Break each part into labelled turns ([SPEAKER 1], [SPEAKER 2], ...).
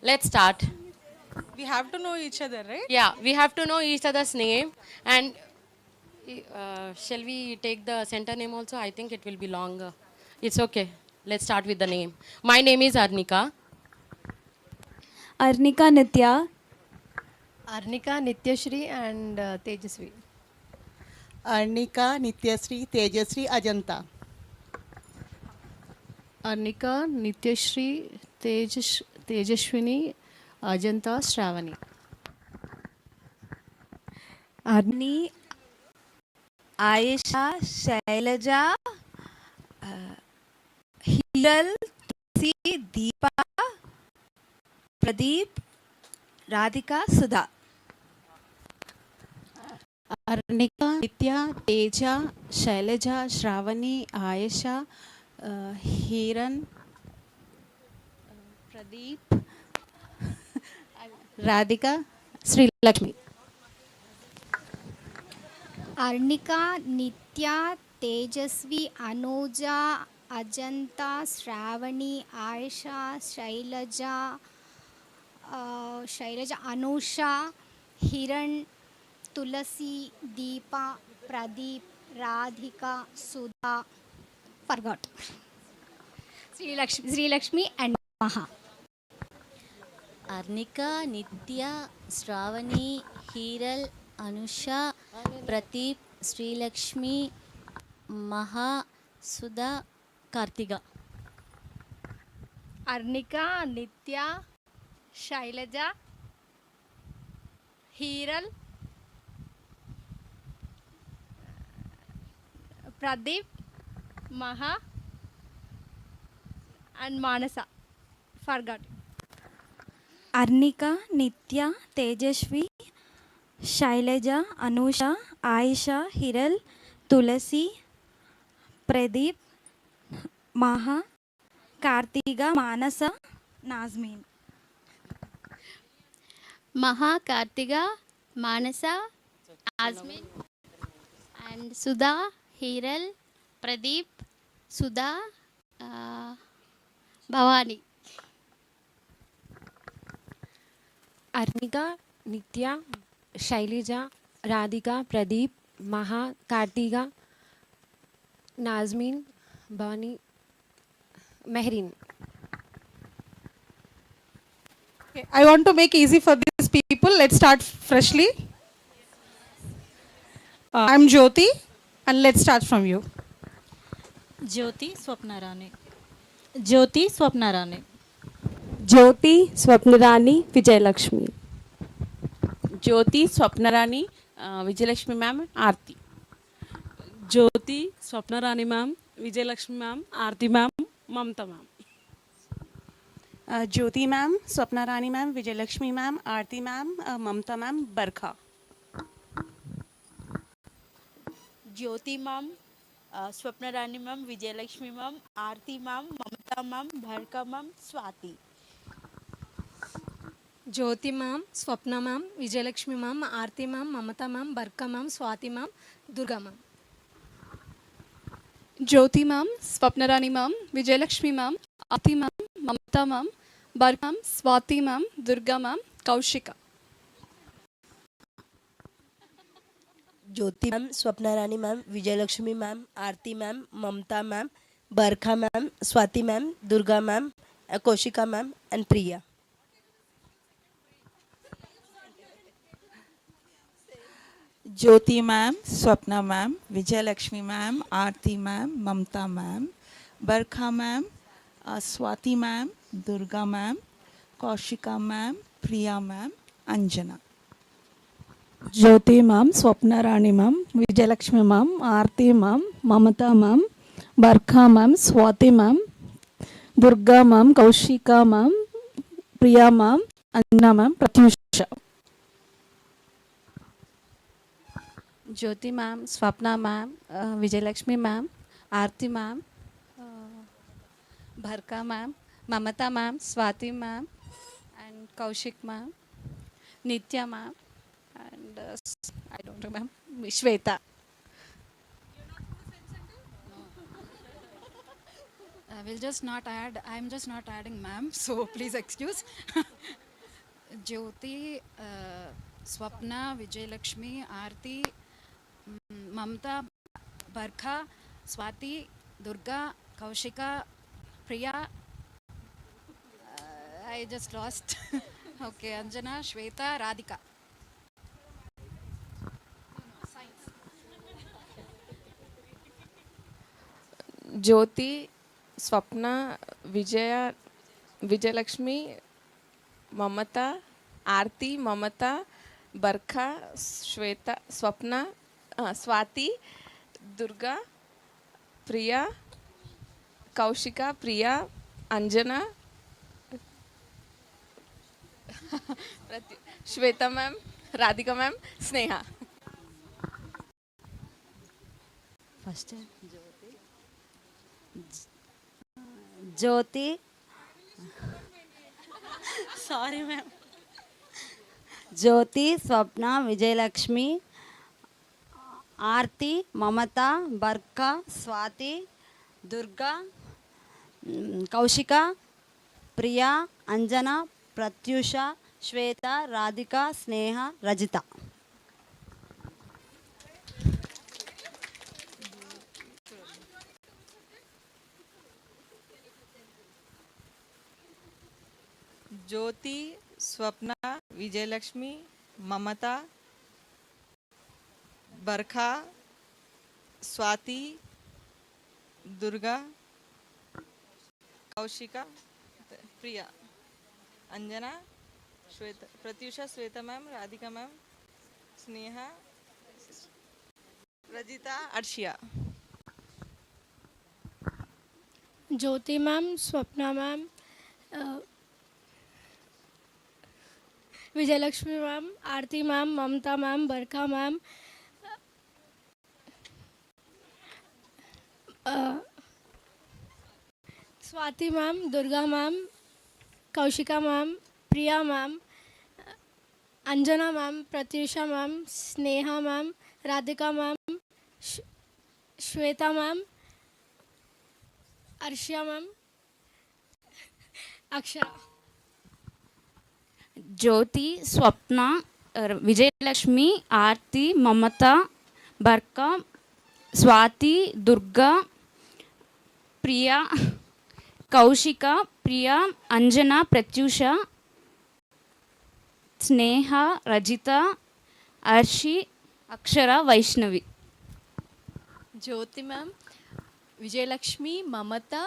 [SPEAKER 1] Let's start.
[SPEAKER 2] We have to know each other, right?
[SPEAKER 1] Yeah, we have to know each other's name. And shall we take the center name also? I think it will be longer. It's okay. Let's start with the name. My name is Arnika.
[SPEAKER 3] Arnika Nitya.
[SPEAKER 4] Arnika, Nityashri, and Tejasvi.
[SPEAKER 5] Arnika, Nityasri, Tejasri, Ajanta.
[SPEAKER 6] Arnika, Nityashri, Tejashwini, Ajanta, Shravani.
[SPEAKER 3] Arni, Ayesha, Shailaja, Hilal, Tulsi, Deepa, Pradeep, Radhika, Sudha.
[SPEAKER 6] Arnika, Nitya, Teja, Shailaja, Shravani, Ayesha, Hiran, Pradeep, Radhika, Sri Lakshmi.
[SPEAKER 7] Arnika, Nitya, Tejasvi, Anuja, Ajanta, Shravani, Aisha, Shailaja, Anusha, Hiran, Tulasi, Deepa, Pradeep, Radhika, Sudha, forgot. Sri Lakshmi and Maha.
[SPEAKER 8] Arnika, Nitya, Shravani, Hiral, Anusha, Prateep, Sri Lakshmi, Maha, Sudha, Kartiga.
[SPEAKER 7] Arnika, Nitya, Shailaja, Hiral, Pradeep, Maha, and Manasa. Forgot.
[SPEAKER 3] Arnika, Nitya, Tejashvi, Shailaja, Anusha, Aisha, Hiral, Tulasi, Pradeep, Maha, Kartiga, Manasa, Nazmeen.
[SPEAKER 8] Maha, Kartiga, Manasa, Asmin, and Sudha, Hiral, Pradeep, Sudha, Bhavani.
[SPEAKER 9] Arnika, Nitya, Shailija, Radhika, Pradeep, Maha, Kartiga, Nazmeen, Bhavani, Mehreen.
[SPEAKER 2] Okay. I want to make easy for these people. Let's start freshly. I'm Jyoti, and let's start from you.
[SPEAKER 10] Jyoti Swapnarani. Jyoti Swapnarani.
[SPEAKER 11] Jyoti Swapnarani Vijayalakshmi.
[SPEAKER 12] Jyoti Swapnarani Vijayalakshmi ma'am Aarti.
[SPEAKER 13] Jyoti Swapnarani ma'am, Vijayalakshmi ma'am, Aarti ma'am, Mamta ma'am.
[SPEAKER 14] Jyoti ma'am, Swapnarani ma'am, Vijayalakshmi ma'am, Aarti ma'am, Mamta ma'am, Barkha.
[SPEAKER 15] Jyoti ma'am, Swapnarani ma'am, Vijayalakshmi ma'am, Aarti ma'am, Mamta ma'am, Bharka ma'am, Swati.
[SPEAKER 16] Jyoti ma'am, Swapna ma'am, Vijayalakshmi ma'am, Aarti ma'am, Mamta ma'am, बरका ma'am, Swati ma'am, Durga ma'am.
[SPEAKER 17] Jyoti ma'am, Swapnarani ma'am, Vijayalakshmi ma'am, Aarti ma'am, Mamta ma'am, बरका ma'am, Swati ma'am, Durga ma'am, Kaushika.
[SPEAKER 18] Jyoti ma'am, Swapnarani ma'am, Vijayalakshmi ma'am, Aarti ma'am, Mamta ma'am, Barkha ma'am, Swati ma'am, Durga ma'am, Kaushika ma'am, and Priya.
[SPEAKER 19] Jyoti ma'am, Swapna ma'am, Vijayalakshmi ma'am, Aarti ma'am, Mamta ma'am, Barkha ma'am, Swati ma'am, Durga ma'am, Kaushika ma'am, Priya ma'am, Anjana.
[SPEAKER 20] Jyoti ma'am, Swapnarani ma'am, Vijayalakshmi ma'am, Aarti ma'am, Mamta ma'am, Barkha ma'am, Swati ma'am, Durga ma'am, Kaushika ma'am, Priya ma'am, Anjana ma'am, Pratyusha.
[SPEAKER 6] Jyoti ma'am, Swapna ma'am, Vijayalakshmi ma'am, Aarti ma'am, Bharka ma'am, Mamta ma'am, Swati ma'am, and Kaushik ma'am, Nitya ma'am, and I don't remember, Shweta.
[SPEAKER 21] We'll just not add. I'm just not adding, ma'am. So please excuse. Jyoti, Swapna, Vijayalakshmi, Aarti, Mamta, Barkha, Swati, Durga, Kaushika, Priya. I just lost. Okay, Anjana, Shweta, Radhika.
[SPEAKER 22] Jyoti, Swapna, Vijayalakshmi, Mamata, Aarti, Mamata, Barkha, Shweta, Swapna, Swati, Durga, Priya, Kaushika, Priya, Anjana, Shweta ma'am, Radhika ma'am, Sneha.
[SPEAKER 23] First, Jyoti.
[SPEAKER 14] Sorry, ma'am.
[SPEAKER 23] Jyoti, Swapna, Vijayalakshmi, Aarti, Mamata, Barka, Swati, Durga, Kaushika, Priya, Anjana, Pratyusha, Shweta, Radhika, Sneha, Rajita.
[SPEAKER 24] Jyoti, Swapna, Vijayalakshmi, Mamata, Barkha, Swati, Durga, Kaushika, Priya, Anjana, Shweta, Pratyusha, Shweta ma'am, Radhika ma'am, Sneha, Rajita, Arshia.
[SPEAKER 7] Jyoti ma'am, Swapna ma'am, Vijayalakshmi ma'am, Aarti ma'am, Mamta ma'am, Barkha ma'am, Swati ma'am, Durga ma'am, Kaushika ma'am, Priya ma'am, Anjana ma'am, Pratyusha ma'am, Sneha ma'am, Radhika ma'am, Shweta ma'am, Arshia ma'am, Akshara.
[SPEAKER 25] Jyoti, Swapna, Vijayalakshmi, Aarti, Mamata, Barka, Swati, Durga, Priya, Kaushika, Priya, Anjana, Pratyusha, Sneha, Rajita, Arshi, Akshara, Vaishnavi.
[SPEAKER 4] Jyoti ma'am, Vijayalakshmi, Mamata,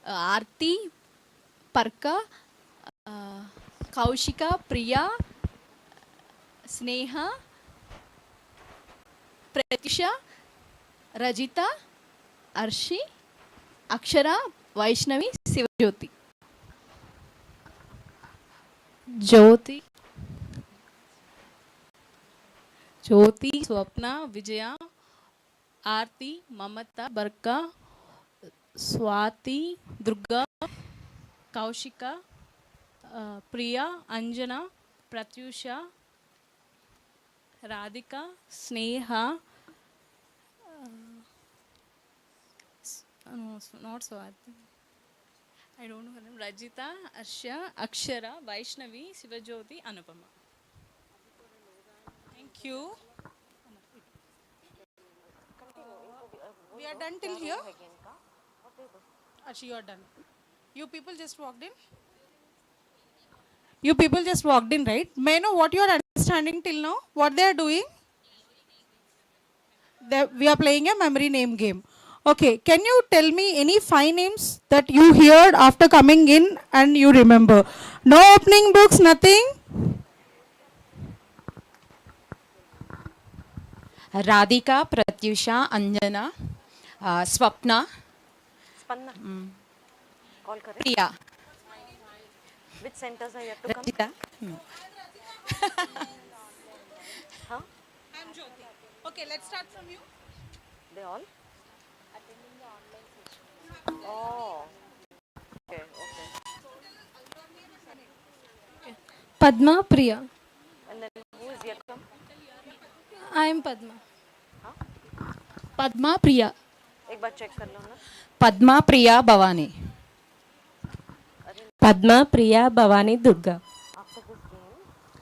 [SPEAKER 4] Aarti, Parka, Kaushika, Priya, Sneha, Pratisha, Rajita, Arshi, Akshara, Vaishnavi, Sivajyoti.
[SPEAKER 13] Jyoti, Swapna, Vijaya, Aarti, Mamata, Barka, Swati, Durga, Kaushika, Priya, Anjana, Pratyusha, Radhika, Sneha, no, not Swati. I don't know her name. Rajita, Arsha, Akshara, Vaishnavi, Sivajyoti, Anupama.
[SPEAKER 2] Thank you. We are done till here. Actually, you are done. You people just walked in. You people just walked in, right? May I know what you are understanding till now? What they are doing? We are playing a memory name game. Okay, can you tell me any 5 names that you heard after coming in and you remember? No opening books, nothing?
[SPEAKER 26] Radhika, Pratyusha, Anjana, Swapna, Priya.
[SPEAKER 27] Which centers are yet to come?
[SPEAKER 26] Rajita.
[SPEAKER 27] Huh?
[SPEAKER 2] I'm Jyoti. Okay, let's start from you.
[SPEAKER 27] They all? Oh. Okay, okay.
[SPEAKER 7] Padma, Priya.
[SPEAKER 27] And then who is yet to come?
[SPEAKER 7] I am Padma.
[SPEAKER 26] Padma, Priya.
[SPEAKER 27] एक बार check कर लो ना.
[SPEAKER 26] Padma Priya Bhavani.
[SPEAKER 1] Padma Priya Bhavani Durga.
[SPEAKER 27] After this game,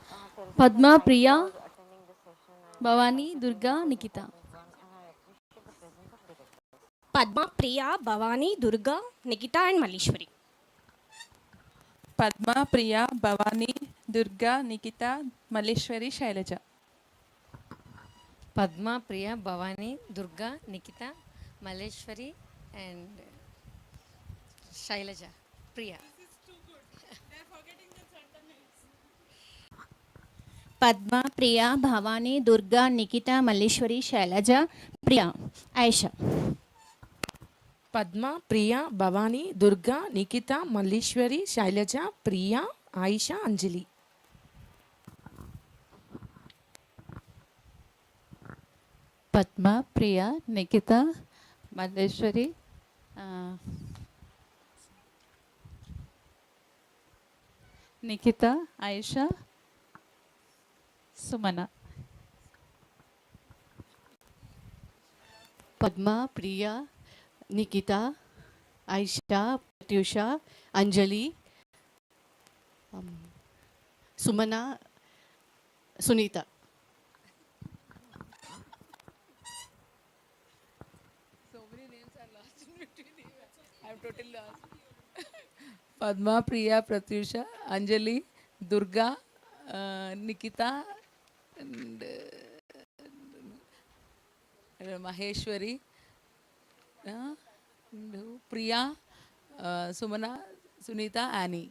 [SPEAKER 27] tell me
[SPEAKER 4] Padma
[SPEAKER 27] that thank you
[SPEAKER 4] Priya
[SPEAKER 27] for attending this session and
[SPEAKER 4] Bhavani
[SPEAKER 27] participating
[SPEAKER 4] Durga
[SPEAKER 27] for the
[SPEAKER 4] Nikita.
[SPEAKER 27] important one, and I appreciate the presence of directors.
[SPEAKER 16] Padma Priya Bhavani Durga Nikita and Malishwari.
[SPEAKER 3] Padma Priya Bhavani Durga Nikita Maleshwari Shailaja.
[SPEAKER 5] Padma Priya Bhavani Durga Nikita Maleshwari and Shailaja Priya.
[SPEAKER 8] Padma Priya Bhavani Durga Nikita Malishwari Shailaja Priya Aisha.
[SPEAKER 9] Padma Priya Bhavani Durga Nikita Malishwari Shailaja Priya Aisha Anjali.
[SPEAKER 10] Padma Priya Nikita Maleshwari Nikita Aisha Sumana.
[SPEAKER 11] Padma Priya Nikita Aisha Pratyusha Anjali Sumana Sunita.
[SPEAKER 3] So many names are lost in between. I'm totally lost. Padma Priya Pratyusha Anjali Durga Nikita and Maheshwari and Priya Sumana Sunita Annie.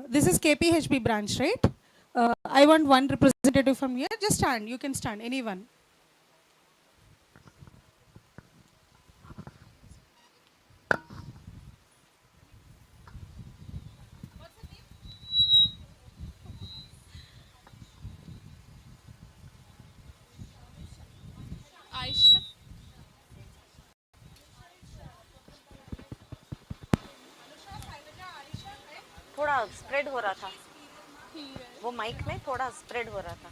[SPEAKER 2] This is KPHB branch, right? I want one representative from here. Just stand. You can stand. Anyone.
[SPEAKER 12] Aisha.
[SPEAKER 27] थोड़ा spread हो रहा था, वो mic में थोड़ा spread हो रहा था.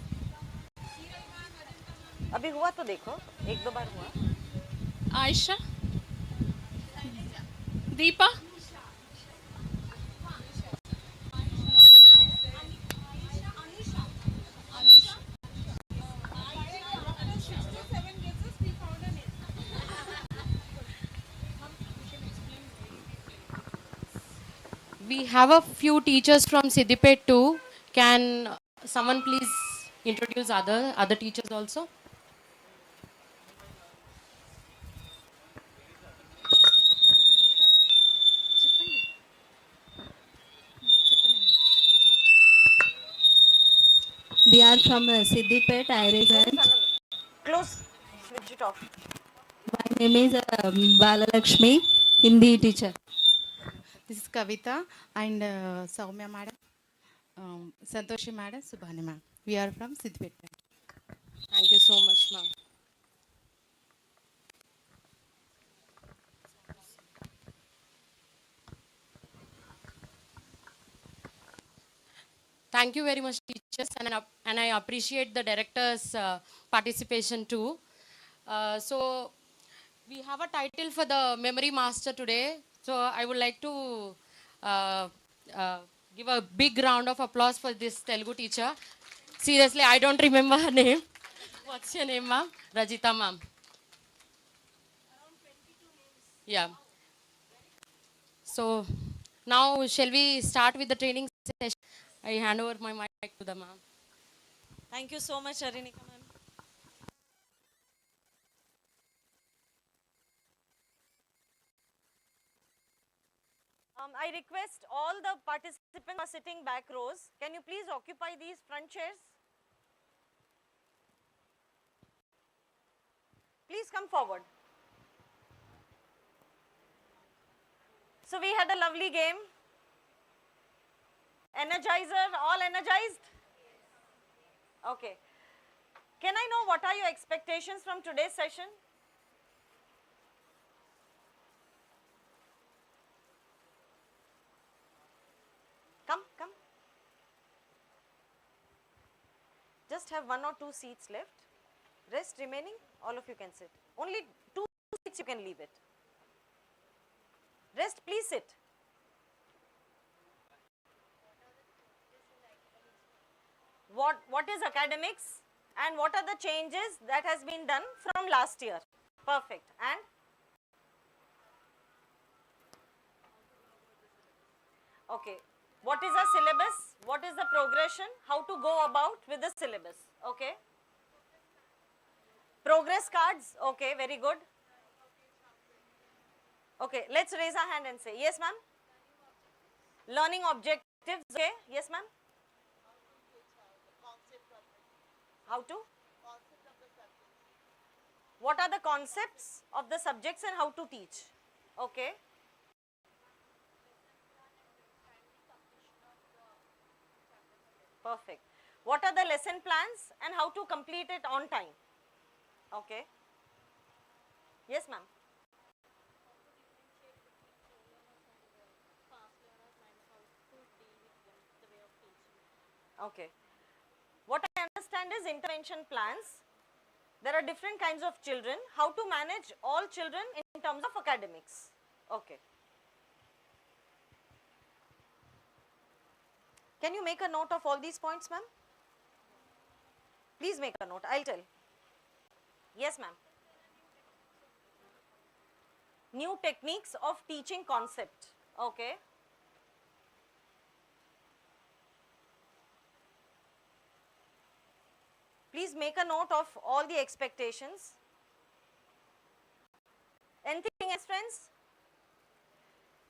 [SPEAKER 27] अभी हुआ तो देखो, एक दो बार हुआ.
[SPEAKER 12] Aisha. Deepa.
[SPEAKER 26] We have a few teachers from Siddipet too. Can someone please introduce other teachers also?
[SPEAKER 23] We are from Siddipet, I represent.
[SPEAKER 27] Close, switch it off.
[SPEAKER 23] My name is Balalakshmi, Hindi teacher.
[SPEAKER 28] This is Kavita and Soumya madam, Santoshi madam, Subhani ma'am. We are from Siddipet.
[SPEAKER 26] Thank you so much, ma'am. Thank you very much, teachers, and I appreciate the director's participation too. So we have a title for the memory master today. So I would like to give a big round of applause for this Telugu teacher. Seriously, I don't remember her name. What's your name, ma'am? Rajita, ma'am. Yeah. So now shall we start with the training session? I hand over my mic to the ma'am.
[SPEAKER 27] Thank you so much, Arinika ma'am. I request all the participants are sitting back rows. Can you please occupy these front chairs? Please come forward. So we had a lovely game. Energizer, all energized? Okay. Can I know what are your expectations from today's session? just have 1 or 2 seats left. Rest remaining, all of you can sit. Only 2 seats you can leave it. Rest, please sit. What is academics and what are the changes that has been done from last year? Perfect. And okay, what is the syllabus? What is the progression? How to go about with the syllabus? Okay. Progress cards, okay, very good. Okay, let's raise our hand and say, yes ma'am. Learning objectives, okay, yes ma'am. How to? What are the concepts of the subjects and how to teach? Okay. Perfect. What are the lesson plans and how to complete it on time? Okay. Yes ma'am. Okay. What I understand is intervention plans. There are different kinds of children. How to manage all children in terms of academics. Okay. Can you make a note of all these points, ma'am? Please make a note. I'll tell. Yes, ma'am. New techniques of teaching concept. Okay. Please make a note of all the expectations. Anything else, friends?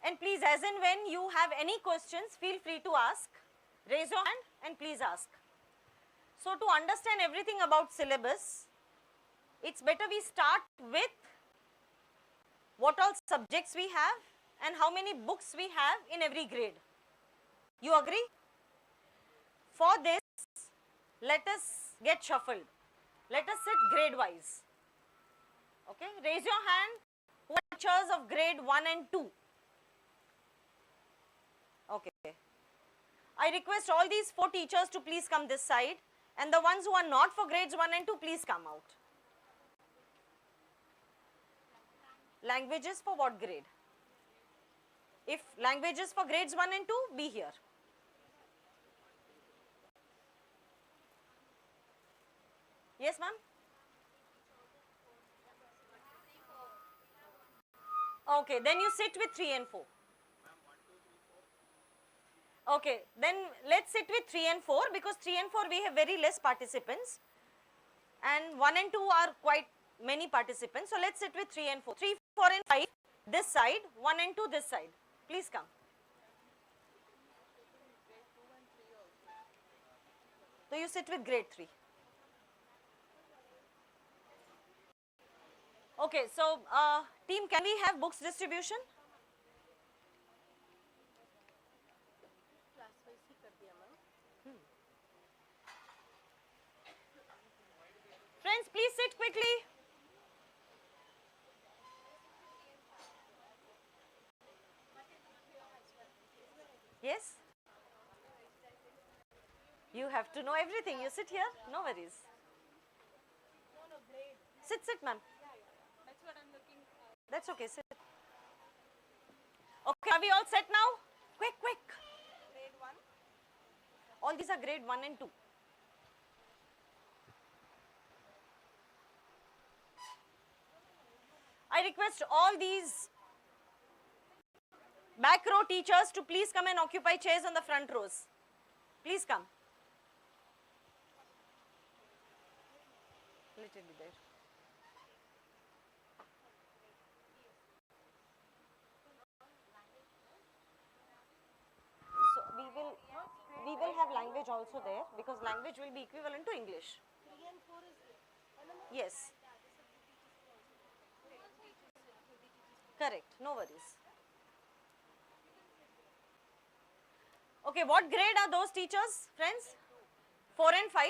[SPEAKER 27] And please, as and when you have any questions, feel free to ask. Raise your hand and please ask. So to understand everything about syllabus, it's better we start with what all subjects we have and how many books we have in every grade. You agree? For this, let us get shuffled. Let us sit grade wise. Okay, raise your hand who are teachers of grade 1 and 2. Okay. I request all these 4 teachers to please come this side, and the ones who are not for grades 1 and 2, please come out. Languages for what grade? If languages for grades 1 and 2, be here. Yes, ma'am? Okay, then you sit with 3 and 4. Okay, then let's sit with 3 and 4 because 3 and 4 we have very less participants and 1 and 2 are quite many participants. So let's sit with 3 and 4. 3, 4 and 5 this side, 1 and 2 this side. Please come. So you sit with grade 3. Okay, so team, can we have books distribution? Friends, please sit quickly. Yes? You have to know everything. You sit here, no worries. Sit, ma'am. That's okay, sit. Okay, are we all set now? Quick. Grade 1. All these are grade 1 and 2. I request all these back row teachers to please come and occupy chairs on the front rows. Please come. Let it be there. So we will have language also there because language will be equivalent to English. Yes. Correct, no worries. Okay, what grade are those teachers, friends? 4 and 5?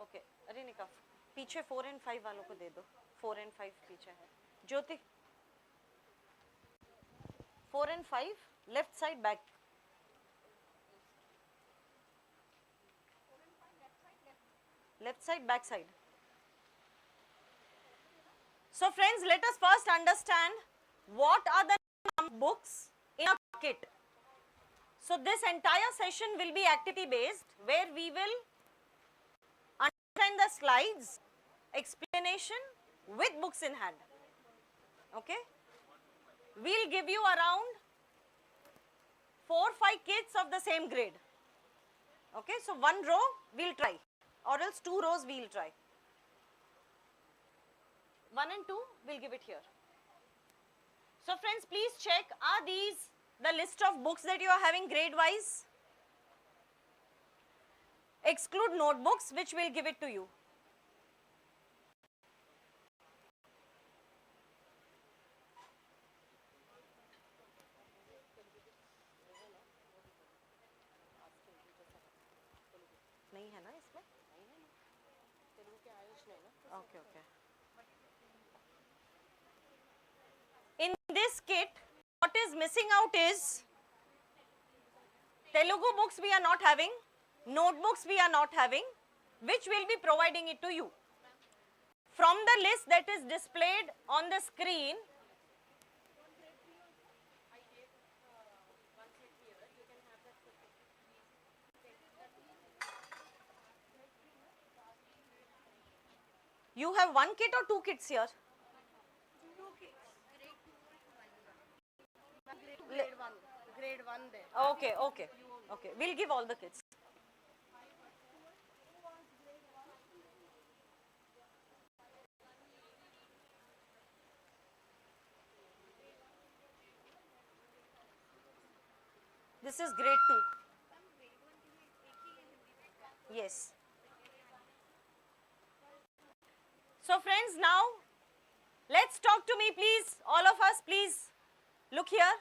[SPEAKER 27] Okay, Arinika, पीछे 4 and 5 वालों को दे दो. 4 and 5 पीछे है. ज्योति 4 and 5 left side back. Left side, back side. So friends, let us first understand what are the books in a kit. So this entire session will be activity based, where we will understand the slides, explanation with books in hand. Okay. We'll give you around 4-5 kits of the same grade. Okay, so one row we'll try, or else 2 rows we'll try. 1 and 2 we'll give it here. So friends, please check, are these the list of books that you are having grade wise? Exclude notebooks, which will give it to you. नहीं है ना इसमें? Okay, okay. In this kit, what is missing out is Telugu books we are not having, notebooks we are not having, which will be providing it to you. From the list that is displayed on the screen, you have 1 kit or 2 kits here?
[SPEAKER 6] 2 kits. Grade 1. Grade 1 there.
[SPEAKER 27] Okay, okay, okay. We'll give all the kits. This is grade 2. Yes. So friends, now let's talk to me, please. All of us, please look here.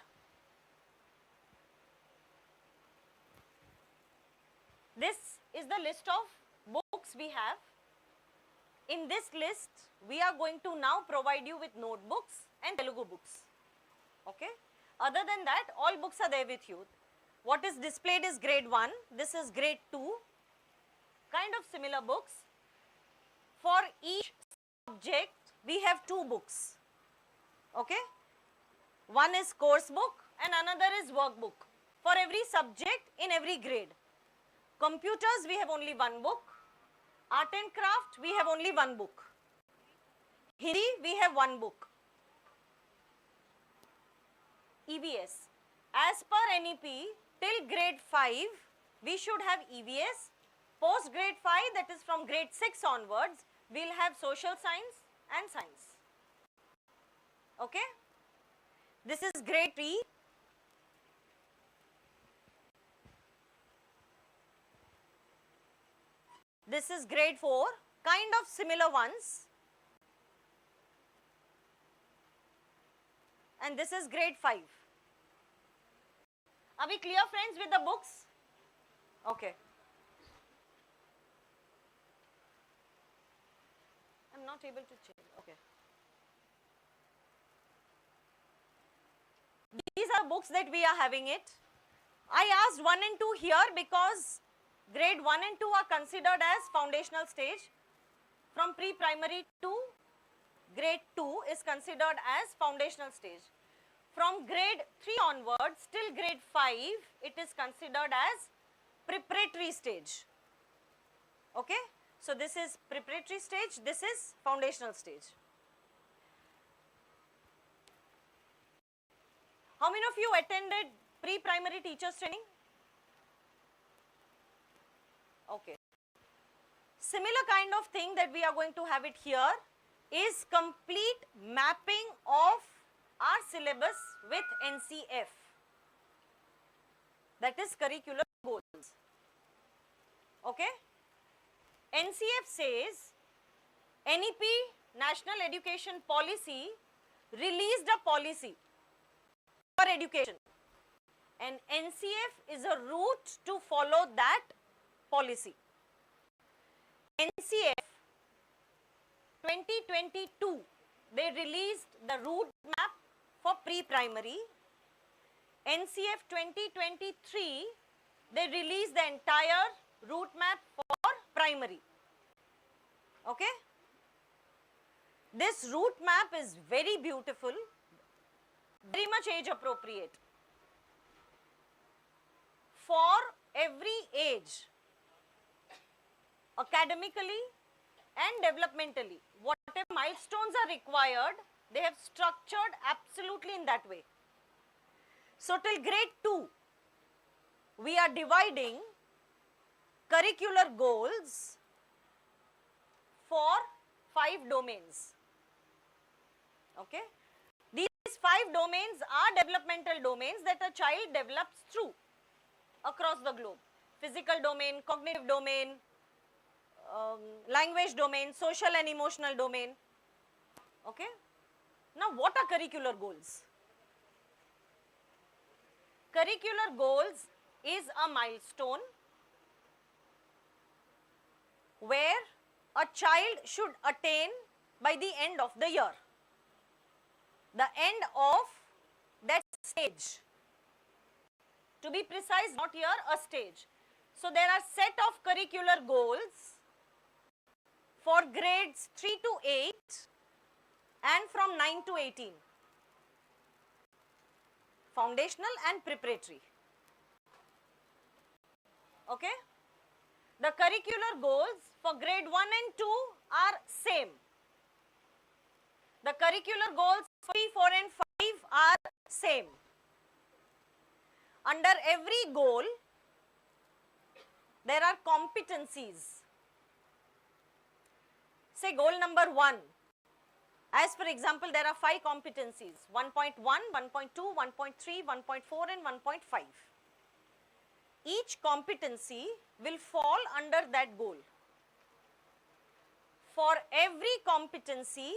[SPEAKER 27] This is the list of books we have. In this list, we are going to now provide you with notebooks and Telugu books. Okay. Other than that, all books are there with you. What is displayed is grade 1. This is grade 2. Kind of similar books. For each subject, we have 2 books. Okay. One is course book and another is workbook. For every subject in every grade. Computers, we have only 1 book. Art and craft, we have only 1 book. Hindi, we have 1 book. EVS. As per NEP, till grade 5, we should have EVS. Post grade 5, that is from grade 6 onwards, we will have social science and science. Okay. This is grade 3. This is grade 4, kind of similar ones. And this is grade 5. Are we clear, friends, with the books? Okay. I'm not able to change. Okay. These are books that we are having it. I asked 1 and 2 here because grade 1 and 2 are considered as foundational stage. From pre-primary to grade 2 is considered as foundational stage. From grade 3 onwards till grade 5, it is considered as preparatory stage. Okay. So this is preparatory stage, this is foundational stage. How many of you attended pre-primary teachers training? Okay. Similar kind of thing that we are going to have it here is complete mapping of our syllabus with NCF. That is curricular goals. Okay. NCF says NEP, National Education Policy, released a policy for education, and NCF is a route to follow that policy. NCF 2022, they released the route map for pre-primary. NCF 2023, they released the entire route map for primary. Okay? This route map is very beautiful, very much age appropriate. For every age, academically and developmentally, whatever milestones are required, they have structured absolutely in that way. So till grade 2, we are dividing curricular goals for 5 domains. Okay? These 5 domains are developmental domains that a child develops through across the globe. Physical domain, cognitive domain, language domain, social and emotional domain. Okay? Now what are curricular goals? Curricular goals is a milestone where a child should attain by the end of the year. The end of that stage. To be precise, not year, a stage. So there are set of curricular goals for grades 3 to 8 and from 9 to 18. Foundational and preparatory. Okay? The curricular goals for grade 1 and 2 are same. The curricular goals for 3, 4 and 5 are same. Under every goal, there are competencies. Say goal number 1. As for example, there are 5 competencies, 1.1, 1.2, 1.3, 1.4 and 1.5. Each competency will fall under that goal. For every competency,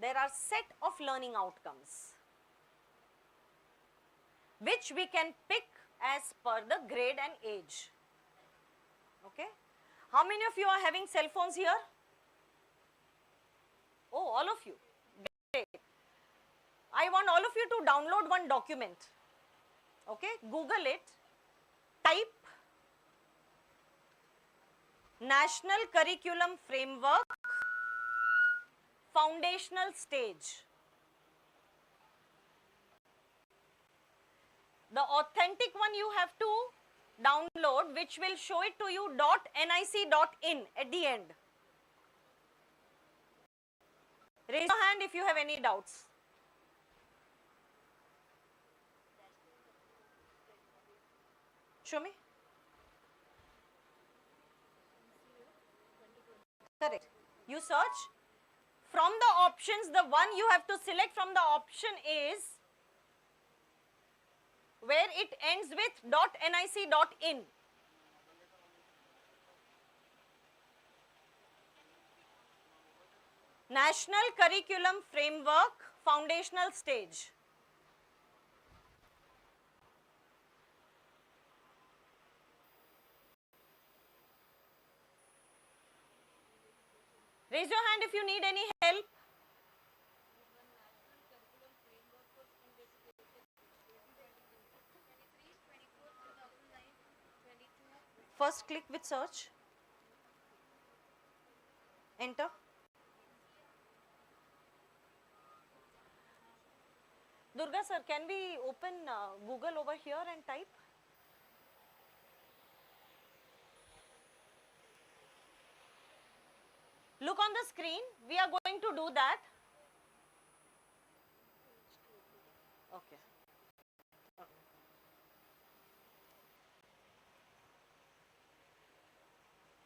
[SPEAKER 27] there are set of learning outcomes, which we can pick as per the grade and age. Okay? How many of you are having cell phones here? Oh, all of you. Great. I want all of you to download one document. Okay? Google it. Type National Curriculum Framework Foundational Stage. The authentic one you have to download, which will show it to you .nic.in at the end. Raise your hand if you have any doubts. Show me. Correct. You search. From the options, the one you have to select from the option is where it ends with .nic.in. National Curriculum Framework Foundational Stage. Raise your hand if you need any help. First click with search. Enter. Durga sir, can we open Google over here and type? Look on the screen. We are going to do that. Okay.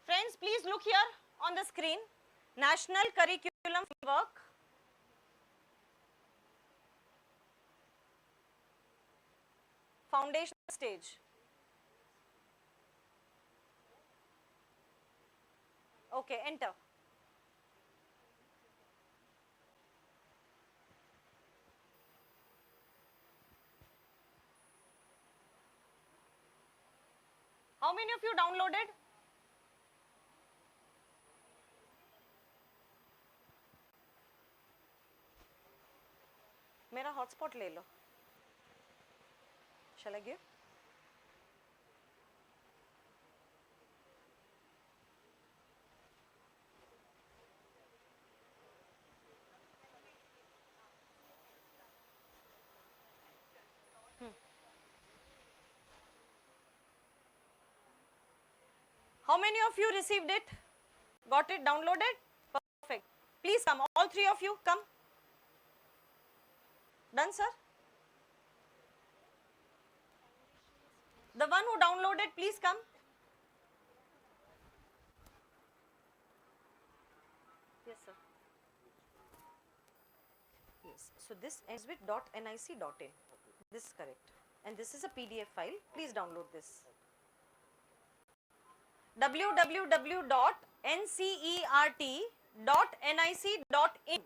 [SPEAKER 27] Friends, please look here on the screen. National Curriculum Framework. Foundation stage. Okay, enter. How many of you downloaded? मेरा hotspot ले लो. Shall I give? How many of you received it? Got it downloaded? Perfect. Please come, all three of you come. Done, sir? The one who downloaded, please come. Yes, sir. Yes. So this ends with .nic.in. This is correct. And this is a PDF file. Please download this. www.ncert.nic.in.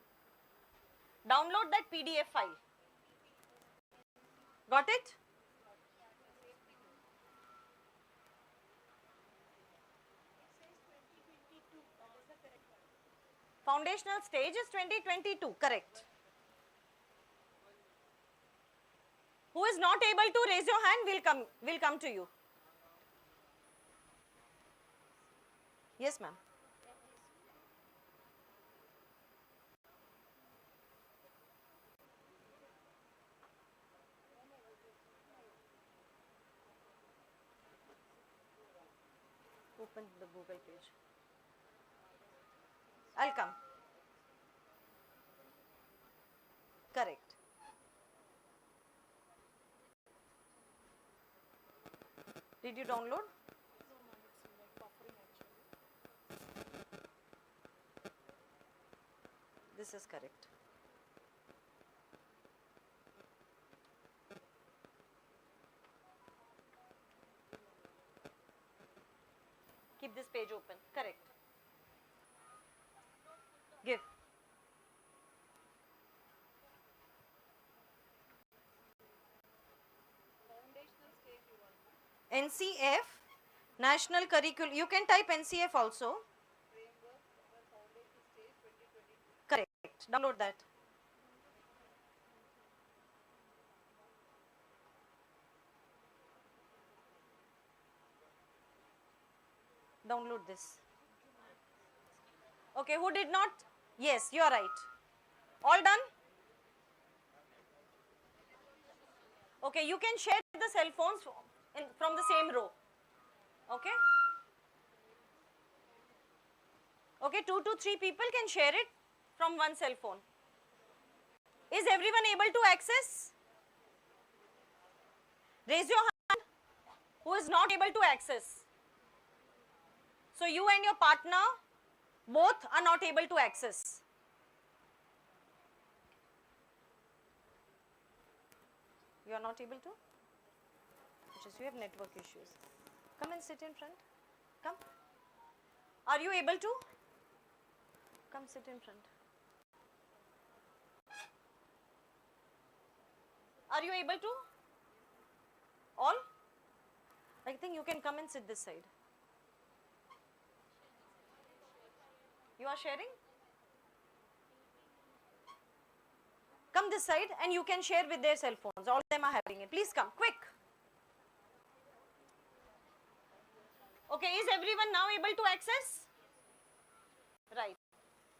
[SPEAKER 27] Download that PDF file. Got it? Foundational stage is 2022, correct. Who is not able to raise your hand, will come to you. Yes, ma'am. Open the Google page. I'll come. Correct. Did you download? This is correct. Keep this page open. Correct. Give. NCF, National Curriculum. You can type NCF also. Correct. Download that. Download this. Okay, who did not? Yes, you are right. All done? Okay, you can share the cell phones from the same row. Okay? Okay, 2 to 3 people can share it from one cell phone. Is everyone able to access? Raise your hand who is not able to access. So you and your partner both are not able to access. You are not able to? Just you have network issues. Come and sit in front. Come. Are you able to? Come sit in front. Are you able to? All? I think you can come and sit this side. You are sharing? Come this side and you can share with their cell phones. All of them are having it. Please come, quick. Okay, is everyone now able to access? Right.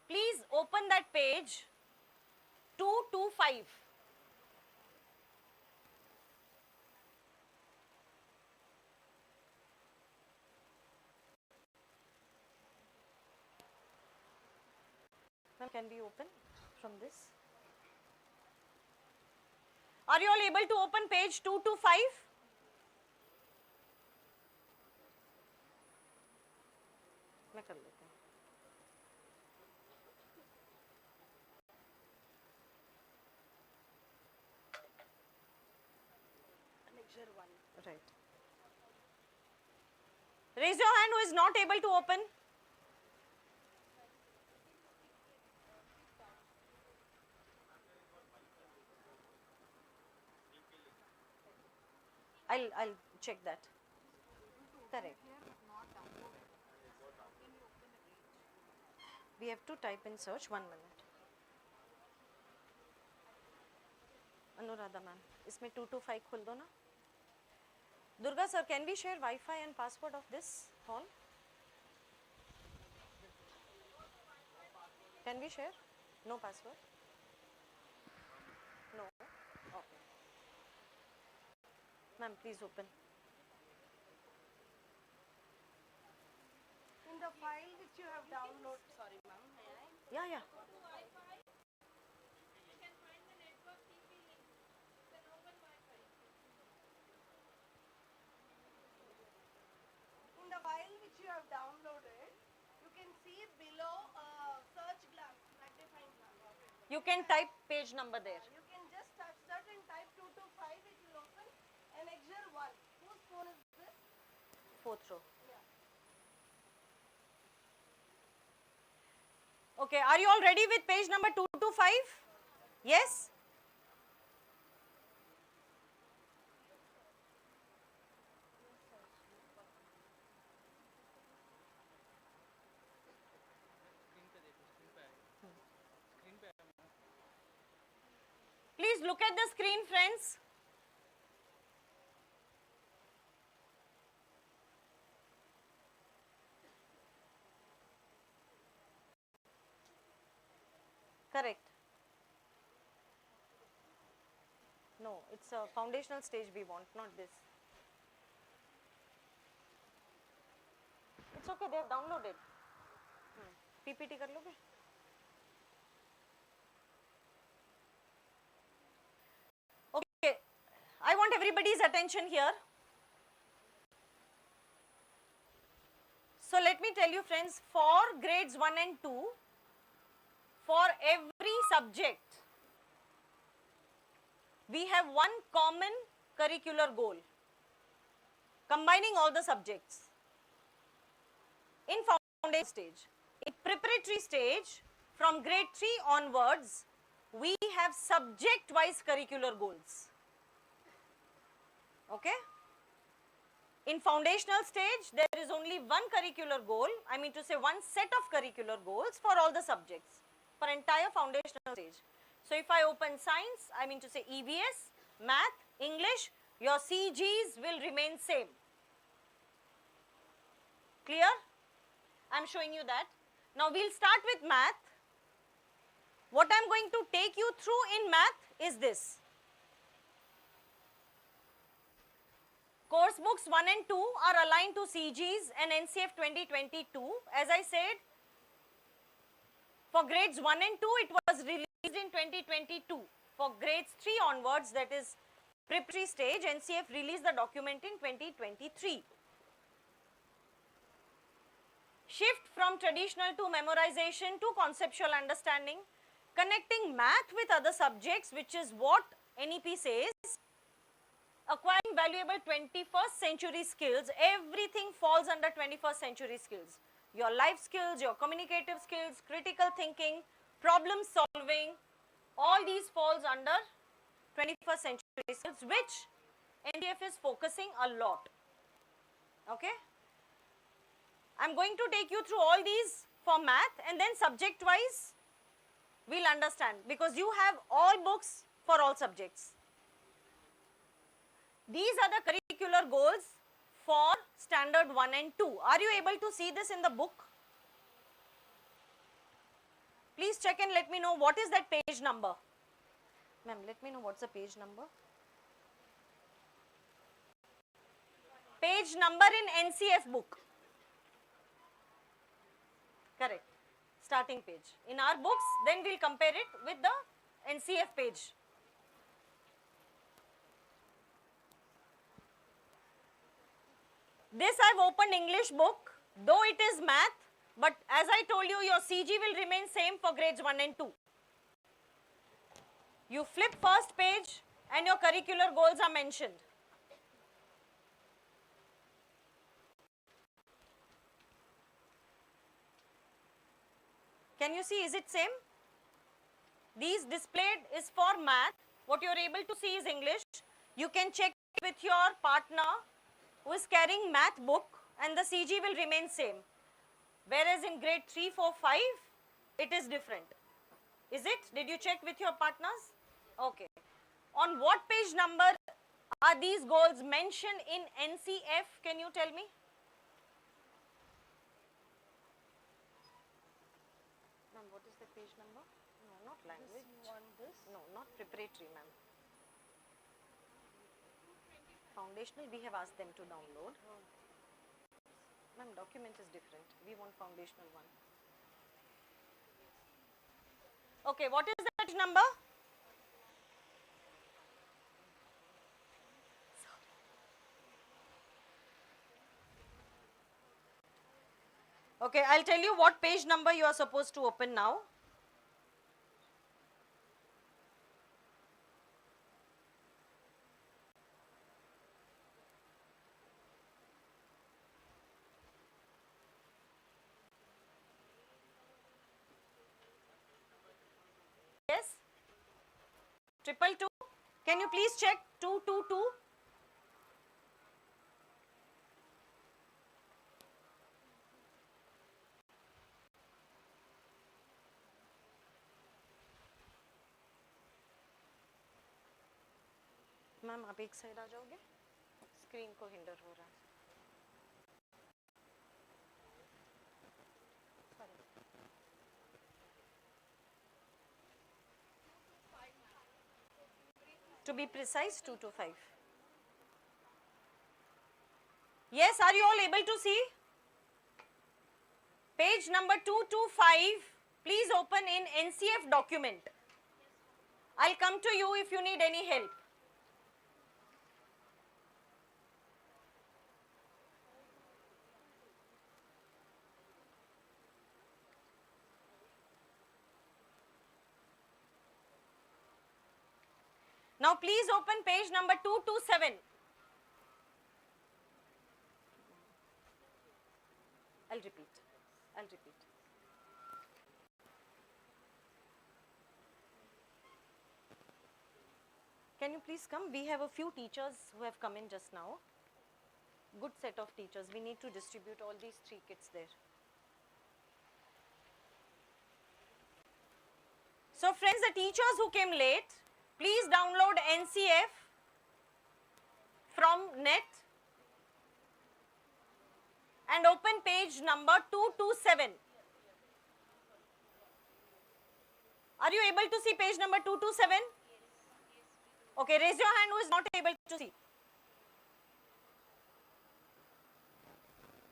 [SPEAKER 27] Please open that page 225. Ma'am, can we open from this? Are you all able to open page 225? मैं कर लेते हैं. Lecture 1. Right. Raise your hand who is not able to open. I'll check that. Correct. We have to type in search. 1 minute. Anuradha ma'am, इसमें 225 खोल दो ना. Durga sir, can we share Wi-Fi and password of this hall? Can we share? No password? No. Okay. Ma'am, please open.
[SPEAKER 6] which you have downloaded. Sorry, ma'am. May I?
[SPEAKER 27] Yeah, yeah.
[SPEAKER 6] In the file which you have downloaded, you can see below search glass, magnifying glass.
[SPEAKER 27] You can type page number there.
[SPEAKER 6] You can just touch that and type 225. It will open and exert 1. Whose phone is this?
[SPEAKER 27] 4th row.
[SPEAKER 6] Yeah.
[SPEAKER 27] Okay, are you all ready with page number 225? Yes? Please look at the screen, friends. Correct. No, it's a foundational stage we want, not this. It's okay, they have downloaded. PPT kar loge? Okay, I want everybody's attention here. So let me tell you, friends, for grades 1 and 2, for every subject, we have one common curricular goal, combining all the subjects in foundation stage. In preparatory stage, from grade 3 onwards, we have subject-wise curricular goals. Okay? In foundational stage, there is only one curricular goal, I mean to say one set of curricular goals for all the subjects, for entire foundational stage. So if I open science, I mean to say EVS, math, English, your CGs will remain same. Clear? I am showing you that. Now we'll start with math. What I am going to take you through in math is this. Course books 1 and 2 are aligned to CGs and NCF 2022. As I said, for grades 1 and 2, it was released in 2022. For grades 3 onwards, that is preparatory stage, NCF released the document in 2023. Shift from traditional to memorization to conceptual understanding, connecting math with other subjects, which is what NEP says, acquiring valuable 21st century skills. Everything falls under 21st century skills. Your life skills, your communicative skills, critical thinking, problem solving, all these falls under 21st century skills, which NDF is focusing a lot. Okay? I am going to take you through all these for math, and then subject wise we will understand, because you have all books for all subjects. These are the curricular goals for standard 1 and 2. Are you able to see this in the book? Please check and let me know what is that page number. Ma'am, let me know what's the page number. Page number in NCF book. Correct. Starting page. In our books, then we'll compare it with the NCF page. This I've opened English book, though it is math, but as I told you, your CG will remain same for grades 1 and 2. You flip first page and your curricular goals are mentioned. Can you see, is it same? These displayed is for math. What you are able to see is English. You can check with your partner who is carrying math book, and the CG will remain same. Whereas in grade 3, 4, 5, it is different. Is it? Did you check with your partners? Okay. On what page number are these goals mentioned in NCF? Can you tell me? Ma'am, what is the page number? No, not language. No, not preparatory, ma'am. Foundational, we have asked them to download. Ma'am, document is different. We want foundational one. Okay, what is that number? Okay, I'll tell you what page number you are supposed to open now. Yes? 222. Can you please check 222? Ma'am आप एक side आ जाओगे screen को hinder हो रहा है to be precise 225 yes are you all able to see page number 225 please open in NCF document I'll come to you if you need any help now please open page number 227 I'll repeat can you please come we have a few teachers who have come in just now good set of teachers we need to distribute all these 3 kits there so friends the teachers who came late please download NCF from net and open page number 227. Are you able to see page number 227? Okay, raise your hand who is not able to see.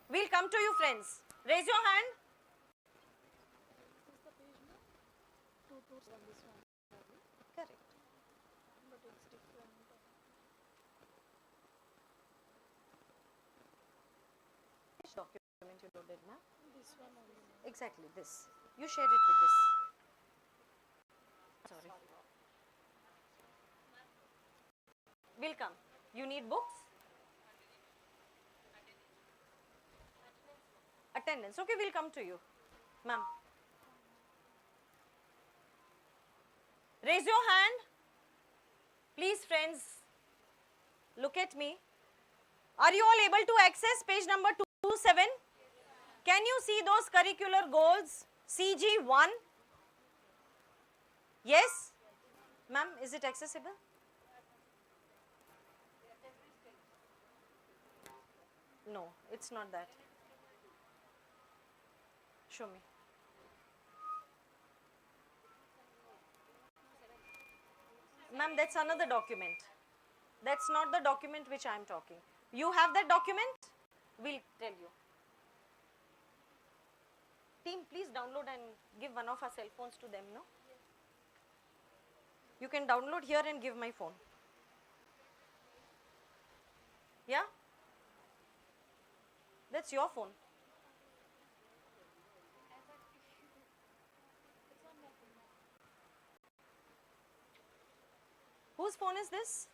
[SPEAKER 27] We'll come to you friends. Raise your hand. Correct. Which document you loaded, ma'am? This one only. Exactly, this. You share it with this. Sorry. We'll come. You need books? Attendance. Okay, we'll come to you. Ma'am. Raise your hand. Please, friends, look at me. Are you all able to access page number 227? Can you see those curricular goals? CG1? Yes? Ma'am, is it accessible? No, it's not that. Show me. Ma'am, that's another document. That's not the document which I am talking. You have that document? We'll tell you. Team, please download and give one of our cell phones to them, no? You can download here and give my phone. Yeah? That's your phone. Whose phone is this?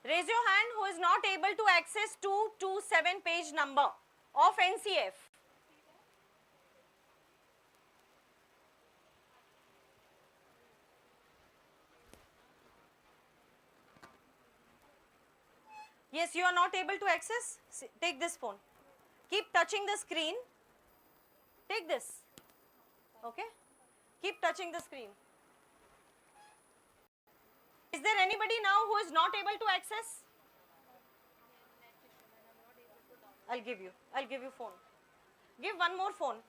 [SPEAKER 27] Raise your hand who is not able to access 227 page number of NCF. Yes, you are not able to access? Take this phone. Keep touching the screen. Take this. Okay? Keep touching the screen. Is there anybody now who is not able to access? I'll give you phone. Give one more phone.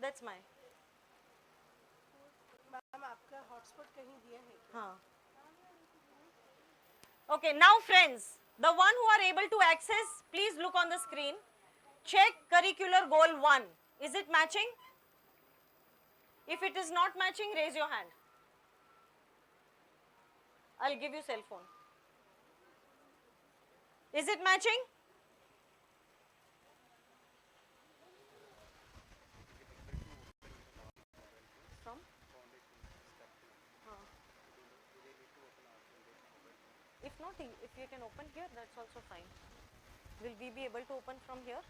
[SPEAKER 27] That's mine.
[SPEAKER 6] Ma'am आपका hotspot कहीं दिया है क्या?
[SPEAKER 27] हाँ Okay, now friends, the one who are able to access, please look on the screen. Check curricular goal 1. Is it matching? If it is not matching, raise your hand. I'll give you cell phone. Is it matching? From? If not, if you can open here, that's also fine. Will we be able to open from here?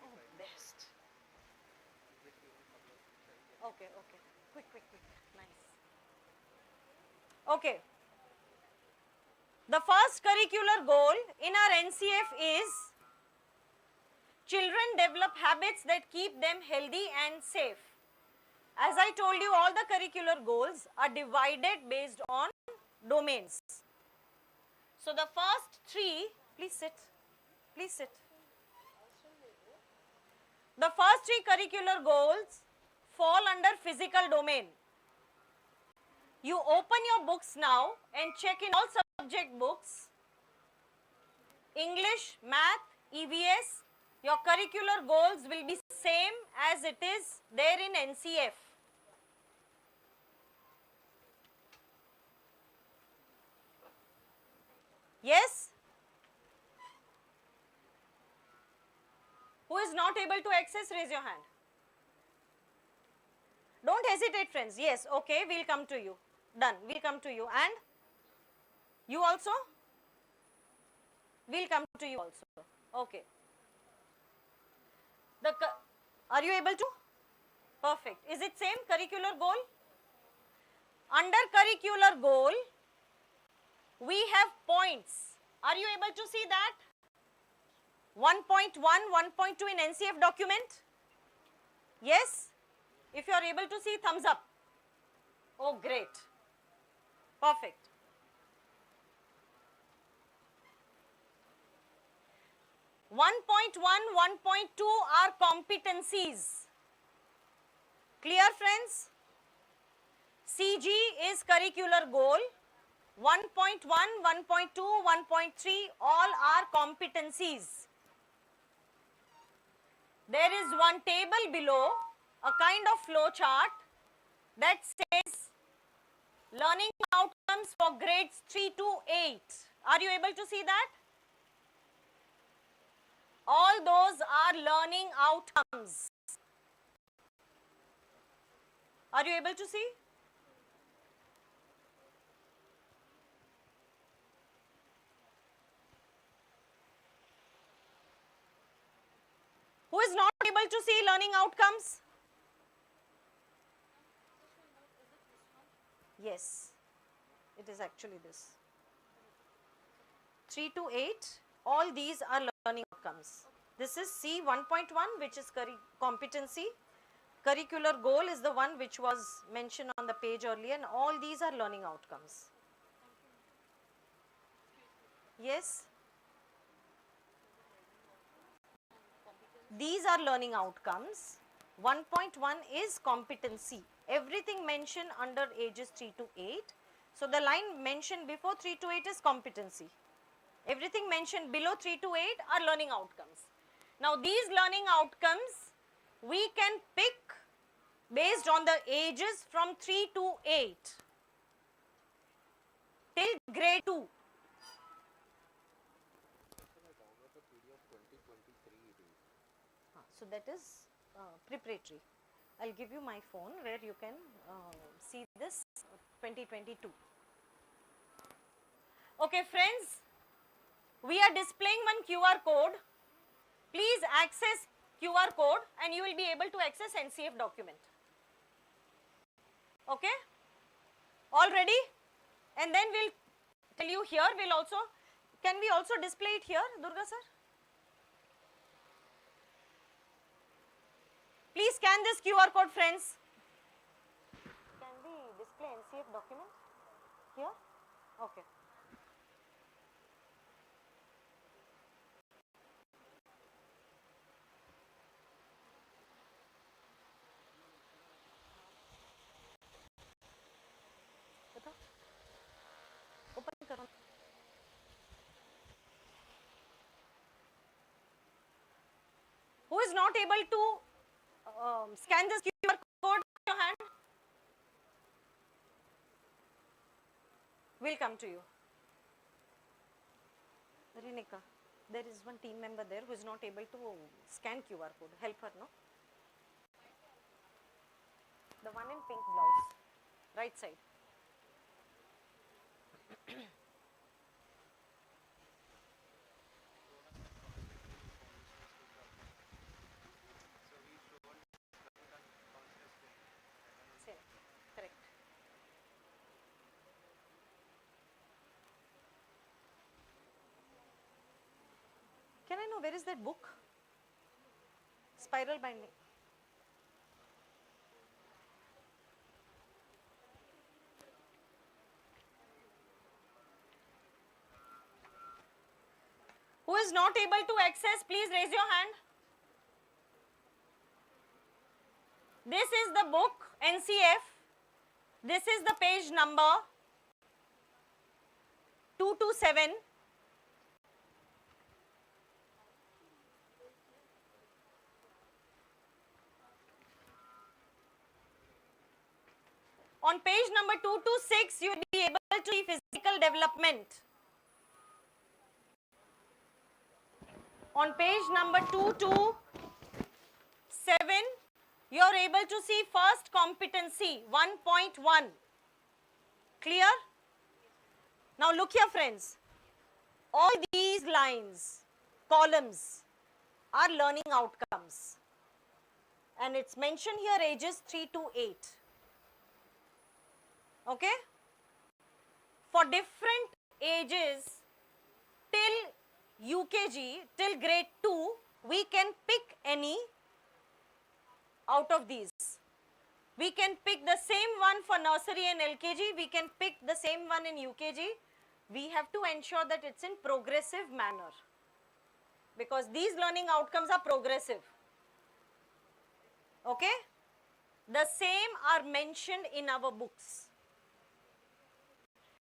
[SPEAKER 27] Oh, best. Okay, okay. Quick. Nice. Okay. The first curricular goal in our NCF is children develop habits that keep them healthy and safe. As I told you, all the curricular goals are divided based on domains. So the first 3, please sit. The first 3 curricular goals fall under physical domain. You open your books now and check in all subject books, English, Math, EVS, your curricular goals will be same as it is there in NCF. Yes? Who is not able to access, raise your hand. Don't hesitate friends. Yes, okay, we'll come to you. Done, we'll come to you. And you also? We'll come to you also. Okay. Are you able to? Perfect. Is it same curricular goal? Under curricular goal, we have points. Are you able to see that? 1.1, 1.2 in NCF document? Yes? If you are able to see, thumbs up. Oh, great. Perfect. One point 1.2 are competencies. Clear friends? CG is curricular goal. 1.1, 1.2, 1.3 all are competencies. There is one table below, a kind of flow chart that says learning outcomes for grades 3 to 8. Are you able to see that? All those are learning outcomes. Are you able to see? Who is not able to see learning outcomes? Yes, it is actually this. 3 to 8, all these are learning outcomes. This is C 1.1, which is competency. Curricular goal is the one which was mentioned on the page earlier, and all these are learning outcomes. Yes? These are learning outcomes. 1.1 is competency. Everything mentioned under ages 3 to 8. So the line mentioned before 3 to 8 is competency. Everything mentioned below 3 to 8 are learning outcomes. Now these learning outcomes we can pick based on the ages from 3 to 8 till grade 2. So that is preparatory. I'll give you my phone where you can see this 2022. Okay friends, we are displaying one QR code. Please access QR code and you will be able to access NCF document. Okay? All ready? And then we'll tell you here, can we also display it here, Durga sir? Please scan this QR code friends. Can we display NCF document here? Okay. Who is not able to scan this QR code? Raise your hand. We'll come to you. Rinika, there is one team member there who is not able to scan QR code. Help her, no? The one in pink blouse, right side. Same, correct. Can I know where is that book? Spiral binding. Who is not able to access, please raise your hand. This is the book, NCF. This is the page number 227. On page number 226, you will be able to see physical development. On page number 227, you are able to see first competency 1.1. Clear? Now look here, friends. All these lines, columns are learning outcomes. And it's mentioned here ages 3 to 8. Okay? For different ages till UKG, till grade 2, we can pick any out of these. We can pick the same one for nursery and LKG, we can pick the same one in UKG. We have to ensure that it's in progressive manner, because these learning outcomes are progressive. Okay? The same are mentioned in our books.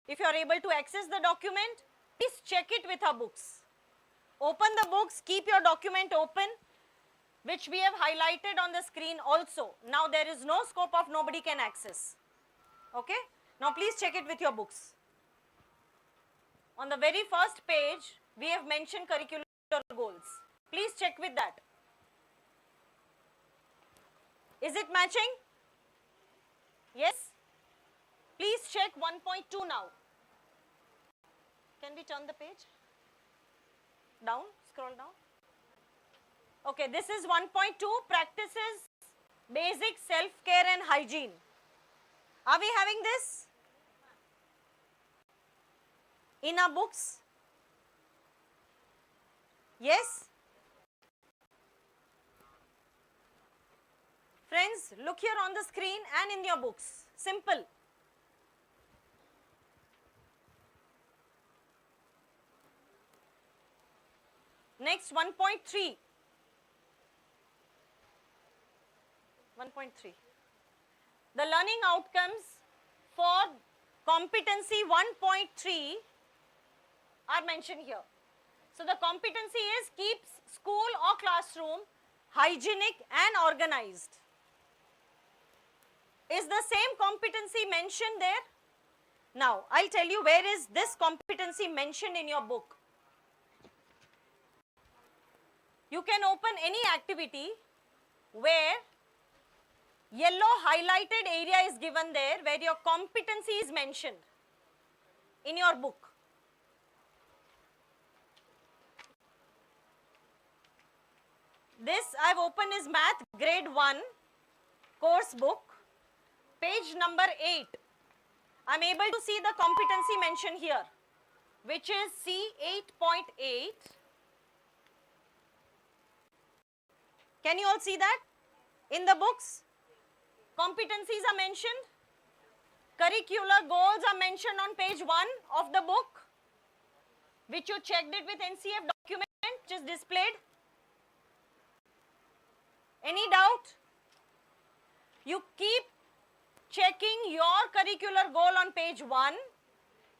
[SPEAKER 27] If you are able to access the document, please check it with our books. Open the books, keep your document open, which we have highlighted on the screen also. Now there is no scope of nobody can access. Okay? Now please check it with your books. On the very first page, we have mentioned curricular goals. Please check with that. Is it matching? Yes? Please check 1.2 now. Can we turn the page? Down, scroll down. Okay, this is 1.2, practices basic self-care and hygiene. Are we having this in our books? Yes? Friends, look here on the screen and in your books. Simple. Next, 1.3. 1.3. The learning outcomes for competency 1.3 are mentioned here. So the competency is keep school or classroom hygienic and organized. Is the same competency mentioned there? Now, I'll tell you where is this competency mentioned in your book. You can open any activity where yellow highlighted area is given there, where your competency is mentioned in your book. This I've opened is Math Grade 1 course book, page number 8. I'm able to see the competency mentioned here, which is C8.8. Can you all see that in the books? Competencies are mentioned. Curricular goals are mentioned on page 1 of the book, which you checked it with NCF document, which is displayed. Any doubt? You keep checking your curricular goal on page 1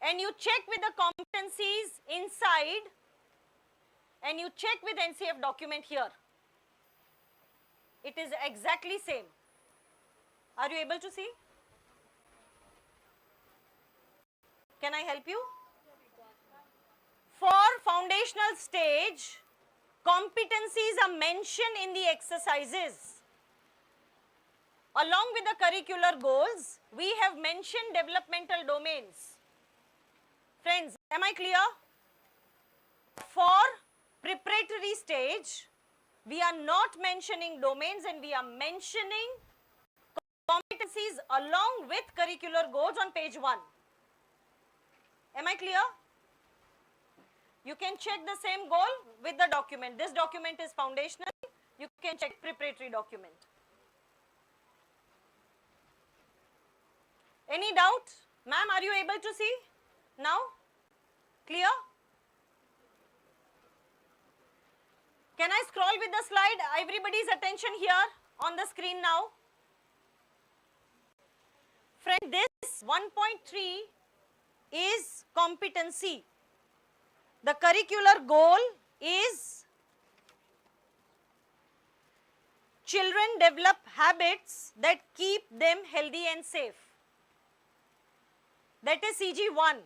[SPEAKER 27] and you check with the competencies inside and you check with NCF document here. It is exactly same. Are you able to see? Can I help you? For foundational stage, competencies are mentioned in the exercises. Along with the curricular goals, we have mentioned developmental domains. Friends, am I clear? For preparatory stage, we are not mentioning domains and we are mentioning competencies along with curricular goals on page 1. Am I clear? You can check the same goal with the document. This document is foundational. You can check preparatory document. Any doubt? Ma'am, are you able to see now? Clear? Can I scroll with the slide? Everybody's attention here on the screen now. Friend, this 1.3 is competency. The curricular goal is children develop habits that keep them healthy and safe. That is CG1.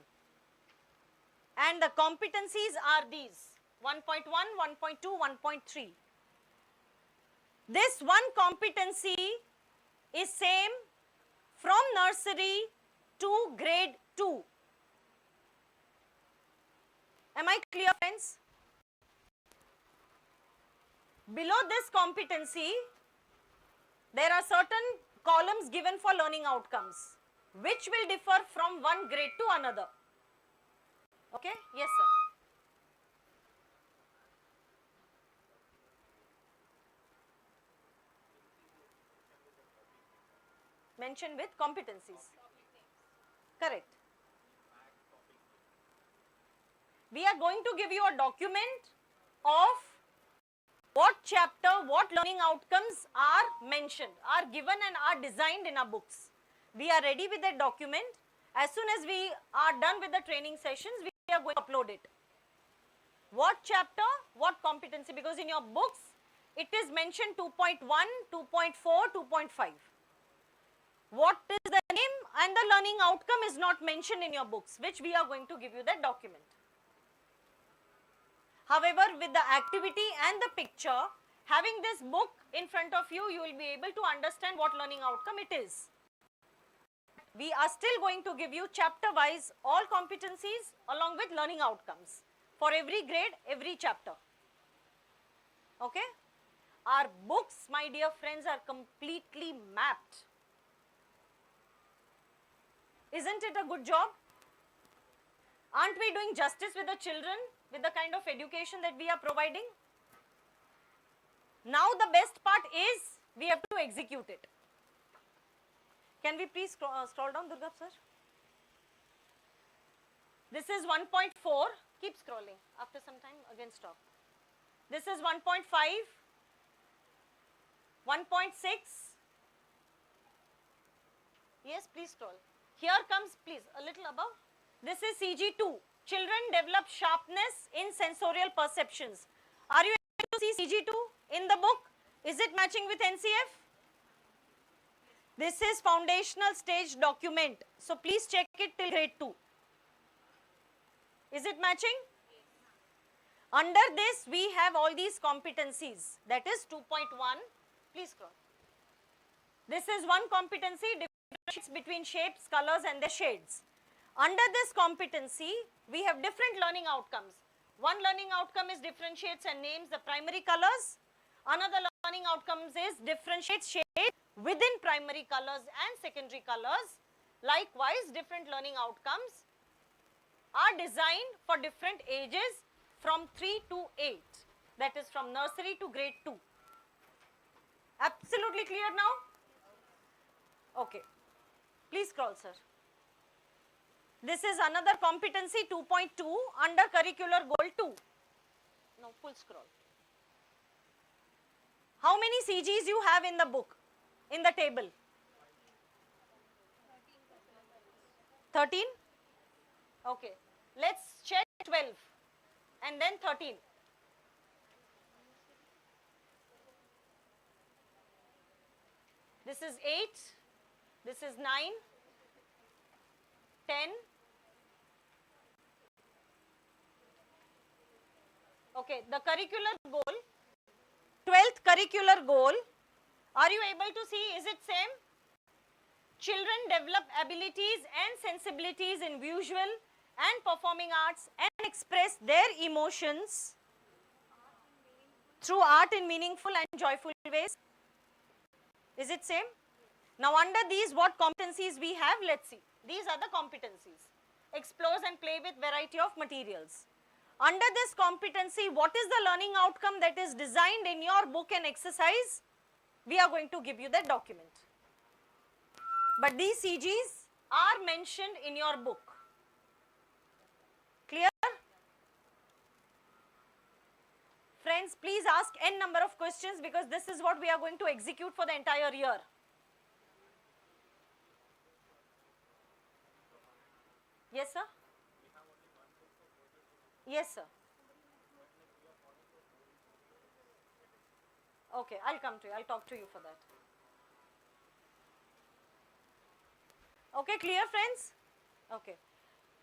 [SPEAKER 27] And the competencies are these 1.1, 1.2, 1.3. This one competency is same from nursery to grade 2. Am I clear, friends? Below this competency, there are certain columns given for learning outcomes, which will differ from one grade to another. Okay? Yes, sir. Mentioned with competencies. Correct. We are going to give you a document of what chapter, what learning outcomes are mentioned, are given and are designed in our books. We are ready with that document. As soon as we are done with the training sessions, we are going to upload it. What chapter, what competency, because in your books, it is mentioned 2.1, 2.4, 2.5. What is the name and the learning outcome is not mentioned in your books, which we are going to give you that document. However, with the activity and the picture, having this book in front of you, you will be able to understand what learning outcome it is. We are still going to give you chapter-wise all competencies along with learning outcomes for every grade, every chapter. Okay? Our books, my dear friends, are completely mapped. Isn't it a good job? Aren't we doing justice with the children, with the kind of education that we are providing? Now the best part is we have to execute it. Can we please scroll down, Durga sir? This is 1.4. Keep scrolling. After some time, again stop. This is 1.5, 1.6. Yes, please scroll. Here comes, please, a little above. This is CG2. Children develop sharpness in sensorial perceptions. Are you able to see CG2 in the book? Is it matching with NCF? This is foundational stage document. So please check it till grade 2. Is it matching? Under this, we have all these competencies. That is 2.1. Please scroll. This is one competency, differentiates between shapes, colors and their shades. Under this competency, we have different learning outcomes. One learning outcome is differentiates and names the primary colors. Another learning outcomes is differentiates shades within primary colors and secondary colors. Likewise, different learning outcomes are designed for different ages from 3 to 8. That is from nursery to grade 2. Absolutely clear now? Okay. Please scroll, sir. This is another competency 2.2 under curricular goal 2. Now full scroll. How many CGs you have in the book, in the table? 13? Okay. Let's check 12 and then 13. This is 8, this is 9, 10. Okay, the curricular goal, 12th curricular goal, are you able to see, is it same? Children develop abilities and sensibilities in visual and performing arts and express their emotions through art in meaningful and joyful ways. Is it same? Now under these what competencies we have, let's see. These are the competencies. Explore and play with variety of materials. Under this competency, what is the learning outcome that is designed in your book and exercise? We are going to give you that document. But these CGs are mentioned in your book. Clear? Friends, please ask n number of questions because this is what we are going to execute for the entire year. Yes, sir? Yes, sir. Okay, I'll come to you. I'll talk to you for that. Okay, clear, friends? Okay.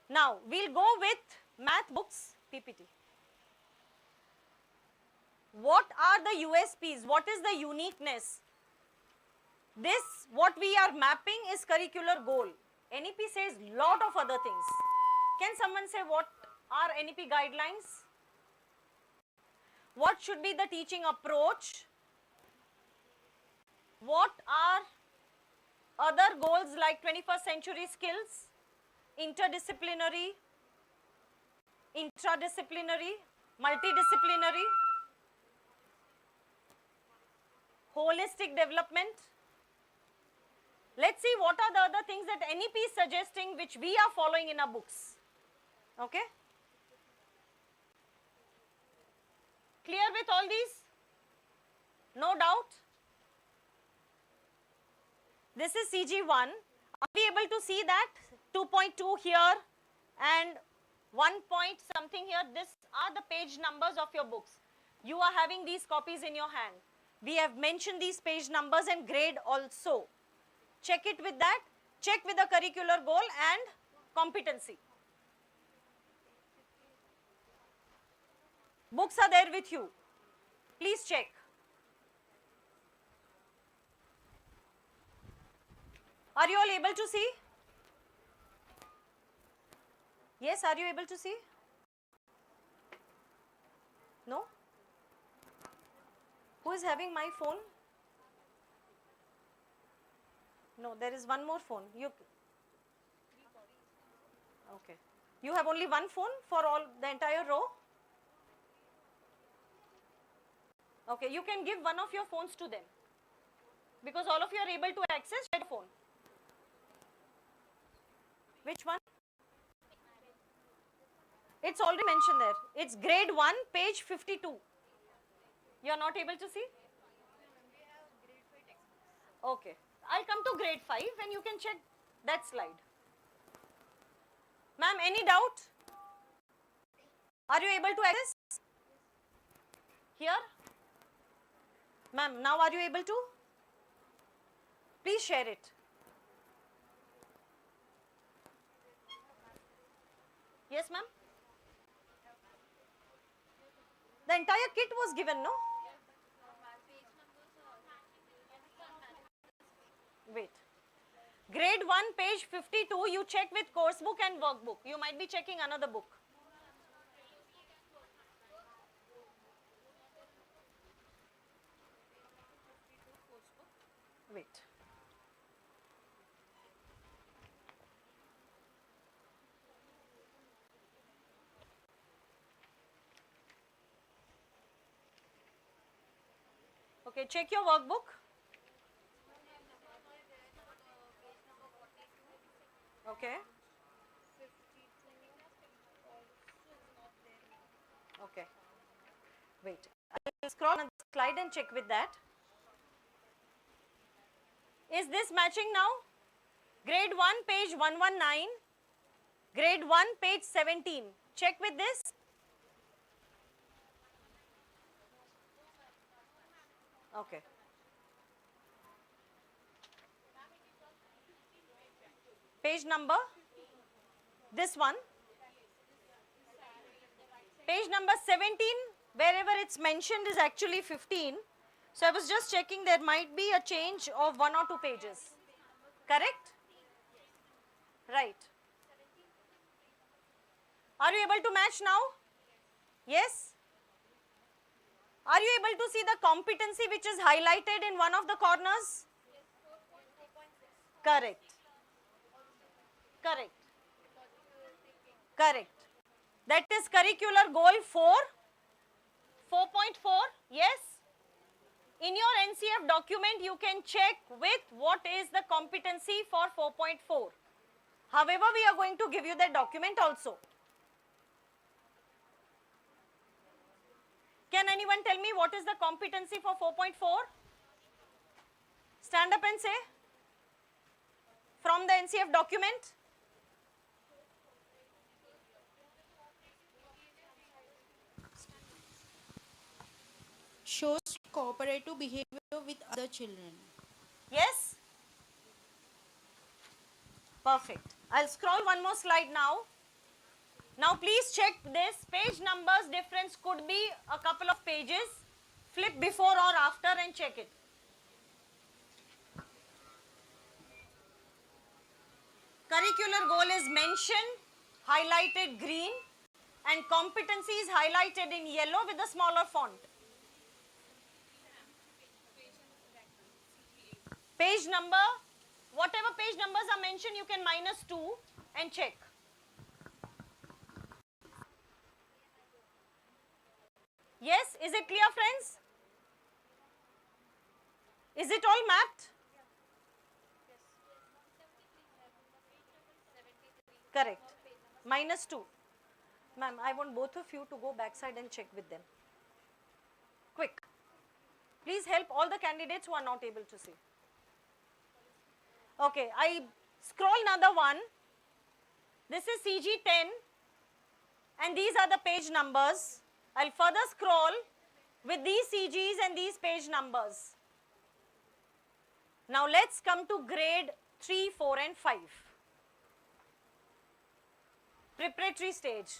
[SPEAKER 27] Now, we'll go with math books, PPT. What are the USPs? What is the uniqueness? This, what we are mapping is curricular goal. NEP says lot of other things. Can someone say what are NEP guidelines? What should be the teaching approach? What are other goals like 21st century skills, interdisciplinary, intradisciplinary, multidisciplinary, holistic development? Let's see what are the other things that NEP is suggesting which we are following in our books. Okay? Clear with all these? No doubt? This is CG1. Are we able to see that? 2.2 here and 1 point something here. These are the page numbers of your books. You are having these copies in your hand. We have mentioned these page numbers and grade also. Check it with that. Check with the curricular goal and competency. Books are there with you. Please check. Are you all able to see? Yes, are you able to see? No? Who is having my phone? No, there is one more phone. You okay. You have only one phone for all the entire row? Okay, you can give one of your phones to them. Because all of you are able to access your phone. Which one? It's already mentioned there. It's grade 1, page 52. You are not able to see? Okay. I'll come to grade 5 and you can check that slide. Ma'am, any doubt? Are you able to access? Here? Ma'am, now are you able to? Please share it. Yes, ma'am? The entire kit was given, no? Wait. Grade 1, page 52, you check with course book and workbook. You might be checking another book. Wait. Okay, check your workbook. Okay. Okay. Wait. I'll scroll on the slide and check with that. Is this matching now? Grade 1, page 119. Grade 1, page 17. Check with this. Okay. Page number, this one. Page number 17, wherever it's mentioned is actually 15. So I was just checking, there might be a change of 1 or 2 pages. Correct? Right. Are you able to match now? Yes? Are you able to see the competency which is highlighted in one of the corners? Correct. Correct. Correct. That is curricular goal 4. 4.4. Yes? In your NCF document, you can check with what is the competency for 4.4. However, we are going to give you that document also. Can anyone tell me what is the competency for 4.4? Stand up and say. From the NCF document.
[SPEAKER 14] Shows cooperative behavior with other children.
[SPEAKER 27] Yes? Perfect. I'll scroll one more slide now. Now please check this. Page numbers difference could be a couple of pages. Flip before or after and check it. Curricular goal is mentioned, highlighted green, and competency is highlighted in yellow with a smaller font. Page number, whatever page numbers are mentioned, you can -2 and check. Yes, is it clear, friends? Is it all mapped? Correct. -2. Ma'am, I want both of you to go backside and check with them. Quick. Please help all the candidates who are not able to see. Okay, I scroll another one. This is CG 10 and these are the page numbers. I'll further scroll with these CGs and these page numbers. Now let's come to grade 3, 4 and 5. Preparatory stage.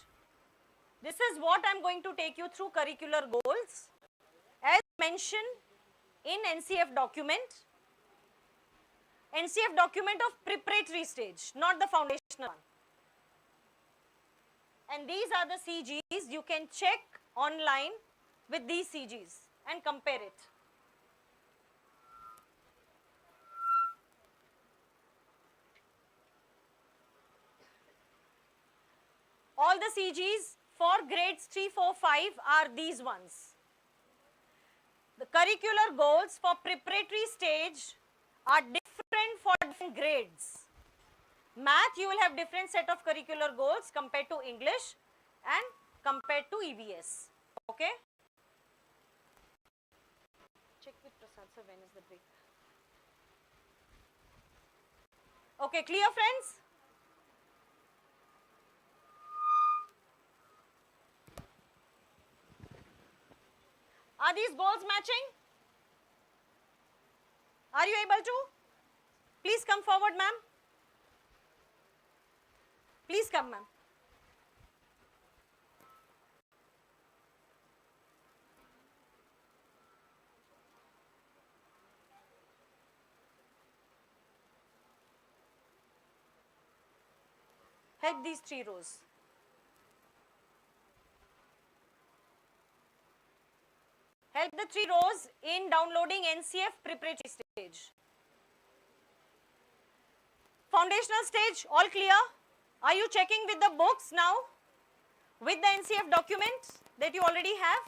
[SPEAKER 27] This is what I'm going to take you through curricular goals. As mentioned in NCF document. NCF document of preparatory stage, not the foundational one. And these are the CGs. You can check online with these CGs and compare it. All the CGs for grades 3, 4, 5 are these ones. The curricular goals for preparatory stage are different for different grades. Math, you will have different set of curricular goals compared to English and compared to EVS. Okay? Check with Prasad sir, when is the break? Okay, clear, friends? Are these goals matching? Are you able to? Please come forward, ma'am. Please come, ma'am. Help these 3 rows. Help the 3 rows in downloading NCF preparatory stage. Foundational stage, all clear? Are you checking with the books now? With the NCF document that you already have?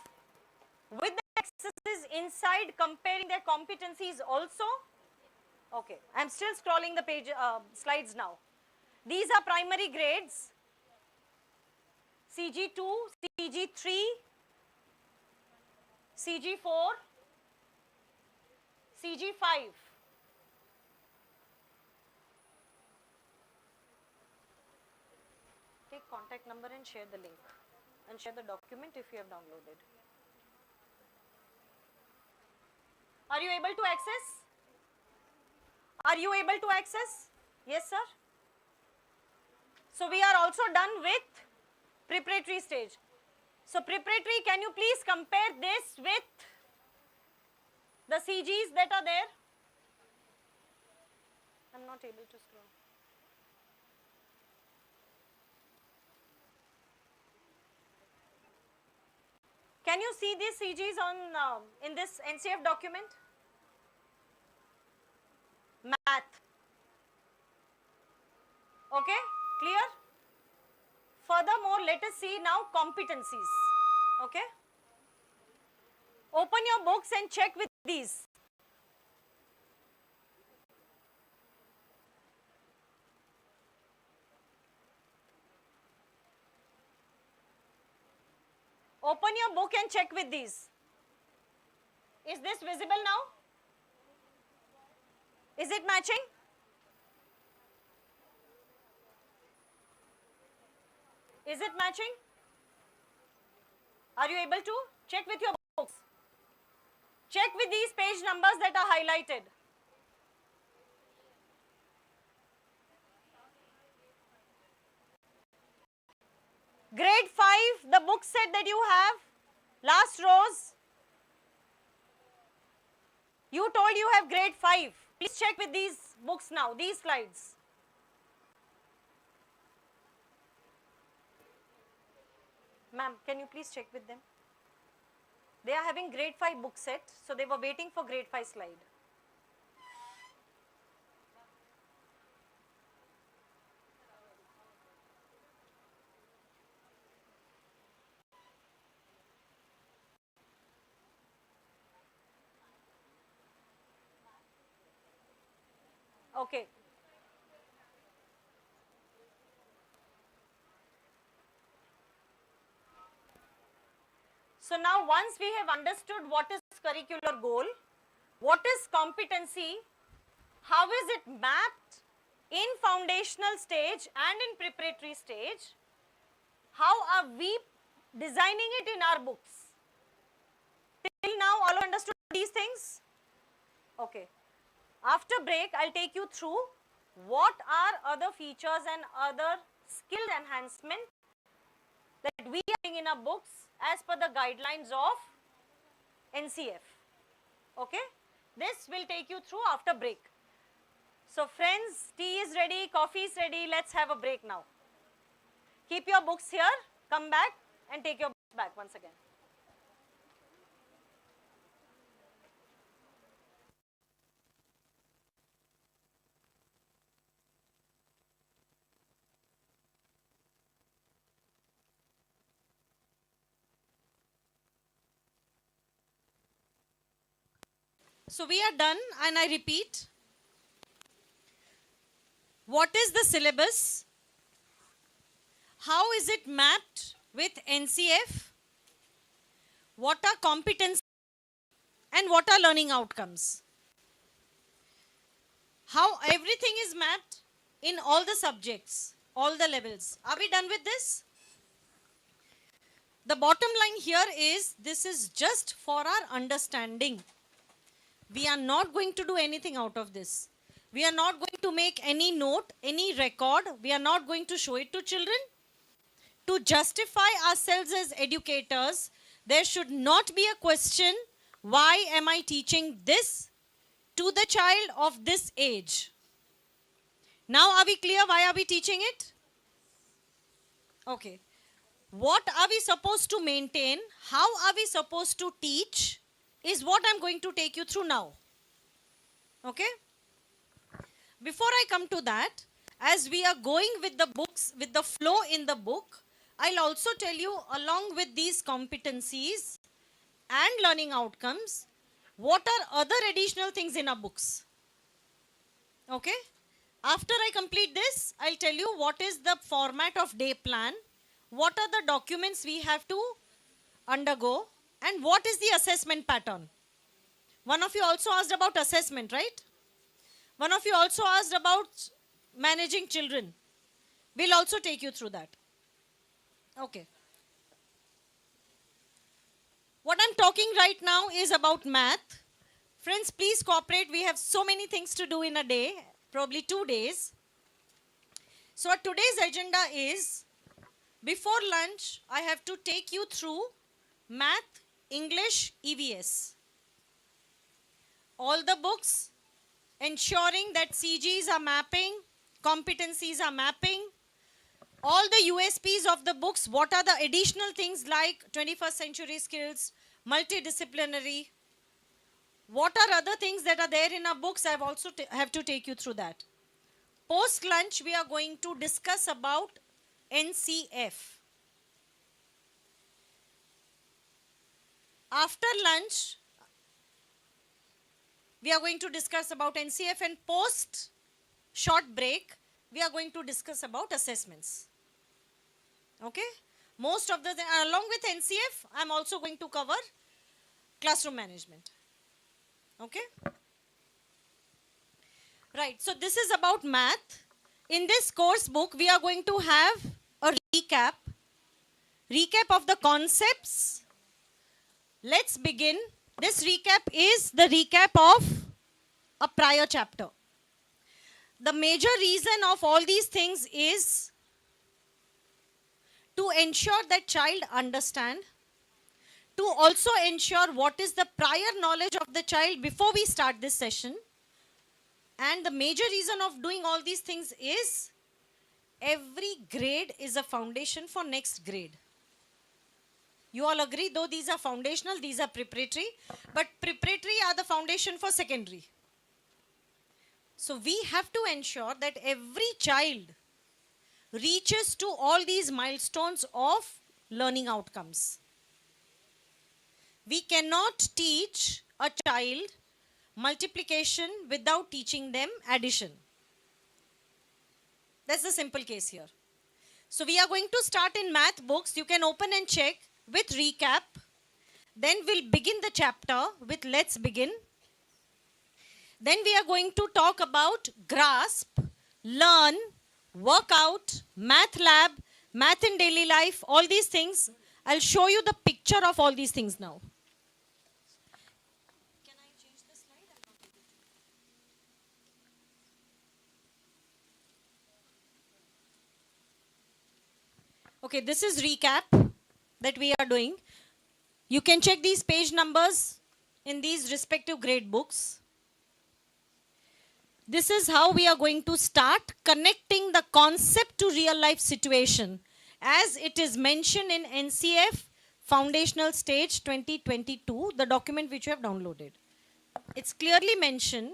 [SPEAKER 27] With the exercises inside, comparing their competencies also? Okay, I am still scrolling the page slides now. These are primary grades. CG2, CG3, CG4, CG5. Take contact number and share the link and share the document if you have downloaded. Are you able to access? Are you able to access? Yes, sir. So we are also done with preparatory stage. So preparatory, can you please compare this with the CGs that are there? I'm not able to scroll. Can you see these CGs on in this NCF document? Math. Okay, clear? Furthermore, let us see now competencies. Okay? Open your books and check with these. Open your book and check with these. Is this visible now? Is it matching? Is it matching? Are you able to? Check with your books. Check with these page numbers that are highlighted. Grade 5, the book set that you have, last rows. You told you have grade 5. Please check with these books now, these slides. Ma'am, can you please check with them? They are having grade 5 book set, so they were waiting for grade 5 slide. Okay. So now once we have understood what is curricular goal, what is competency, how is it mapped in foundational stage and in preparatory stage, how are we designing it in our books? Till now all understood these things? Okay. After break, I'll take you through what are other features and other skill enhancement that we are doing in our books as per the guidelines of NCF. Okay? This will take you through after break. So friends, tea is ready, coffee is ready, let's have a break now. Keep your books here, come back and take your books back once again. So we are done, and I repeat, what is the syllabus? How is it mapped with NCF? What are competencies and what are learning outcomes? How everything is mapped in all the subjects, all the levels. Are we done with this? The bottom line here is, this is just for our understanding. We are not going to do anything out of this. We are not going to make any note, any record. We are not going to show it to children. To justify ourselves as educators, there should not be a question, why am I teaching this to the child of this age? Now are we clear why are we teaching it? Okay. What are we supposed to maintain? How are we supposed to teach? Is what I'm going to take you through now. Okay? Before I come to that, as we are going with the books, with the flow in the book, I'll also tell you, along with these competencies and learning outcomes, what are other additional things in our books. Okay? After I complete this, I'll tell you what is the format of day plan, what are the documents we have to undergo, and what is the assessment pattern. One of you also asked about assessment, right? One of you also asked about managing children. We'll also take you through that. Okay. What I'm talking right now is about math. Friends, please cooperate. We have so many things to do in a day, probably 2 days. So today's agenda is, before lunch, I have to take you through math, English, EVS. All the books, ensuring that CGs are mapping, competencies are mapping, all the USPs of the books, what are the additional things like 21st century skills, multidisciplinary, what are other things that are there in our books, I have to take you through that. Post lunch, we are going to discuss about NCF. After lunch, we are going to discuss about NCF, and post short break, we are going to discuss about assessments. Okay? Most of the, along with NCF, I am also going to cover classroom management. Okay? Right, so this is about math. In this course book, we are going to have a recap of the concepts. Let's begin. This recap is the recap of a prior chapter. The major reason of all these things is to ensure that child understand, to also ensure what is the prior knowledge of the child before we start this session. And the major reason of doing all these things is every grade is a foundation for next grade. You all agree, though these are foundational, these are preparatory, but preparatory are the foundation for secondary. So we have to ensure that every child reaches to all these milestones of learning outcomes. We cannot teach a child multiplication without teaching them addition. That's the simple case here. So we are going to start in math books. You can open and check with recap. Then we'll begin the chapter with let's begin. Then we are going to talk about grasp, learn, work out, math lab, math in daily life, all these things. I'll show you the picture of all these things now. Can I change the slide? Okay, this is recap that we are doing. You can check these page numbers in these respective grade books. This is how we are going to start connecting the concept to real life situation as it is mentioned in NCF Foundational Stage 2022, the document which you have downloaded. It's clearly mentioned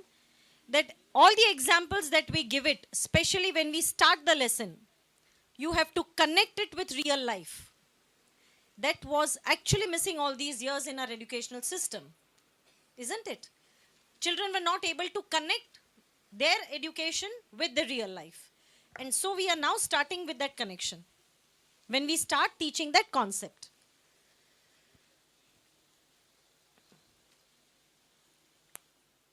[SPEAKER 27] that all the examples that we give it, especially when we start the lesson, you have to connect it with real life. That was actually missing all these years in our educational system, isn't it? Children were not able to connect their education with the real life. And so we are now starting with that connection when we start teaching that concept.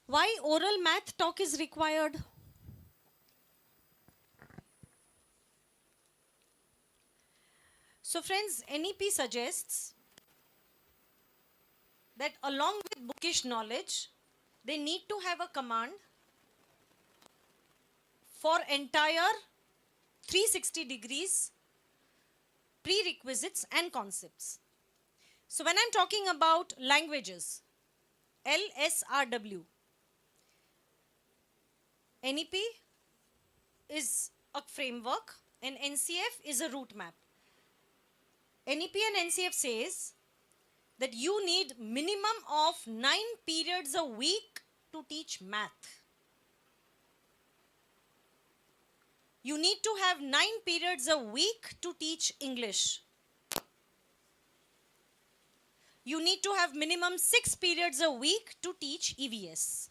[SPEAKER 27] Why oral math talk is required? So friends, NEP suggests that along with bookish knowledge, they need to have a command for entire 360 degrees prerequisites and concepts. So when I'm talking about languages, LSRW, NEP is a framework and NCF is a route map. NEP and NCF says that you need minimum of 9 periods a week to teach math. You need to have 9 periods a week to teach English. You need to have minimum 6 periods a week to teach EVS.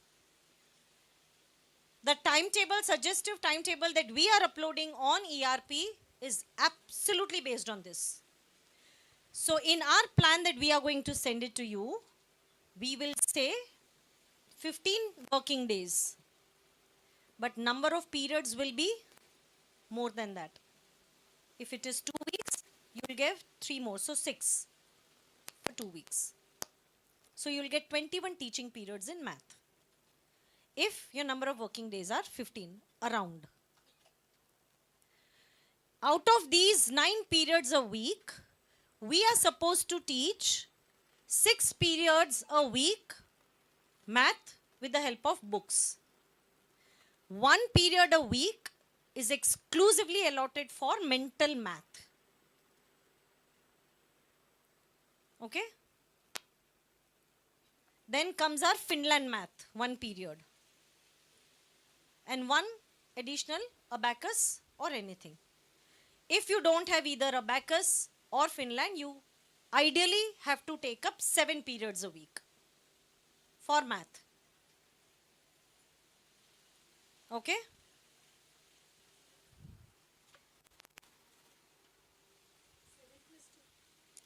[SPEAKER 27] The timetable, suggestive timetable that we are uploading on ERP is absolutely based on this. So in our plan that we are going to send it to you, we will say 15 working days. But number of periods will be more than that. If it is 2 weeks, you will get 3 more, so 6 for 2 weeks. So you will get 21 teaching periods in math. If your number of working days are 15, around. Out of these 9 periods a week, we are supposed to teach 6 periods a week math with the help of books. 1 period a week is exclusively allotted for mental math. Okay? Then comes our Finland math, 1 period. And 1 additional abacus or anything. If you don't have either abacus or Finland, you ideally have to take up 7 periods a week for math. Okay?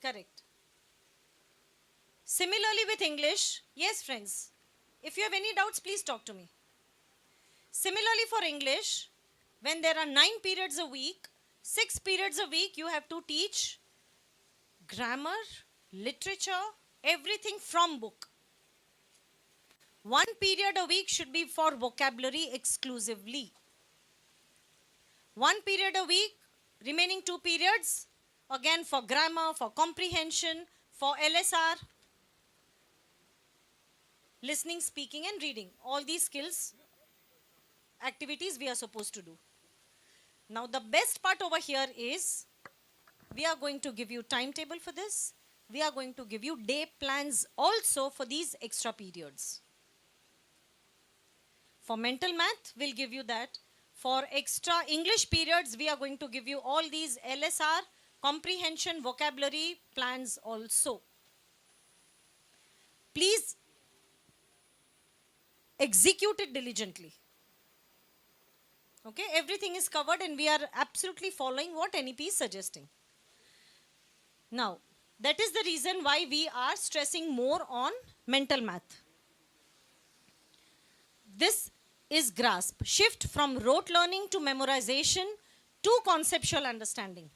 [SPEAKER 27] Correct. Similarly with English, yes friends, if you have any doubts, please talk to me. Similarly for English, when there are 9 periods a week, 6 periods a week, you have to teach grammar, literature, everything from book. 1 period a week should be for vocabulary exclusively. 1 period a week, remaining 2 periods, again for grammar, for comprehension, for LSR, listening, speaking and reading. All these skills, activities we are supposed to do. Now the best part over here is, we are going to give you timetable for this. We are going to give you day plans also for these extra periods. For mental math, we'll give you that. For extra English periods, we are going to give you all these LSR, comprehension, vocabulary plans also. Please execute it diligently. Okay, everything is covered and we are absolutely following what NEP is suggesting. Now, that is the reason why we are stressing more on mental math. This is grasp. Shift from rote learning to memorization to conceptual understanding.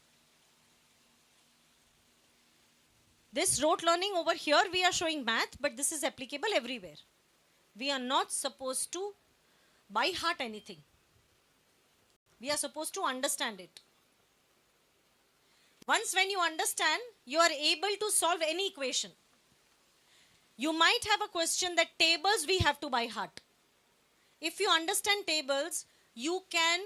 [SPEAKER 27] This rote learning over here, we are showing math, but this is applicable everywhere. We are not supposed to by heart anything. We are supposed to understand it. Once when you understand, you are able to solve any equation. You might have a question that tables we have to by heart. If you understand tables, you can,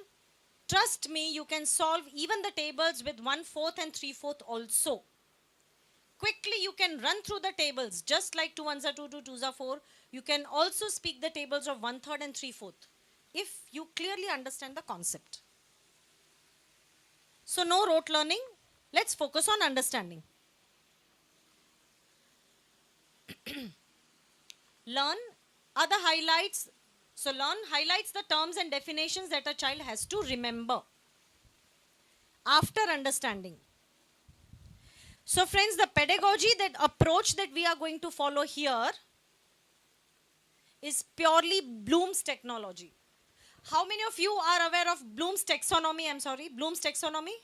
[SPEAKER 27] trust me, you can solve even the tables with 1/4 and 3/4 also. Quickly you can run through the tables, just like 2 ones are 2, 2 twos are 4. You can also speak the tables of 1/3 and 3/4 if you clearly understand the concept. So no rote learning, let's focus on understanding. Learn other highlights. So learn highlights the terms and definitions that a child has to remember after understanding. So friends, the pedagogy, that approach that we are going to follow here is purely Bloom's technology. How many of you are aware of Bloom's taxonomy? I'm sorry, Bloom's taxonomy?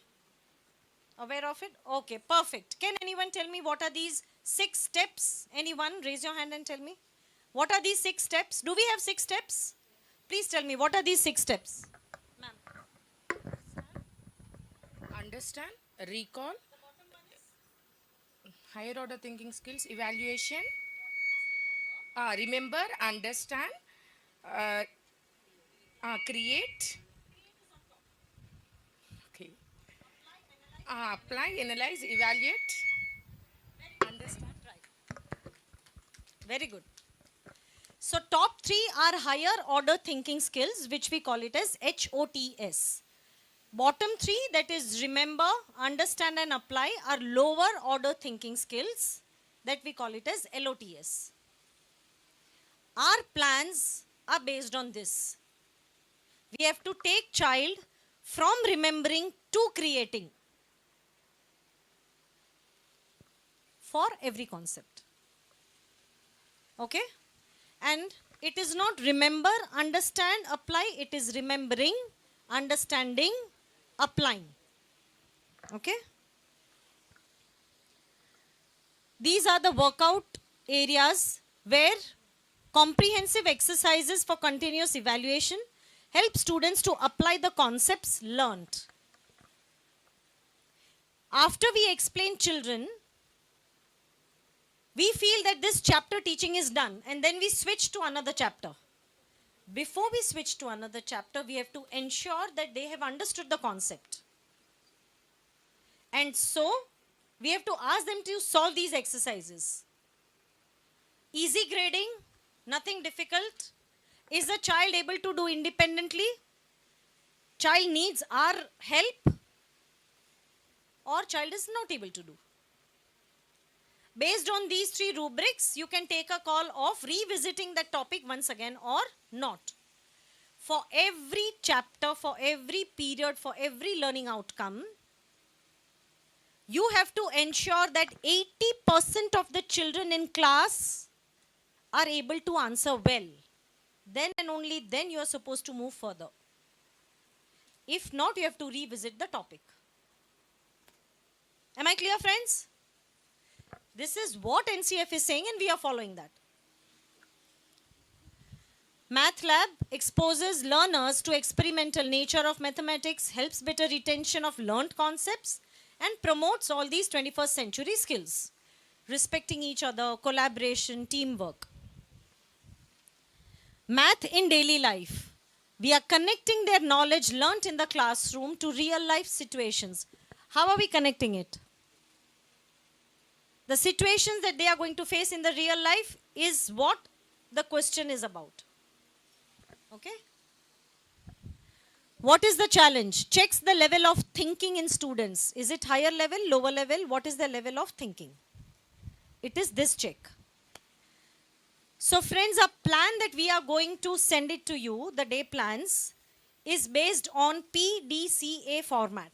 [SPEAKER 27] Aware of it? Okay, perfect. Can anyone tell me what are these 6 steps? Anyone? Raise your hand and tell me. What are these 6 steps? Do we have 6 steps? Please tell me, what are these 6 steps?
[SPEAKER 9] Understand, recall, higher order thinking skills, evaluation, remember, understand, create, okay, apply, analyze, evaluate,
[SPEAKER 27] understand, right. Very good. So top 3 are higher order thinking skills, which we call it as HOTS. Bottom 3, that is remember, understand and apply, are lower order thinking skills, that we call it as LOTS. Our plans are based on this. We have to take child from remembering to creating for every concept. Okay? And it is not remember, understand, apply. It is remembering, understanding, applying. Okay? These are the workout areas where comprehensive exercises for continuous evaluation help students to apply the concepts learnt. After we explain children, we feel that this chapter teaching is done and then we switch to another chapter. Before we switch to another chapter, we have to ensure that they have understood the concept. And so, we have to ask them to solve these exercises. Easy grading, nothing difficult. Is the child able to do independently? Child needs our help, or child is not able to do. Based on these three rubrics, you can take a call of revisiting the topic once again or not. For every chapter, for every period, for every learning outcome, you have to ensure that 80% of the children in class are able to answer well. Then and only then you are supposed to move further. If not, you have to revisit the topic. Am I clear, friends? This is what NCF is saying and we are following that. Math Lab exposes learners to experimental nature of mathematics, helps better retention of learned concepts, and promotes all these 21st century skills. Respecting each other, collaboration, teamwork. Math in daily life. We are connecting their knowledge learnt in the classroom to real life situations. How are we connecting it? The situations that they are going to face in the real life is what the question is about. Okay? What is the challenge? Checks the level of thinking in students. Is it higher level, lower level? What is the level of thinking? It is this check. So friends, a plan that we are going to send it to you, the day plans, is based on PDCA format.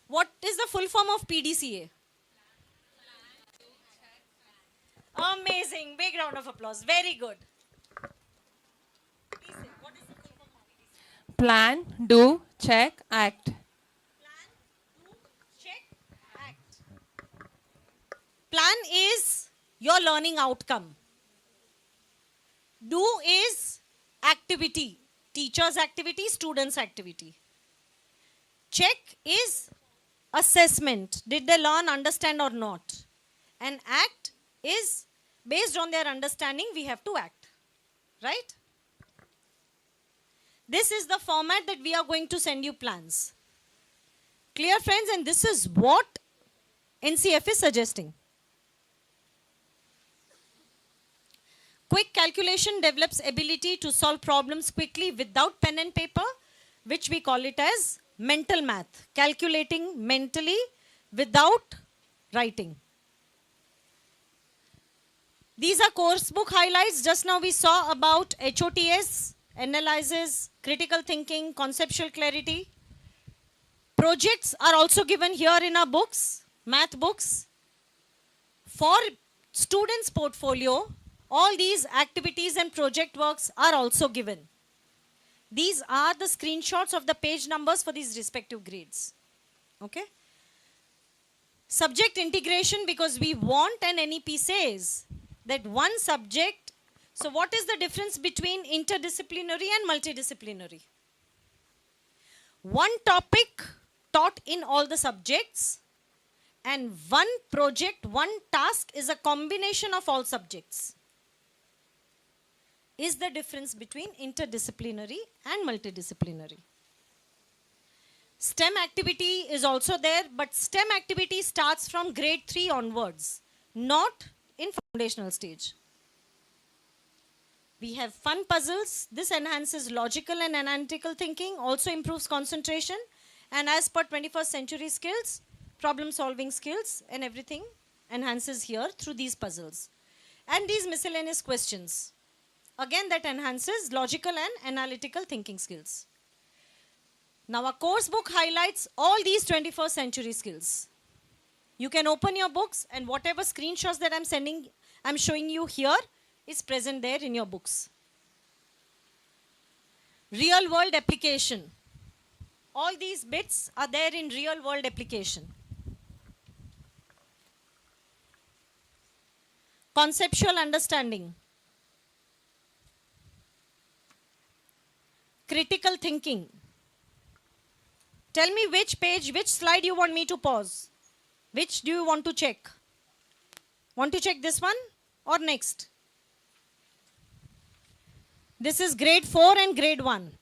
[SPEAKER 27] What is the full form of PDCA? Amazing. Big round of applause. Very good.
[SPEAKER 3] Plan, do, check, act.
[SPEAKER 27] Plan is your learning outcome. Do is activity. Teacher's activity, student's activity. Check is assessment. Did they learn, understand or not? And act is based on their understanding, we have to act. Right? This is the format that we are going to send you plans. Clear, friends? And this is what NCF is suggesting. Quick calculation develops ability to solve problems quickly without pen and paper, which we call it as mental math. Calculating mentally without writing. These are course book highlights. Just now we saw about HOTS, analysis, critical thinking, conceptual clarity. Projects are also given here in our books, math books. For students' portfolio, all these activities and project works are also given. These are the screenshots of the page numbers for these respective grades. Okay? Subject integration, because we want, and NEP says that one subject. So what is the difference between interdisciplinary and multidisciplinary? One topic taught in all the subjects, and one project, one task is a combination of all subjects. Is the difference between interdisciplinary and multidisciplinary. STEM activity is also there, but STEM activity starts from grade 3 onwards, not in foundational stage. We have fun puzzles. This enhances logical and analytical thinking, also improves concentration, and as per 21st century skills, problem solving skills and everything enhances here through these puzzles. And these miscellaneous questions. Again, that enhances logical and analytical thinking skills. Now, our course book highlights all these 21st century skills. You can open your books and whatever screenshots that I'm showing you here is present there in your books. Real world application. All these bits are there in real world application. Conceptual understanding. Critical thinking. Tell me which page, which slide you want me to pause. Which do you want to check? Want to check this one or next? This is grade 4 and grade 1.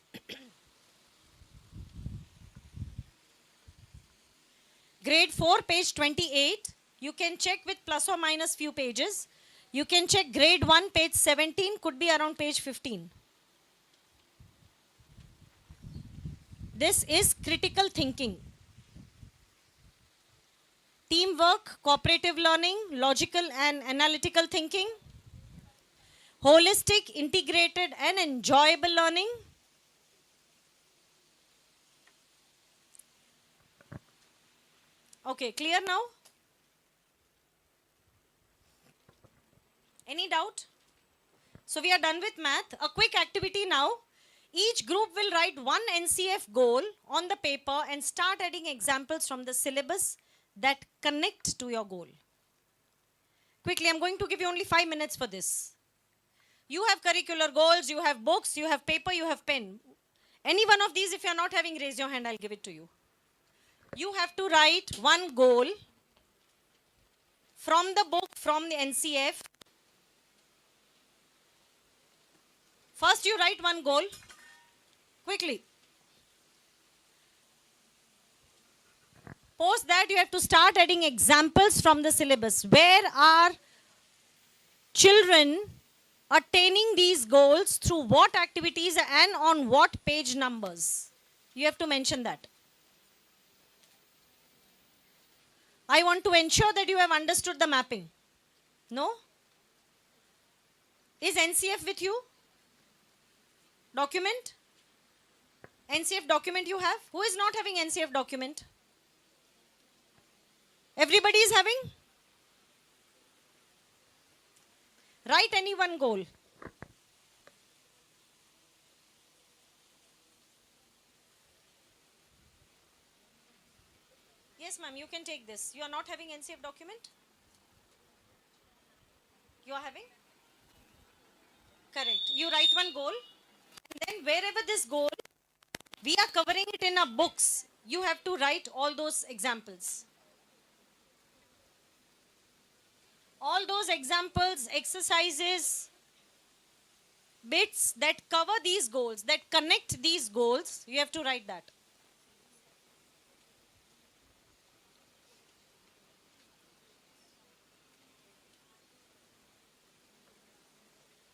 [SPEAKER 27] Grade 4, page 28. You can check with plus or minus few pages. You can check grade 1, page 17, could be around page 15. This is critical thinking. Teamwork, cooperative learning, logical and analytical thinking, holistic, integrated and enjoyable learning, okay, clear now? Any doubt? So we are done with math. A quick activity now. Each group will write one NCF goal on the paper and start adding examples from the syllabus that connect to your goal. Quickly, I'm going to give you only 5 minutes for this. You have curricular goals, you have books, you have paper, you have pen. Any one of these, if you're not having, raise your hand, I'll give it to you. You have to write one goal from the book, from the NCF. First you write one goal, quickly. Post that you have to start adding examples from the syllabus. Where are children attaining these goals, through what activities and on what page numbers? You have to mention that. I want to ensure that you have understood the mapping. No? Is NCF with you? Document? NCF document you have? Who is not having NCF document? Everybody is having? Write any one goal. Yes, ma'am, you can take this. You are not having NCF document? You are having? Correct. You write one goal. And then wherever this goal, we are covering it in our books. You have to write all those examples. All those examples, exercises, bits that cover these goals, that connect these goals, you have to write that.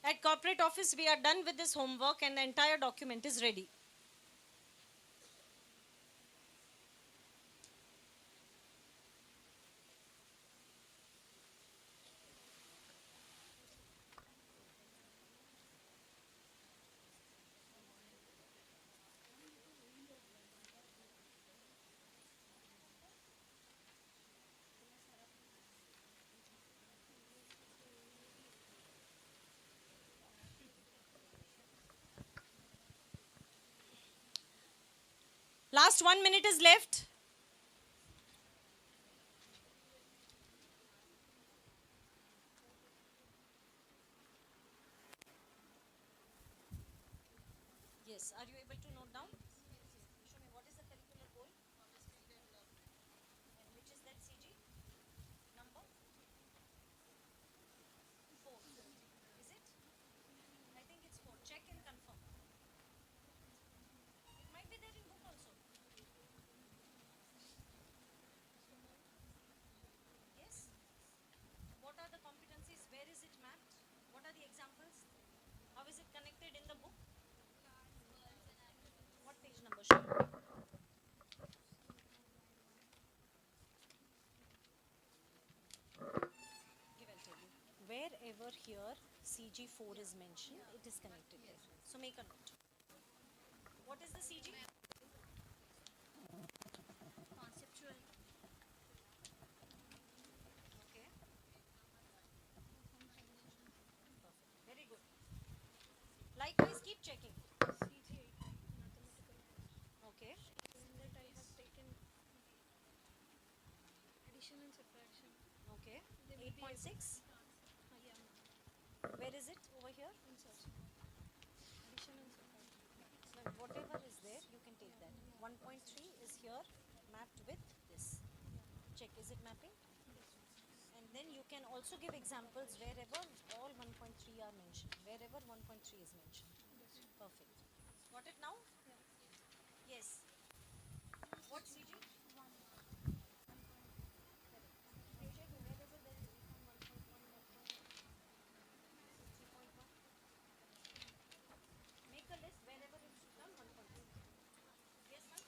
[SPEAKER 27] At corporate office, we are done with this homework and the entire document is ready. Last 1 minute is left. Yes, are you able to note down? Show me what is the curricular goal? And which is that CG? Number? 4. Is it? I think it's 4. Check and confirm. It might be there in book also. Yes? What are the competencies? Where is it mapped? What are the examples? How is it connected in the book? What page number should it be? Give, I'll tell you. Wherever here CG4 is mentioned, it is connected there. So make a note. What is the CG? Conceptual. Okay. Perfect. Very good. Likewise, keep checking. Okay.
[SPEAKER 16] That I have taken addition and subtraction.
[SPEAKER 27] Okay. 8.6.
[SPEAKER 16] Yeah.
[SPEAKER 27] 1.3 is here mapped with this. Check, is it mapping? And then you can also give examples wherever all 1.3 are mentioned, wherever 1.3 is mentioned. Perfect. Got it now? Yes. What, CG? Check wherever there is reaffirm 1.1, 3.1. Make a list wherever it's written 1.3. Yes, ma'am?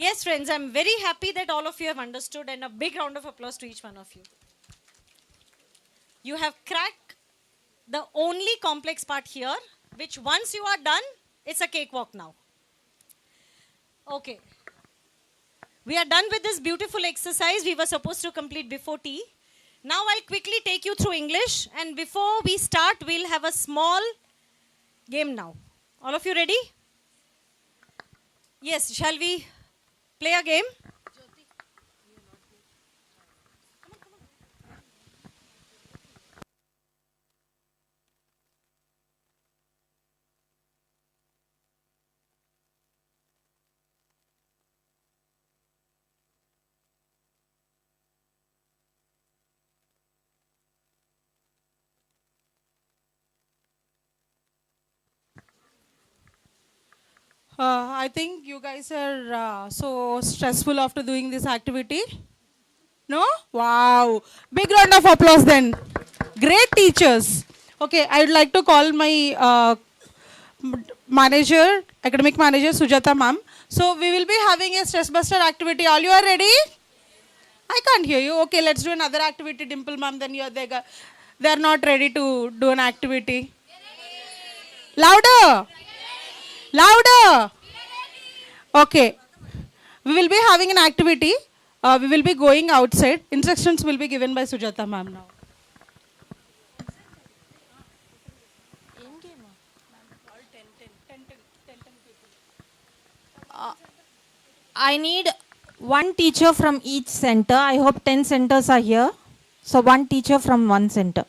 [SPEAKER 27] Yes, friends, I'm very happy that all of you have understood, and a big round of applause to each one of you. You have cracked the only complex part here, which once you are done, it's a cakewalk now. Okay. We are done with this beautiful exercise we were supposed to complete before tea. Now I'll quickly take you through English, and before we start, we'll have a small game now. All of you ready? Yes, shall we play a game?
[SPEAKER 2] I think you guys are so stressful after doing this activity. No? Wow. Big round of applause then. Great teachers. Okay, I would like to call my manager, academic manager, Sujata ma'am. So we will be having a stress buster activity. All you are ready? I can't hear you. Okay, let's do another activity, Dimple ma'am. Then they are not ready to do an activity. Louder. Louder. Okay. We will be having an activity. We will be going outside. Instructions will be given by Sujata ma'am now.
[SPEAKER 15] I need one teacher from each center. I hope 10 centers are here. So one teacher from one center.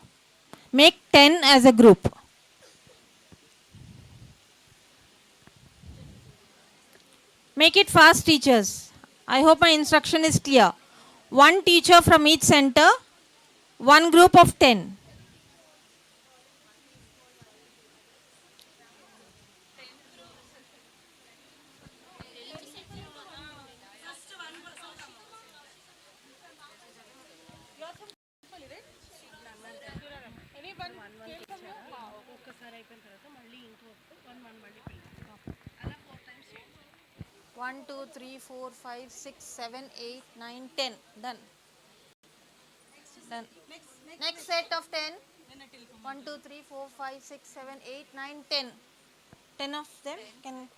[SPEAKER 15] Make 10 as a group. Make it fast, teachers. I hope my instruction is clear. One teacher from each center, one group of 10. One, two, three, 4, 5, 6, 7, 8, 9, 10. Done. Done. Next set of 10. 1, 2, 3, 4, 5, 6, 7, 8, 9, 10. 10 of them can.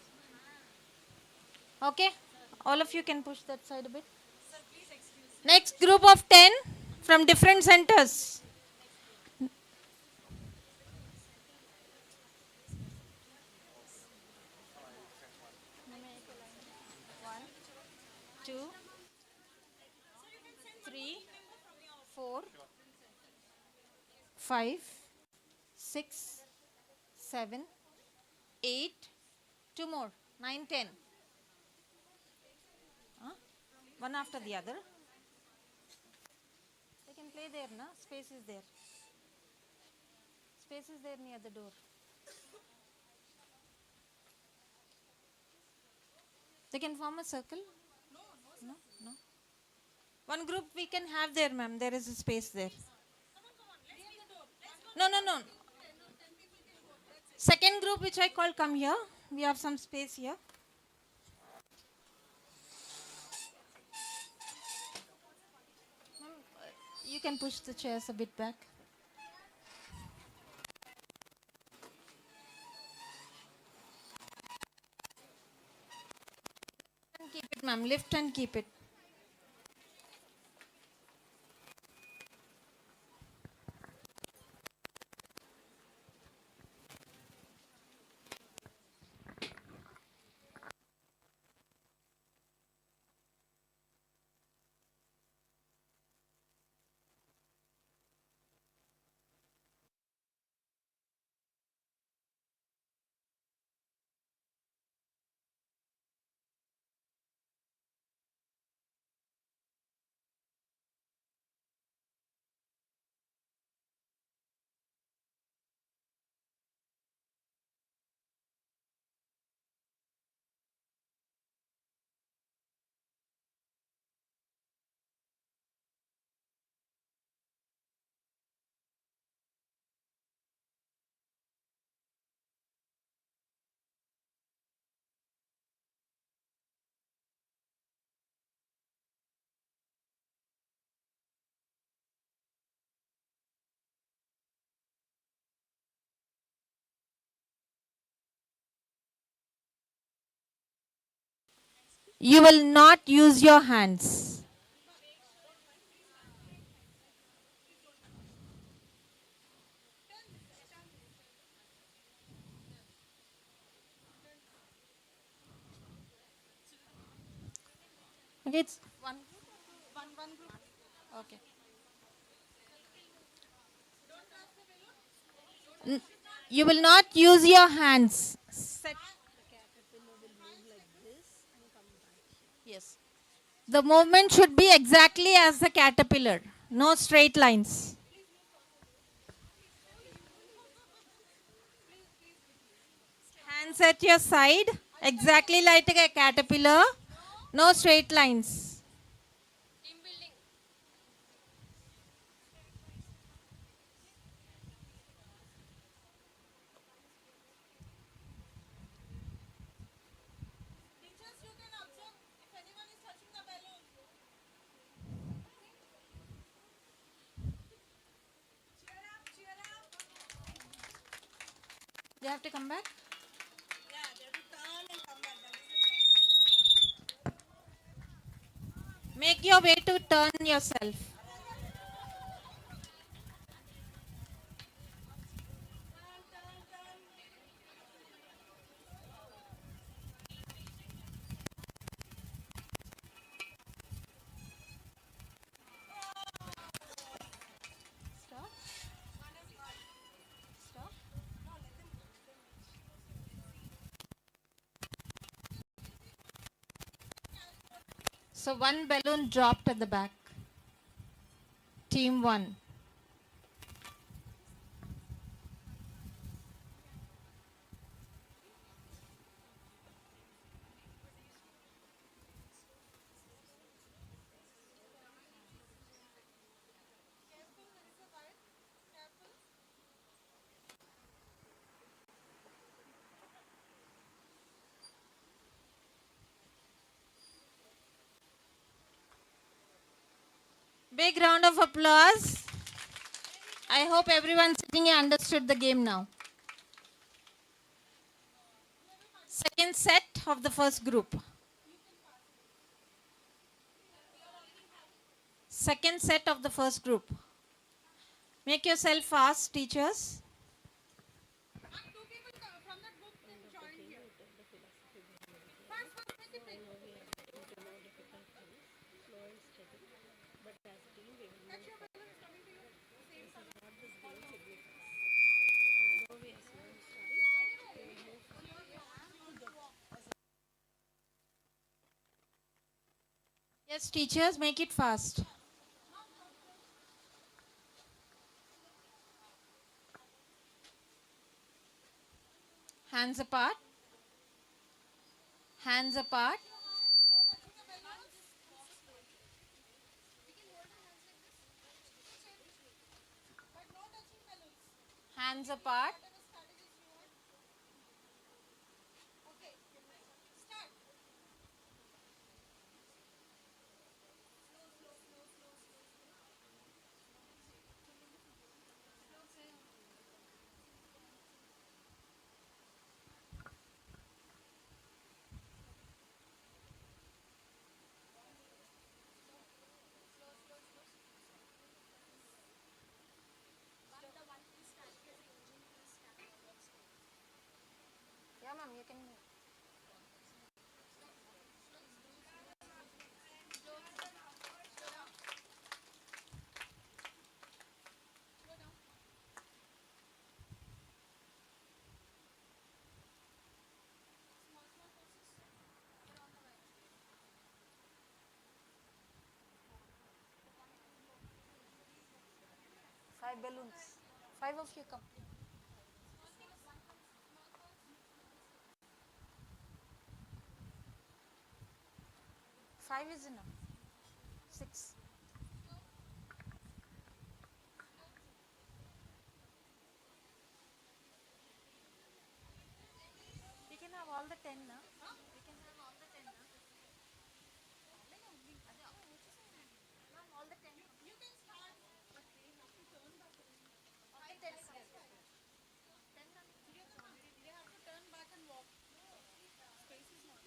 [SPEAKER 15] Okay. All of you can push that side a bit. Next group of 10 from different centers. One, 2, 3, 4, 5, 6, 7, 8, 2 more, 9, 10. One after the other. They can play there, na? Space is there. Space is there near the door. They can form a circle? No, no. One group we can have there, ma'am. There is a space there. No, no, no. Second group which I call come here. We have some space here. You can push the chairs a bit back. And keep it, ma'am. Lift and keep it. You will not use your hands. Okay, it's one group. Okay. You will not use your hands. Set. Yes. The movement should be exactly as the caterpillar. No straight lines. Hands at your side. Exactly like a caterpillar. No straight lines. You have to come back. Make your way to turn yourself. So one balloon dropped at the back. Team 1. Big round of applause. I hope everyone sitting here understood the game now. Second set of the first group. Second set of the first group. Make yourself fast, teachers. Yes, teachers, make it fast. Hands apart. Hands apart. Hands apart. Yeah, ma'am, you can move. Five balloons. Five of you come. Five is enough. Six. You can have all the 10 now. You can have all the 10 now. Ma'am, all the 10. You can start. But we have to turn back. All the 10. 10 now. They have to turn back and walk. Space is not.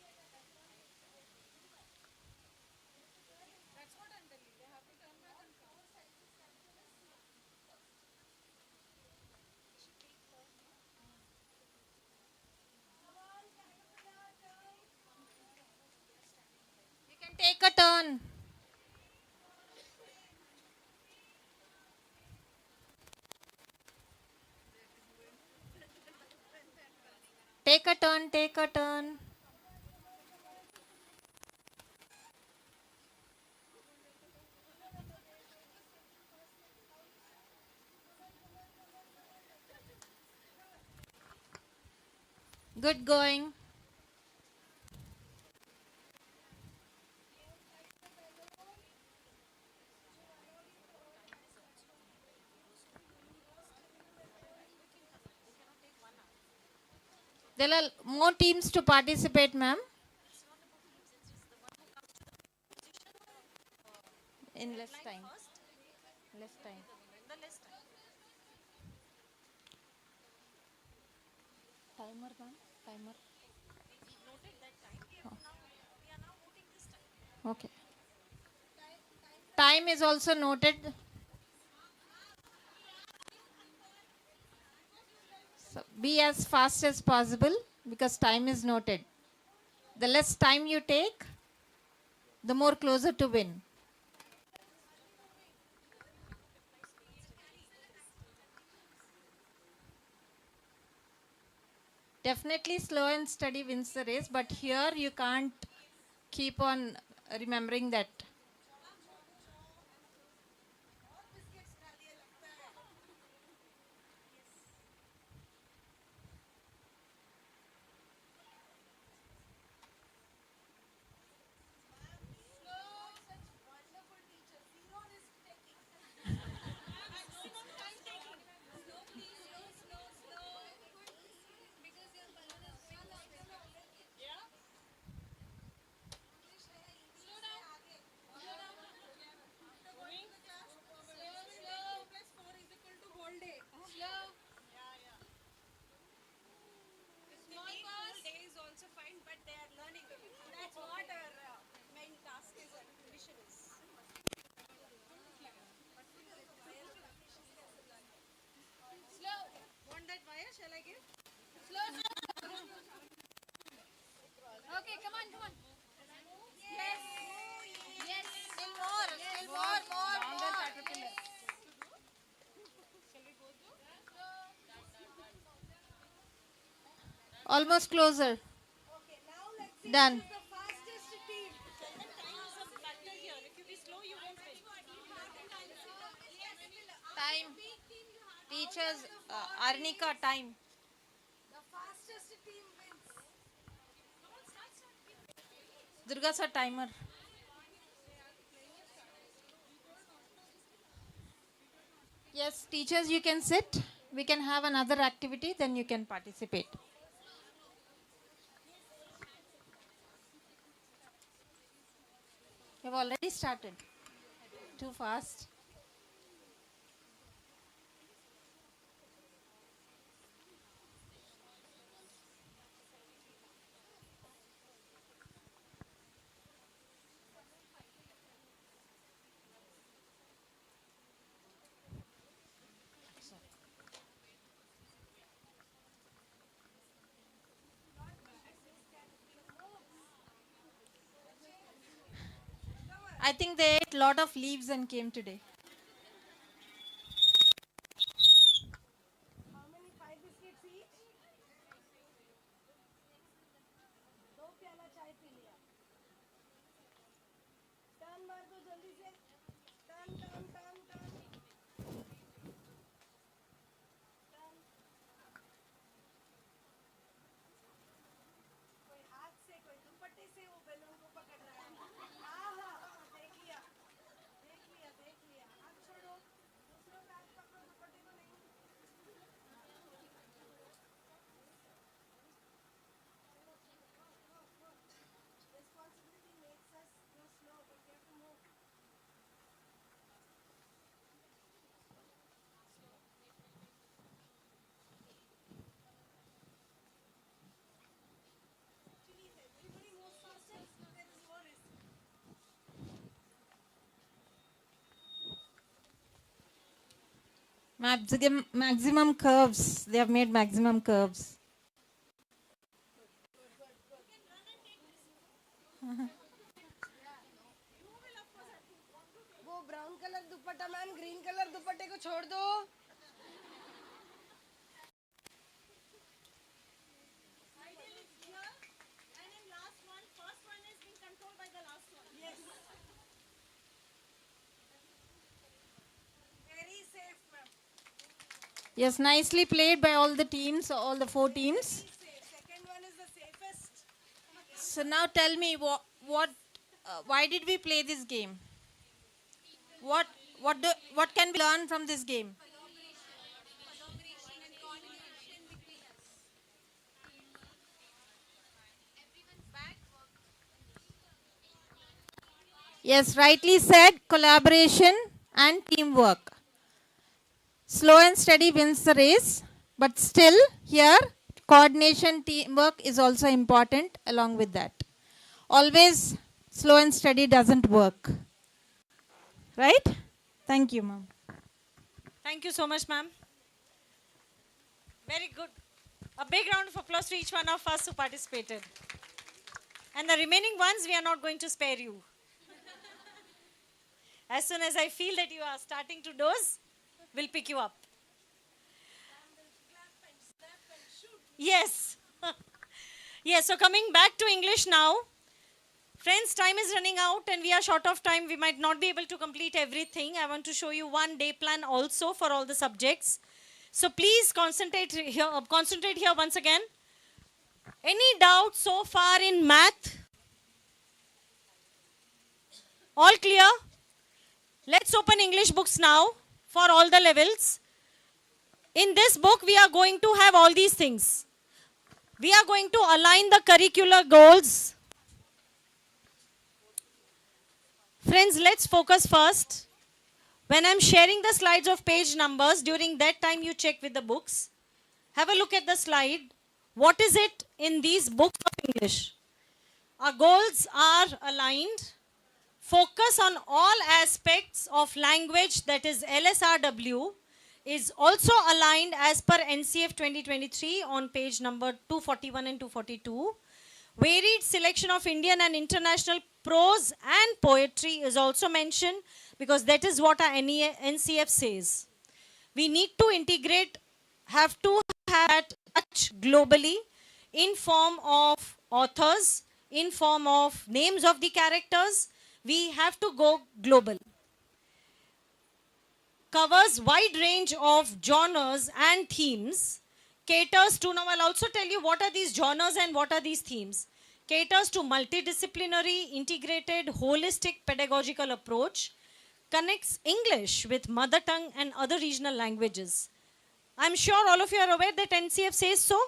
[SPEAKER 15] Take a turn, take a turn. Good going. There are more teams to participate, ma'am. In less time. Less time. Timer, ma'am. Timer. Okay. Time is also noted. So be as fast as possible because time is noted. The less time you take, the more closer to win. Definitely slow and steady wins the race, but here you can't keep on remembering that. Almost closer. Done. Time. Teachers, Arnika, time. Durga sir, timer. Yes, teachers, you can sit. We can have another activity, then you can participate. You have already started. Too fast. I think they ate a lot of leaves and came today. Maximum curves. They have made maximum curves.
[SPEAKER 6] वो brown colour दुपट्टा ma'am green colour दुपट्टे को छोड़ दो
[SPEAKER 15] Yes, nicely played by all the teams, all the 4 teams. So now tell me why did we play this game? What what can we learn from this game? Yes, rightly said, collaboration and teamwork. Slow and steady wins the race, but still here coordination, teamwork is also important along with that. Always slow and steady doesn't work. Right? Thank you, ma'am.
[SPEAKER 27] Thank you so much, ma'am. Very good. A big round of applause to each one of us who participated. And the remaining ones, we are not going to spare you. As soon as I feel that you are starting to doze, we'll pick you up. Yes. Yes, so coming back to English now. Friends, time is running out and we are short of time. We might not be able to complete everything. I want to show you one day plan also for all the subjects. So please concentrate here once again. Any doubt so far in math? All clear? Let's open English books now for all the levels. In this book, we are going to have all these things. We are going to align the curricular goals. Friends, let's focus first. When I'm sharing the slides of page numbers, during that time you check with the books. Have a look at the slide. What is it in these books of English? Our goals are aligned. Focus on all aspects of language, that is LSRW, is also aligned as per NCF 2023 on page number 241 and 242. Varied selection of Indian and international prose and poetry is also mentioned because that is what our NCF says. We need to integrate, have to have touch globally in form of authors, in form of names of the characters. We have to go global. Covers wide range of genres and themes. Caters to, now I'll also tell you what are these genres and what are these themes. Caters to multidisciplinary, integrated, holistic pedagogical approach. Connects English with mother tongue and other regional languages. I'm sure all of you are aware that NCF says so.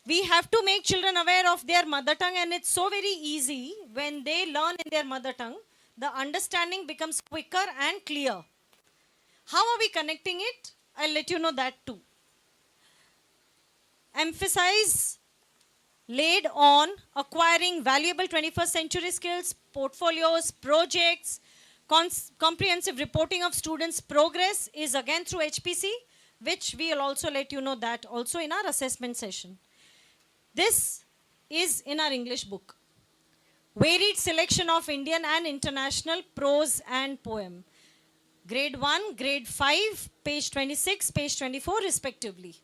[SPEAKER 27] We have to make children aware of their mother tongue, and it's so very easy when they learn in their mother tongue. The understanding becomes quicker and clear. How are we connecting it? I'll let you know that too. Emphasis laid on acquiring valuable 21st century skills, portfolios, projects, comprehensive reporting of students' progress is again through HPC, which we will also let you know that also in our assessment session. This is in our English book. Varied selection of Indian and international prose and poem. Grade 1, grade 5, page 26, page 24 respectively.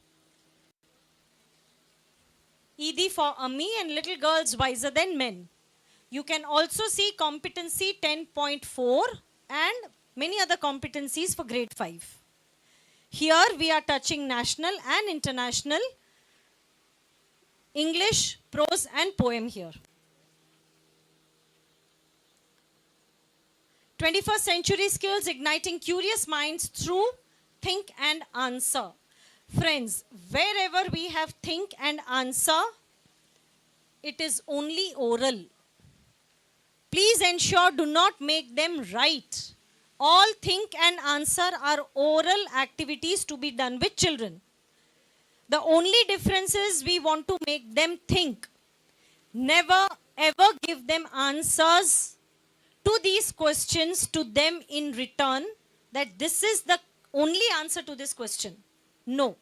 [SPEAKER 27] ED for Ammi and little girls wiser than men. You can also see competency 10.4 and many other competencies for grade 5. Here we are touching national and international English, prose and poem here. 21st century skills igniting curious minds through think and answer. Friends, wherever we have think and answer, it is only oral. Please ensure do not make them write. All think and answer are oral activities to be done with children. The only difference is we want to make them think. Never ever give them answers to these questions to them in return that this is the only answer to this question. No.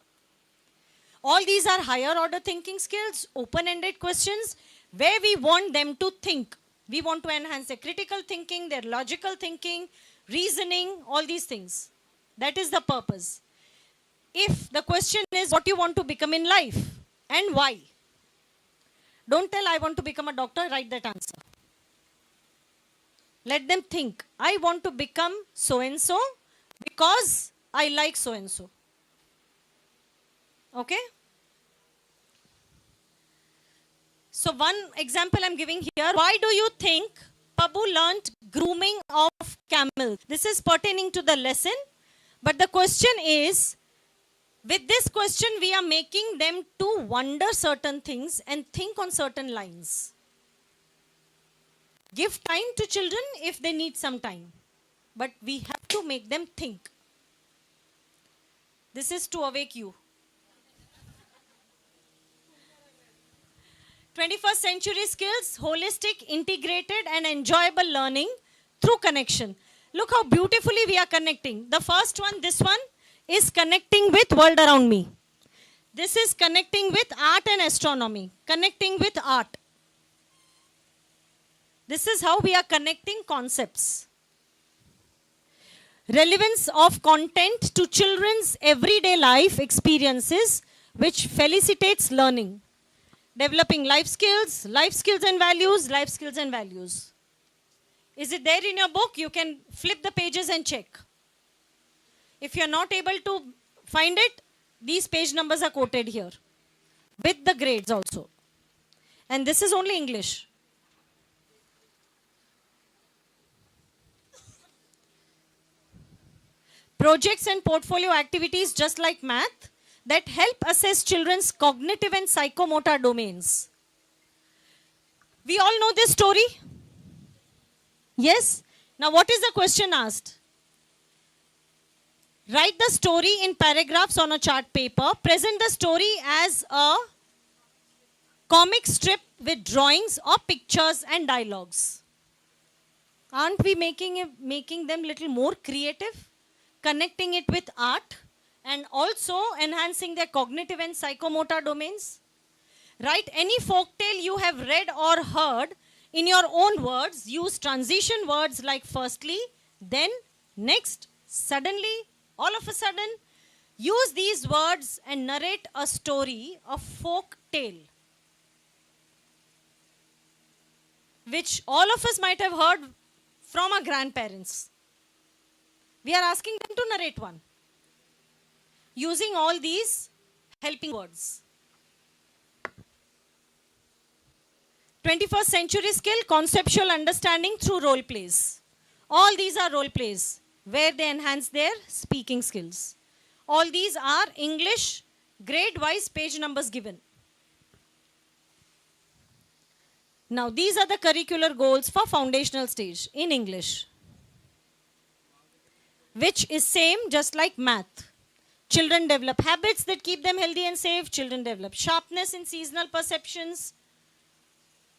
[SPEAKER 27] All these are higher order thinking skills, open-ended questions where we want them to think. We want to enhance their critical thinking, their logical thinking, reasoning, all these things. That is the purpose. If the question is what you want to become in life and why, don't tell I want to become a doctor, write that answer. Let them think, I want to become so-and-so because I like so and so. Okay? So one example I'm giving here. Why do you think Pabu learnt grooming of camel? This is pertaining to the lesson. But the question is, with this question, we are making them to wonder certain things and think on certain lines. Give time to children if they need some time. But we have to make them think. This is to awake you. 21st century skills, holistic, integrated and enjoyable learning through connection. Look how beautifully we are connecting. The first one, this one, is connecting with world around me. This is connecting with art and astronomy. Connecting with art. This is how we are connecting concepts. Relevance of content to children's everyday life experiences, which felicitates learning. Developing life skills and values, life skills and values. Is it there in your book? You can flip the pages and check. If you're not able to find it, these page numbers are quoted here. With the grades also. And this is only English. Projects and portfolio activities, just like math, that help assess children's cognitive and psychomotor domains. We all know this story? Yes? Now what is the question asked? Write the story in paragraphs on a chart paper. Present the story as a comic strip with drawings or pictures and dialogues. Aren't we making them little more creative? Connecting it with art and also enhancing their cognitive and psychomotor domains. Write any folk tale you have read or heard in your own words. Use transition words like firstly, then, next, suddenly, all of a sudden. Use these words and narrate a story, a folk tale, which all of us might have heard from our grandparents. We are asking them to narrate one, using all these helping words. 21st century skill, conceptual understanding through role plays. All these are role plays where they enhance their speaking skills. All these are English grade-wise page numbers given. Now these are the curricular goals for foundational stage in English, which is same just like math. Children develop habits that keep them healthy and safe. Children develop sharpness in seasonal perceptions.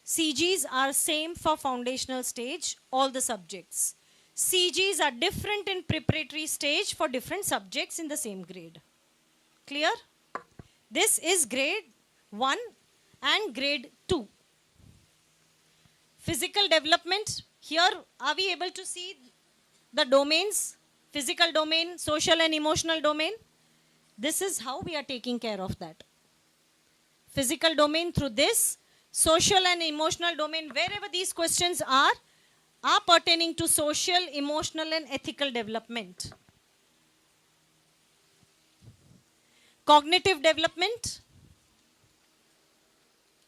[SPEAKER 27] CGs are same for foundational stage, all the subjects. CGs are different in preparatory stage for different subjects in the same grade. Clear? This is grade 1 and grade 2. Physical development. Here, are we able to see the domains? Physical domain, social and emotional domain. This is how we are taking care of that. Physical domain through this. Social and emotional domain, wherever these questions are pertaining to social, emotional and ethical development. Cognitive development.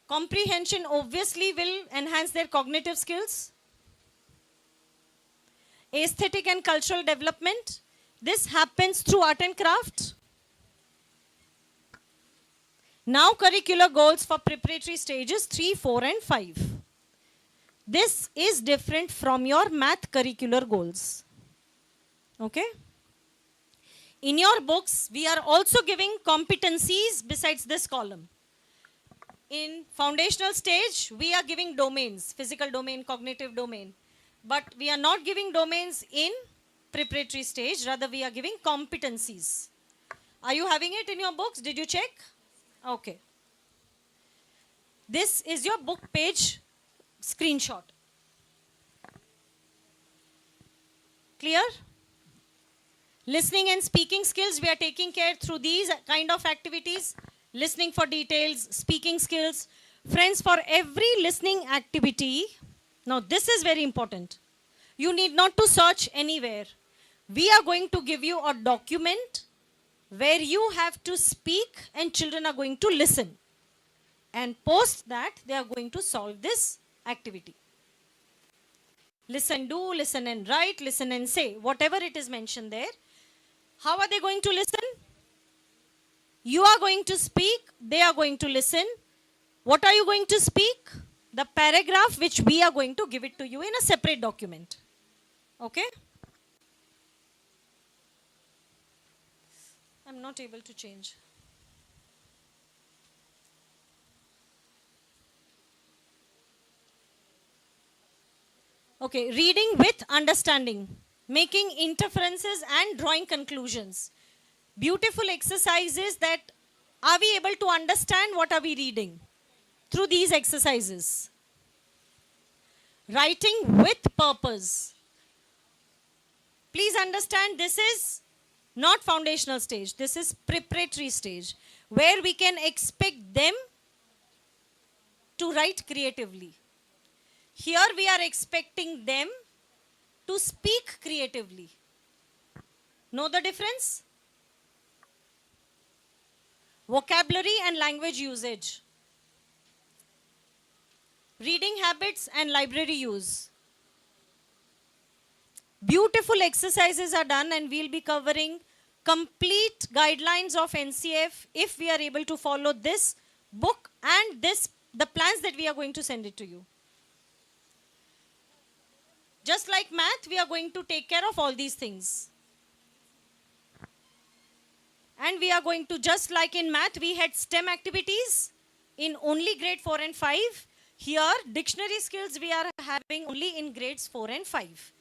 [SPEAKER 27] Comprehension obviously will enhance their cognitive skills. Aesthetic and cultural development. This happens through art and craft. Now curricular goals for preparatory stages 3, 4 and 5. This is different from your math curricular goals. Okay? In your books, we are also giving competencies besides this column. In foundational stage, we are giving domains, physical domain, cognitive domain. But we are not giving domains in preparatory stage, rather we are giving competencies. Are you having it in your books? Did you check? Okay. This is your book page screenshot. Clear? Listening and speaking skills, we are taking care through these kind of activities. Listening for details, speaking skills. Friends, for every listening activity, now this is very important. You need not to search anywhere. We are going to give you a document where you have to speak and children are going to listen. And post that, they are going to solve this activity. Listen, do, listen and write, listen and say. Whatever it is mentioned there. How are they going to listen? You are going to speak, they are going to listen. What are you going to speak? The paragraph which we are going to give it to you in a separate document. Okay? I'm not able to change. Okay, reading with understanding, making inferences and drawing conclusions. Beautiful exercises that are we able to understand what are we reading through these exercises. Writing with purpose. Please understand this is not foundational stage. This is preparatory stage where we can expect them to write creatively. Here we are expecting them to speak creatively. Know the difference? Vocabulary and language usage. Reading habits and library use. Beautiful exercises are done and we'll be covering complete guidelines of NCF if we are able to follow this book and the plans that we are going to send it to you. Just like math, we are going to take care of all these things. And we are going to, just like in math, we had STEM activities in only grade 4 and 5. Here, dictionary skills we are having only in grades 4 and 5.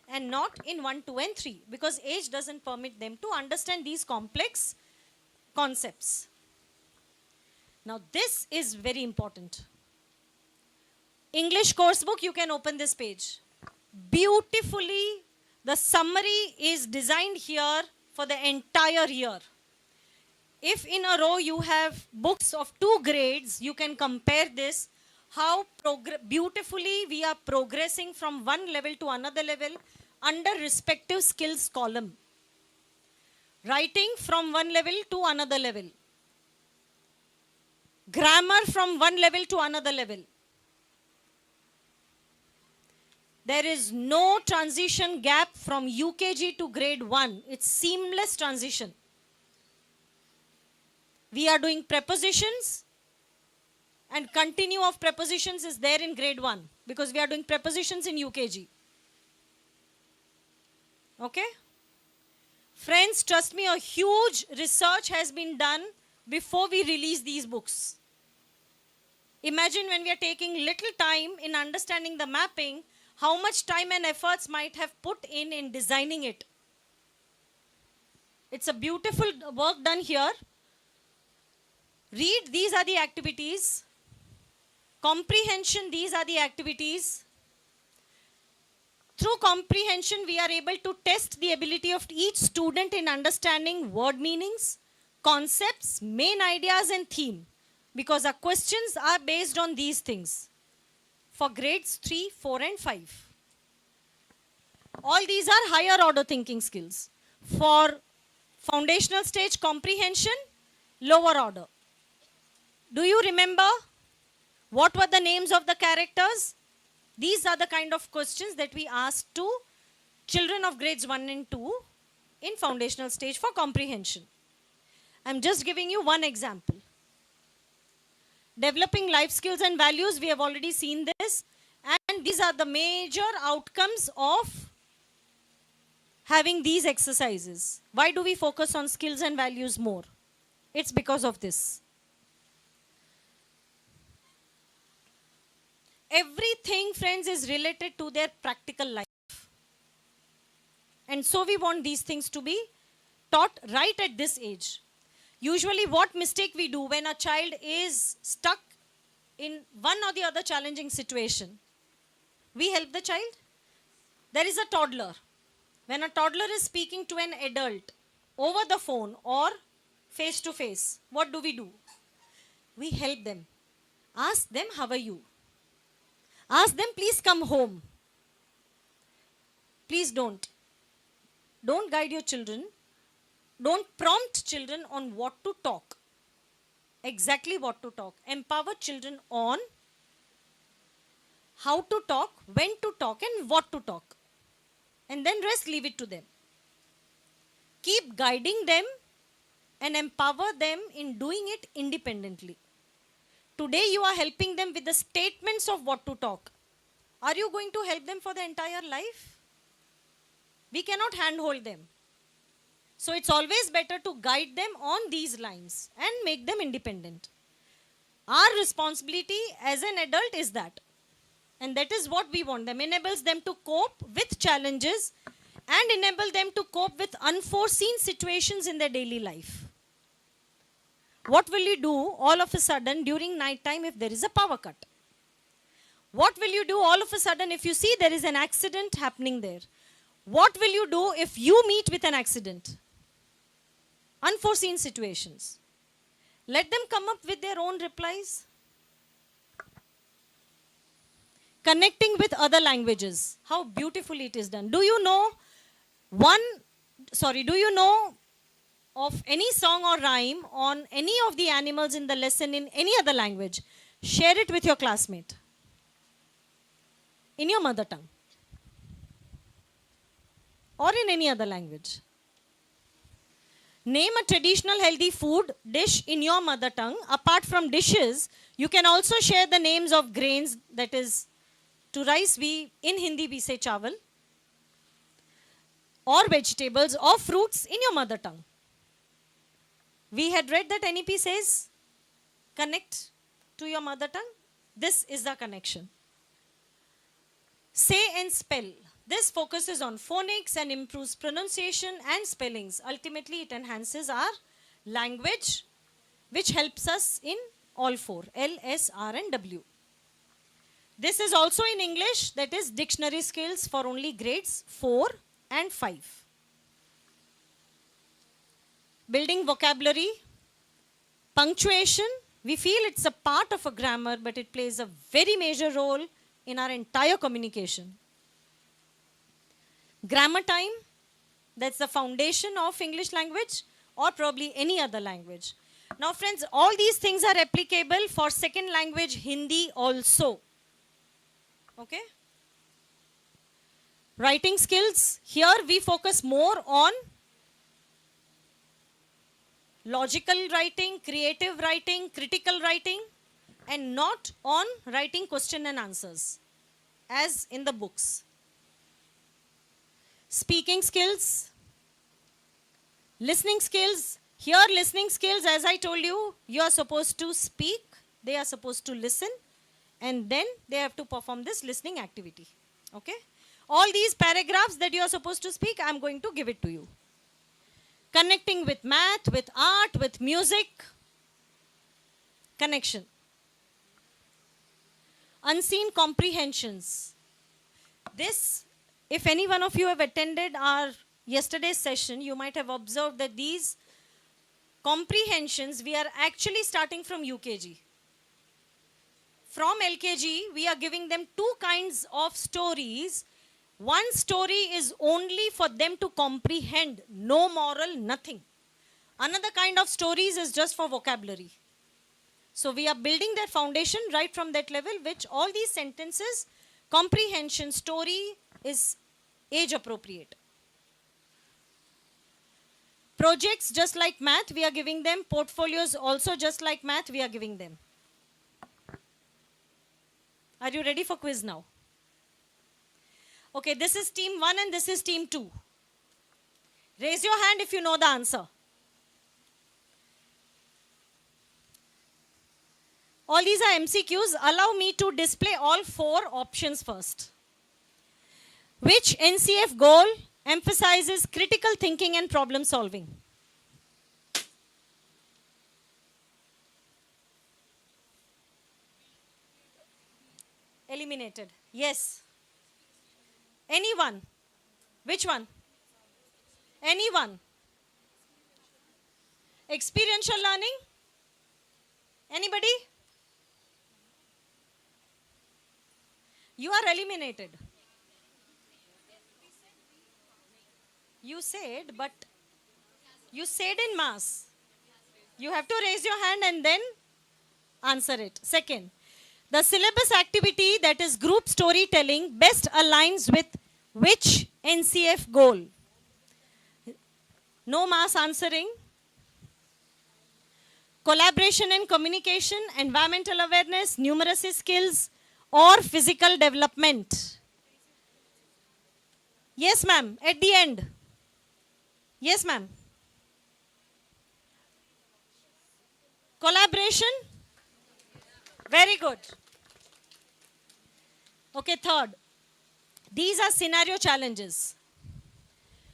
[SPEAKER 27] And not in 1, 2 and 3. Because age doesn't permit them to understand these complex concepts. Now, this is very important. English course book, you can open this page. Beautifully, the summary is designed here for the entire year. If in a row you have books of 2 grades, you can compare this, how beautifully we are progressing from one level to another level under respective skills column. Writing from one level to another level. Grammar from one level to another level. There is no transition gap from UKG to grade 1. It's seamless transition. We are doing prepositions and continue of prepositions is there in grade 1 because we are doing prepositions in UKG. Okay? Friends, trust me, a huge research has been done before we release these books. Imagine when we are taking little time in understanding the mapping, how much time and efforts might have put in designing it. It's a beautiful work done here. Read, these are the activities. Comprehension, these are the activities. Through comprehension, we are able to test the ability of each student in understanding word meanings, concepts, main ideas and theme. Because our questions are based on these things. For grades 3, 4 and 5. All these are higher order thinking skills. For foundational stage comprehension, lower order. Do you remember what were the names of the characters? These are the kind of questions that we asked to children of grades 1 and 2 in foundational stage for comprehension. I'm just giving you one example. Developing life skills and values, we have already seen this. And these are the major outcomes of having these exercises. Why do we focus on skills and values more? It's because of this. Everything, friends, is related to their practical life. And so we want these things to be taught right at this age. Usually what mistake we do when a child is stuck in one or the other challenging situation? We help the child. There is a toddler. When a toddler is speaking to an adult over the phone or face to face, what do? We help them. Ask them, how are you? Ask them, please come home. Please don't. Don't guide your children. Don't prompt children on what to talk. Exactly what to talk. Empower children on how to talk, when to talk, and what to talk. And then rest, leave it to them. Keep guiding them and empower them in doing it independently. Today you are helping them with the statements of what to talk. Are you going to help them for the entire life? We cannot handhold them. So it's always better to guide them on these lines and make them independent. Our responsibility as an adult is that. And that is what we want them. Enables them to cope with challenges and enable them to cope with unforeseen situations in their daily life. What will you do all of a sudden during night time if there is a power cut? What will you do all of a sudden if you see there is an accident happening there? What will you do if you meet with an accident? Unforeseen situations. Let them come up with their own replies. Connecting with other languages. How beautifully it is done. Do you know of any song or rhyme on any of the animals in the lesson in any other language? Share it with your classmate. In your mother tongue. Or in any other language. Name a traditional healthy food dish in your mother tongue. Apart from dishes, you can also share the names of grains, that is, to rice, in Hindi we say chawal, or vegetables or fruits in your mother tongue. We had read that NEP says, connect to your mother tongue. This is the connection. Say and spell. This focuses on phonics and improves pronunciation and spellings. Ultimately, it enhances our language, which helps us in all four, L, S, R, and W. This is also in English, that is dictionary skills for only grades 4 and 5. Building vocabulary, punctuation. We feel it's a part of a grammar, but it plays a very major role in our entire communication. Grammar time, that's the foundation of English language or probably any other language. Now friends, all these things are applicable for second language Hindi also. Okay? Writing skills, here we focus more on logical writing, creative writing, critical writing, and not on writing question and answers as in the books. Speaking skills, listening skills. Here listening skills, as I told you, you are supposed to speak, they are supposed to listen, and then they have to perform this listening activity. Okay? All these paragraphs that you are supposed to speak, I am going to give it to you. Connecting with math, with art, with music. Connection. Unseen comprehensions. This, if any one of you have attended our yesterday's session, you might have observed that these comprehensions, we are actually starting from UKG. From LKG, we are giving them two kinds of stories. One story is only for them to comprehend, no moral, nothing. Another kind of stories is just for vocabulary. So we are building their foundation right from that level, which all these sentences, comprehension, story is age appropriate. Projects just like math, we are giving them. Portfolios also just like math, we are giving them. Are you ready for quiz now? Okay, this is team 1 and this is team 2. Raise your hand if you know the answer. All these are MCQs. Allow me to display all 4 options first. Which NCF goal emphasizes critical thinking and problem solving? Eliminated. Yes. Anyone? Which one? Anyone? Experiential learning? Anybody? You are eliminated. You said, but you said in mass. You have to raise your hand and then answer it. Second, the syllabus activity, that is group storytelling, best aligns with which NCF goal? No mass answering. Collaboration and communication, environmental awareness, numeracy skills, or physical development. Yes, ma'am. At the end. Yes, ma'am. Collaboration. Very good. Okay, third. These are scenario challenges.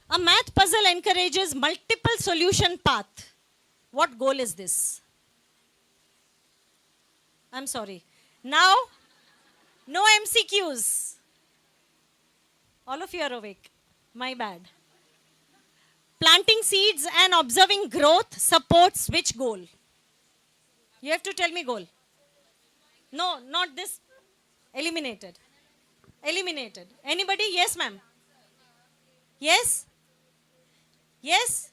[SPEAKER 27] A math puzzle encourages multiple solution path. What goal is this? I'm sorry. Now, no MCQs. All of you are awake. My bad. Planting seeds and observing growth supports which goal? You have to tell me goal. No, not this. Eliminated. Eliminated. Anybody? Yes, ma'am. Yes? Yes?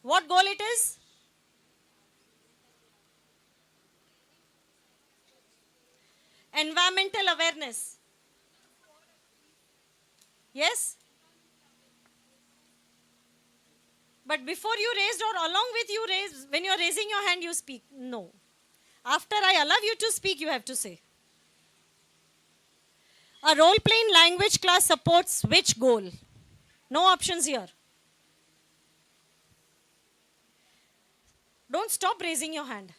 [SPEAKER 27] What goal it is? Environmental awareness. Yes? But before you raised or along with you raised, when you are raising your hand, you speak. No. After I allow you to speak, you have to say. A role-playing language class supports which goal? No options here. Don't stop raising your hand.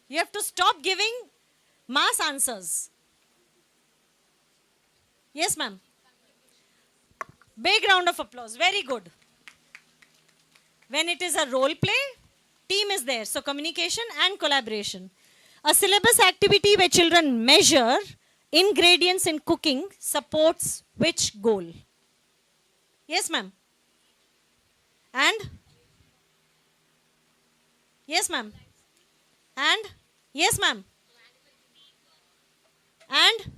[SPEAKER 27] You have to stop giving mass answers. Yes, ma'am. Big round of applause. Very good. When it is a role play, team is there. So communication and collaboration. A syllabus activity where children measure ingredients in cooking supports which goal? Yes, ma'am. And? Yes, ma'am. And? Yes, ma'am. And?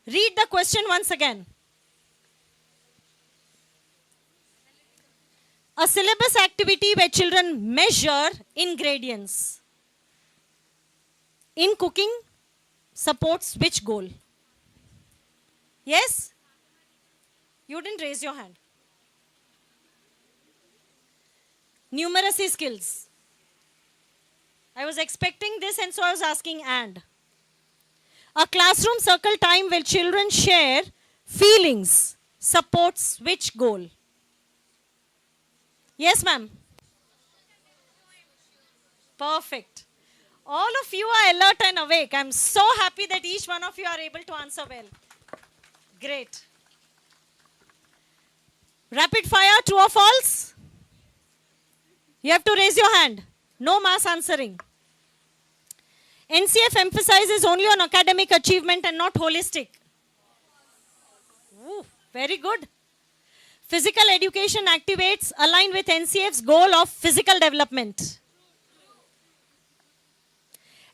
[SPEAKER 27] Read the question once again. A syllabus activity where children measure ingredients in cooking supports which goal? Yes? You didn't raise your hand. Numeracy skills. I was expecting this and so I was asking and. A classroom circle time where children share feelings supports which goal? Yes, ma'am. Perfect. All of you are alert and awake. I'm so happy that each one of you are able to answer well. Great. Rapid fire, true or false? You have to raise your hand. No mass answering. NCF emphasizes only on academic achievement and not holistic. Ooh, very good. Physical education activates align with NCF's goal of physical development.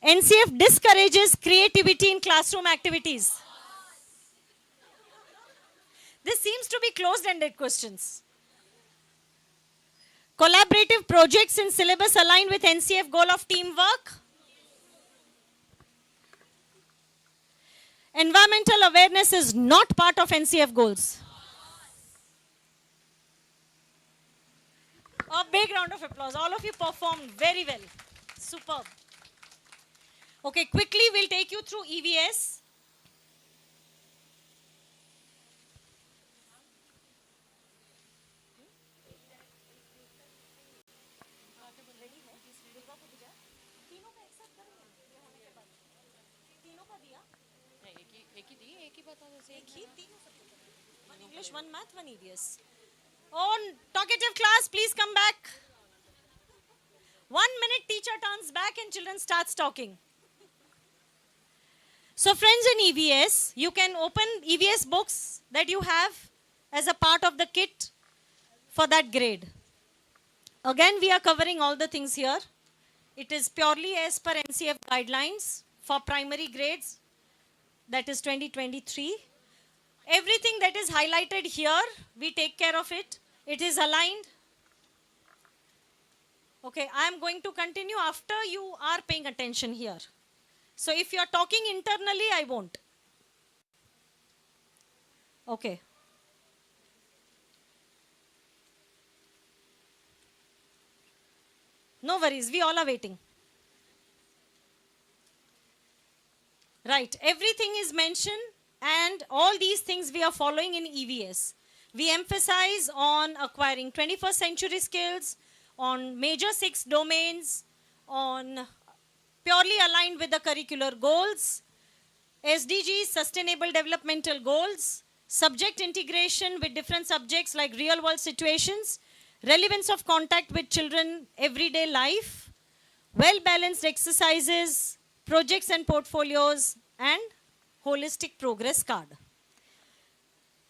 [SPEAKER 27] NCF discourages creativity in classroom activities. This seems to be closed-ended questions. Collaborative projects in syllabus align with NCF goal of teamwork. Environmental awareness is not part of NCF goals. A big round of applause. All of you performed very well. Superb. Okay, quickly we'll take you through EVS. One English, one math, one EVS. Oh, talkative class, please come back. 1 minute teacher turns back and children starts talking. So friends, in EVS, you can open EVS books that you have as a part of the kit for that grade. Again, we are covering all the things here. It is purely as per NCF guidelines for primary grades, that is 2023. Everything that is highlighted here, we take care of it. It is aligned. Okay, I am going to continue after you are paying attention here. So if you are talking internally, I won't. Okay. No worries, we all are waiting. Right, everything is mentioned and all these things we are following in EVS. We emphasize on acquiring 21st century skills, on major 6 domains, on purely aligned with the curricular goals, SDGs, sustainable developmental goals, subject integration with different subjects like real world situations, relevance of contact with children, everyday life, well-balanced exercises, projects and portfolios, and holistic progress card.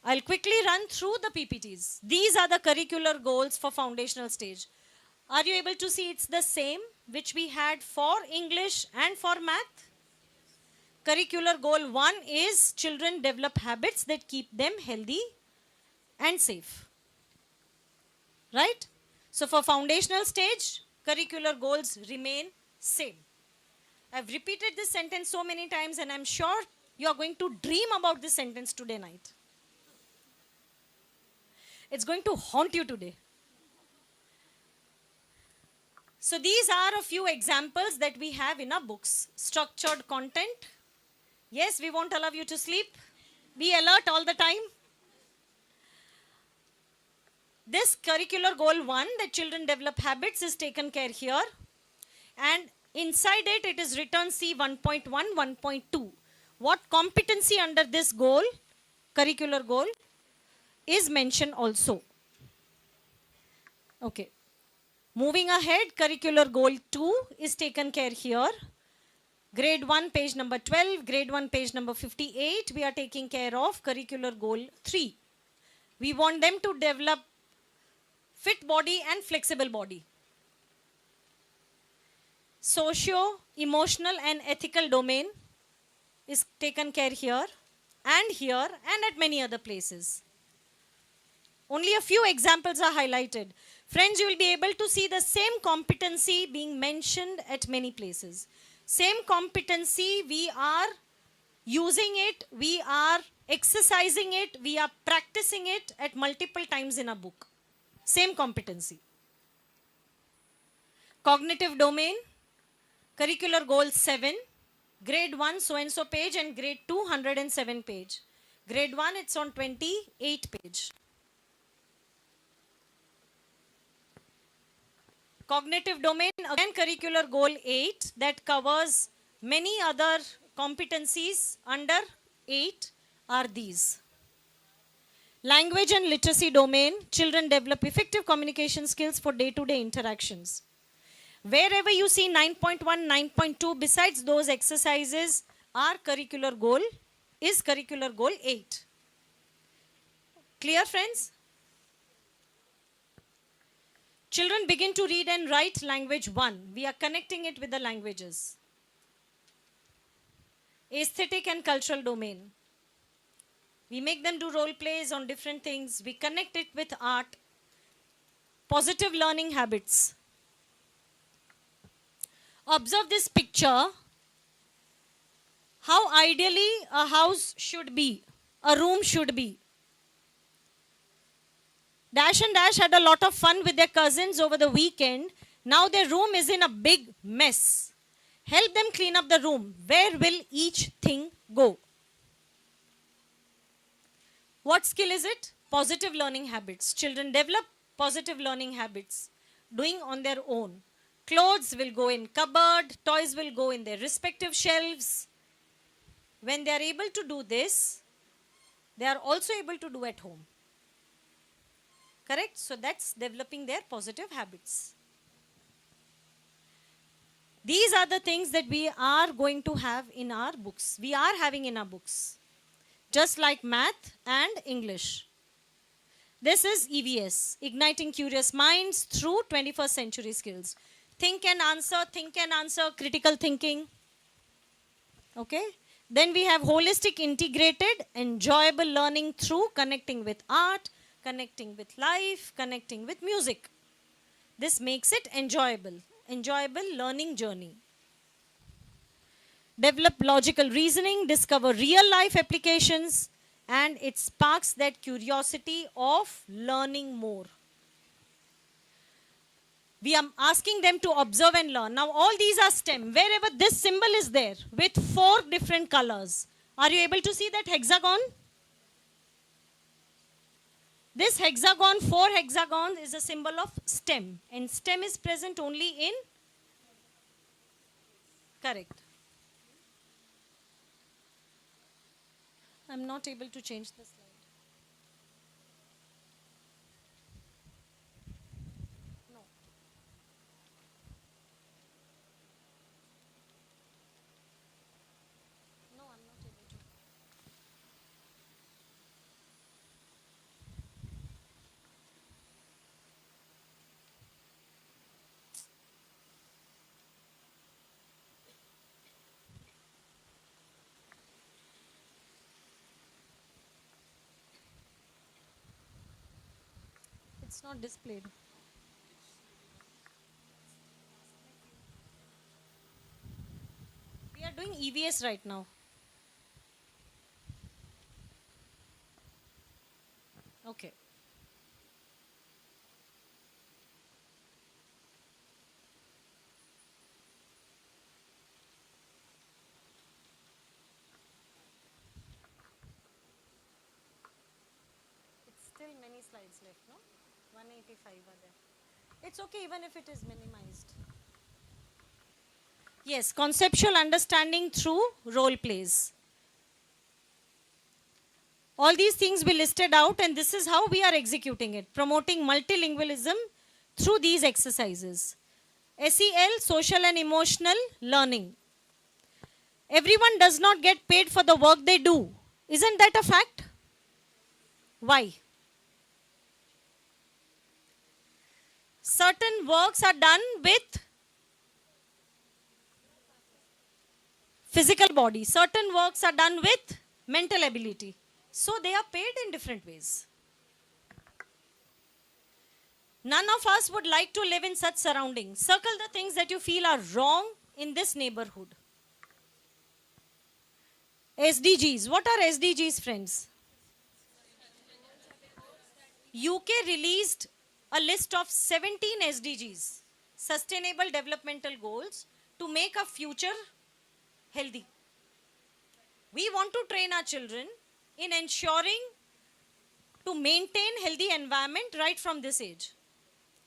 [SPEAKER 27] I'll quickly run through the PPTs. These are the curricular goals for foundational stage. Are you able to see it's the same which we had for English and for math? Curricular goal 1 is children develop habits that keep them healthy and safe. Right? So for foundational stage, curricular goals remain same. I've repeated this sentence so many times and I'm sure you are going to dream about this sentence today night. It's going to haunt you today. So these are a few examples that we have in our books. Structured content. Yes, we won't allow you to sleep. Be alert all the time. This curricular goal 1, that children develop habits, is taken care here. And inside it, it is written C 1.1, 1.2. What competency under this goal, curricular goal, is mentioned also. Okay. Moving ahead, curricular goal 2 is taken care here. Grade 1, page number 12, grade 1, page number 58, we are taking care of curricular goal 3. We want them to develop fit body and flexible body. Socio, emotional and ethical domain is taken care here and at many other places. Only a few examples are highlighted. Friends, you will be able to see the same competency being mentioned at many places. Same competency, we are using it, we are exercising it, we are practicing it at multiple times in a book. Same competency. Cognitive domain, curricular goal 7, grade 1 so and so page and grade 2 107 page. Grade 1 it's on 28 page. Cognitive domain, again curricular goal 8, that covers many other competencies under 8 are these. Language and literacy domain, children develop effective communication skills for day-to-day interactions. Wherever you see 9.1, 9.2, besides those exercises, our curricular goal is curricular goal 8. Clear, friends? Children begin to read and write language 1. We are connecting it with the languages. Aesthetic and cultural domain. We make them do role plays on different things. We connect it with art. Positive learning habits. Observe this picture. How ideally a house should be, a room should be. Dash and Dash had a lot of fun with their cousins over the weekend. Now their room is in a big mess. Help them clean up the room. Where will each thing go? What skill is it? Positive learning habits. Children develop positive learning habits, doing on their own. Clothes will go in cupboard, toys will go in their respective shelves. When they are able to do this, they are also able to do at home. Correct? So that's developing their positive habits. These are the things that we are going to have in our books. We are having in our books. Just like math and English. This is EVS, Igniting Curious Minds Through 21st Century Skills. Think and answer, critical thinking. Okay? Then we have holistic, integrated, enjoyable learning through connecting with art, connecting with life, connecting with music. This makes it enjoyable learning journey. Develop logical reasoning, discover real life applications, and it sparks that curiosity of learning more. We are asking them to observe and learn. Now all these are STEM. Wherever this symbol is there with 4 different colors. Are you able to see that hexagon? This hexagon, 4 hexagons is a symbol of STEM. And STEM is present only in? Correct. I'm not able to change the slide. It's not displayed. We are doing EVS right now. Okay. It's still many slides left, no? 185 are there. It's okay even if it is minimized. Yes, conceptual understanding through role plays. All these things we listed out, and this is how we are executing it, promoting multilingualism through these exercises. SEL, social and emotional learning. Everyone does not get paid for the work they do. Isn't that a fact? Why? Certain works are done with physical body. Certain works are done with mental ability. So they are paid in different ways. None of us would like to live in such surroundings. Circle the things that you feel are wrong in this neighborhood. SDGs. What are SDGs, friends? UK released a list of 17 SDGs, Sustainable Developmental Goals, to make a future healthy. We want to train our children in ensuring to maintain healthy environment right from this age.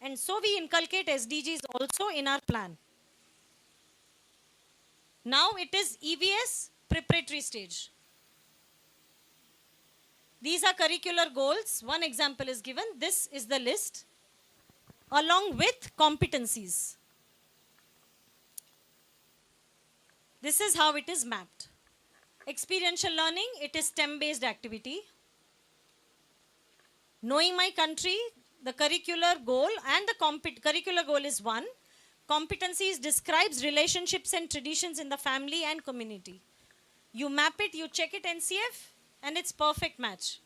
[SPEAKER 27] And so we inculcate SDGs also in our plan. Now it is EVS preparatory stage. These are curricular goals. One example is given. This is the list along with competencies. This is how it is mapped. Experiential learning, it is STEM-based activity. Knowing my country, the curricular goal and the curricular goal is 1. Competencies describes relationships and traditions in the family and community. You map it, you check it NCF, and it's perfect match.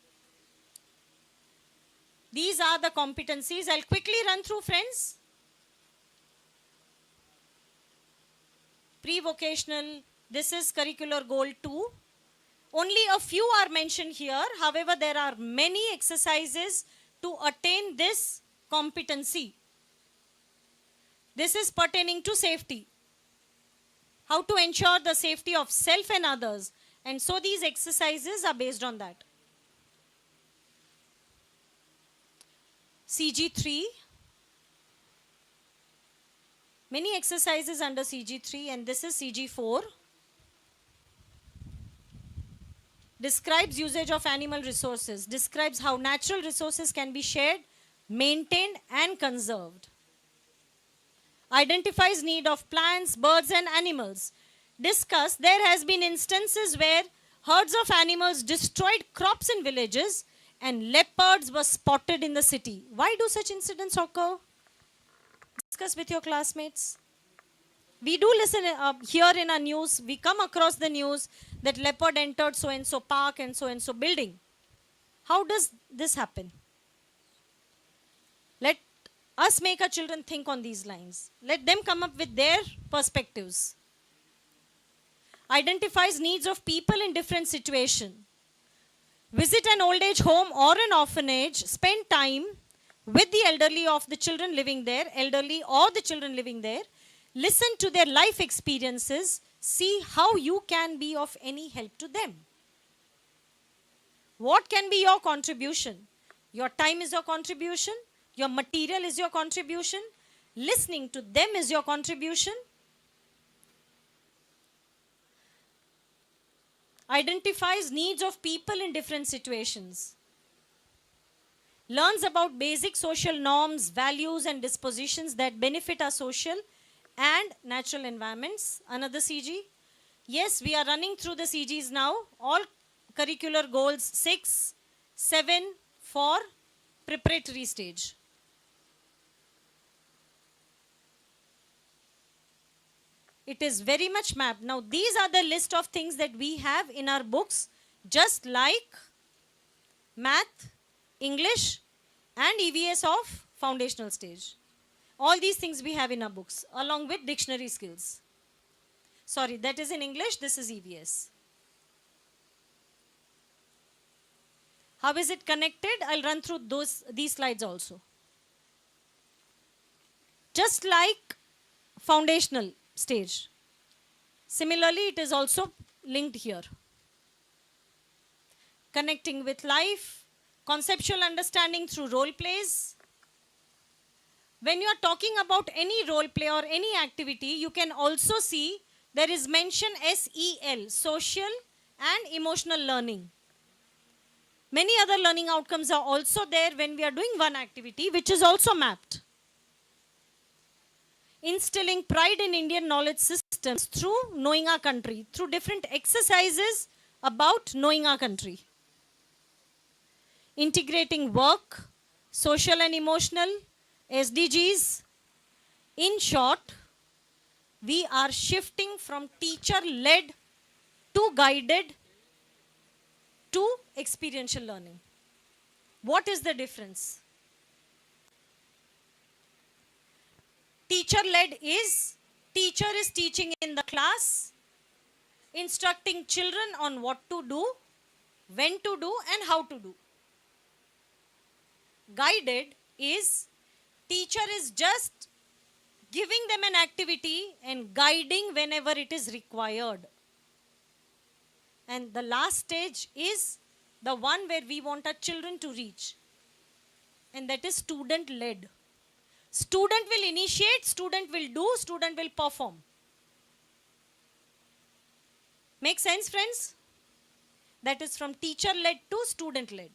[SPEAKER 27] These are the competencies. I'll quickly run through, friends. Pre-vocational, this is curricular goal 2. Only a few are mentioned here. However, there are many exercises to attain this competency. This is pertaining to safety. How to ensure the safety of self and others. And so these exercises are based on that. CG3. Many exercises under CG3, and this is CG4. Describes usage of animal resources. Describes how natural resources can be shared, maintained and conserved. Identifies need of plants, birds and animals. Discuss there has been instances where herds of animals destroyed crops in villages and leopards were spotted in the city. Why do such incidents occur? Discuss with your classmates. We do listen here in our news, we come across the news that leopard entered so-and-so park and so building. How does this happen? Let us make our children think on these lines. Let them come up with their perspectives. Identifies needs of people in different situations. Visit an old age home or an orphanage. Spend time with the elderly of the children living there, elderly or the children living there. Listen to their life experiences. See how you can be of any help to them. What can be your contribution? Your time is your contribution. Your material is your contribution. Listening to them is your contribution. Identifies needs of people in different situations. Learns about basic social norms, values and dispositions that benefit our social and natural environments. Another CG. Yes, we are running through the CGs now. All curricular goals 6, 7 for preparatory stage. It is very much mapped. Now, these are the list of things that we have in our books, just like math, English, and EVS of foundational stage. All these things we have in our books, along with dictionary skills. Sorry, that is in English, this is EVS. How is it connected? I'll run through these slides also. Just like foundational stage. Similarly, it is also linked here. Connecting with life, conceptual understanding through role plays. When you are talking about any role play or any activity, you can also see there is mention SEL, social and emotional learning. Many other learning outcomes are also there when we are doing one activity, which is also mapped. Instilling pride in Indian knowledge systems through knowing our country, through different exercises about knowing our country. Integrating work, social and emotional, SDGs. In short, we are shifting from teacher-led to guided to experiential learning. What is the difference? Teacher-led is, teacher is teaching in the class, instructing children on what to do, when to do and how to do. Guided is, teacher is just giving them an activity and guiding whenever it is required. And the last stage is the one where we want our children to reach. And that is student-led. Student will initiate, student will do, student will perform. Make sense, friends? That is from teacher-led to student-led.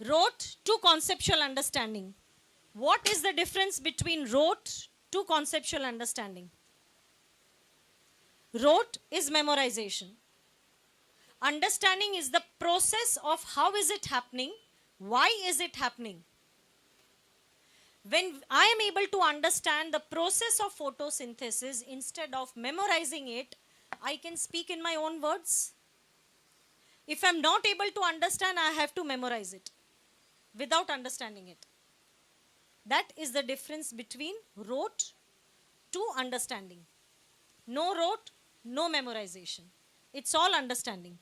[SPEAKER 27] Rote to conceptual understanding. What is the difference between rote to conceptual understanding? Rote is memorization. Understanding is the process of how is it happening, why is it happening. When I am able to understand the process of photosynthesis instead of memorizing it, I can speak in my own words. If I am not able to understand, I have to memorize it without understanding it. That is the difference between rote to understanding. No rote, no memorization. It's all understanding.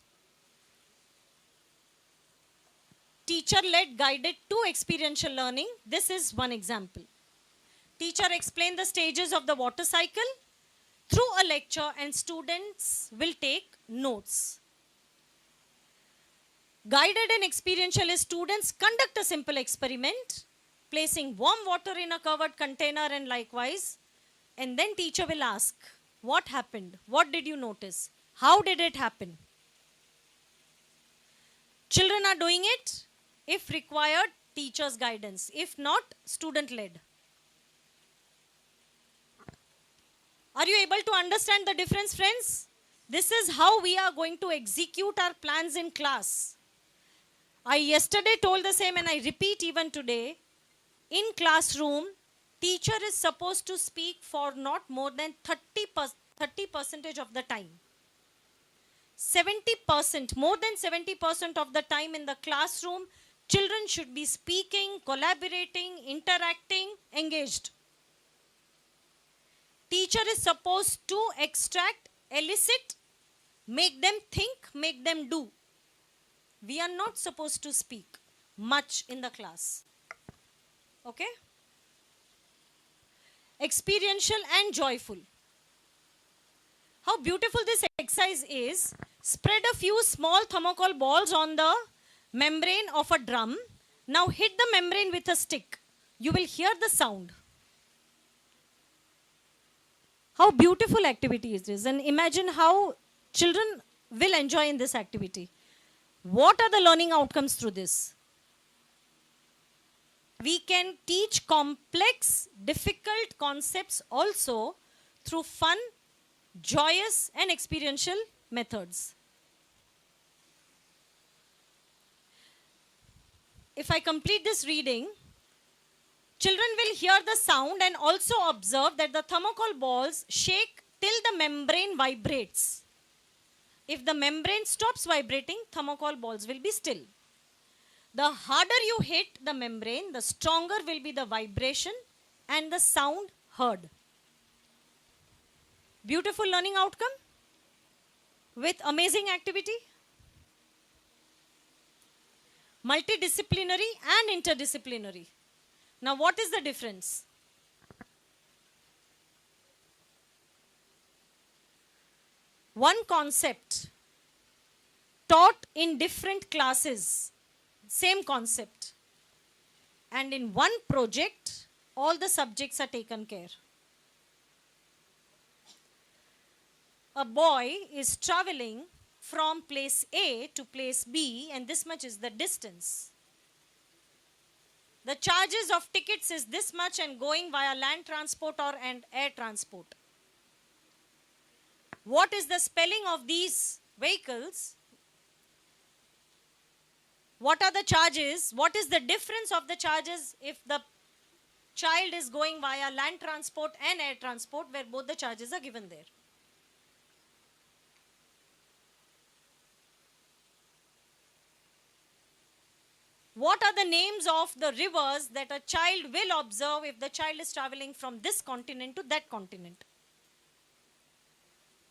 [SPEAKER 27] Teacher-led guided to experiential learning. This is one example. Teacher explained the stages of the water cycle through a lecture and students will take notes. Guided and experiential is students conduct a simple experiment, placing warm water in a covered container and likewise, and then teacher will ask, what happened? What did you notice? How did it happen? Children are doing it. If required, teacher's guidance. If not, student-led. Are you able to understand the difference, friends? This is how we are going to execute our plans in class. I yesterday told the same and I repeat even today. In classroom, Teacher is supposed to speak for not more than 30% of the time. 70%, more than 70% of the time in the classroom, children should be speaking, collaborating, interacting, engaged. Teacher is supposed to extract, elicit, make them think, make them do. We are not supposed to speak much in the class. Okay? Experiential and joyful. How beautiful this exercise is. Spread a few small thermocol balls on the membrane of a drum. Now hit the membrane with a stick. You will hear the sound. How beautiful activity is this, and imagine how children will enjoy in this activity. What are the learning outcomes through this? We can teach complex, difficult concepts also through fun, joyous and experiential methods. If I complete this reading, children will hear the sound and also observe that the thermocol balls shake till the membrane vibrates. If the membrane stops vibrating, thermocol balls will be still. The harder you hit the membrane, the stronger will be the vibration and the sound heard. Beautiful learning outcome with amazing activity. Multidisciplinary and interdisciplinary. Now what is the difference? One concept taught in different classes, same concept. And in one project, all the subjects are taken care. A boy is traveling from place A to place B, and this much is the distance. The charges of tickets is this much and going via land transport or and air transport. What is the spelling of these vehicles? What are the charges? What is the difference of the charges if the child is going via land transport and air transport, where both the charges are given there? What are the names of the rivers that a child will observe if the child is traveling from this continent to that continent?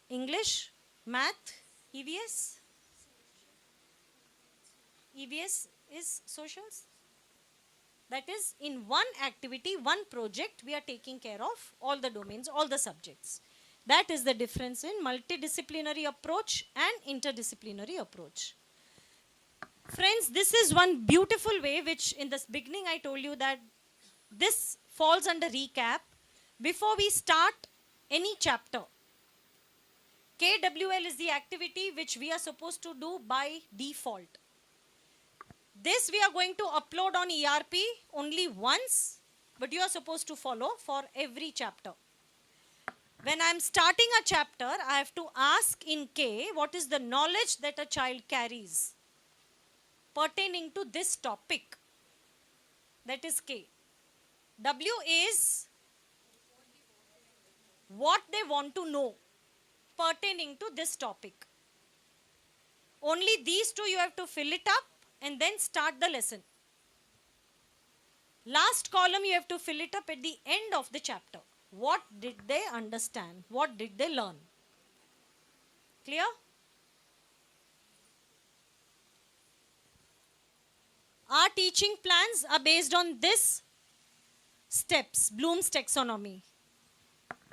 [SPEAKER 27] English, math, EVS? EVS is socials. That is, in one activity, one project, we are taking care of all the domains, all the subjects. That is the difference in multidisciplinary approach and interdisciplinary approach. Friends, this is one beautiful way which in the beginning I told you that this falls under recap. Before we start any chapter, KWL is the activity which we are supposed to do by default. This we are going to upload on ERP only once, but you are supposed to follow for every chapter. When I am starting a chapter, I have to ask in K, what is the knowledge that a child carries pertaining to this topic? That is K. W is what they want to know pertaining to this topic. Only these two you have to fill it up and then start the lesson. Last column you have to fill it up at the end of the chapter. What did they understand? What did they learn? Clear? Our teaching plans are based on this steps, Bloom's taxonomy.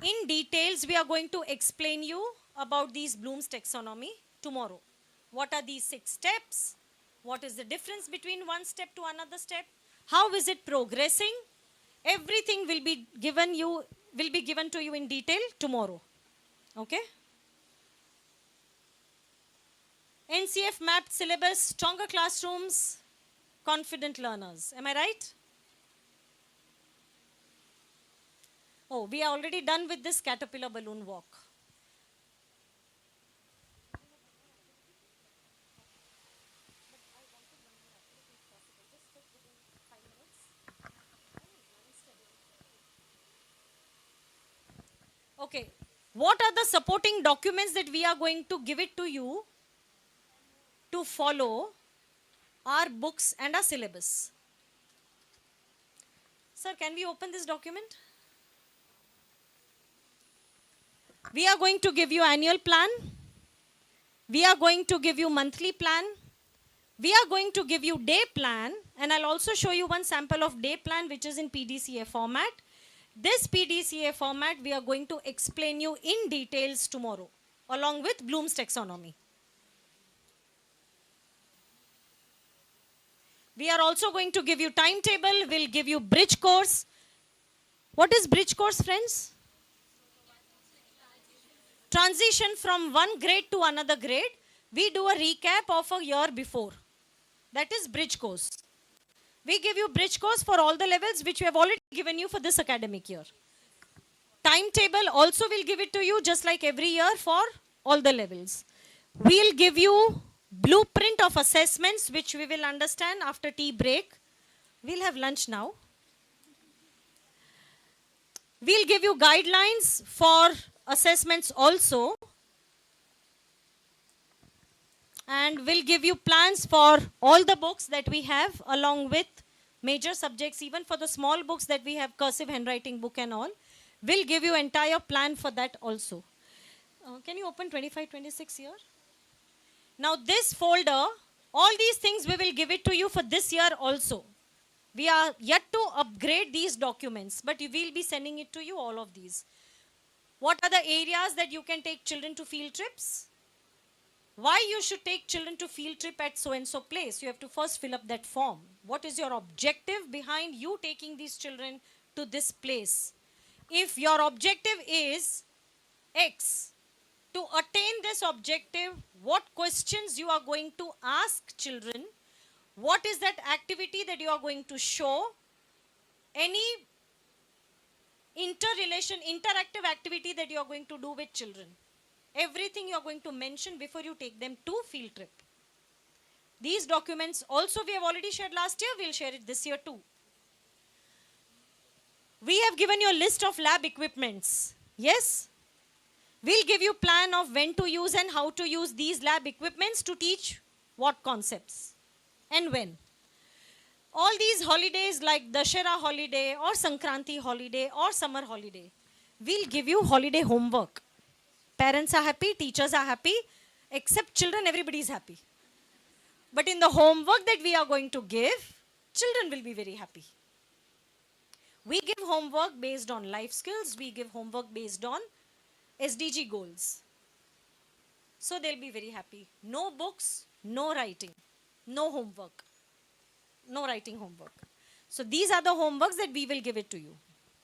[SPEAKER 27] In details, we are going to explain you about these Bloom's taxonomy tomorrow. What are these 6 steps? What is the difference between one step to another step? How is it progressing? Everything will be given to you in detail tomorrow. Okay? NCF mapped syllabus, stronger classrooms, confident learners. Am I right? Oh, we are already done with this caterpillar balloon walk. Okay. What are the supporting documents that we are going to give it to you to follow our books and our syllabus? Sir, can we open this document? We are going to give you annual plan. We are going to give you monthly plan. We are going to give you day plan, and I'll also show you one sample of day plan which is in PDCA format. This PDCA format we are going to explain you in details tomorrow along with Bloom's taxonomy. We are also going to give you timetable, we'll give you bridge course. What is bridge course, friends? Transition from one grade to another grade. We do a recap of a year before. That is bridge course. We give you bridge course for all the levels which we have already given you for this academic year. Timetable also will give it to you just like every year for all the levels. We'll give you blueprint of assessments which we will understand after tea break. We'll have lunch now. We'll give you guidelines for assessments also. And we'll give you plans for all the books that we have along with major subjects, even for the small books that we have, cursive handwriting book and all. We'll give you entire plan for that also. Can you open 25, 26 here? Now this folder, all these things we will give it to you for this year also. We are yet to upgrade these documents, but we will be sending it to you, all of these. What are the areas that you can take children to field trips? Why you should take children to field trip at so-and-so place? You have to first fill up that form. What is your objective behind you taking these children to this place? If your objective is X, to attain this objective, what questions you are going to ask children? What is that activity that you are going to show? Any interactive activity that you are going to do with children? Everything you are going to mention before you take them to field trip. These documents also we have already shared last year, we will share it this year too. We have given you a list of lab equipments. Yes? We'll give you plan of when to use and how to use these lab equipments to teach what concepts and when. All these holidays like Dashera holiday or Sankranti holiday or summer holiday, we'll give you holiday homework. Parents are happy, teachers are happy, except children, everybody is happy. But in the homework that we are going to give, children will be very happy. We give homework based on life skills, we give homework based on SDG goals. So they'll be very happy. No books, no writing, no homework, no writing homework. So these are the homeworks that we will give it to you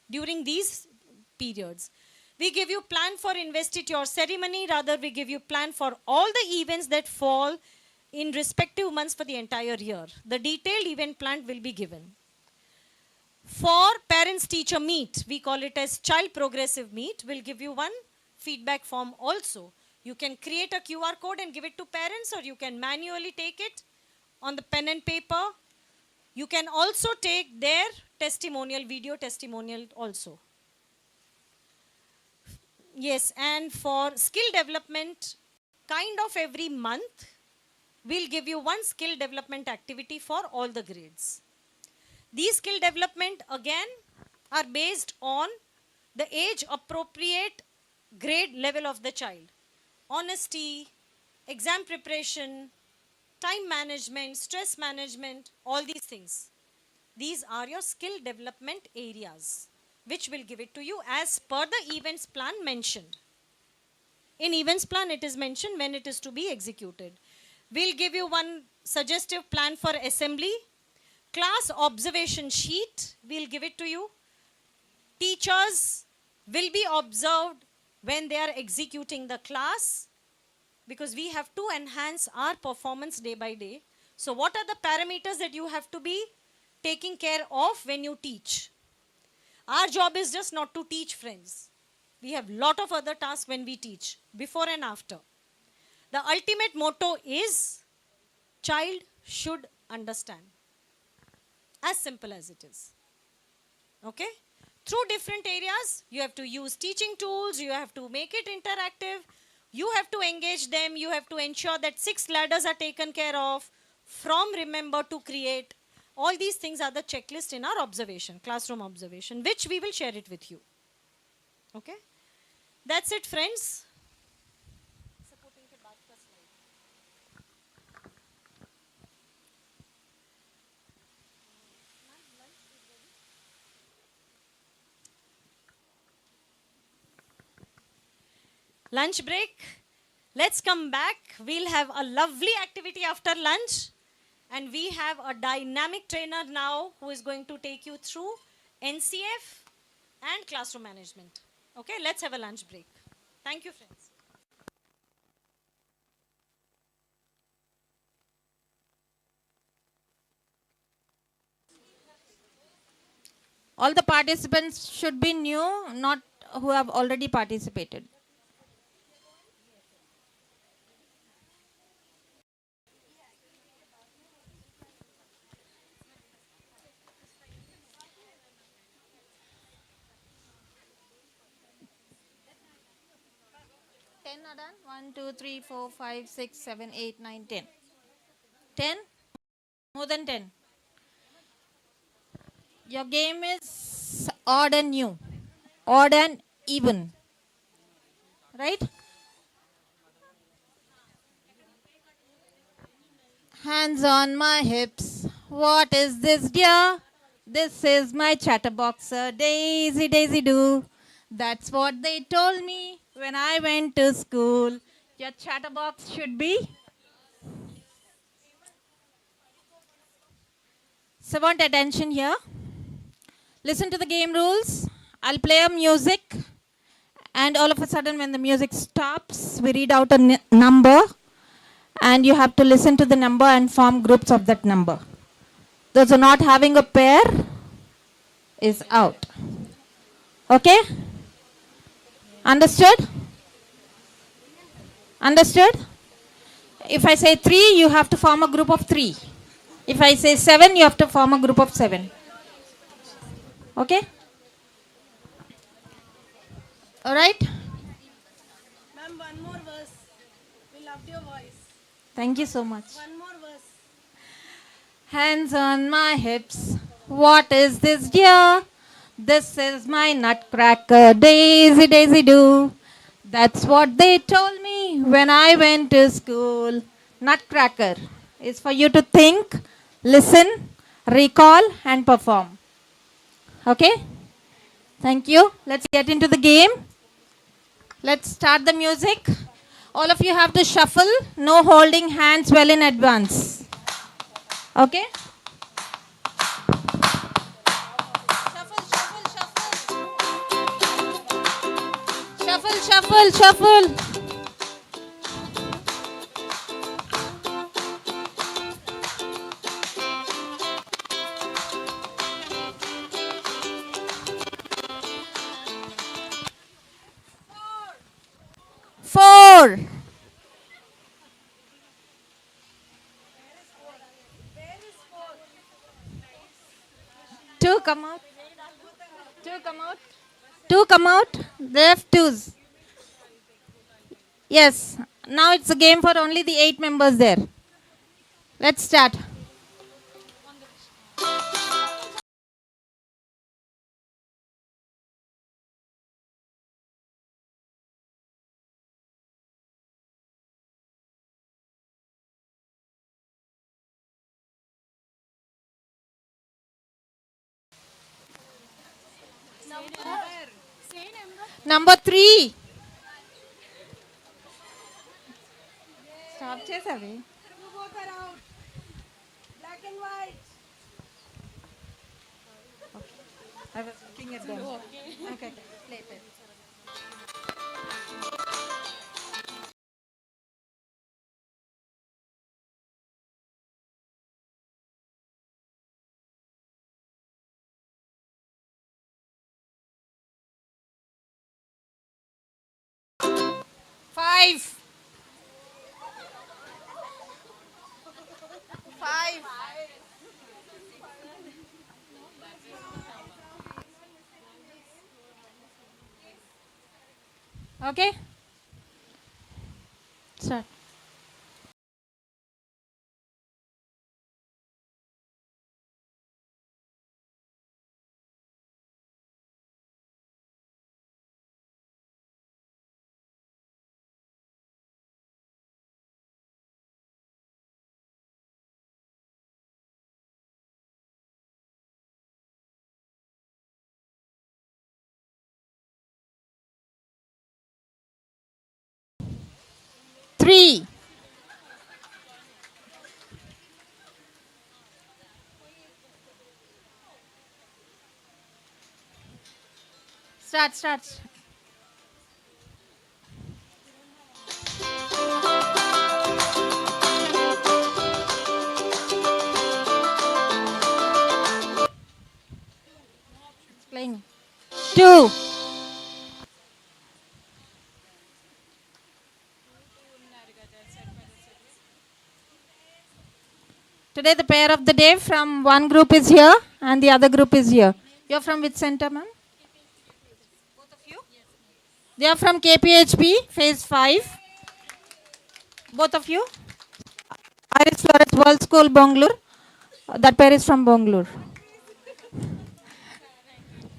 [SPEAKER 27] during these periods. We give you plan for investiture ceremony, rather we give you plan for all the events that fall in respective months for the entire year. The detailed event plan will be given. For parents teacher meet, we call it as child progressive meet, we'll give you one feedback form also. You can create a QR code and give it to parents, or you can manually take it on the pen and paper. You can also take their testimonial, video testimonial also. Yes, and for skill development, kind of every month, we'll give you one skill development activity for all the grades. These skill development again are based on the age appropriate grade level of the child. Honesty, exam preparation, time management, stress management, all these things. These are your skill development areas, which will give it to you as per the events plan mentioned. In events plan, it is mentioned when it is to be executed. We'll give you one suggestive plan for assembly. Class observation sheet, we'll give it to you. Teachers will be observed when they are executing the class, because we have to enhance our performance day by day. So what are the parameters that you have to be taking care of when you teach? Our job is just not to teach, friends. We have lot of other tasks when we teach, before and after. The ultimate motto is, child should understand. As simple as it is. Okay? through different areas. You have to use teaching tools, you have to make it interactive, you have to engage them, you have to ensure that 6 ladders are taken care of, from remember to create. All these things are the checklist in our observation, classroom observation, which we will share it with you. Okay? That's it, friends. Lunch break. Let's come back. We'll have a lovely activity after lunch. And we have a dynamic trainer now who is going to take you through NCF and classroom management. Okay, let's have a lunch break. Thank you, friends.
[SPEAKER 15] All the participants should be new, not who have already participated. Ten are done. 1, 2, 3, 4, 5, 6, 7, 8, 9, 10. 10? More than 10. Your game is odd and new. Odd and even. Right? Hands on my hips. What is this, dear? This is my chatterboxer. Daisy, Daisy, do. That's what they told me when I went to school. Your chatterbox should be. So, want attention here. Listen to the game rules. I'll play a music, and all of a sudden, when the music stops, we read out a number, and you have to listen to the number and form groups of that number. Those who are not having a pair is out. Okay? Understood? Understood? If I say 3, you have to form a group of 3. If I say 7, you have to form a group of 7. Okay? All right?
[SPEAKER 6] Ma'am, one more verse. We loved your voice.
[SPEAKER 15] Thank you so much.
[SPEAKER 6] One more verse.
[SPEAKER 15] Hands on my hips. What is this, dear? This is my nutcracker. Daisy, Daisy, do. That's what they told me when I went to school. Nutcracker is for you to think, listen, recall, and perform. Okay? Thank you. Let's get into the game. Let's start the music. All of you have to shuffle. No holding hands well in advance. Okay? Shuffle, shuffle, shuffle. Four. Two come out. Two come out. Two come out. Left twos. Yes. Now it's a game for only the 8 members there. Let's start. Number 3. Stop చేసావి.
[SPEAKER 6] You both are out. Black and white.
[SPEAKER 15] I was looking at them. Okay. Play, play. Five. Five. Okay? Start. Three. Start. Playing. 2. Today the pair of the day from one group is here and the other group is here. You're from which center, ma'am? Both of you? They are from KPHP, phase 5. Both of you? Iris Florets World School, Bangalore. That pair is from Bangalore.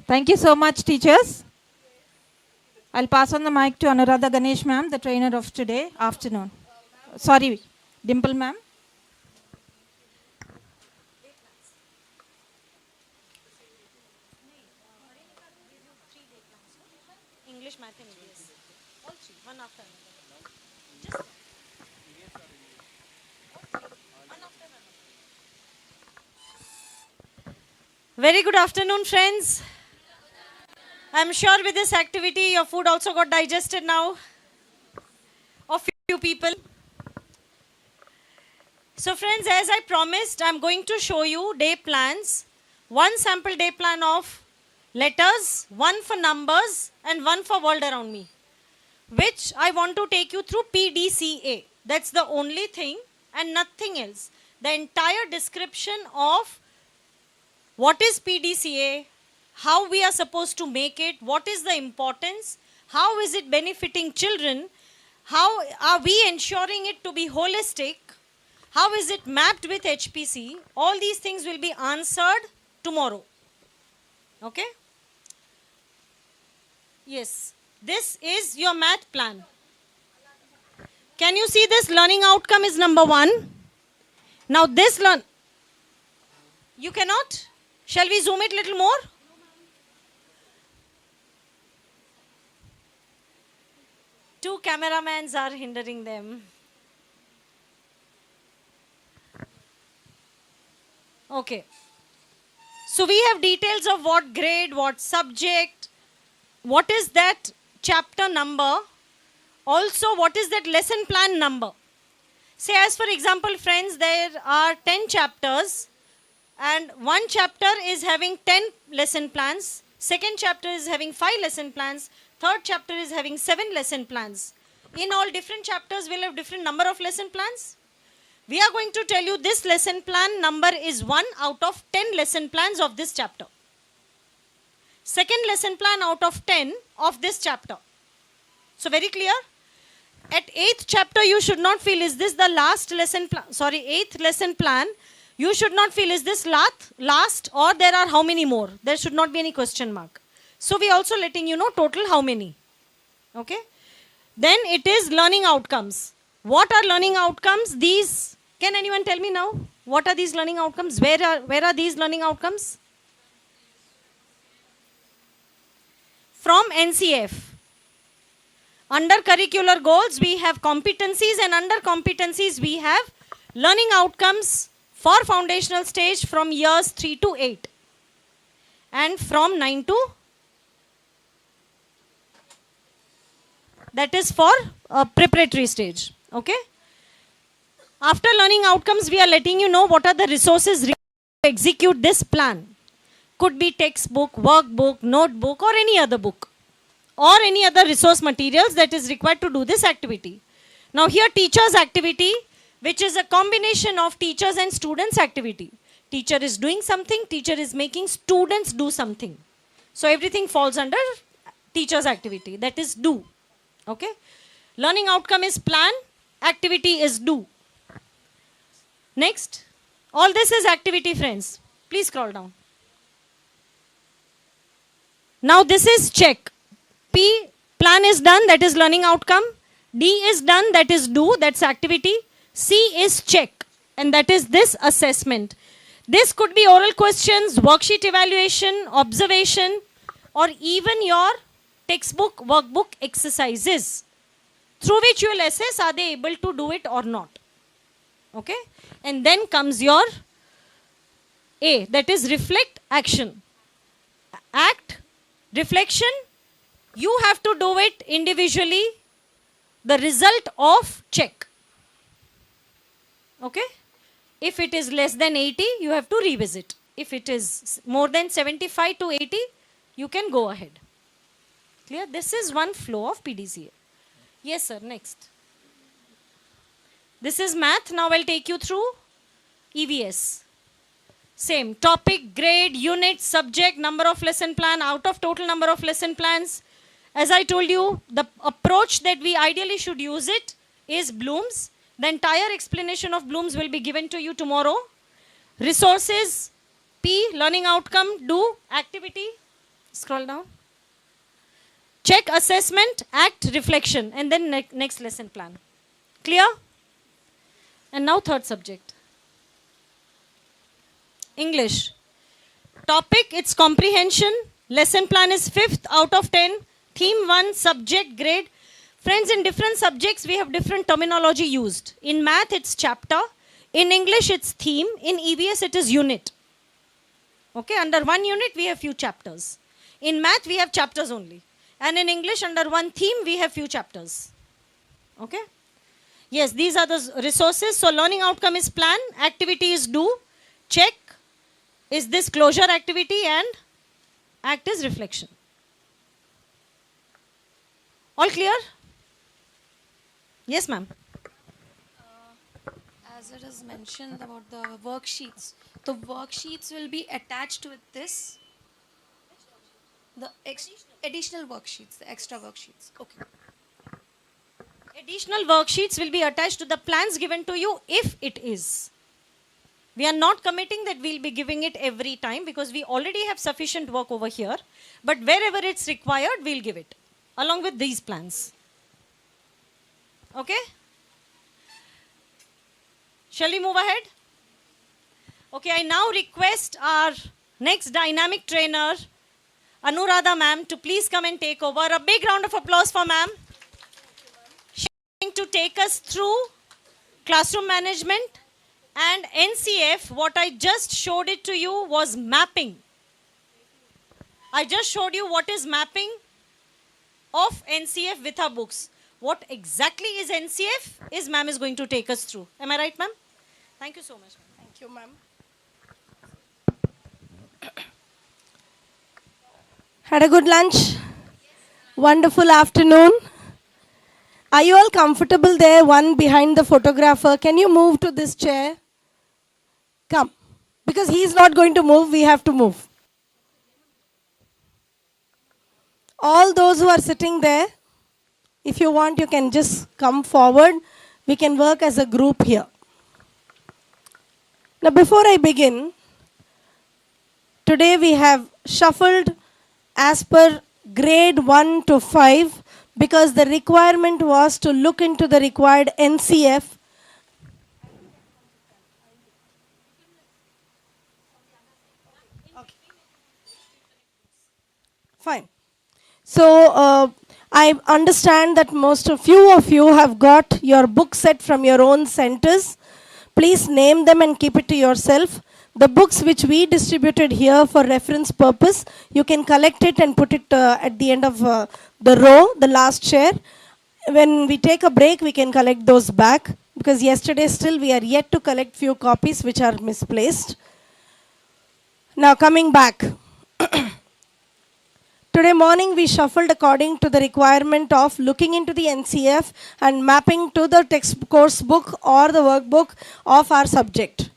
[SPEAKER 15] Thank you so much, teachers. I'll pass on the mic to Anuradha Ganesh, ma'am, the trainer of today afternoon. Sorry, Dimple, ma'am.
[SPEAKER 27] English, math, and English. All three, one after another. Very good afternoon, friends. I'm sure with this activity, your food also got digested now. Of few people. So friends, as I promised, I'm going to show you day plans. One sample day plan of letters, one for numbers, and one for world around me, which I want to take you through PDCA. That's the only thing and nothing else. The entire description of what is PDCA, how we are supposed to make it, what is the importance, how is it benefiting children, how are we ensuring it to be holistic, how is it mapped with HPC, all these things will be answered tomorrow. Okay? Yes, this is your math plan. Can you see this learning outcome is number 1? Now this you cannot? Shall we zoom it a little more? Two cameramans are hindering them. Okay. So we have details of what grade, what subject, what is that chapter number, also what is that lesson plan number. Say as for example, friends, there are 10 chapters and one chapter is having 10 lesson plans, second chapter is having 5 lesson plans, third chapter is having 7 lesson plans. In all different chapters will have different number of lesson plans. We are going to tell you this lesson plan number is 1 out of 10 lesson plans of this chapter. Second lesson plan out of 10 of this chapter. So very clear? At 8th chapter you should not feel is this the last lesson plan, 8th lesson plan, you should not feel is this last or there are how many more. There should not be any question mark. So we also letting you know total how many. Okay? Then it is learning outcomes. What are learning outcomes? These, can anyone tell me now? What are these learning outcomes? Where are these learning outcomes? From NCF. Under curricular goals, we have competencies, and under competencies, we have learning outcomes for foundational stage from years 3 to 8 and from 9 to, that is for preparatory stage. Okay. After learning outcomes, we are letting you know what are the resources required to execute this plan. Could be textbook, workbook, notebook, or any other book, or any other resource materials that is required to do this activity. Now here teacher's activity, which is a combination of teachers and students activity. Teacher is doing something, teacher is making students do something. So everything falls under teacher's activity, that is do.
[SPEAKER 17] Okay. Learning outcome is plan, activity is do. Next. All this is activity, friends. Please scroll down. Now this is check. P, plan is done, that is learning outcome. D is done, that is do, that's activity. C is check, and that is this assessment. This could be oral questions, worksheet evaluation, observation, or even your textbook, workbook exercises, through which you will assess are they able to do it or not. Okay? And then comes your A, that is reflect, action. Act, reflection, you have to do it individually, the result of check. Okay? If it is less than 80, you have to revisit. If it is more than 75 to 80, you can go ahead. Clear? This is one flow of PDCA. Yes, sir. Next. This is math. Now I'll take you through EVS. Same. Topic, grade, unit, subject, number of lesson plan, out of total number of lesson plans. As I told you, the approach that we ideally should use it is Bloom's. The entire explanation of Bloom's will be given to you tomorrow. Resources, P, learning outcome, do, activity. Scroll down. Check, assessment, act, reflection, and then next lesson plan. Clear? And now third subject. English. Topic, it's comprehension. Lesson plan is 5th out of 10. Theme 1, subject, grade. Friends, in different subjects, we have different terminology used. In math, it's chapter. In English, it's theme. In EVS, it is unit. Okay, under one unit, we have few chapters. In math, we have chapters only. And in English, under one theme, we have few chapters. Okay? Yes, these are the resources. So, learning outcome is plan, activity is do, check is this closure activity, and act is reflection. All clear? Yes, ma'am.
[SPEAKER 18] As it is mentioned about the worksheets, the worksheets will be attached with this. The additional worksheets, the extra worksheets. Okay.
[SPEAKER 17] Additional worksheets will be attached to the plans given to you if it is. We are not committing that we'll be giving it every time because we already have sufficient work over here. But wherever it's required, we'll give it along with these plans. Okay? Shall we move ahead? Okay, I now request our next dynamic trainer, Anuradha ma'am, to please come and take over. A big round of applause for ma'am. She's going to take us through classroom management and NCF. What I just showed it to you was mapping. I just showed you what is mapping of NCF with our books. What exactly is NCF is ma'am is going to take us through. Am I right, ma'am? Thank you so much.
[SPEAKER 6] Thank you, ma'am. Had a good lunch? Wonderful afternoon. Are you all comfortable there, one behind the photographer? Can you move to this chair? Come. Because he's not going to move, we have to move. All those who are sitting there, if you want, you can just come forward. We can work as a group here. Now, before I begin, today we have shuffled as per grade 1 to 5 because the requirement was to look into the required NCF. Okay. Fine. So, I understand that most of you have got your book set from your own centers. Please name them and keep it to yourself. The books which we distributed here for reference purpose, you can collect it and put it at the end of the row, the last chair. When we take a break, we can collect those back because yesterday still we are yet to collect few copies which are misplaced. Now coming back. Today morning we shuffled according to the requirement of looking into the NCF and mapping to the text course book or the workbook of our subject.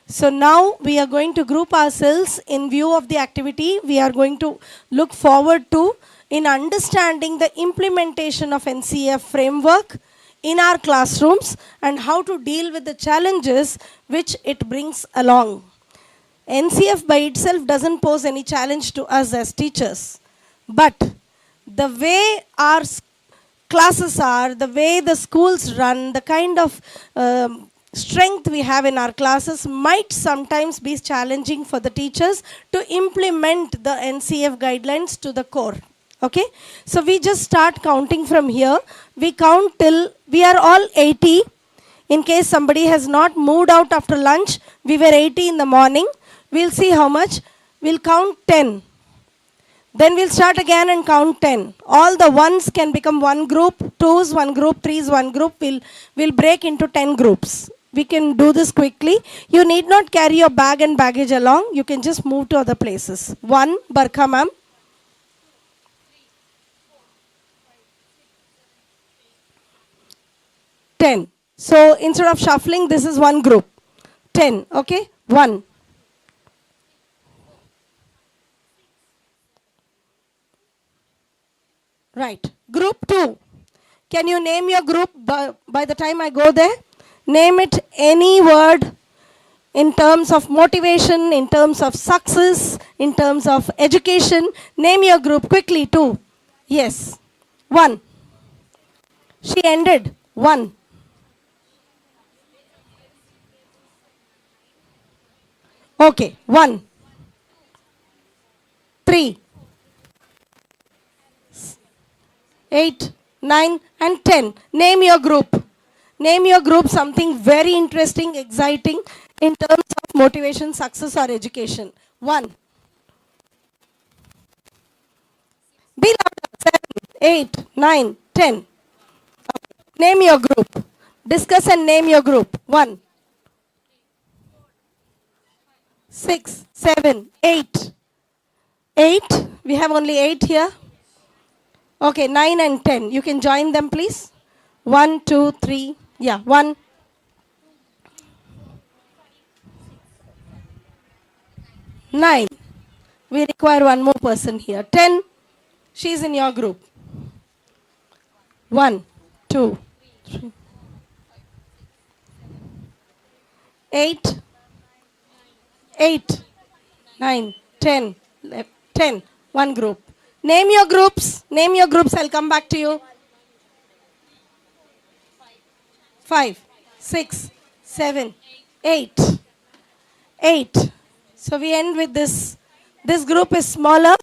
[SPEAKER 6] So now we are going to group ourselves in view of the activity we are going to look forward to in understanding the implementation of NCF framework in our classrooms and how to deal with the challenges which it brings along. NCF by itself doesn't pose any challenge to us as teachers, but the way our classes are, the way the schools run, the kind of strength we have in our classes might sometimes be challenging for the teachers to implement the NCF guidelines to the core. Okay, so we just start counting from here. We count till we are all 80. In case somebody has not moved out after lunch, we were 80 in the morning. We'll see how much. We'll count 10. Then we'll start again and count 10. All the ones can become one group, twos one group, threes one group. We'll break into 10 groups. We can do this quickly. You need not carry your bag and baggage along. You can just move to other places. 1, Barkha ma'am. 10. So instead of shuffling, this is one group. 10, okay? 1. Right. Group 2. Can you name your group by the time I go there? Name it any word in terms of motivation, in terms of success, in terms of education. Name your group quickly. 2. Yes. 1. She ended. 1. Okay. 1. 3. 8, 9, and 10. Name your group. Name your group something very interesting, exciting in terms of motivation, success, or education. 1. Be louder. 7, 8, 9, 10. Okay. Name your group. Discuss and name your group. 1. 6, 7, 8. 8. We have only 8 here. Okay, 9 and 10. You can join them, please. 1, 2, 3. Yeah, 1. 9. We require one more person here. 10. She's in your group. 1, 2, 3. 8. 8, 9, 10. 10. One group. Name your groups. Name your groups. I'll come back to you. 5, 6, 7, 8. 8. So we end with this. This group is smaller,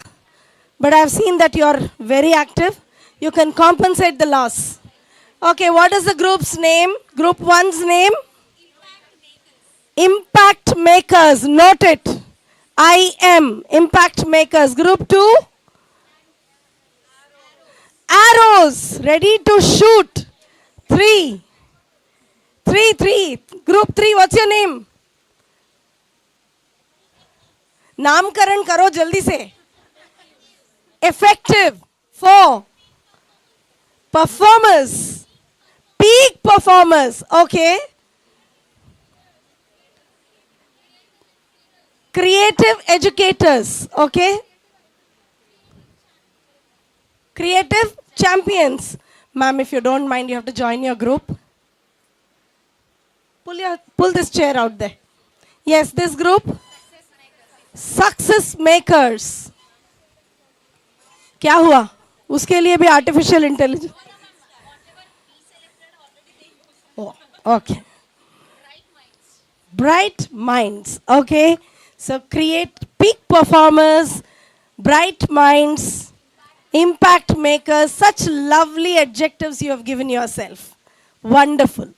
[SPEAKER 6] but I've seen that you're very active. You can compensate the loss. Okay, what is the group's name? Group 1's name? Impact Makers. Note it. I am Impact Makers. Group 2? Arrows. Ready to shoot. 3. 3. Group 3, what's your name? नामकरण करो जल्दी से. Effective. 4. Performers. Peak performers. Okay. Creative educators. Okay. Creative champions. Ma'am, if you don't mind, you have to join your group. Pull this chair out there. Yes, this group. Success makers. क्या हुआ? उसके लिए भी artificial intelligence. Oh, okay. Bright minds. Okay. So create peak performers, bright minds, impact makers. Such lovely adjectives you have given yourself. Wonderful.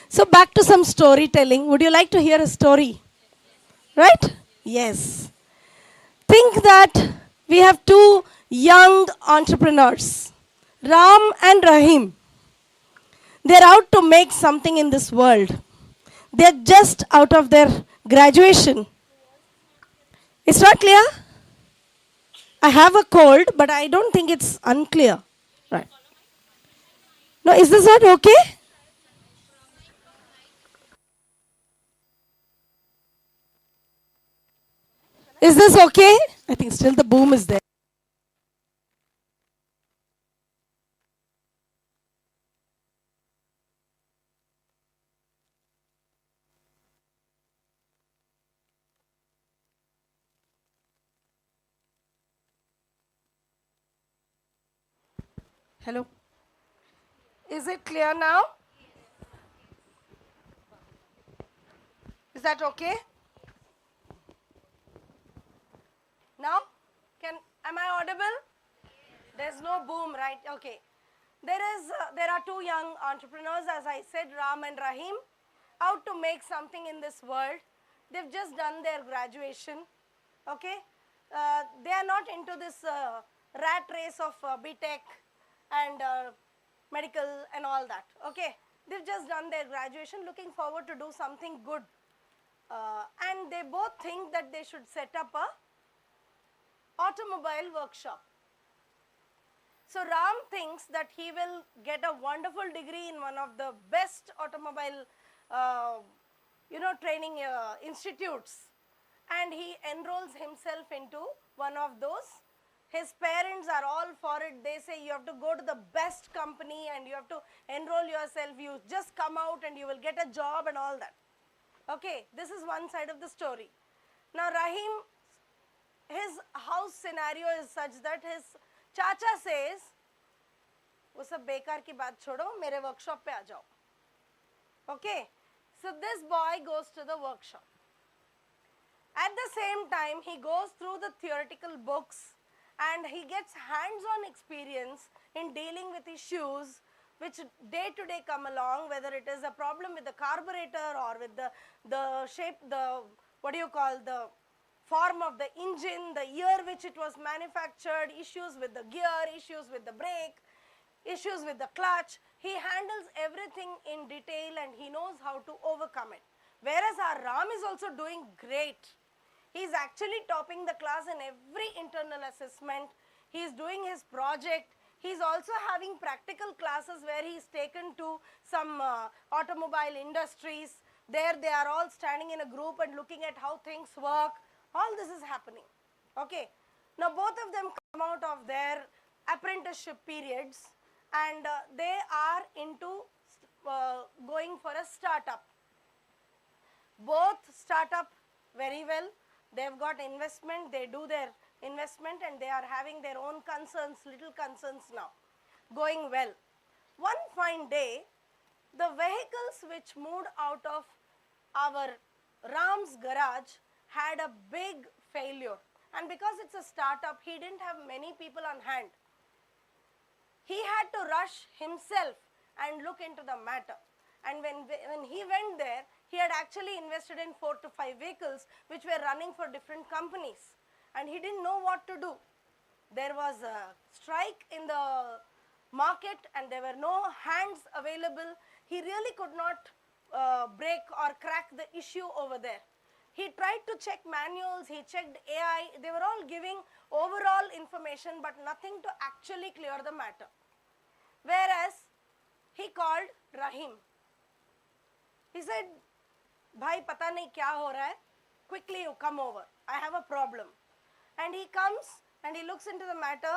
[SPEAKER 6] So back to some storytelling. Would you like to hear a story? Right? Yes. Think that we have 2 young entrepreneurs, Ram and Rahim. They're out to make something in this world. They're just out of their graduation. It's not clear? I have a cold, but I don't think it's unclear. Right. No, is this not okay? Is this okay? I think still the boom is there. Hello. Is it clear now? Is that okay? Now? Am I audible? There's no boom, right? Okay. There are two young entrepreneurs, as I said, Ram and Rahim, out to make something in this world. They've just done their graduation. Okay? They are not into this rat race of BTech and medical and all that. Okay? They've just done their graduation, looking forward to do something good. And they both think that they should set up a automobile workshop. So Ram thinks that he will get a wonderful degree in one of the best automobile training institutes, and he enrolls himself into one of those. His parents are all for it. They say you have to go to the best company and you have to enroll yourself. You just come out and you will get a job and all that. Okay, this is one side of the story. Now Rahim, his house scenario is such that his chacha says, वो सब बेकार की बात छोड़ो, मेरे workshop पे आ जाओ. Okay, so this boy goes to the workshop. At the same time, he goes through the theoretical books and he gets hands-on experience in dealing with issues which day to day come along, whether it is a problem with the carburetor or with the shape, the form of the engine, the year which it was manufactured, issues with the gear, issues with the brake, issues with the clutch. He handles everything in detail and he knows how to overcome it. Whereas our Ram is also doing great. He is actually topping the class in every internal assessment. He is doing his project. He is also having practical classes where he is taken to some automobile industries. There they are all standing in a group and looking at how things work. All this is happening. Okay. Now both of them come out of their apprenticeship periods and they are into going for a startup. Both start up very well. They have got investment, they do their investment and they are having their own concerns, little concerns now, going well. One fine day, the vehicles which moved out of our Ram's garage had a big failure, and because it's a startup, he didn't have many people on hand. He had to rush himself and look into the matter, and when he went there, he had actually invested in 4 to 5 vehicles which were running for different companies, and he didn't know what to do. There was a strike in the market and there were no hands available. He really could not break or crack the issue over there. He tried to check manuals, he checked AI, they were all giving overall information but nothing to actually clear the matter. Whereas he called Rahim. He said, "Bhai, pata nahi kya ho raha hai, quickly you come over, I have a problem." And he comes and he looks into the matter,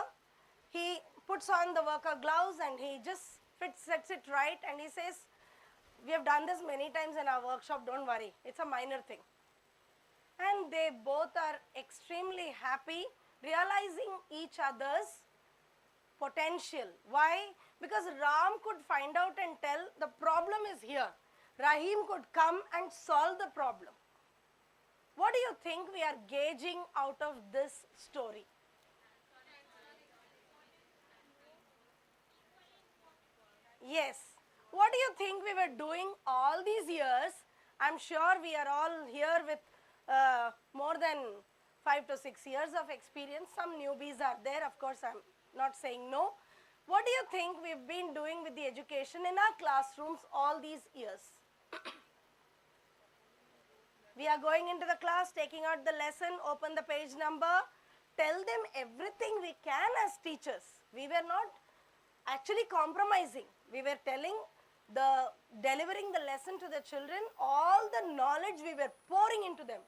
[SPEAKER 6] he puts on the worker gloves and he just sets it right and he says, "We have done this many times in our workshop, don't worry, it's a minor thing." And they both are extremely happy, realizing each other's potential. Why? Because Ram could find out and tell the problem is here. Rahim could come and solve the problem. What do you think we are gauging out of this story? Yes. What do you think we were doing all these years? I'm sure we are all here with more than 5 to 6 years of experience. Some newbies are there, of course I'm not saying no. What do you think we've been doing with the education in our classrooms all these years? We are going into the class, taking out the lesson, open the page number, tell them everything we can as teachers. We were not actually compromising. We were delivering the lesson to the children, all the knowledge we were pouring into them.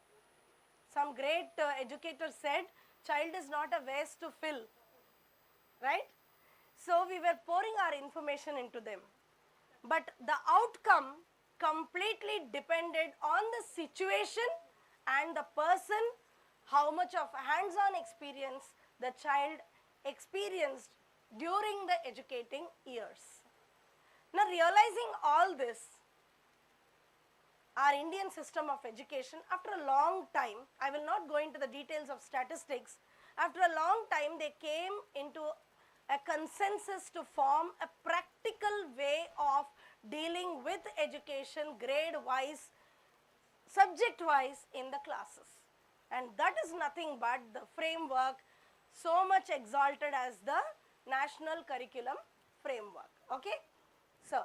[SPEAKER 6] Some great educator said, child is not a vase to fill, right? So we were pouring our information into them. But the outcome completely depended on the situation and the person, how much of hands-on experience the child experienced during the educating years. Now, realizing all this, our Indian system of education, after a long time, I will not go into the details of statistics, after a long time they came into a consensus to form a practical way of dealing with education grade-wise, subject-wise in the classes. And that is nothing but the framework so much exalted as the National Curriculum Framework. Okay? So,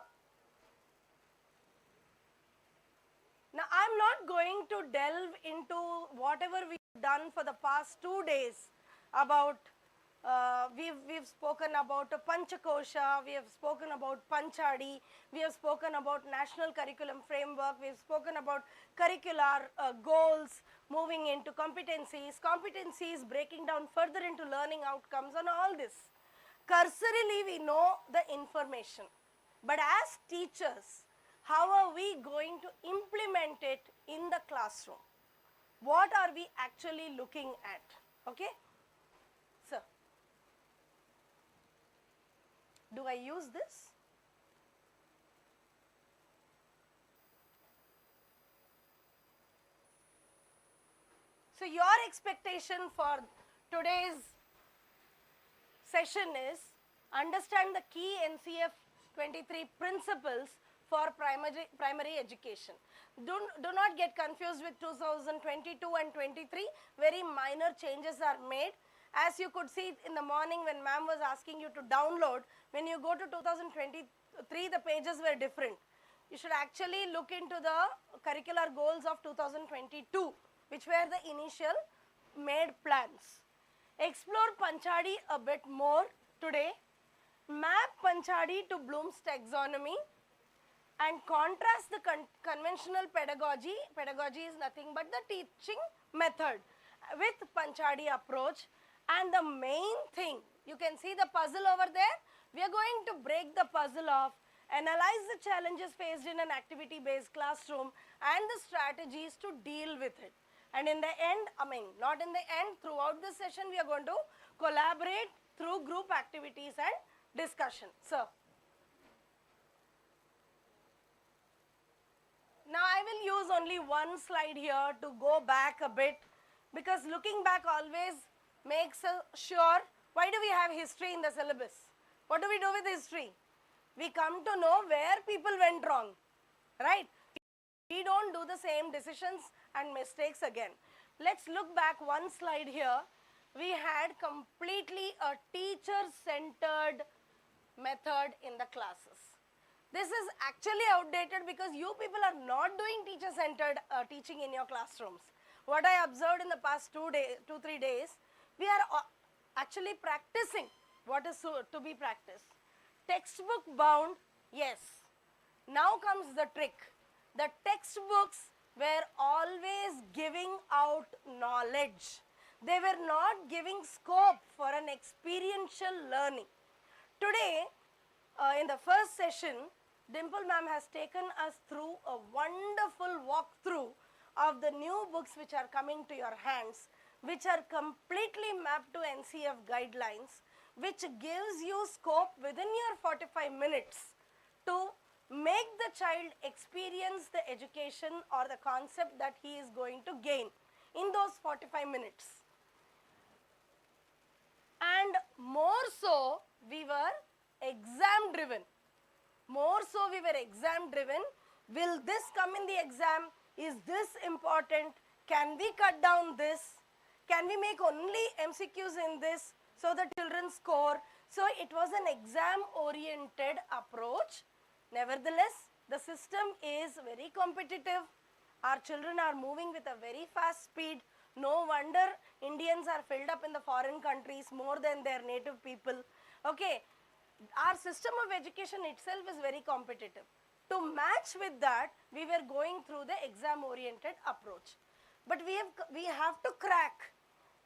[SPEAKER 6] now I am not going to delve into whatever we have done for the past 2 days about, we've spoken about Panchakosha, we have spoken about Panchadi, we have spoken about National Curriculum Framework, we have spoken about curricular goals, moving into competencies breaking down further into learning outcomes and all this. Cursorily we know the information, but as teachers, how are we going to implement it in the classroom? What are we actually looking at? Okay? So, do I use this? So, your expectation for today's session is understand the key NCF 23 principles for primary education. Do not get confused with 2022 and 23. Very minor changes are made. As you could see in the morning when ma'am was asking you to download, when you go to 2023, the pages were different. You should actually look into the curricular goals of 2022, which were the initial made plans. Explore Panchadi a bit more today. Map Panchadi to Bloom's taxonomy and contrast the conventional pedagogy. Pedagogy is nothing but the teaching method with Panchadi approach. And the main thing, you can see the puzzle over there. We are going to break the puzzle of analyze the challenges faced in an activity-based classroom and the strategies to deal with it. And in the end, not in the end, throughout this session, we are going to collaborate through group activities and discussion. So, now I will use only one slide here to go back a bit, because looking back always makes sure. Why do we have history in the syllabus? What do we do with history? We come to know where people went wrong, right? We don't do the same decisions and mistakes again. Let's look back one slide here. We had completely a teacher-centered method in the classes. This is actually outdated because you people are not doing teacher-centered teaching in your classrooms. What I observed in the past 2-3 days, we are actually practicing what is to be practiced. Textbook bound, yes. Now comes the trick. The textbooks were always giving out knowledge. They were not giving scope for an experiential learning. Today, in the first session, Dimple ma'am has taken us through a wonderful walkthrough of the new books which are coming to your hands, which are completely mapped to NCF guidelines, which gives you scope within your 45 minutes to make the child experience the education or the concept that he is going to gain in those 45 minutes. And more so, we were exam driven. Will this come in the exam? Is this important? Can we cut down this? Can we make only MCQs in this so the children score? So it was an exam oriented approach. Nevertheless, the system is very competitive. Our children are moving with a very fast speed. No wonder Indians are filled up in the foreign countries more than their native people. Okay, our system of education itself is very competitive. To match with that, we were going through the exam-oriented approach. But we have to crack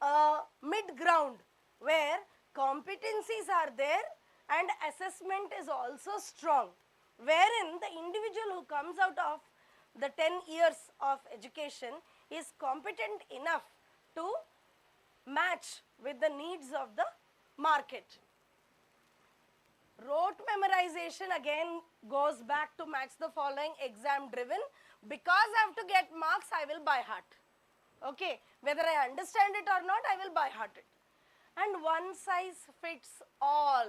[SPEAKER 6] a mid-ground where competencies are there and assessment is also strong, wherein the individual who comes out of the 10 years of education is competent enough to match with the needs of the market. Rote memorization again goes back to match the following, exam driven. Because I have to get marks, I will by heart. Okay, whether I understand it or not, I will by heart it. And one size fits all.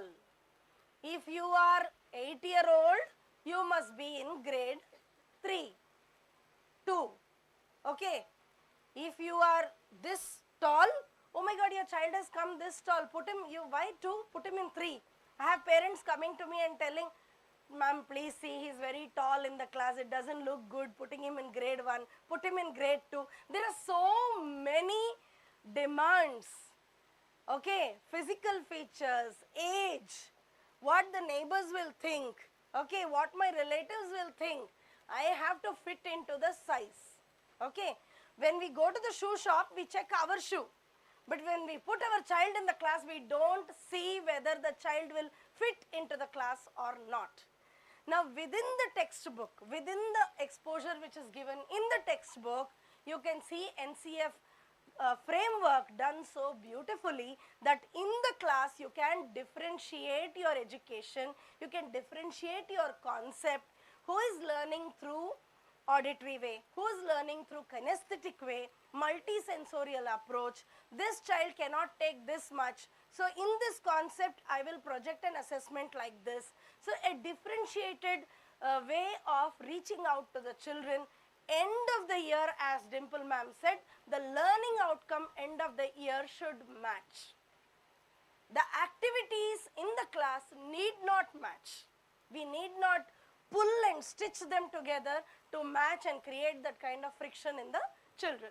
[SPEAKER 6] If you are 8-year-old, you must be in grade 3, 2. Okay, if you are this tall, oh my God, your child has come this tall, put him, why 2? Put him in 3. I have parents coming to me and telling, ma'am, please see, he's very tall in the class, it doesn't look good, putting him in grade 1, put him in grade 2. There are so many demands, okay, physical features, age, what the neighbors will think, okay, what my relatives will think. I have to fit into the size, okay. When we go to the shoe shop, we check our shoe. But when we put our child in the class, we don't see whether the child will fit into the class or not. Now, within the textbook, within the exposure which is given in the textbook, you can see NCF framework done so beautifully that in the class you can differentiate your education, you can differentiate your concept, who is learning through auditory way, who is learning through kinesthetic way, multisensorial approach. This child cannot take this much. So in this concept, I will project an assessment like this. So a differentiated way of reaching out to the children. End of the year, as Dimple ma'am said, the learning outcome end of the year should match. The activities in the class need not match. We need not pull and stitch them together to match and create that kind of friction in the children.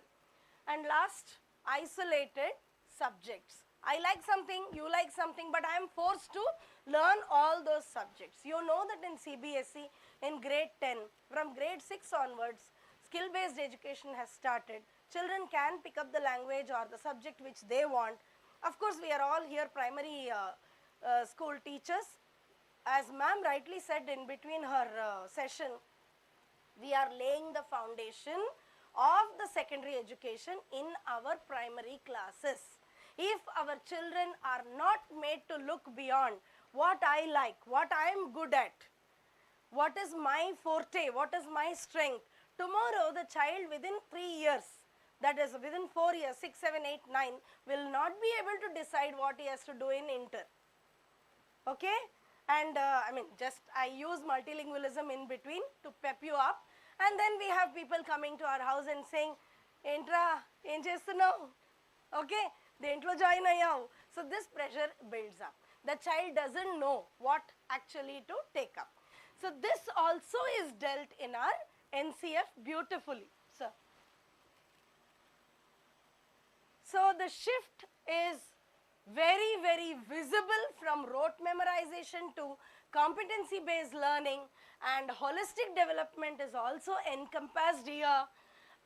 [SPEAKER 6] And last, isolated subjects. I like something, you like something, but I am forced to learn all those subjects. You know that in CBSE, in grade 10, from grade 6 onwards, skill-based education has started. Children can pick up the language or the subject which they want. Of course, we are all here primary school teachers. As ma'am rightly said in between her session, we are laying the foundation of the secondary education in our primary classes. If our children are not made to look beyond what I like, what I am good at, what is my forte, what is my strength, tomorrow the child within 3 years, that is within 4 years, 6, 7, 8, 9, will not be able to decide what he has to do in inter. Okay? And I use multilingualism in between to pep you up. And then we have people coming to our house and saying, Entra, em chestunnao? Okay, dentlo join ayyavu. So this pressure builds up. The child doesn't know what actually to take up. So this also is dealt in our NCF beautifully. So the shift is very, very visible from rote memorization to competency-based learning, and holistic development is also encompassed here.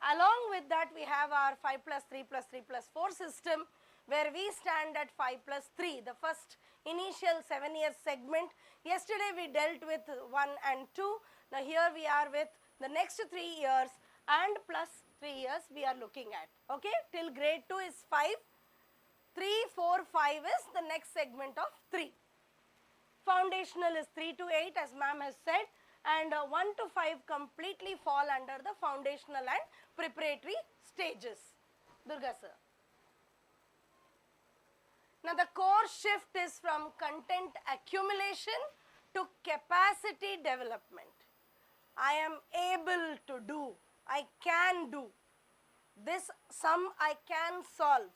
[SPEAKER 6] Along with that, we have our 5 plus 3 plus 3 plus 4 system, where we stand at 5 plus 3, the first initial 7-year segment. Yesterday we dealt with 1 and 2. Now here we are with the next 3 years and plus 3 years we are looking at. Okay, till grade 2 is 5. 3, 4, 5 is the next segment of 3. Foundational is 3 to 8 as ma'am has said, and 1 to 5 completely fall under the foundational and preparatory stages. Durga sir. Now the core shift is from content accumulation to capacity development. I am able to do, I can do. This sum I can solve.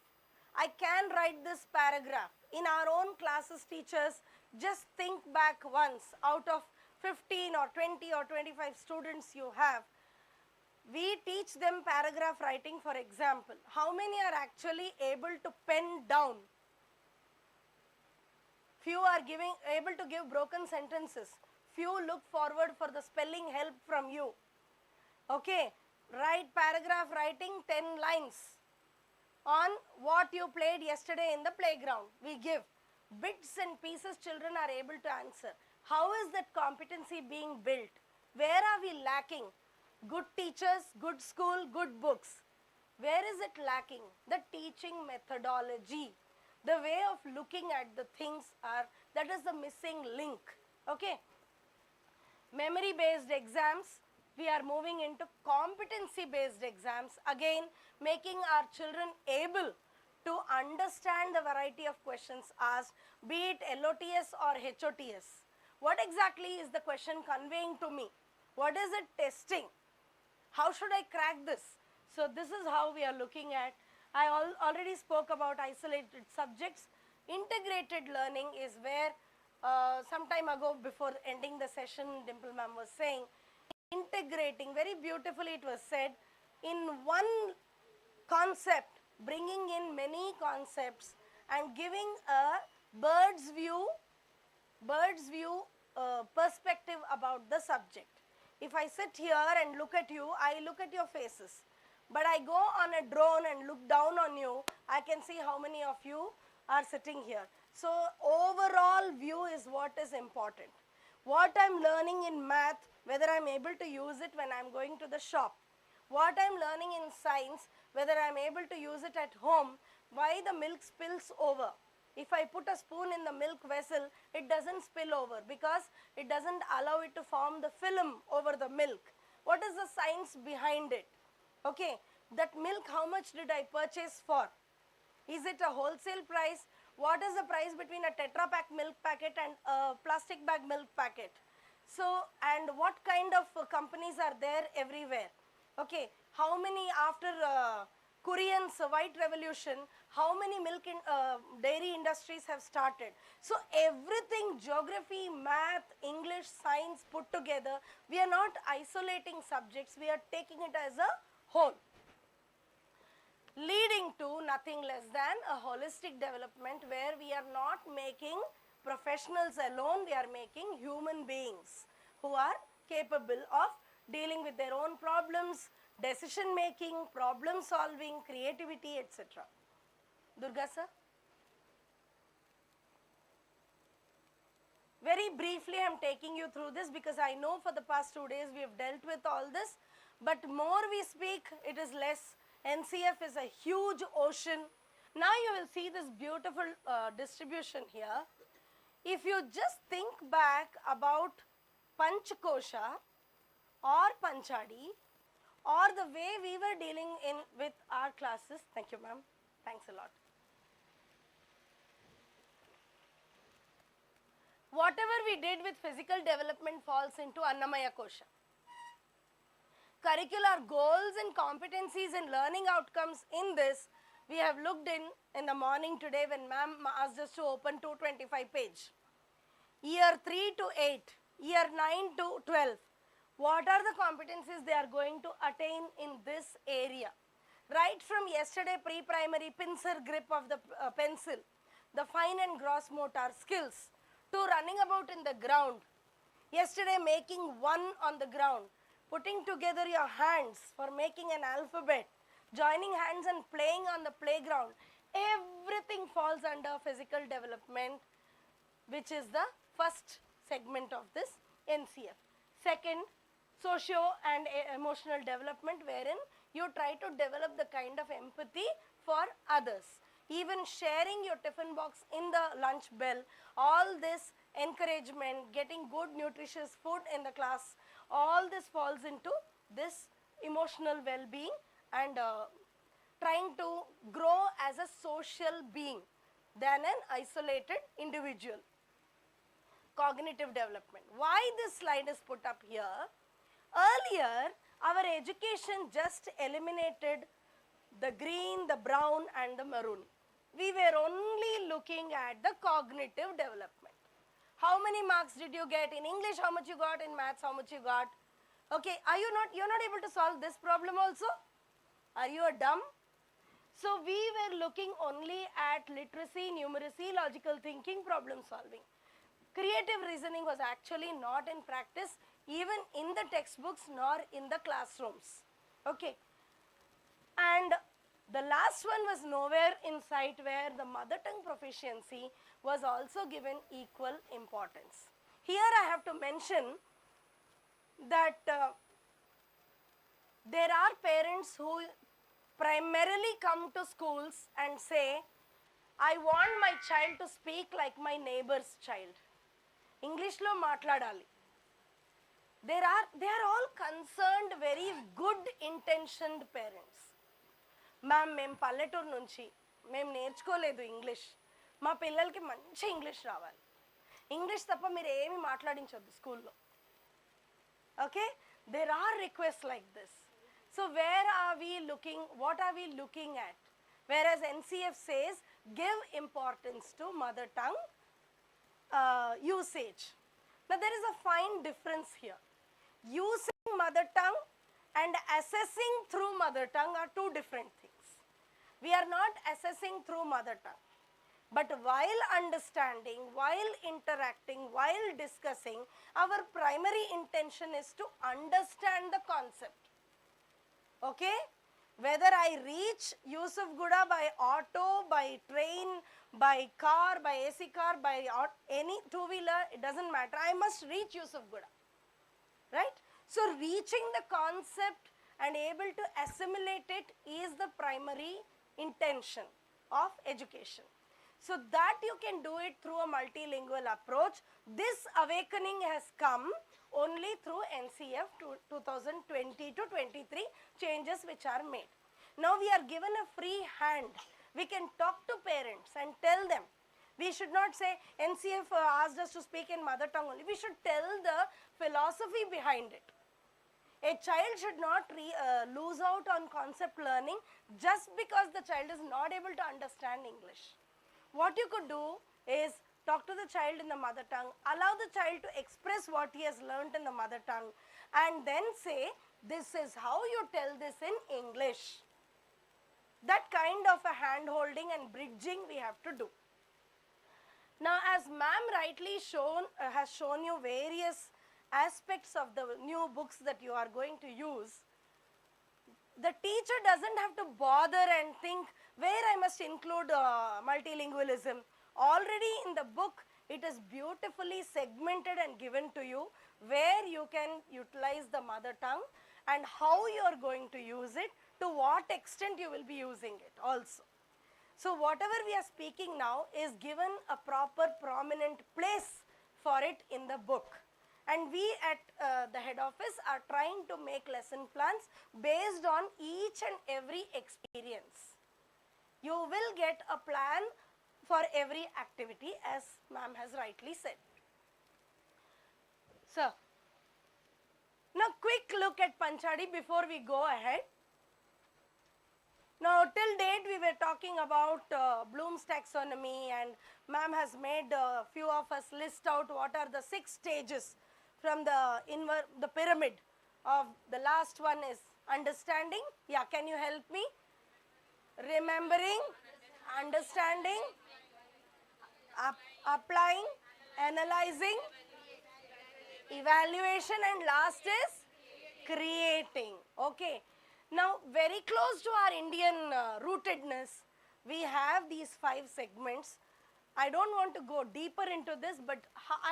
[SPEAKER 6] I can write this paragraph. In our own classes, teachers, just think back once, out of 15 or 20 or 25 students you have, we teach them paragraph writing, for example. How many are actually able to pen down? Few are able to give broken sentences. Few look forward for the spelling help from you. Okay, write paragraph writing 10 lines on what you played yesterday in the playground. We give bits and pieces, children are able to answer. How is that competency being built? Where are we lacking? Good teachers, good school, good books. Where is it lacking? The teaching methodology. The way of looking at the things that is the missing link. Okay. Memory based exams, we are moving into competency based exams, again making our children able to understand the variety of questions asked, be it LOTS or HOTS. What exactly is the question conveying to me? What is it testing? How should I crack this? So this is how we are looking at. I already spoke about isolated subjects. Integrated learning is where some time ago before ending the session, Dimple ma'am was saying, integrating, very beautifully it was said, in one concept, bringing in many concepts and giving a bird's view perspective about the subject. If I sit here and look at you, I look at your faces. But I go on a drone and look down on you, I can see how many of you are sitting here. So overall view is what is important. What I'm learning in math, whether I'm able to use it when I'm going to the shop. What I'm learning in science, whether I'm able to use it at home, why the milk spills over. If I put a spoon in the milk vessel, it doesn't spill over because it doesn't allow it to form the film over the milk. What is the science behind it? Okay, that milk, how much did I purchase for? Is it a wholesale price? What is the price between a Tetra Pak milk packet and a plastic bag milk packet? So, and what kind of companies are there everywhere? Okay, how many after Korean's white revolution, how many milk dairy industries have started? So everything, geography, math, English, science put together, we are not isolating subjects, we are taking it as a whole, leading to nothing less than a holistic development where we are not making professionals alone, we are making human beings who are capable of dealing with their own problems, decision making, problem solving, creativity, etc. Durga sir? Very briefly I am taking you through this because I know for the past 2 days we have dealt with all this, but more we speak, it is less. NCF is a huge ocean. Now you will see this beautiful distribution here. If you just think back about Panchakosha or Panchadi or the way we were dealing with our classes, thank you ma'am, thanks a lot. Whatever we did with physical development falls into Annamaya Kosha. Curricular goals and competencies and learning outcomes in this, we have looked in the morning today when ma'am asked us to open 225 page. Year 3 to 8, year 9 to 12, what are the competencies they are going to attain in this area? Right from yesterday pre-primary pincer grip of the pencil, the fine and gross motor skills, to running about in the ground. Yesterday making one on the ground, putting together your hands for making an alphabet, joining hands and playing on the playground. Everything falls under physical development, which is the first segment of this NCF. Second, socio and emotional development, wherein you try to develop the kind of empathy for others. Even sharing your tiffin box in the lunch bell, all this encouragement, getting good nutritious food in the class, all this falls into this emotional well-being and trying to grow as a social being than an isolated individual. Cognitive development. Why this slide is put up here? Earlier, our education just eliminated the green, the brown and the maroon. We were only looking at the cognitive development. How many marks did you get in English? How much you got in maths? How much you got? Okay, you're not able to solve this problem also? Are you a dumb? So we were looking only at literacy, numeracy, logical thinking, problem solving. Creative reasoning was actually not in practice, even in the textbooks nor in the classrooms. Okay. And the last one was nowhere in sight, where the mother tongue proficiency was also given equal importance. Here I have to mention that there are parents who primarily come to schools and say, I want my child to speak like my neighbor's child. ఇంగ్లీష్లో మాట్లాడాలి. They are all concerned, very good intentioned parents. Ma'am మేము పల్లెటూరు నుంచి మేము నేర్చుకోలేదు English, మా పిల్లలకి మంచి ఇంగ్లీష్ రావాలి, ఇంగ్లీష్ తప్ప మీరు ఏమి మాట్లాడించొద్దు స్కూల్లో. Okay, there are requests like this. So where are we looking, what are we looking at? Whereas NCF says give importance to mother tongue usage. Now there is a fine difference here. Using mother tongue and assessing through mother tongue are two different things. We are not assessing through mother tongue. But while understanding, while interacting, while discussing, our primary intention is to understand the concept. Okay? Whether I reach Yousufguda by auto, by train, by car, by AC car, by any two-wheeler, it doesn't matter. I must reach Yousufguda. Right? So reaching the concept and able to assimilate it is the primary intention of education. So that you can do it through a multilingual approach. This awakening has come only through NCF 2020 to 23 changes which are made. Now we are given a free hand. We can talk to parents and tell them. We should not say NCF asked us to speak in mother tongue only. We should tell the philosophy behind it. A child should not lose out on concept learning just because the child is not able to understand English. What you could do is talk to the child in the mother tongue, allow the child to express what he has learnt in the mother tongue, and then say, this is how you tell this in English. That kind of a hand holding and bridging we have to do. Now, as ma'am rightly has shown you various aspects of the new books that you are going to use, the teacher doesn't have to bother and think where I must include multilingualism. Already in the book, it is beautifully segmented and given to you where you can utilize the mother tongue and how you are going to use it, to what extent you will be using it also. So whatever we are speaking now is given a proper prominent place for it in the book. And we at the head office are trying to make lesson plans based on each and every experience. You will get a plan for every activity, as ma'am has rightly said. So, now quick look at Panchadi before we go ahead. Now till date we were talking about Bloom's taxonomy, and ma'am has made a few of us list out what are the 6 stages from the pyramid of the last one is understanding. Yeah, can you help me? Remembering, understanding, applying, analyzing, evaluation, and last is creating. Okay. Now, very close to our Indian rootedness, we have these 5 segments. I don't want to go deeper into this, but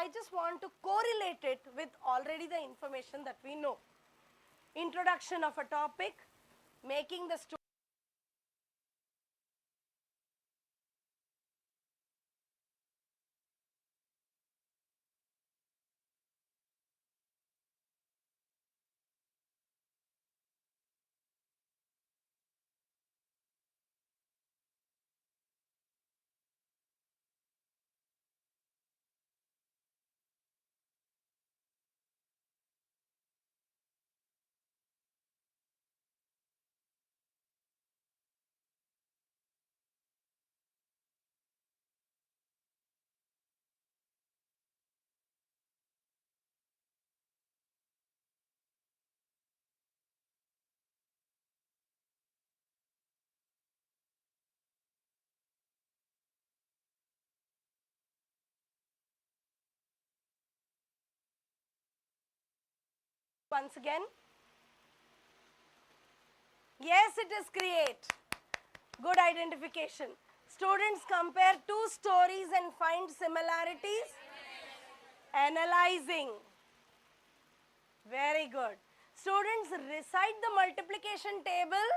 [SPEAKER 6] I just want to correlate it with already the information that we know. Introduction of a topic, making the student once again. Yes, it is create. Good identification. Students compare 2 stories and find similarities. Analyzing. Very good. Students recite the multiplication table.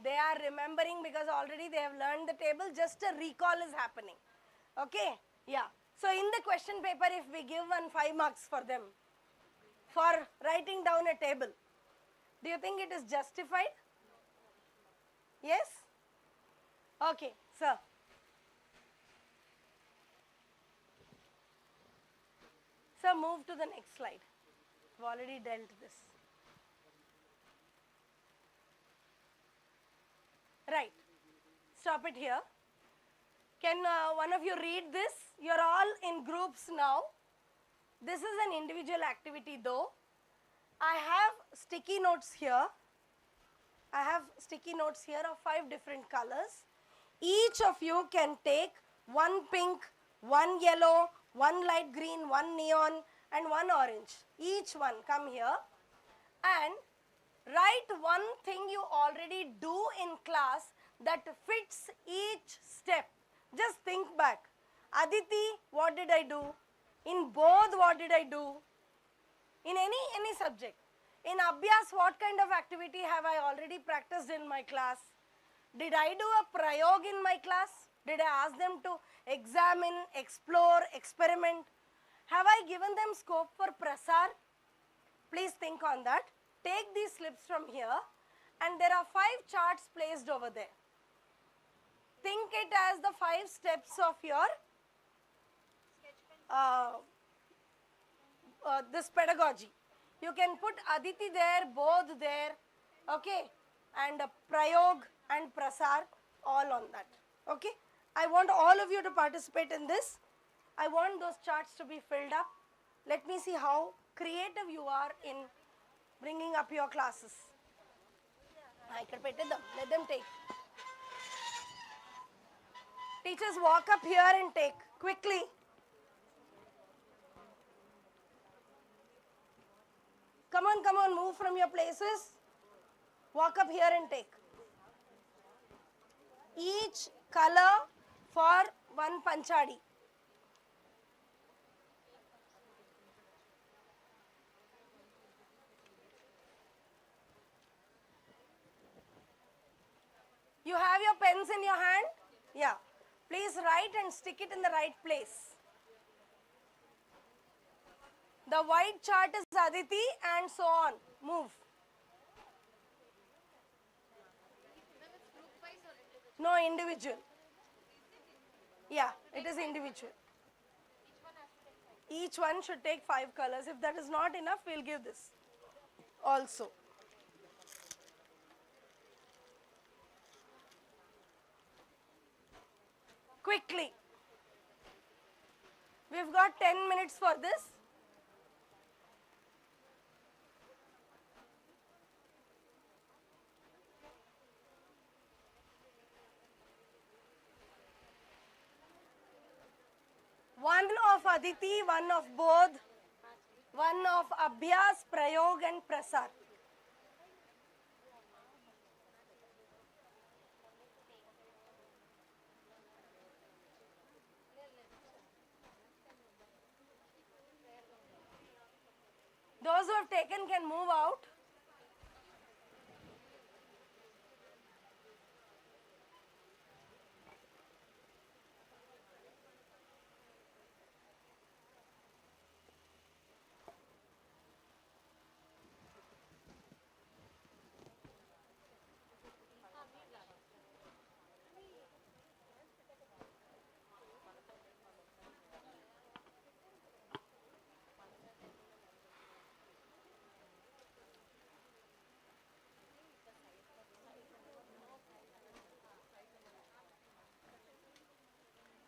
[SPEAKER 6] They are remembering because already they have learned the table, just a recall is happening. Okay? Yeah. So in the question paper, if we give 5 marks for them for writing down a table, do you think it is justified? Yes? Okay, sir. Sir, move to the next slide. We've already dealt this. Right. Stop it here. Can one of you read this? You're all in groups now. This is an individual activity though. I have sticky notes here. I have sticky notes here of 5 different colors. Each of you can take 1 pink, 1 yellow, 1 light green, 1 neon and 1 orange. Each one come here and write one thing you already do in class that fits each step. Just think back. Aditi, what did I do? In both, what did I do? In any subject. In Abhyas, what kind of activity have I already practiced in my class? Did I do a prayog in my class? Did I ask them to examine, explore, experiment? Have I given them scope for prasar? Please think on that. Take these slips from here and there are 5 charts placed over there. Think it as the 5 steps of your this pedagogy. You can put Aditi there, Bodh there, okay, and Prayog and Prasar all on that, okay. I want all of you to participate in this. I want those charts to be filled up. Let me see how creative you are in bringing up your classes. Let them take. Teachers, walk up here and take quickly. Come on, move from your places. Walk up here and take. Each color for 1 panchadi. You have your pens in your hand? Yeah. Please write and stick it in the right place. The white chart is Aditi and so on. Move. No, individual. Yeah, it is individual. Each one should take 5 colors. If that is not enough, we'll give this also. Quickly. We've got 10 minutes for this. One of Aditi, one of Bodh, one of Abhyas, Prayog and Prasar. Those who have taken can move out.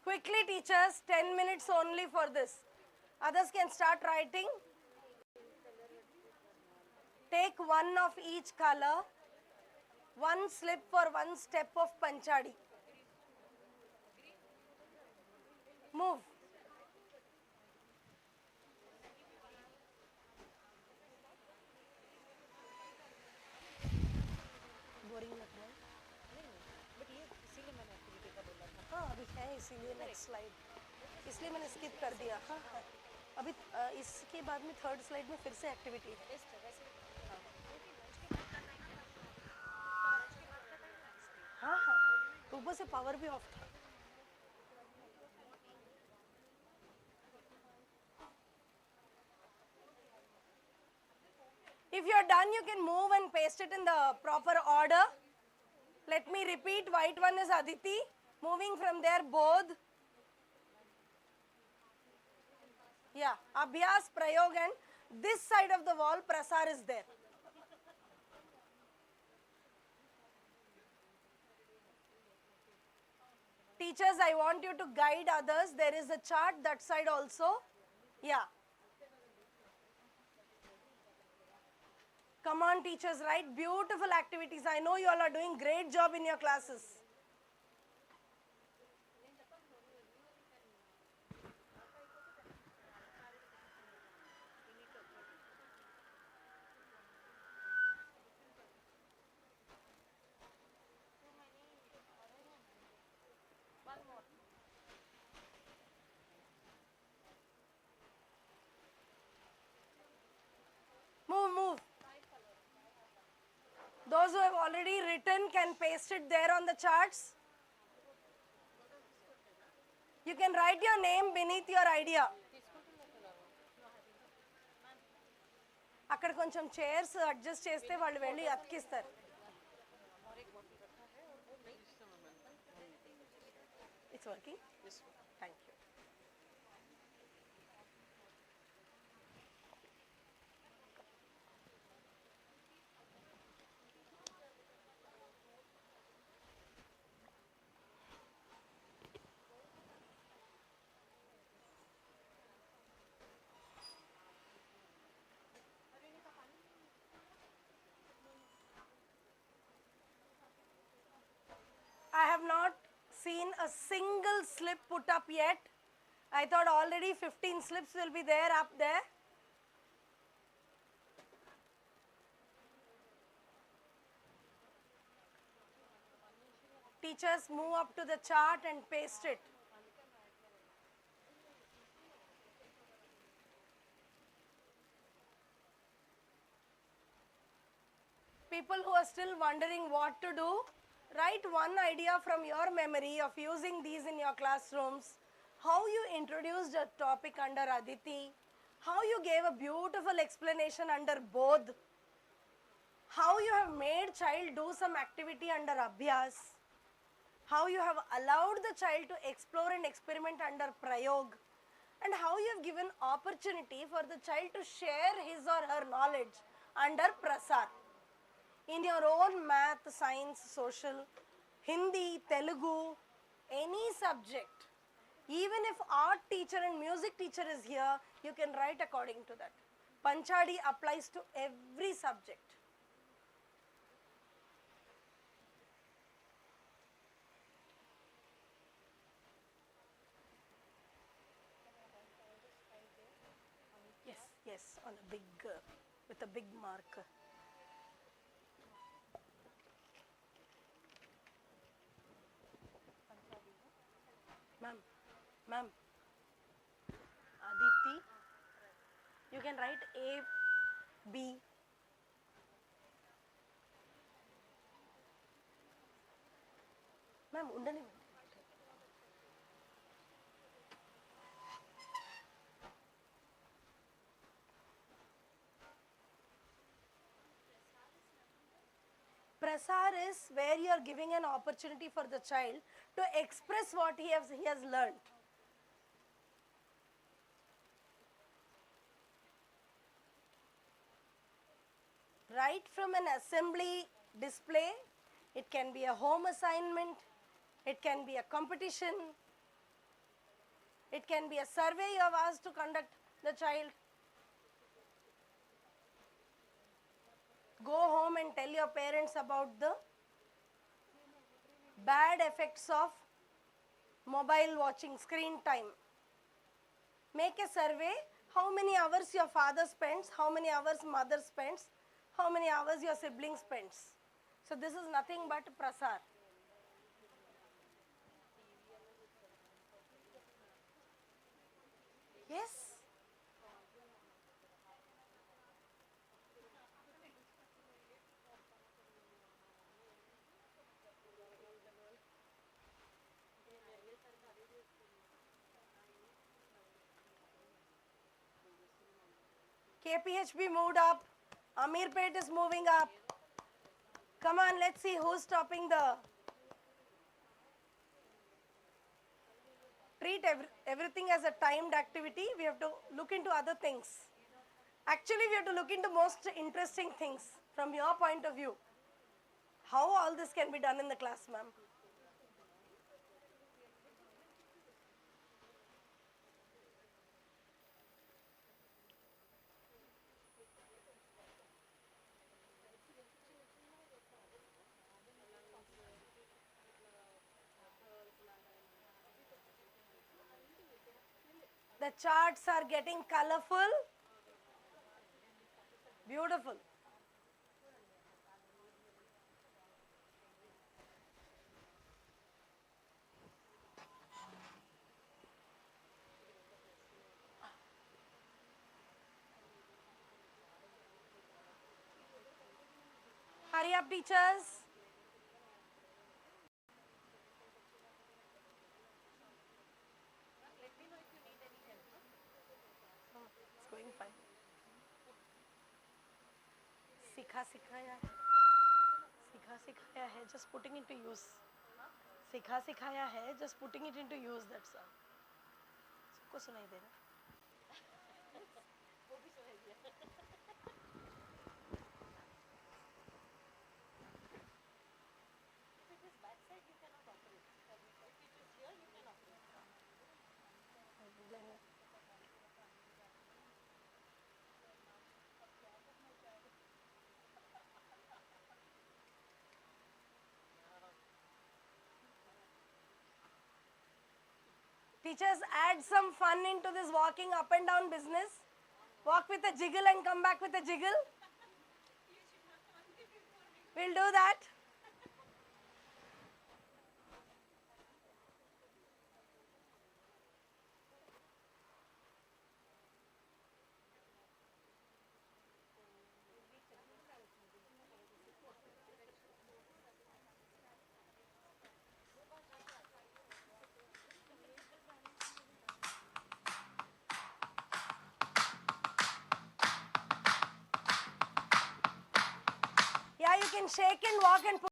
[SPEAKER 6] Quickly teachers, 10 minutes only for this. Others can start writing. Take 1 of each color. 1 slip for 1 step of Panchadi. Move. Boring लग रहा है? But ये इसीलिए मैंने activity का बोला था. हाँ अभी है इसीलिए नेक्स्ट स्लाइड. इसलिए मैंने स्किप कर दिया. हाँ अभी इसके बाद में 3rd स्लाइड में फिर से एक्टिविटी है. ऊपर से पावर भी ऑफ था. If you are done, you can move and paste it in the proper order. Let me repeat. White one is Aditi. Moving from there, Bodh. Yeah, Abhyas, Prayog, and this side of the wall, Prasar is there. Teachers, I want you to guide others. There is a chart that side also. Yeah. Come on, teachers, write beautiful activities. I know you all are doing great job in your classes. Move, move. Those who have already written can paste it there on the charts. You can write your name beneath your idea. అక్కడ కొంచెం chairs adjust చేస్తే వాళ్ళు వెళ్ళి అతికిస్తారు. It's working? Yes. Thank you. I have not seen a single slip put up yet. I thought already 15 slips will be there up there. Teachers, move up to the chart and paste it. People who are still wondering what to do, write one idea from your memory of using these in your classrooms. How you introduced a topic under Aditi. How you gave a beautiful explanation under Bodh. How you have made child do some activity under Abhyas. How you have allowed the child to explore and experiment under Prayog. And how you have given opportunity for the child to share his or her knowledge under Prasar. In your own math, science, social, Hindi, Telugu, any subject. Even if art teacher and music teacher is here, you can write according to that. Panchadi applies to every subject. Yes, yes, on a big, with a big marker. Ma'am, Aditi, you can write A, B. Ma'am, undani. Prasar is where you are giving an opportunity for the child to express what he has learned. Right from an assembly display, it can be a home assignment, it can be a competition, it can be a survey you have asked to conduct the child. Go home and tell your parents about the bad effects of mobile watching, screen time. Make a survey, how many hours your father spends, how many hours mother spends, how many hours your sibling spends. So this is nothing but Prasar. Yes? KPHB moved up. Amirpet is moving up. Come on, let's see who's topping the... Treat everything as a timed activity. We have to look into other things. Actually, we have to look into most interesting things from your point of view. How all this can be done in the class, ma'am? The charts are getting colorful. Beautiful. Hurry up, teachers. It's going fine. सीखा सिखाया है, just putting into use. सीखा सिखाया है, just putting it into use, that's all. सबको सुनाई दे रहा? Teachers, add some fun into this walking up and down business. Walk with a jiggle and come back with a jiggle. We'll do that. Yeah, you can shake and walk and put.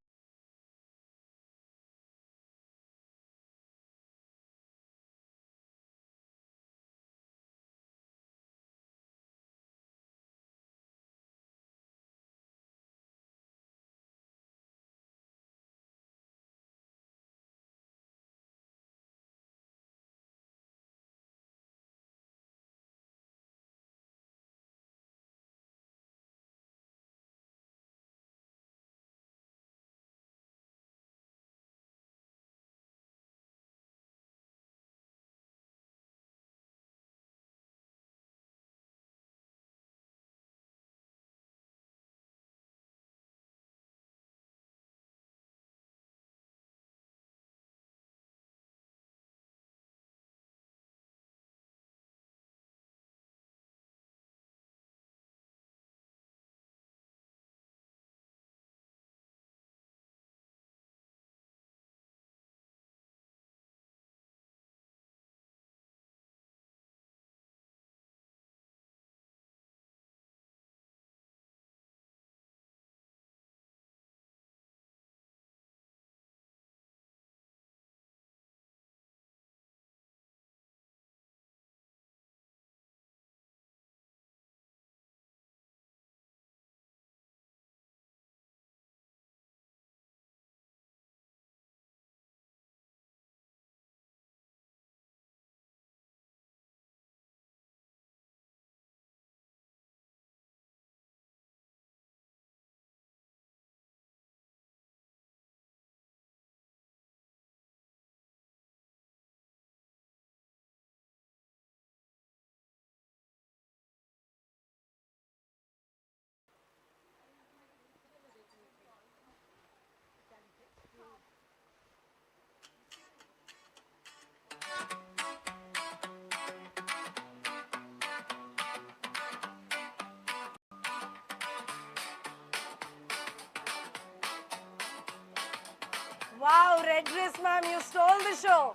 [SPEAKER 6] Wow, red dress, ma'am, you stole the show.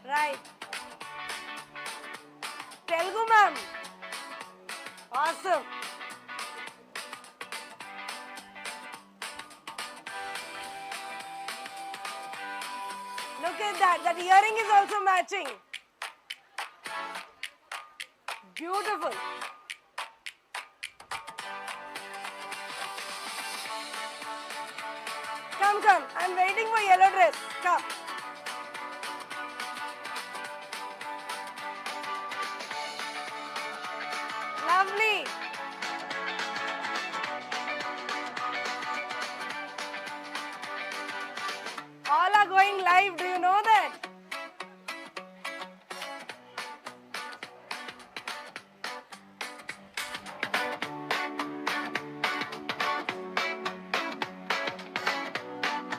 [SPEAKER 6] Right. Telugu, ma'am. Awesome. Look at that. That earring is also matching. Beautiful. Come, come. I'm waiting for yellow dress. Come. Lovely. All are going live. Do you know that?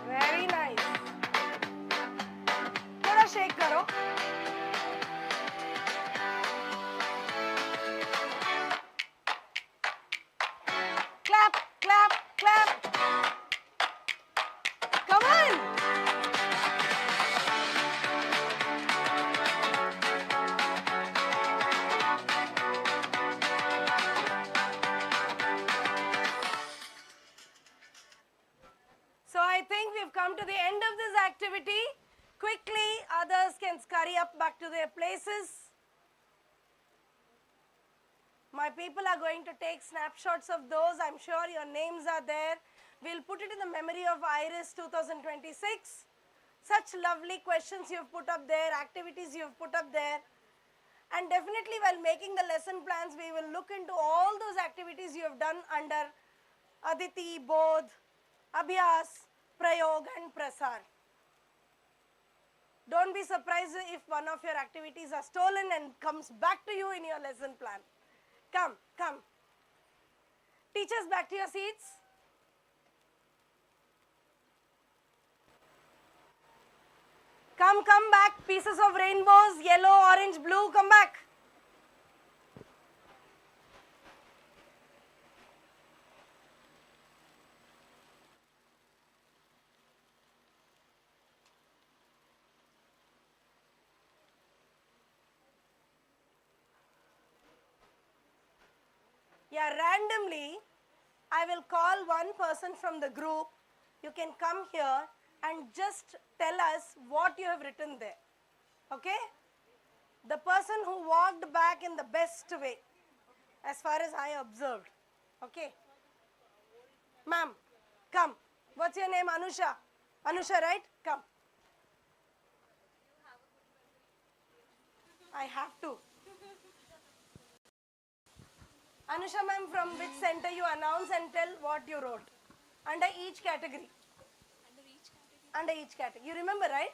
[SPEAKER 6] Very nice. थोड़ा shake करो. Clap, clap, clap. Come on. So I think we've come to the end of this activity. Quickly, others can scurry up back to their places. My people are going to take snapshots of those. I'm sure your names are there. We'll put it in the memory of Iris 2026. Such lovely questions you've put up there, activities you've put up there. And definitely while making the lesson plans, we will look into all those activities you have done under Aditi, Bodh, Abhyas, Prayog and Prasar. Don't be surprised if one of your activities are stolen and comes back to you in your lesson plan. Come, come. Teachers, back to your seats. Come back. Pieces of rainbows, yellow, orange, blue, come back. Yeah, randomly, I will call one person from the group. You can come here and just tell us what you have written there. Okay? The person who walked back in the best way, as far as I observed. Okay? Ma'am, come. What's your name? Anusha. Anusha, right? Come. I have to. Anusha ma'am, from which center you announce and tell what you wrote? Under each category. Under each category. You remember, right?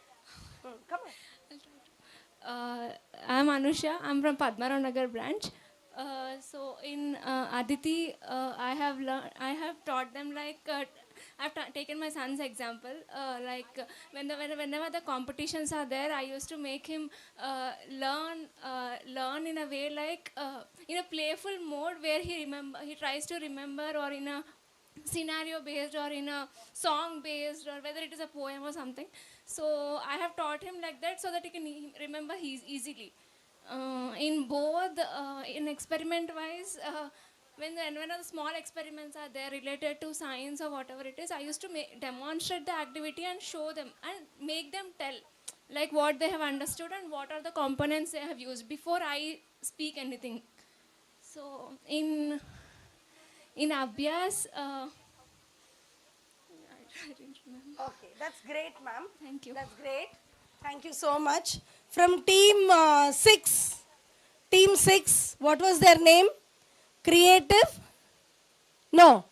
[SPEAKER 6] Come on.
[SPEAKER 7] I'm Anusha. I'm from Padmarao Nagar branch. So in Aditi, I have taught them like I've taken my son's example. Whenever the competitions are there, I used to make him learn in a way like in a playful mode where he tries to remember, or in a scenario based, or in a song based, or whether it is a poem or something. So I have taught him like that so that he can remember easily. In both, in experiment wise, when the small experiments are there related to science or whatever it is, I used to demonstrate the activity and show them and make them tell like what they have understood and what are the components they have used before I speak anything. So in Abhyas, I didn't remember.
[SPEAKER 6] Okay, that's great, ma'am.
[SPEAKER 7] Thank you.
[SPEAKER 6] That's great. Thank you so much. From team 6. Team 6, what was their name? Creative? No.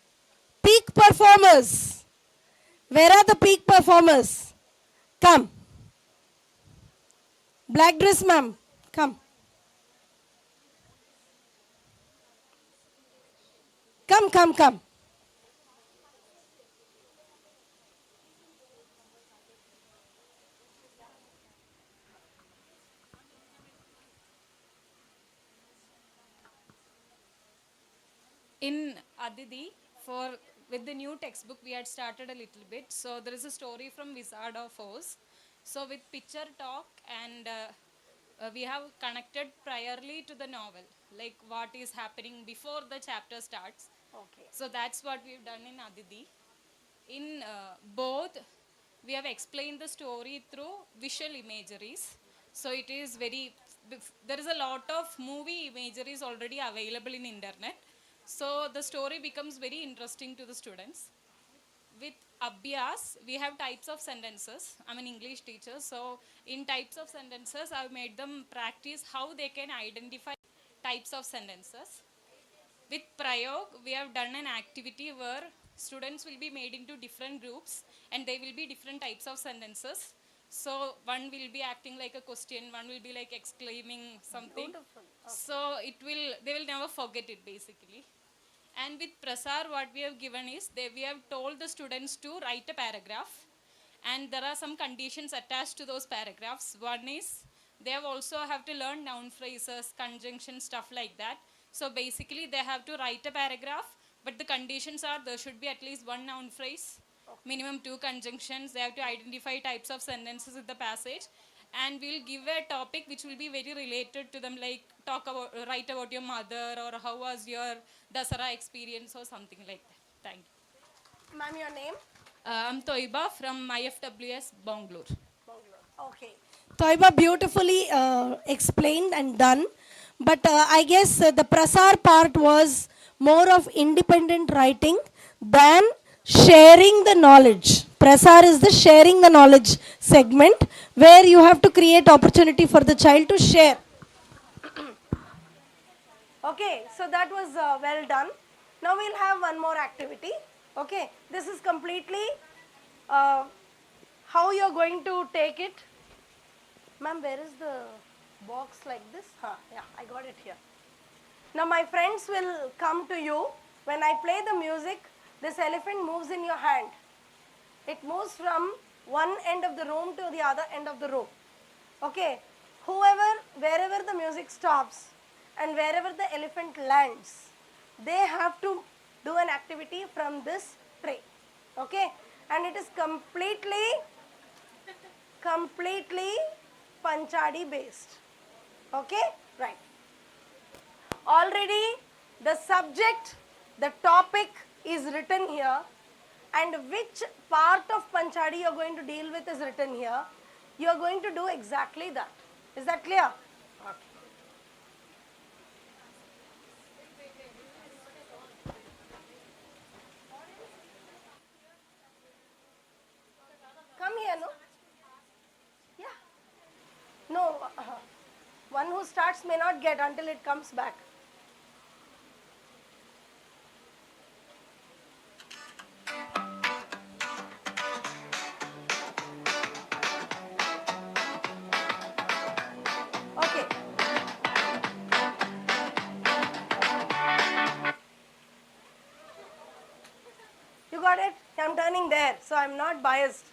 [SPEAKER 6] Peak performers. Where are the peak performers? Come. Black dress, ma'am. Come. Come.
[SPEAKER 13] In Aditi, with the new textbook, we had started a little bit. So there is a story from Wizard of Oz. So with picture talk, and we have connected priorly to the novel. like what is happening before the chapter starts.
[SPEAKER 27] Okay.
[SPEAKER 13] So that's what we've done in Aditi. In both, we have explained the story through visual imageries. So it is very, there is a lot of movie imageries already available in internet. So the story becomes very interesting to the students. With Abhyas, we have types of sentences. I'm an English teacher, so in types of sentences, I've made them practice how they can identify types of sentences. With Prayog, we have done an activity where students will be made into different groups and they will be different types of sentences. So one will be acting like a question, one will be like exclaiming something.
[SPEAKER 27] Beautiful. Okay.
[SPEAKER 13] So they will never forget it basically. And with Prasar, what we have given is we have told the students to write a paragraph, and there are some conditions attached to those paragraphs. One is they have also have to learn noun phrases, conjunctions, stuff like that. So basically they have to write a paragraph, but the conditions are there should be at least one noun phrase, minimum 2 conjunctions. They have to identify types of sentences in the passage, and we'll give a topic which will be very related to them, like write about your mother, or how was your Dasara experience, or something like that. Thank you.
[SPEAKER 27] Ma'am, your name?
[SPEAKER 13] I'm Toiba from IFWS Bangalore.
[SPEAKER 6] Okay. Toiba beautifully explained and done. But I guess the Prasar part was more of independent writing than sharing the knowledge. Prasar is the sharing the knowledge segment where you have to create opportunity for the child to share.
[SPEAKER 27] Okay, so that was well done. Now we'll have one more activity. Okay, this is completely how you're going to take it. Ma'am, where is the box like this? Yeah, I got it here. Now my friends will come to you. When I play the music, this elephant moves in your hand. It moves from one end of the room to the other end of the room. Okay, wherever the music stops and wherever the elephant lands, they have to do an activity from this tray. Okay, and it is completely Panchadi based. Okay, right. Already the subject, the topic is written here, and which part of Panchadi you are going to deal with is written here. You are going to do exactly that. Is that clear? Okay. Come here, no? Yeah. No, one who starts may not get until it comes back. Okay. You got it? I'm turning there, so I'm not biased.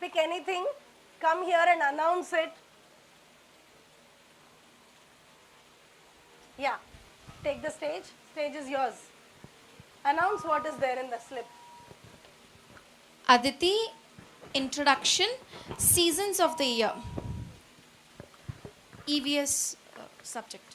[SPEAKER 27] Pick anything, come here and announce it. Yeah, take the stage. Stage is yours. Announce what is there in the slip.
[SPEAKER 18] Aditi, introduction, seasons of the year. EVS subject.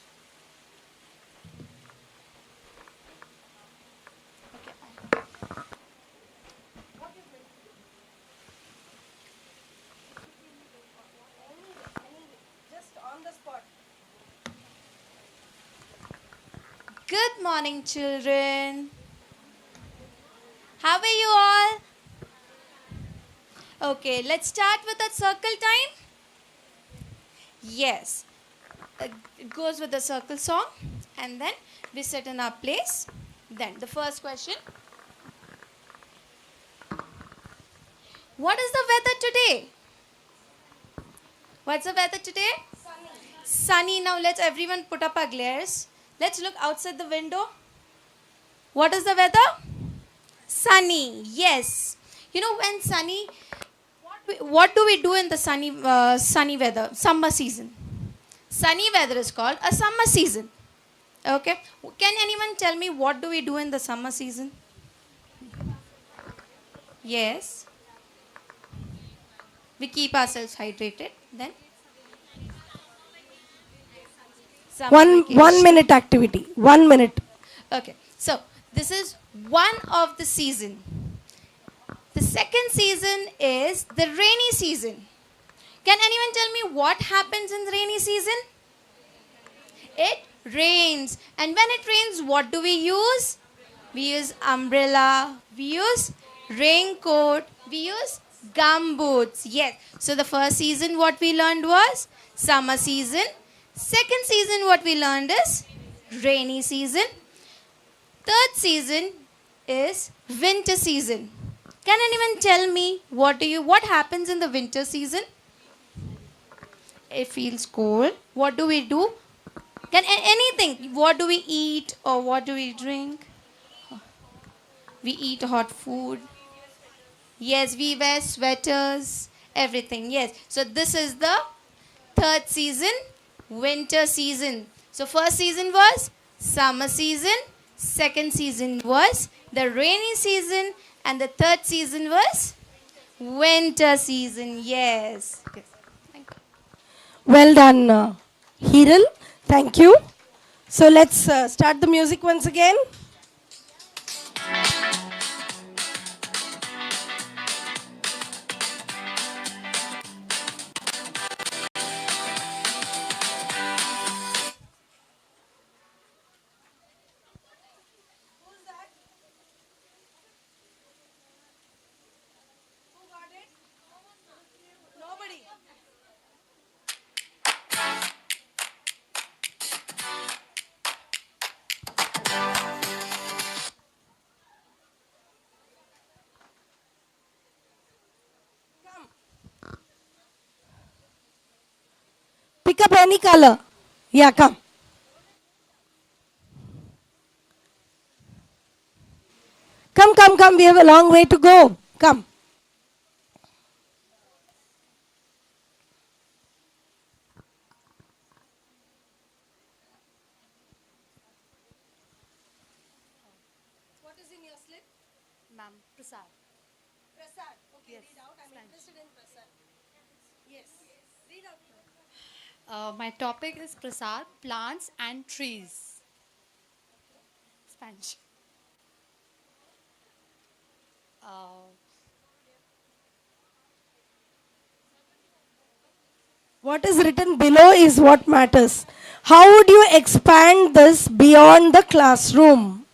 [SPEAKER 27] Just on the spot.
[SPEAKER 18] Good morning, children. How are you all? Okay, let's start with that circle time. Yes, it goes with the circle song, and then we sit in our place. Then the first question. What is the weather today? What's the weather today?
[SPEAKER 27] Sunny.
[SPEAKER 18] Sunny. Now let's everyone put up our glares. Let's look outside the window. What is the weather? Sunny. Yes. You know, when sunny, what do we do in the sunny weather? Summer season. Sunny weather is called a summer season. Okay. Can anyone tell me what do we do in the summer season? Yes. We keep ourselves hydrated. Then Summer
[SPEAKER 6] One
[SPEAKER 18] vacation.
[SPEAKER 6] minute activity. 1 minute.
[SPEAKER 18] Okay, so this is one of the season. The second season is the rainy season. Can anyone tell me what happens in the rainy season? It rains. And when it rains, what do we use? We use umbrella, we use raincoat, we use gumboots. Yes. So the first season what we learned was summer season. Second season what we learned is rainy season. Third season is winter season. Can anyone tell me what happens in the winter season? It feels cold. What do we do? Anything? What do we eat or what do we drink? We eat hot food. Yes, we wear sweaters, everything. Yes. So this is the third season, winter season. So first season was summer season, second season was the rainy season, and the third season was winter season. Yes. Yes. Thank you.
[SPEAKER 6] Well done, Hiral. Thank you. So let's start the music once again. Pick up any color. Yeah, come. Come. We have a long way to go. Come.
[SPEAKER 1] What is in your slip? Ma'am, Prasad. Prasad. Okay, yes. Read out. I'm interested in Prasad. Yes. Read out. My topic is Prasad, plants and trees. Spanish.
[SPEAKER 6] What is written below is what matters. How would you expand this beyond the classroom?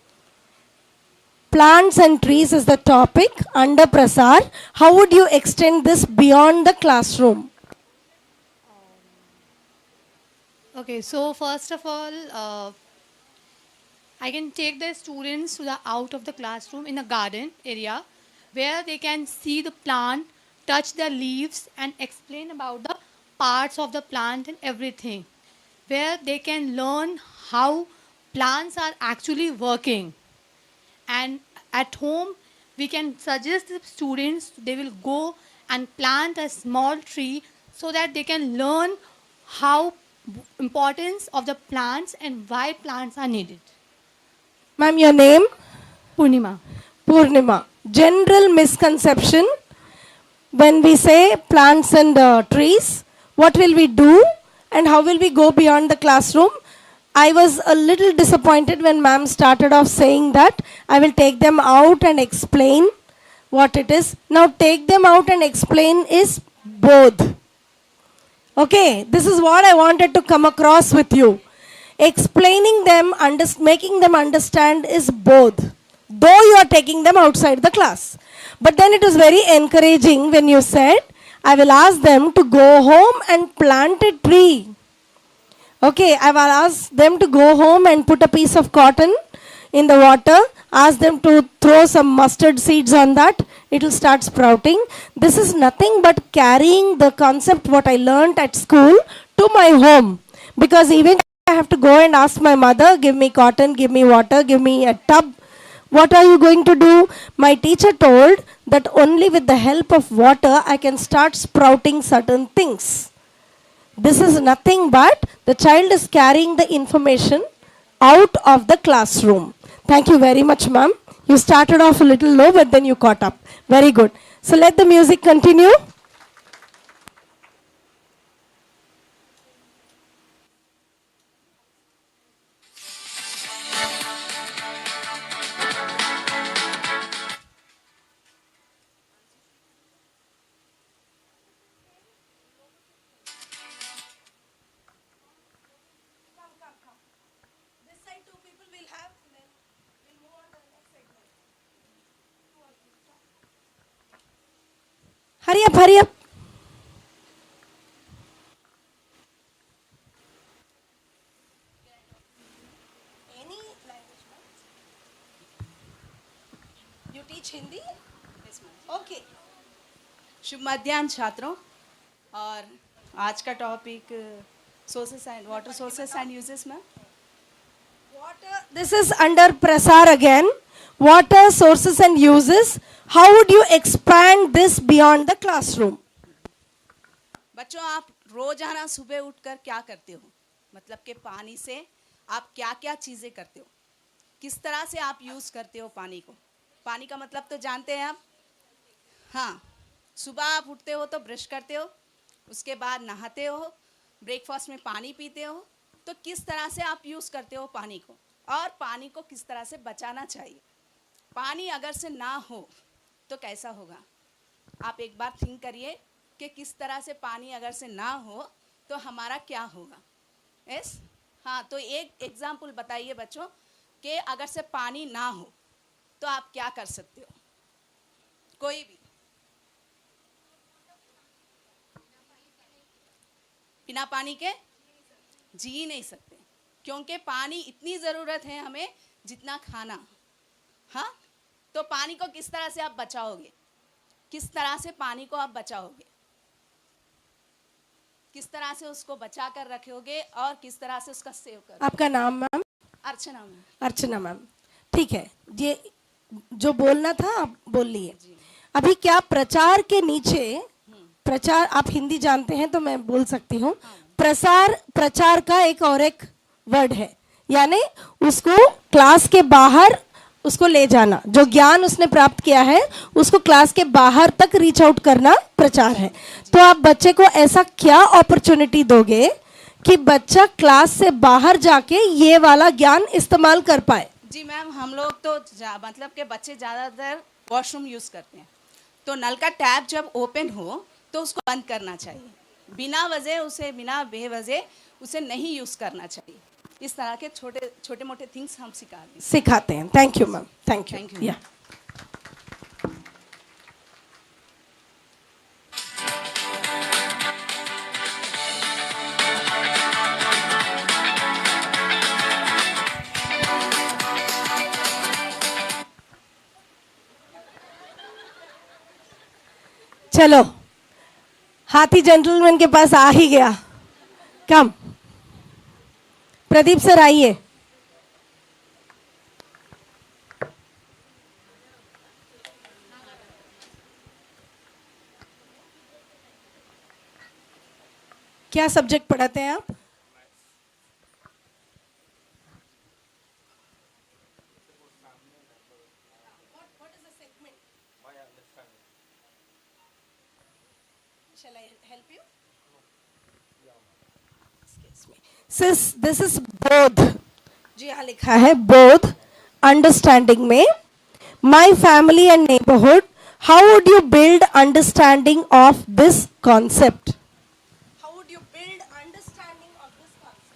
[SPEAKER 6] Plants and trees is the topic under Prasar. How would you extend this beyond the classroom?
[SPEAKER 1] Okay, so first of all, I can take the students to the out of the classroom in a garden area where they can see the plant, touch the leaves and explain about the parts of the plant and everything. Where they can learn how plants are actually working. And at home, we can suggest the students, they will go and plant a small tree so that they can learn how importance of the plants and why plants are needed.
[SPEAKER 6] Ma'am, your name?
[SPEAKER 1] Purnima.
[SPEAKER 6] Purnima. General misconception when we say plants and trees, what will we do and how will we go beyond the classroom? I was a little disappointed when ma'am started off saying that I will take them out and explain what it is. Now take them out and explain is both. Okay, this is what I wanted to come across with you. Explaining them, making them understand is both. Though you are taking them outside the class. But then it was very encouraging when you said, I will ask them to go home and plant a tree. Okay, I will ask them to go home and put a piece of cotton in the water. Ask them to throw some mustard seeds on that. It will start sprouting. This is nothing but carrying the concept what I learned at school to my home. Because even I have to go and ask my mother, give me cotton, give me water, give me a tub. What are you going to do? My teacher told that only with the help of water I can start sprouting certain things. This is nothing but the child is carrying the information out of the classroom. Thank you very much, ma'am. You started off a little low, but then you caught up. Very good. So let the music continue. Hurry up, hurry up. You teach Hindi?
[SPEAKER 4] Yes, ma'am.
[SPEAKER 6] Okay.
[SPEAKER 4] शुभ मध्याह्न छात्रों, और आज का topic sources and water sources and uses ma'am.
[SPEAKER 6] This is under Prasar again. Water sources and uses. How would you expand this beyond the classroom?
[SPEAKER 4] बच्चों, आप रोजाना सुबह उठकर क्या करते हो? मतलब कि पानी से आप क्या क्या चीज़ें करते हो, किस तरह से आप यूज़ करते हो पानी को? पानी का मतलब तो जानते हैं आप. हाँ, सुबह आप उठते हो तो ब्रश करते हो, उसके बाद नहाते हो, ब्रेकफास्ट में पानी पीते हो. तो किस तरह से आप यूज़ करते हो पानी को, और पानी को किस तरह से बचाना चाहिए? पानी अगर से ना हो तो कैसा होगा? आप एक बार थिंक करिए कि किस तरह से पानी अगर से ना हो तो हमारा क्या होगा. यस, हाँ, तो एक एग्जाम्पल बताइए बच्चों कि अगर से पानी ना हो तो आप क्या कर सकते हो? कोई भी. बिना पानी के जी नहीं सकते, क्योंकि पानी इतनी ज़रूरत है हमें जितना खाना. हाँ, तो पानी को किस तरह से आप बचाओगे? किस तरह से पानी को आप बचाओगे? किस तरह से उसको बचा कर रखोगे और किस तरह से उसका सेव करोगे?
[SPEAKER 6] आपका नाम मैम?
[SPEAKER 4] अर्चना मैम.
[SPEAKER 6] अर्चना मैम. ठीक है, ये जो बोलना था आप बोल लिए. अभी क्या प्रचार के नीचे, प्रचार आप हिंदी जानते हैं तो मैं बोल सकती हूँ, प्रचार का एक और एक वर्ड है, यानी उसको क्लास के बाहर उसको ले जाना. जो ज्ञान उसने प्राप्त किया है उसको क्लास के बाहर तक रीच आउट करना प्रचार है. तो आप बच्चे को ऐसा क्या अपॉर्चुनिटी दोगे कि बच्चा क्लास से बाहर जाके ये वाला ज्ञान इस्तेमाल कर पाए?
[SPEAKER 4] जी मैम, हम लोग तो मतलब कि बच्चे ज़्यादातर वॉशरूम यूज़ करते हैं, तो नल का टैप जब ओपन हो तो उसको बंद करना चाहिए. बिना वजह उसे, बिना बेवजह उसे नहीं यूज़ करना चाहिए. इस तरह के छोटे छोटे मोटे थिंग्स हम
[SPEAKER 6] सिखाते हैं. Thank you ma'am. Thank you.
[SPEAKER 4] Thank you.
[SPEAKER 6] या चलो, हाथी जेंटलमैन के पास आ ही गया. कम, प्रदीप सर आइए. क्या सब्जेक्ट पढ़ाते हैं आप? Shall I help you? Excuse me. This is both. जी यहाँ लिखा है both. Understanding में my family and neighborhood. How would you build understanding of this concept? How would you build understanding of this concept?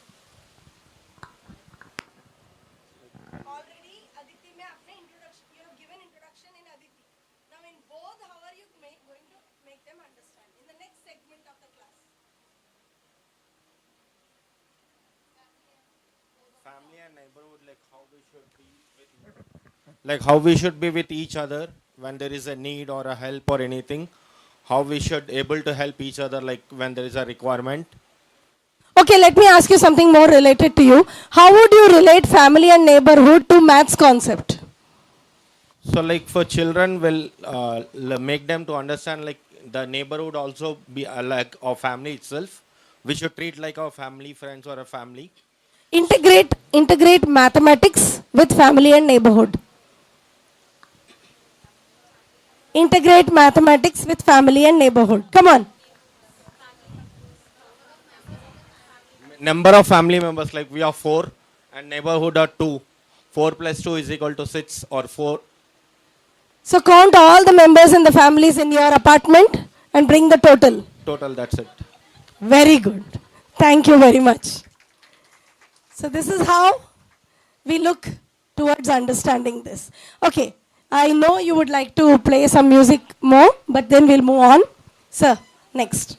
[SPEAKER 6] Already Aditi में आपने introduction, you have given introduction in Aditi. Now in both, how are you going to make them understand in the next segment of the class?
[SPEAKER 5] Family and neighborhood, like how we should be with each other when there is a need or a help or anything. How we should able to help each other, like when there is a requirement.
[SPEAKER 6] Okay, let me ask you something more related to you. How would you relate family and neighborhood to maths concept?
[SPEAKER 5] So like for children, will make them to understand like the neighborhood also be like our family itself. We should treat like our family, friends, or a family.
[SPEAKER 6] Integrate mathematics with family and neighborhood. Integrate mathematics with family and neighborhood. Come on.
[SPEAKER 5] Number of family members, like we are 4 and neighborhood are 2. 4 plus 2 is equal to 6 or 4.
[SPEAKER 6] So count all the members in the families in your apartment and bring the total.
[SPEAKER 5] Total, that's it.
[SPEAKER 6] Very good. Thank you very much. So this is how we look towards understanding this. Okay, I know you would like to play some music more, but then we'll move on. Sir, next.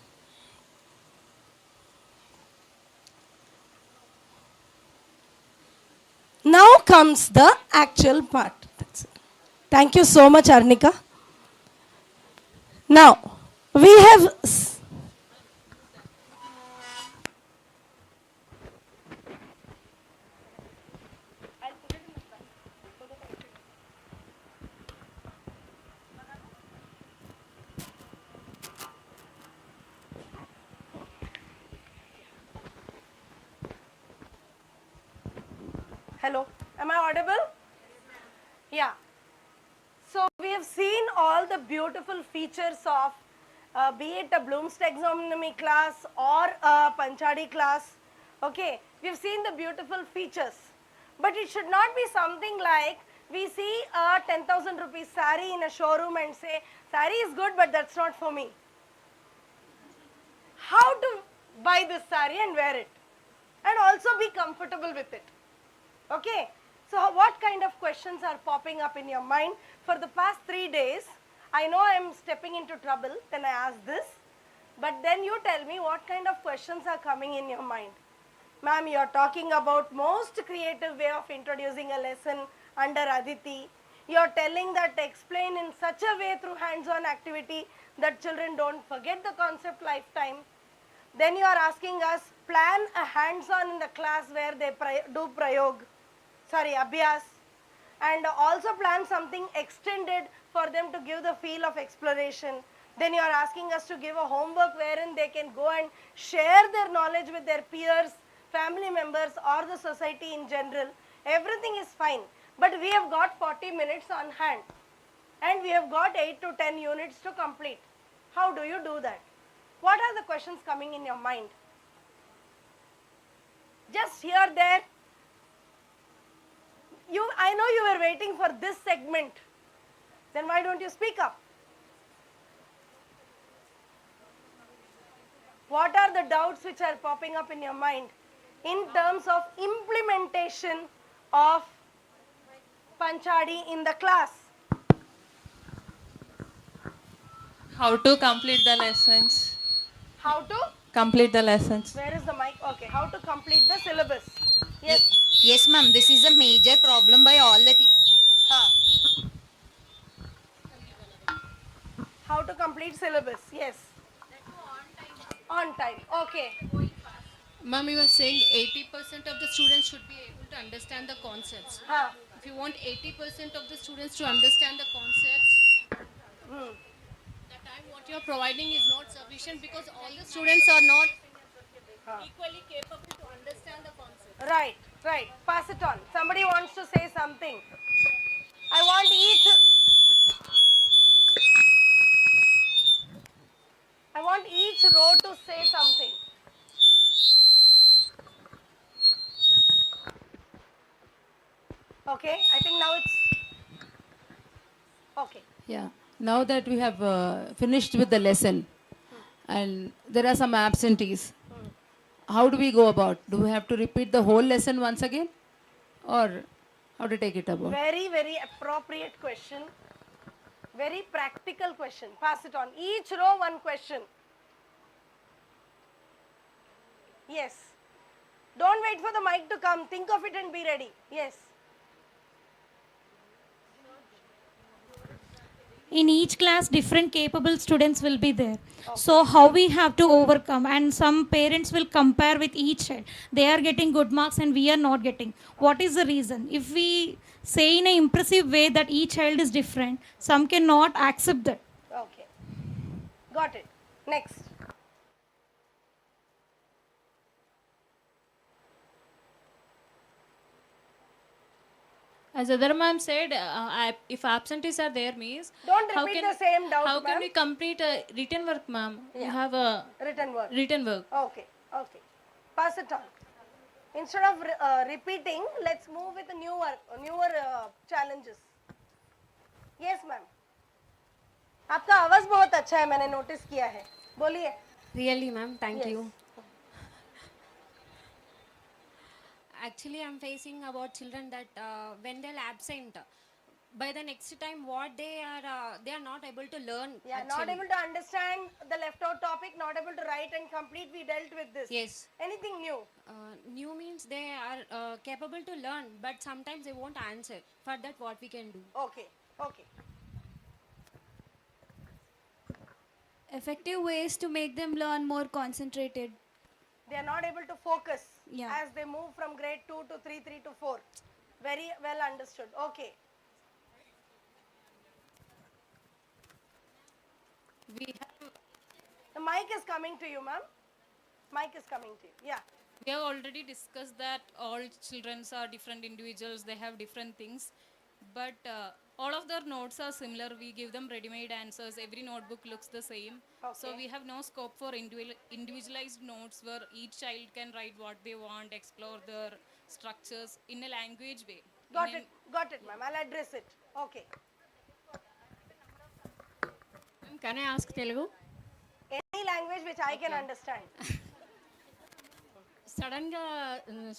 [SPEAKER 6] Now comes the actual part. That's it. Thank you so much, Arnika. Now, we have. Hello, am I audible? Yeah. So we have seen all the beautiful features of be it a Bloom's taxonomy class or a Panchadi class. Okay, we've seen the beautiful features. But it should not be something like we see a 10,000 rupees sari in a showroom and say, sari is good but that's not for me. How to buy this sari and wear it and also be comfortable with it. Okay, so what kind of questions are popping up in your mind? For the past 3 days, I know I am stepping into trouble when I ask this, but then you tell me what kind of questions are coming in your mind. Ma'am, you are talking about most creative way of introducing a lesson under Aditi. You are telling that explain in such a way through hands-on activity that children don't forget the concept lifetime. Then you are asking us plan a hands-on in the class where they do abhyas, and also plan something extended for them to give the feel of exploration. Then you are asking us to give a homework wherein they can go and share their knowledge with their peers, family members or the society in general. Everything is fine, but we have got 40 minutes on hand and we have got 8 to 10 units to complete. How do you do that? What are the questions coming in your mind? Just here, there. I know you were waiting for this segment. Then why don't you speak up? What are the doubts which are popping up in your mind in terms of implementation of Panchadi in the class?
[SPEAKER 3] How to complete the lessons?
[SPEAKER 6] How to?
[SPEAKER 3] Complete the lessons.
[SPEAKER 6] Where is the mic? Okay, how to complete the syllabus? Yes.
[SPEAKER 14] Yes, ma'am. This is a major problem by all the
[SPEAKER 6] How to complete syllabus? Yes. On time. Okay.
[SPEAKER 26] Ma'am, you were saying 80% of the students should be able to understand the concepts. If you want 80% of the students to understand the concepts, the time what you are providing is not sufficient because all the students are not equally capable to understand the concept.
[SPEAKER 6] Right, right. Pass it on. Somebody wants to say something. I want each row to say something. Okay, I think now it's okay.
[SPEAKER 8] Yeah. Now that we have finished with the lesson and there are some absentees, how do we go about? Do we have to repeat the whole lesson once again or how to take it about?
[SPEAKER 6] Very, very appropriate question. Very practical question. Pass it on. Each row one question. Yes. Don't wait for the mic to come. Think of it and be ready. Yes.
[SPEAKER 17] In each class different capable students will be there, so how we have to overcome, and some parents will compare with each child, they are getting good marks and we are not getting. What is the reason? If we say in an impressive way that each child is different, some cannot accept that.
[SPEAKER 6] Okay, got it. Next.
[SPEAKER 10] As other ma'am said, if absentees are there means
[SPEAKER 6] don't repeat the same doubt.
[SPEAKER 10] How can we complete a written work, ma'am?
[SPEAKER 6] Yeah.
[SPEAKER 10] You have a
[SPEAKER 6] written work.
[SPEAKER 10] Written work.
[SPEAKER 6] Okay, okay. Pass it on. Instead of repeating, let's move with newer challenges. Yes, ma'am. आपका आवाज बहुत अच्छा है, मैंने notice किया है. बोलिए.
[SPEAKER 26] Really, ma'am, thank you.
[SPEAKER 19] Actually, I'm facing about children that when they're absent, by the next time what they are they are not able to learn.
[SPEAKER 6] Yeah, not
[SPEAKER 19] actually.
[SPEAKER 6] able to understand the left out topic, not able to write and complete. We dealt with this.
[SPEAKER 19] Yes.
[SPEAKER 6] Anything new?
[SPEAKER 19] New means they are capable to learn, but sometimes they won't answer. For that, what we can do?
[SPEAKER 6] Okay, okay.
[SPEAKER 18] Effective ways to make them learn more concentrated.
[SPEAKER 6] They are not able to focus
[SPEAKER 18] Yeah.
[SPEAKER 6] as they move from grade 2 to 3, 3 to 4. Very well understood. Okay.
[SPEAKER 13] We have
[SPEAKER 6] The mic is coming to you, ma'am. Mic is coming to you. Yeah.
[SPEAKER 13] We have already discussed that all children are different individuals, they have different things, but all of their notes are similar. We give them ready-made answers. Every notebook looks the same. So
[SPEAKER 6] Okay.
[SPEAKER 13] we have no scope for individualized notes where each child can write what they want, explore their structures in a language way.
[SPEAKER 6] Got it, ma'am. I'll address it. Okay.
[SPEAKER 10] Can I ask Telugu?
[SPEAKER 6] Any language which I can understand.
[SPEAKER 10] సడన్గా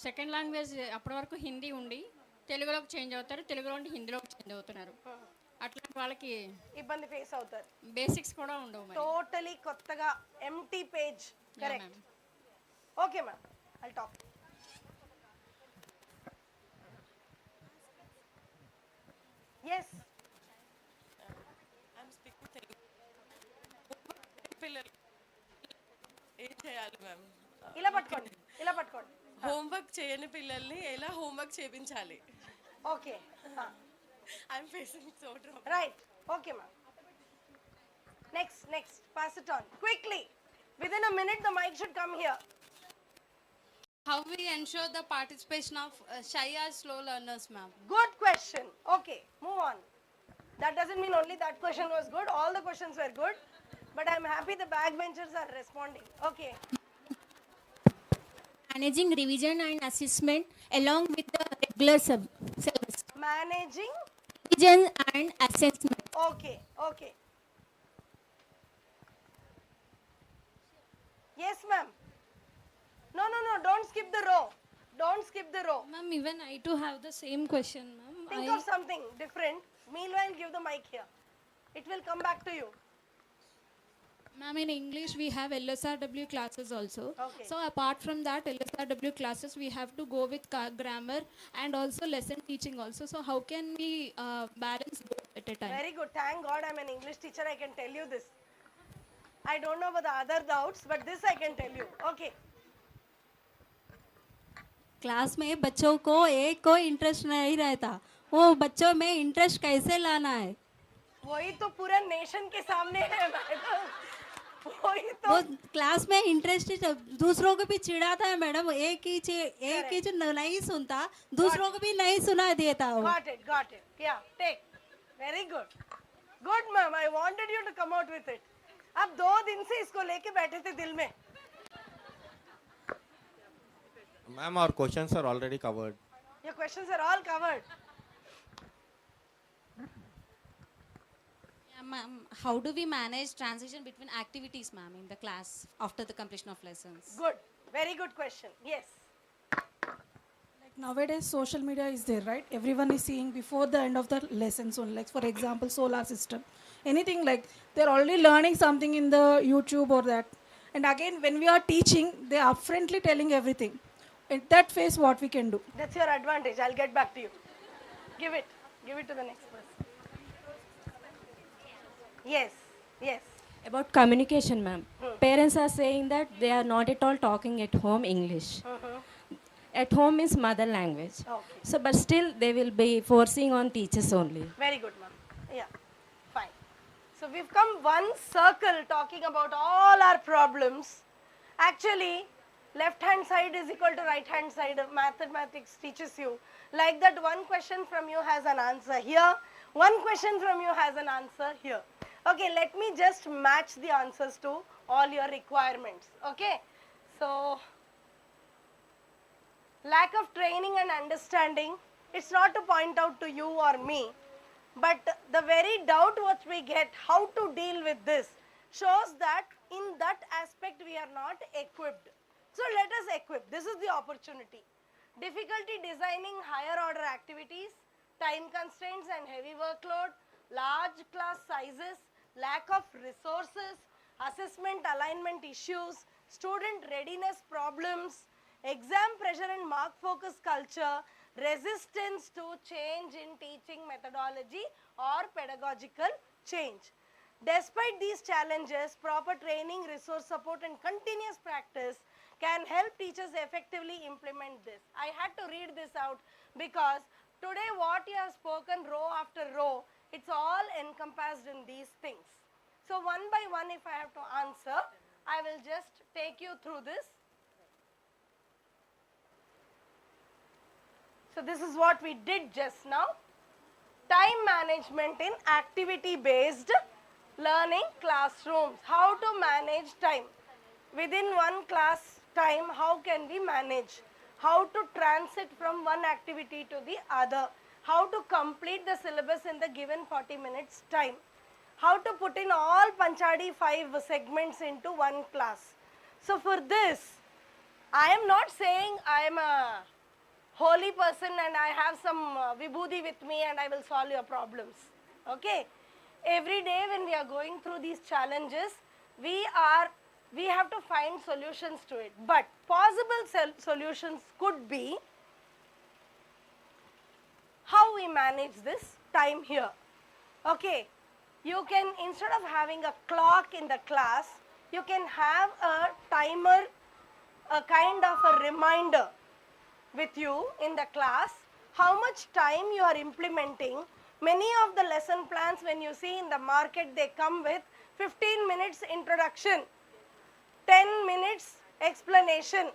[SPEAKER 10] second language అప్పటి వరకు హిందీ ఉండి తెలుగులోకి change అవుతారు, తెలుగులో ఉండి హిందీలోకి change అవుతున్నారు. అట్లాంటి వాళ్ళకి
[SPEAKER 6] ఇబ్బంది ఫేస్ అవుతారు.
[SPEAKER 10] బేసిక్స్ కూడా ఉండవు మరి.
[SPEAKER 6] టోటలీ కొత్తగా empty page. Correct. Okay ma'am. I'll talk. Yes.
[SPEAKER 11] పిల్లలు ఏం చేయాలి మ్యామ్?
[SPEAKER 6] ఇలా పట్టుకోండి, ఇలా పట్టుకోండి.
[SPEAKER 11] హోంవర్క్ చేయని పిల్లల్ని ఎలా హోంవర్క్ చేయించాలి?
[SPEAKER 6] Okay.
[SPEAKER 11] I'm facing so drop.
[SPEAKER 6] Right. Okay ma'am. Next pass it on quickly. Within a minute the mic should come here.
[SPEAKER 12] How we ensure the participation of shy or slow learners, ma'am?
[SPEAKER 6] Good question. Okay, move on. That doesn't mean only that question was good. All the questions were good. But I'm happy the backbenchers are responding. Okay.
[SPEAKER 15] Managing revision and assessment along with the regular syllabus.
[SPEAKER 6] Managing
[SPEAKER 15] Revision and assessment.
[SPEAKER 6] Okay, okay. Yes, ma'am. No, don't skip the row. Don't skip the row.
[SPEAKER 7] Ma'am, even I too have the same question, ma'am.
[SPEAKER 6] Think of something different. Meanwhile, give the mic here. It will come back to you.
[SPEAKER 7] Ma'am, in English we have LSRW classes also.
[SPEAKER 6] Okay.
[SPEAKER 7] So apart from that LSRW classes, we have to go with grammar and also lesson teaching also. So how can we balance both at a time?
[SPEAKER 6] Very good. Thank God I'm an English teacher. I can tell you this. I don't know about the other doubts, but this I can tell you. Okay.
[SPEAKER 20] Class में बच्चों को एक कोई interest नहीं रहता, वो बच्चों में इंटरेस्ट कैसे लाना है?
[SPEAKER 6] वही तो पूरा नेशन के सामने है मैडम. वही तो.
[SPEAKER 20] वो क्लास में इंटरेस्ट दूसरों को भी चिढ़ाता है मैडम. एक ही जो नहीं सुनता दूसरों को भी नहीं सुना देता वो.
[SPEAKER 6] Got it. Yeah, take. Very good. Good ma'am. I wanted you to come out with it. अब 2 दिन से इसको लेके बैठे थे दिल में.
[SPEAKER 5] Ma'am, our questions are already covered.
[SPEAKER 6] Your questions are all covered.
[SPEAKER 12] Yeah, ma'am, how do we manage transition between activities, ma'am, in the class after the completion of lessons?
[SPEAKER 6] Good. Very good question. Yes.
[SPEAKER 21] Like nowadays, social media is there, right? Everyone is seeing before the end of the lessons only. Like for example, solar system. Anything like they're already learning something in the YouTube or that. And again, when we are teaching, they are upfrontly telling everything. In that phase, what we can do.
[SPEAKER 6] That's your advantage. I'll get back to you. Give it to the next person. Yes.
[SPEAKER 22] About communication, ma'am. Parents are saying that they are not at all talking at home English. At home is mother language.
[SPEAKER 6] Okay.
[SPEAKER 22] So, but still they will be forcing on teachers only.
[SPEAKER 6] Very good, ma'am. Yeah, fine. So we've come one circle talking about all our problems. Actually, left-hand side is equal to right-hand side of mathematics teaches you. Like that, one question from you has an answer here. One question from you has an answer here. Okay, let me just match the answers to all your requirements. Okay, so lack of training and understanding, it's not to point out to you or me, but the very doubt what we get how to deal with this shows that in that aspect we are not equipped. So let us equip. This is the opportunity. Difficulty designing higher order activities, time constraints and heavy workload, large class sizes, lack of resources, assessment alignment issues, student readiness problems, exam pressure and mark focus culture, resistance to change in teaching methodology or pedagogical change. Despite these challenges, proper training, resource support and continuous practice can help teachers effectively implement this. I had to read this out because today what you have spoken row after row, it's all encompassed in these things. So one by one, if I have to answer, I will just take you through this. So this is what we did just now. Time management in activity-based learning classrooms. How to manage time. Within one class time, how can we manage? How to transit from one activity to the other. How to complete the syllabus in the given 40 minutes time. How to put in all Panchadi 5 segments into one class. So for this, I am not saying I am a holy person and I have some vibhuti with me and I will solve your problems. Okay? Every day when we are going through these challenges, we have to find solutions to it. But possible solutions could be how we manage this time here. Okay, you can, instead of having a clock in the class, you can have a timer, a kind of a reminder with you in the class, how much time you are implementing. Many of the lesson plans, when you see in the market, they come with 15 minutes introduction, 10 minutes explanation,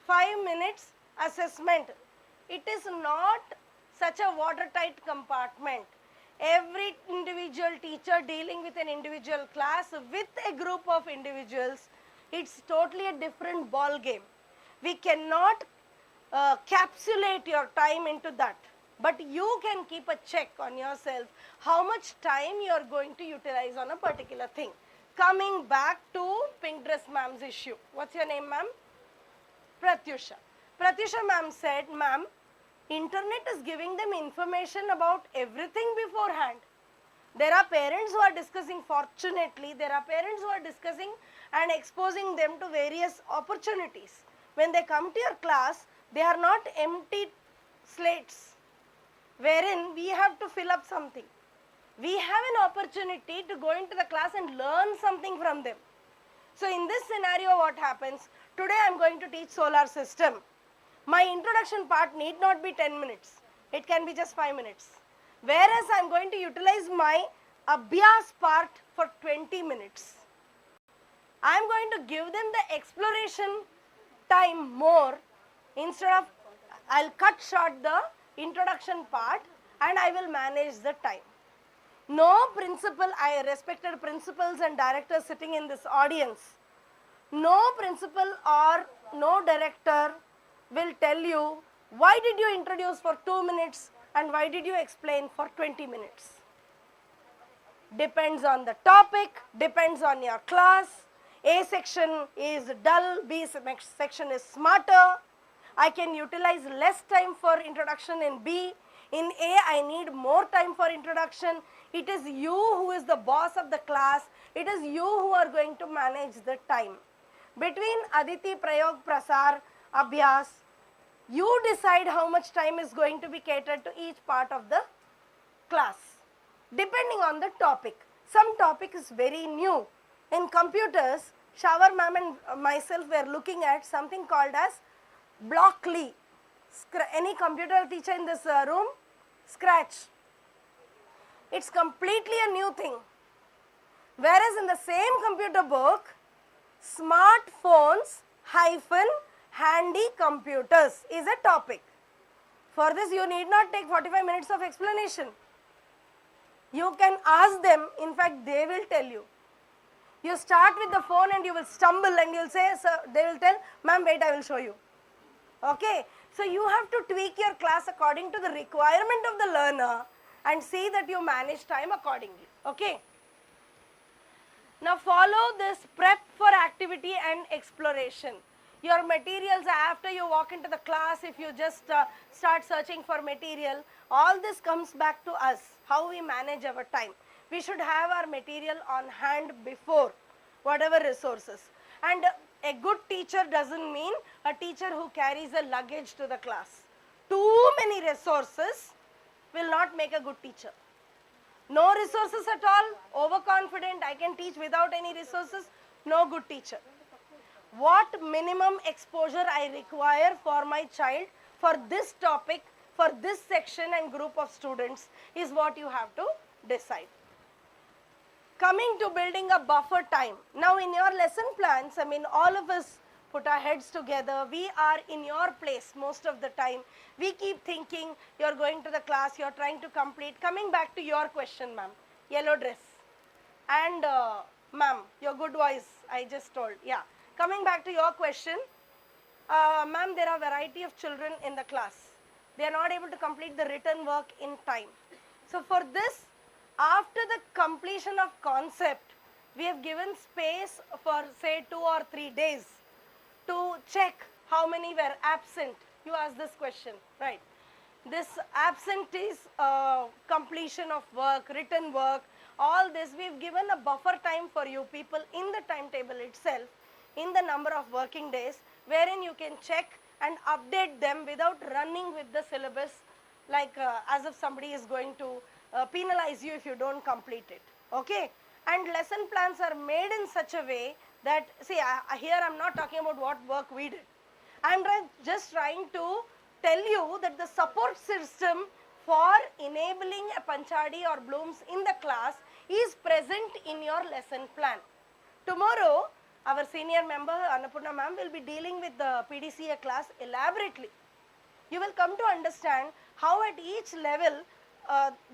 [SPEAKER 6] 5 minutes assessment. It is not such a watertight compartment. Every individual teacher dealing with an individual class with a group of individuals, it's totally a different ball game. We cannot capsulate your time into that. But you can keep a check on yourself how much time you are going to utilize on a particular thing. Coming back to pink dress ma'am's issue. What's your name, ma'am? Pratyusha. Pratyusha ma'am said, ma'am, internet is giving them information about everything beforehand. There are parents who are discussing, fortunately, there are parents who are discussing and exposing them to various opportunities. When they come to your class, they are not empty slates wherein we have to fill up something. We have an opportunity to go into the class and learn something from them. So in this scenario, what happens? Today I am going to teach solar system. My introduction part need not be 10 minutes. It can be just 5 minutes. Whereas I am going to utilize my abhyas part for 20 minutes. I am going to give them the exploration time more. Instead of, I'll cut short the introduction part and I will manage the time. No principal, I respected principals and directors sitting in this audience. No principal or no director will tell you, why did you introduce for 2 minutes and why did you explain for 20 minutes? Depends on the topic, depends on your class. A section is dull, B section is smarter. I can utilize less time for introduction in B. In A, I need more time for introduction. It is you who is the boss of the class. It is you who are going to manage the time. Between Aditi, Prayog, Prasar, Abhyas, you decide how much time is going to be catered to each part of the class, depending on the topic. Some topic is very new. In computers, Shawar ma'am and myself were looking at something called as Blockly. Any computer teacher in this room? Scratch. It's completely a new thing. Whereas in the same computer book, smartphones hyphen handy computers is a topic. For this you need not take 45 minutes of explanation. You can ask them, in fact they will tell you. You start with the phone and you will stumble and you will say, sir, they will tell, ma'am wait, I will show you. Okay, so you have to tweak your class according to the requirement of the learner and see that you manage time accordingly. Okay. Now follow this prep for activity and exploration. your materials after you walk into the class, if you just start searching for material, all this comes back to us, how we manage our time. We should have our material on hand before, whatever resources. And a good teacher doesn't mean a teacher who carries a luggage to the class. Too many resources will not make a good teacher. No resources at all, overconfident, I can teach without any resources, no good teacher. What minimum exposure I require for my child for this topic, for this section and group of students is what you have to decide. Coming to building a buffer time. Now in your lesson plans, I mean all of us put our heads together, we are in your place most of the time. We keep thinking, you're going to the class, you're trying to complete. Coming back to your question, ma'am, yellow dress. And ma'am, your good voice, I just told, yeah. Coming back to your question, ma'am, there are variety of children in the class. They are not able to complete the written work in time. So for this, after the completion of concept, we have given space for say 2 or 3 days to check how many were absent. You asked this question, right? This absentee completion of work, written work, all this, we've given a buffer time for you people in the timetable itself, in the number of working days, wherein you can check and update them without running with the syllabus, like as if somebody is going to penalize you if you don't complete it, okay? And lesson plans are made in such a way that, see, here I'm not talking about what work we did. I'm just trying to tell you that the support system for enabling a Panchadi or blooms in the class is present in your lesson plan. Tomorrow, our senior member Annapurna ma'am will be dealing with the PDCA class elaborately. You will come to understand how at each level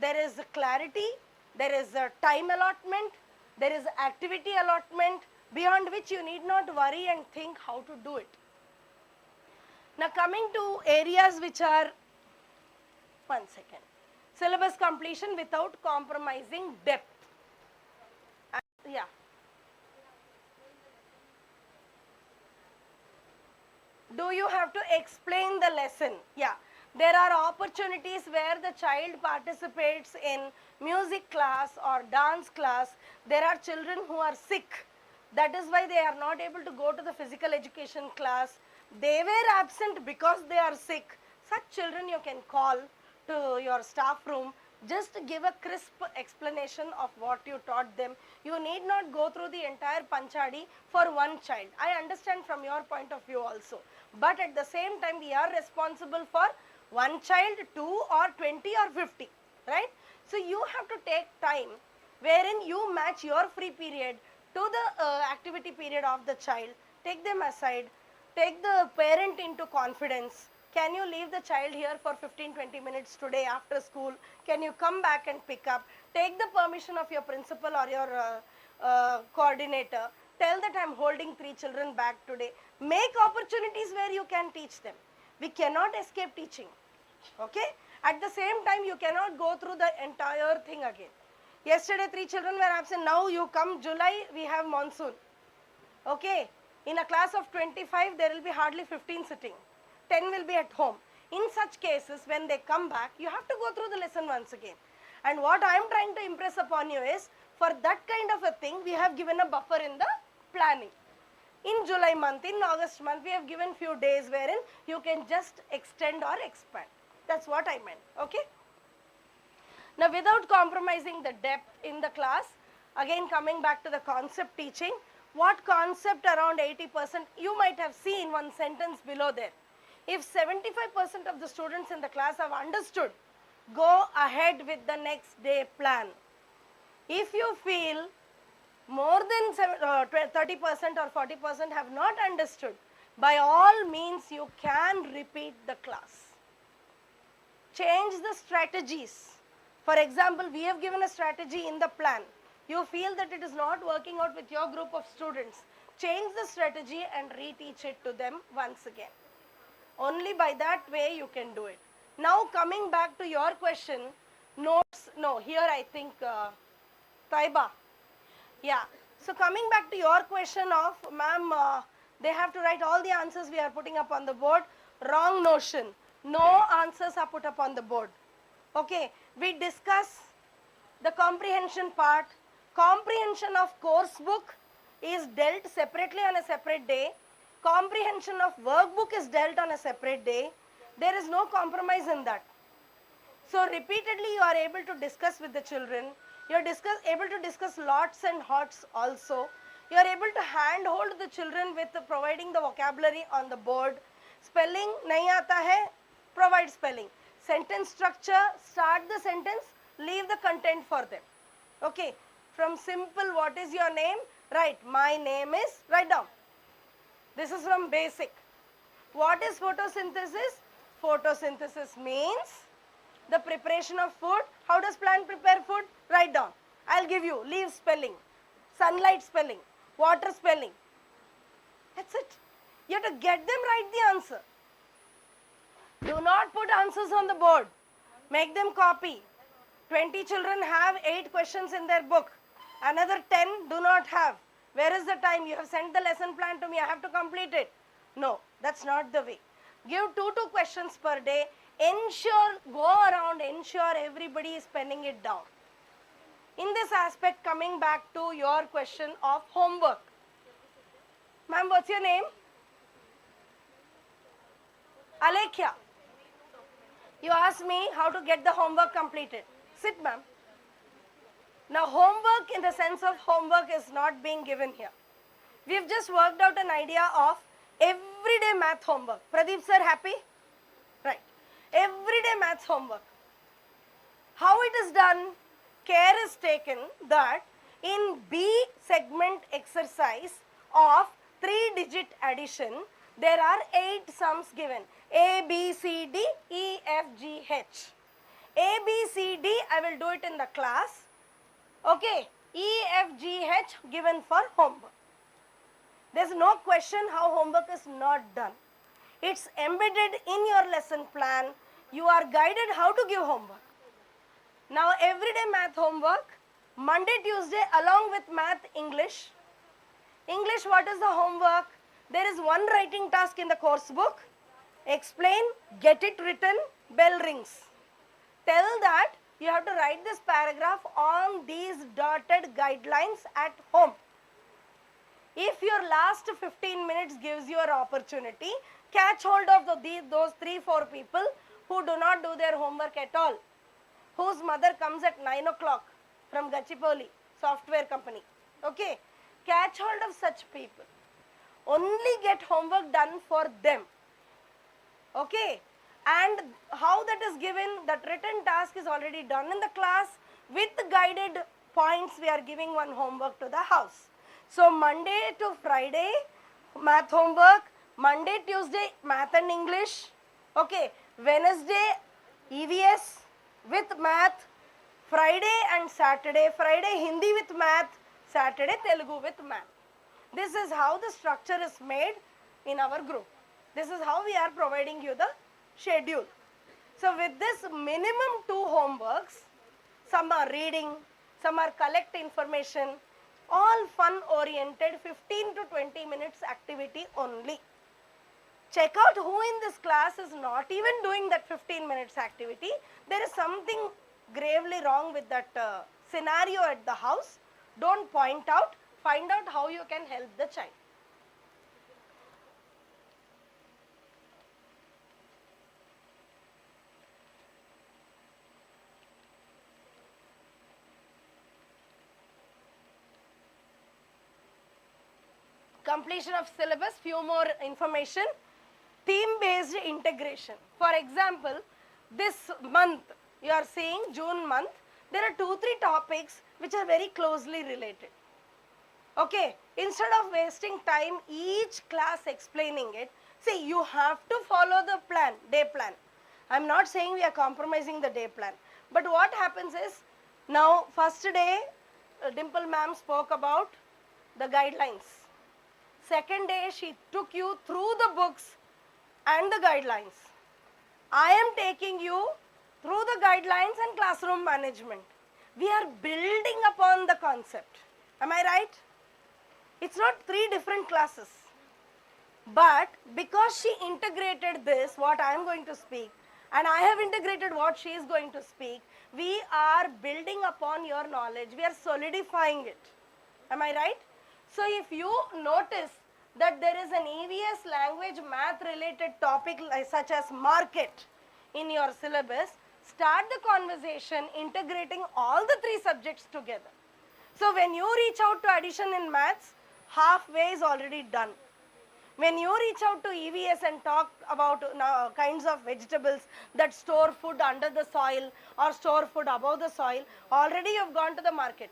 [SPEAKER 6] there is clarity, there is a time allotment, there is activity allotment, beyond which you need not worry and think how to do it. Now coming to areas which are, one second, syllabus completion without compromising depth. Yeah. Do you have to explain the lesson? Yeah. There are opportunities where the child participates in music class or dance class. There are children who are sick. That is why they are not able to go to the physical education class. They were absent because they are sick. Such children you can call to your staff room. Just give a crisp explanation of what you taught them. You need not go through the entire Panchadi for one child. I understand from your point of view also. But at the same time, we are responsible for one child, 2 or 20 or 50, right? So you have to take time wherein you match your free period to the activity period of the child. Take them aside. Take the parent into confidence. Can you leave the child here for 15-20 minutes today after school? Can you come back and pick up? Take the permission of your principal or your coordinator. Tell that I'm holding 3 children back today. Make opportunities where you can teach them. We cannot escape teaching. Okay? At the same time, you cannot go through the entire thing again. Yesterday, 3 children were absent. Now you come July, we have monsoon. Okay? In a class of 25, there will be hardly 15 sitting. 10 will be at home. In such cases, when they come back, you have to go through the lesson once again. And what I am trying to impress upon you is, for that kind of a thing, we have given a buffer in the planning. In July month, in August month, we have given few days wherein you can just extend or expand. That's what I meant, okay? Now, without compromising the depth in the class, again coming back to the concept teaching, what concept around 80%, you might have seen one sentence below there. If 75% of the students in the class have understood, go ahead with the next day plan. If you feel more than 30% or 40% have not understood, by all means you can repeat the class. Change the strategies. For example, we have given a strategy in the plan. You feel that it is not working out with your group of students. Change the strategy and reteach it to them once again. Only by that way you can do it. Now coming back to your question, notes, no, here I think Taiba. Yeah, so coming back to your question of, ma'am, They have to write all the answers we are putting up on the board. Wrong notion. No answers are put up on the board. Okay, we discuss the comprehension part. Comprehension of course book is dealt separately on a separate day. Comprehension of workbook is dealt on a separate day. There is no compromise in that. So repeatedly you are able to discuss with the children. You are able to discuss lots and hots also. You are able to handhold the children with providing the vocabulary on the board. Spelling, nahi aata hai, provide spelling. Sentence structure, start the sentence, leave the content for them. Okay, from simple, what is your name? Write, my name is, write down. This is from basic. What is photosynthesis? Photosynthesis means the preparation of food. How does plant prepare food? Write down. I'll give you leaf spelling, sunlight spelling, water spelling. That's it. You have to get them write the answer. Do not put answers on the board. Make them copy. 20 children have 8 questions in their book. Another 10 do not have. Where is the time? You have sent the lesson plan to me. I have to complete it. No, that's not the way. Give 2 questions per day. Ensure, go around, ensure everybody is penning it down. In this aspect, coming back to your question of homework. Ma'am, what's your name? Alekhya. You asked me how to get the homework completed. Sit, ma'am. Now, homework in the sense of homework is not being given here. We have just worked out an idea of everyday math homework. Pradeep sir, happy? Right. Everyday maths homework. How it is done? Care is taken that in B segment exercise of 3-digit addition, there are 8 sums given. A, B, C, D, E, F, G, H. A, B, C, D, I will do it in the class. Okay. E, F, G, H given for homework. There is no question how homework is not done. It's embedded in your lesson plan. You are guided how to give homework. Now, everyday math homework, Monday, Tuesday, along with math, English. English, what is the homework? There is one writing task in the course book. Explain, get it written, bell rings. Tell that you have to write this paragraph on these dotted guidelines at home. If your last 15 minutes gives you an opportunity, catch hold of those 3-4 people who do not do their homework at all, whose mother comes at 9 o'clock from Gachipoli, software company. Okay, catch hold of such people. Only get homework done for them. Okay, and how that is given, that written task is already done in the class. With guided points, we are giving one homework to the house. So Monday to Friday, math homework. Monday, Tuesday, math and English. Okay, Wednesday, EVS with math. Friday and Saturday, Friday Hindi with math, Saturday Telugu with math. This is how the structure is made in our group. This is how we are providing you the schedule. So with this minimum 2 homeworks, some are reading, some are collect information, all fun oriented 15 to 20 minutes activity only. Check out who in this class is not even doing that 15 minutes activity. There is something gravely wrong with that scenario at the house. Don't point out, find out how you can help the child. Completion of syllabus, few more information. Theme-based integration. For example, this month, you are seeing June month, there are 2-3 topics which are very closely related. Okay, instead of wasting time each class explaining it, see, you have to follow the plan, day plan. I am not saying we are compromising the day plan. But what happens is, now first day, Dimple ma'am spoke about the guidelines. Second day, she took you through the books and the guidelines. I am taking you through the guidelines and classroom management. We are building upon the concept. Am I right? It's not 3 different classes. But because she integrated this, what I am going to speak, and I have integrated what she is going to speak, we are building upon your knowledge. We are solidifying it. Am I right? So if you notice that there is an EVS language math related topic such as market in your syllabus, start the conversation integrating all the three subjects together. So when you reach out to addition in maths, halfway is already done. When you reach out to EVS and talk about kinds of vegetables that store food under the soil or store food above the soil, already you have gone to the market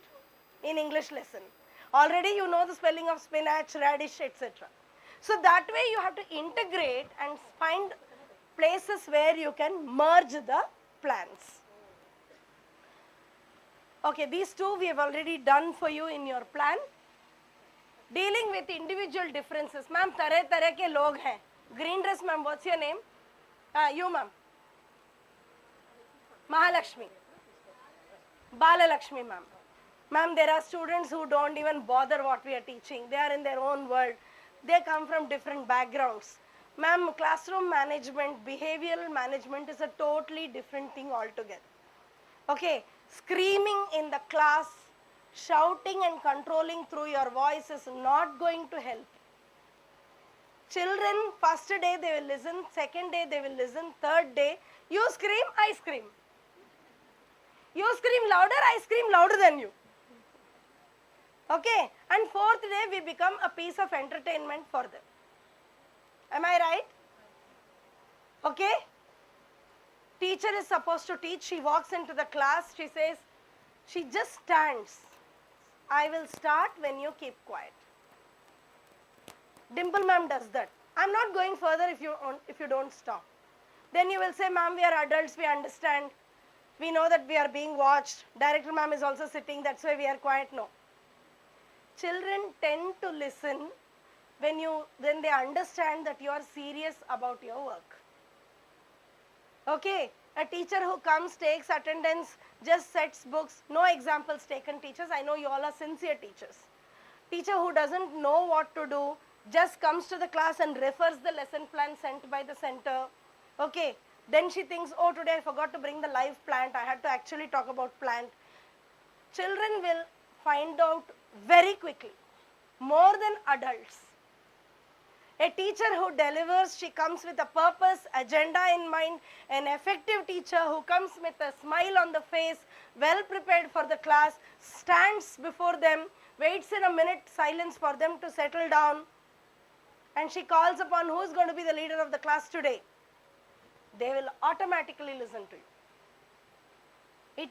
[SPEAKER 6] in English lesson. Already you know the spelling of spinach, radish, etc. So that way you have to integrate and find places where you can merge the plans. Okay, these two we have already done for you in your plan. Dealing with individual differences. Ma'am, तरह के लोग हैं. Green dress, ma'am, what's your name? You, ma'am. Mahalakshmi. Balalakshmi, ma'am. Ma'am, there are students who don't even bother what we are teaching. They are in their own world. They come from different backgrounds. Ma'am, classroom management, behavioral management is a totally different thing altogether. Okay, screaming in the class, shouting and controlling through your voice is not going to help. Children, first day they will listen, second day they will listen, third day, you scream, I scream. You scream louder, I scream louder than you. Okay, and fourth day we become a piece of entertainment for them. Am I right? Okay? Teacher is supposed to teach, she walks into the class, she says, she just stands. I will start when you keep quiet. Dimple ma'am does that. I'm not going further if you don't stop. Then you will say, ma'am, we are adults, we understand. We know that we are being watched. Director ma'am is also sitting, that's why we are quiet. No. Children tend to listen when they understand that you are serious about your work. Okay, a teacher who comes, takes attendance, just sets books, no examples taken teachers. I know you all are sincere teachers. Teacher who doesn't know what to do, just comes to the class and refers the lesson plan sent by the center. Okay, then she thinks, oh, today I forgot to bring the live plant. I had to actually talk about plant. Children will find out very quickly, more than adults. A teacher who delivers, she comes with a purpose, agenda in mind. An effective teacher who comes with a smile on the face, well prepared for the class, stands before them, waits in a minute silence for them to settle down, and she calls upon who is going to be the leader of the class today. They will automatically listen to you.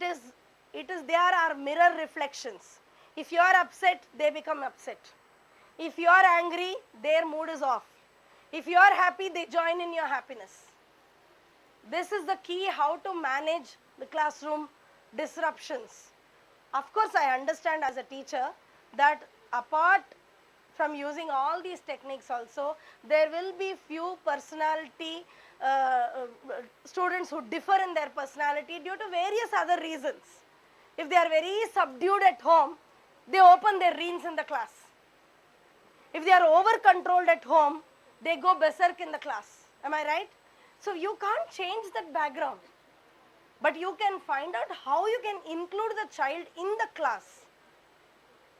[SPEAKER 6] They are our mirror reflections. If you are upset, they become upset. If you are angry, their mood is off. If you are happy, they join in your happiness. This is the key how to manage the classroom disruptions. Of course, I understand as a teacher that apart from using all these techniques also, there will be few personality students who differ in their personality due to various other reasons. If they are very subdued at home, they open their reins in the class. If they are over-controlled at home, they go berserk in the class. Am I right? So you can't change that background. But you can find out how you can include the child in the class.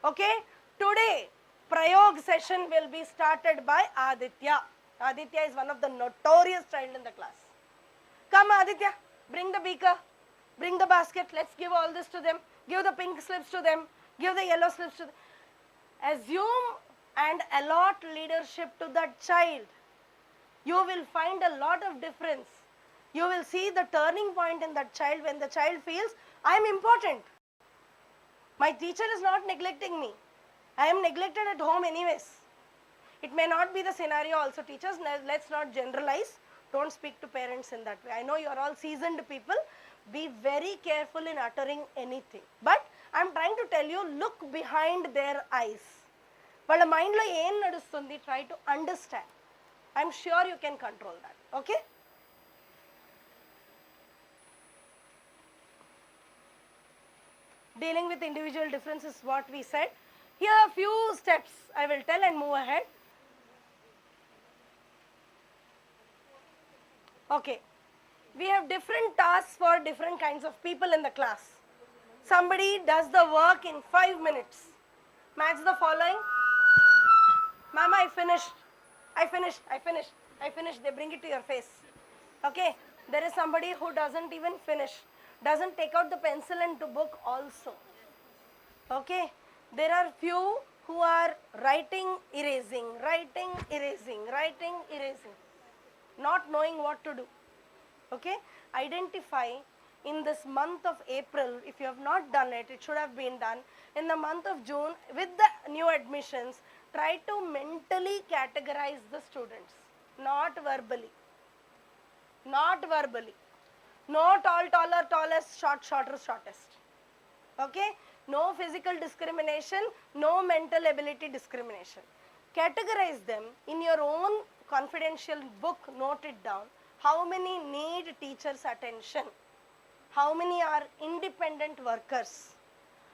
[SPEAKER 6] Okay? Today, Prayog session will be started by Aditya. Aditya is one of the notorious child in the class. Come Aditya, bring the beaker, bring the basket, let's give all this to them. Give the pink slips to them, give the yellow slips to them. Assume and allot leadership to that child. You will find a lot of difference. You will see the turning point in that child when the child feels, I am important. My teacher is not neglecting me. I am neglected at home anyways. It may not be the scenario also. Teachers, let's not generalize. Don't speak to parents in that way. I know you are all seasoned people. Be very careful in uttering anything. But I am trying to tell you, look behind their eyes. But mind lo em nadustundi, try to understand. I am sure you can control that. Okay? Dealing with individual differences is what we said. Here are a few steps I will tell and move ahead. Okay. We have different tasks for different kinds of people in the class. Somebody does the work in 5 minutes. Match the following. Mama, I finished. I finished. I finished. I finished. They bring it to your face. Okay. There is somebody who doesn't even finish. Doesn't take out the pencil and to book also. Okay. There are few who are writing, erasing, writing, erasing, writing, erasing. Not knowing what to do. Okay. Identify in this month of April, if you have not done it, it should have been done. In the month of June, with the new admissions, try to mentally categorize the students, not verbally. Not verbally. No tall, taller, tallest, short, shorter, shortest. Okay? No physical discrimination, no mental ability discrimination. Categorize them in your own confidential book, note it down. How many need teachers' attention? How many are independent workers?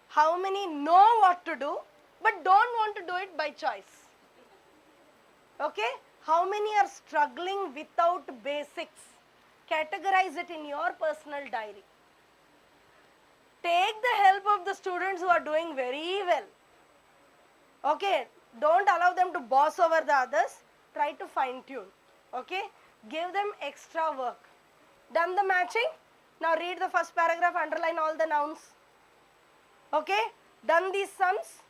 [SPEAKER 6] How many know what to do but don't want to do it by choice? Okay? How many are struggling without basics? Categorize it in your personal diary. Take the help of the students who are doing very well. Okay? Don't allow them to boss over the others. Try to fine tune. Okay? Give them extra work. Done the matching? Now read the first paragraph, underline all the nouns. Okay? Done these sums?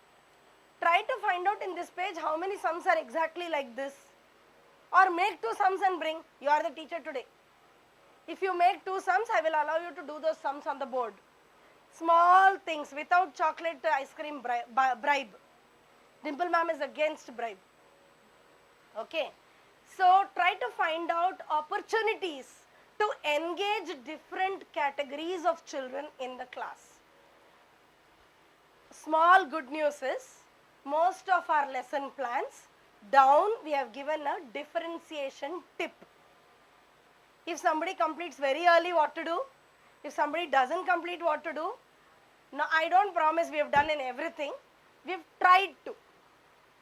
[SPEAKER 6] Try to find out in this page how many sums are exactly like this. Or make 2 sums and bring. You are the teacher today. If you make 2 sums, I will allow you to do those sums on the board. Small things without chocolate ice cream bribe. Dimple ma'am is against bribe. Okay. So try to find out opportunities to engage different categories of children in the class. Small good news is, most of our lesson plans, down we have given a differentiation tip. If somebody completes very early, what to do? If somebody doesn't complete, what to do? Now, I don't promise we have done in everything. We've tried to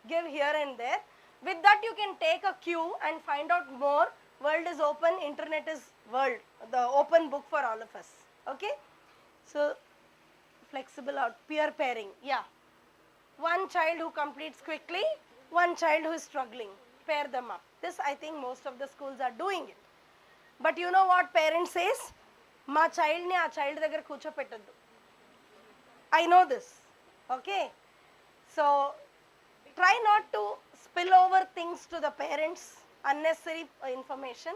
[SPEAKER 6] give here and there. With that, you can take a cue and find out more. World is open, internet is world, the open book for all of us. Okay? So, flexible out, peer pairing, yeah. One child who completes quickly, one child who is struggling. Pair them up. This, I think most of the schools are doing it. But you know what parent says? Ma child ni aa child దగ్గర కూర్చోపెట్టద్దు. I know this. Okay? So, try not to spill over things to the parents, unnecessary information.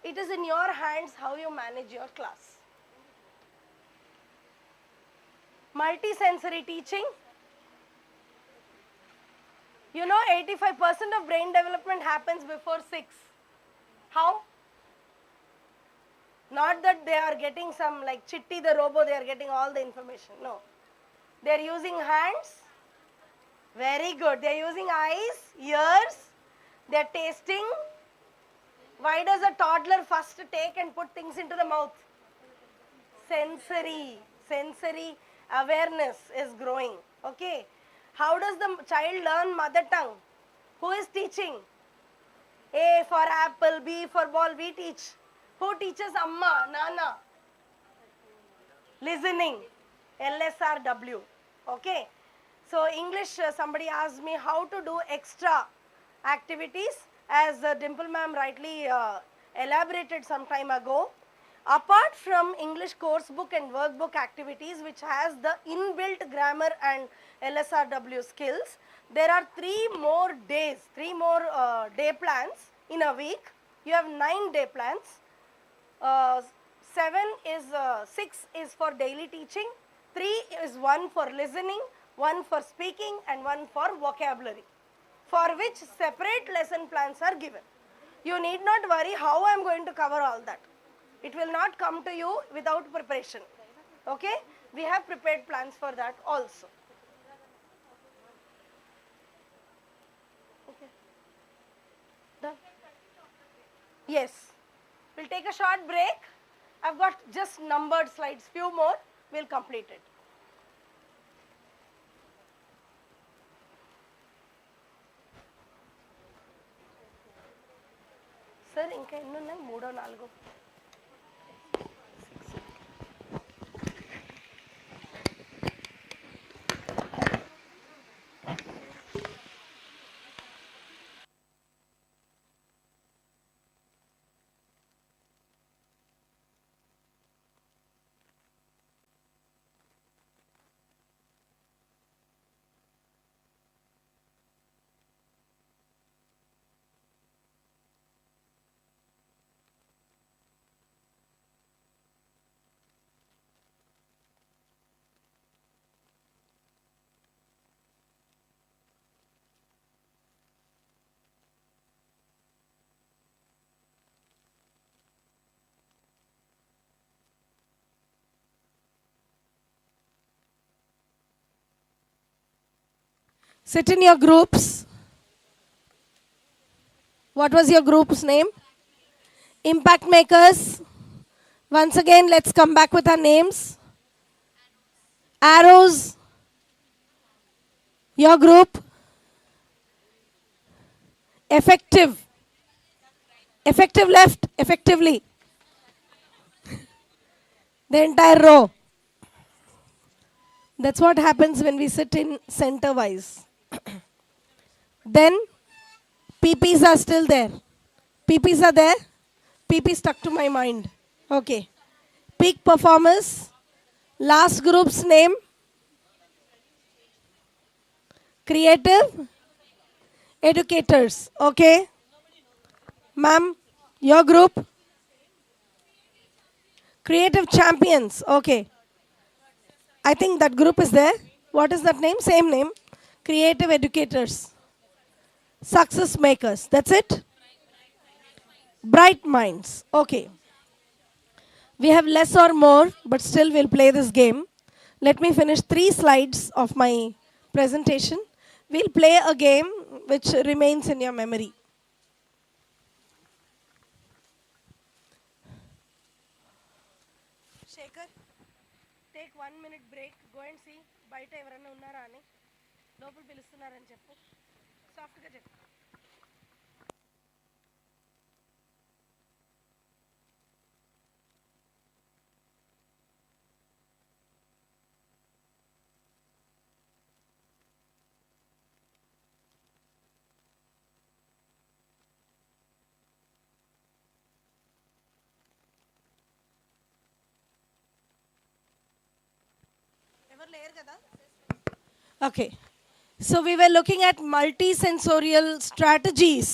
[SPEAKER 6] It is in your hands how you manage your class. Multisensory teaching. You know, 85% of brain development happens before 6. How? Not that they are getting some like Chitti the robo, they are getting all the information. No. They are using hands. Very good. They are using eyes, ears. They are tasting. Why does a toddler first take and put things into the mouth? Sensory awareness is growing. Okay. How does the child learn mother tongue? Who is teaching? A for apple, B for ball, we teach. Who teaches Amma, Nana? Listening, LSRW. Okay. So English, somebody asked me how to do extra activities, as Dimple ma'am rightly elaborated some time ago. Apart from English course book and workbook activities, which has the inbuilt grammar and LSRW skills, there are 3 more days, 3 more day plans in a week. You have 9 day plans. 6 is for daily teaching, 3 is 1 for listening, 1 for speaking, and 1 for vocabulary, for which separate lesson plans are given. You need not worry how I am going to cover all that. It will not come to you without preparation. Okay? We have prepared plans for that also. Okay. Done? Yes. We'll take a short break. I've got just numbered slides, few more, we'll complete it. Sir ఇంకా ఎన్ని ఉన్నాయి మూడో నాలుగో Sit in your groups. What was your group's name? Impact makers. Once again, let's come back with our names. Arrows. Your group. Effective. Effective left. Effectively. The entire row. That's what happens when we sit in center wise. Then PPs are still there. PPs are there. PP stuck to my mind. Okay. Peak performers. Last group's name. Creative educators. Okay. Ma'am, your group. Creative champions. Okay. I think that group is there. What is that name? Same name. Creative educators. Success makers. That's it. Bright minds. Okay. We have less or more, but still we'll play this game. Let me finish 3 slides of my presentation. We'll play a game which remains in your memory. Shekhar, take 1 minute break. Go and see. Baita evarana unnara ani. Lopal pilustunarani cheppu. Soft ga cheppu. Okay. So we were looking at multisensorial strategies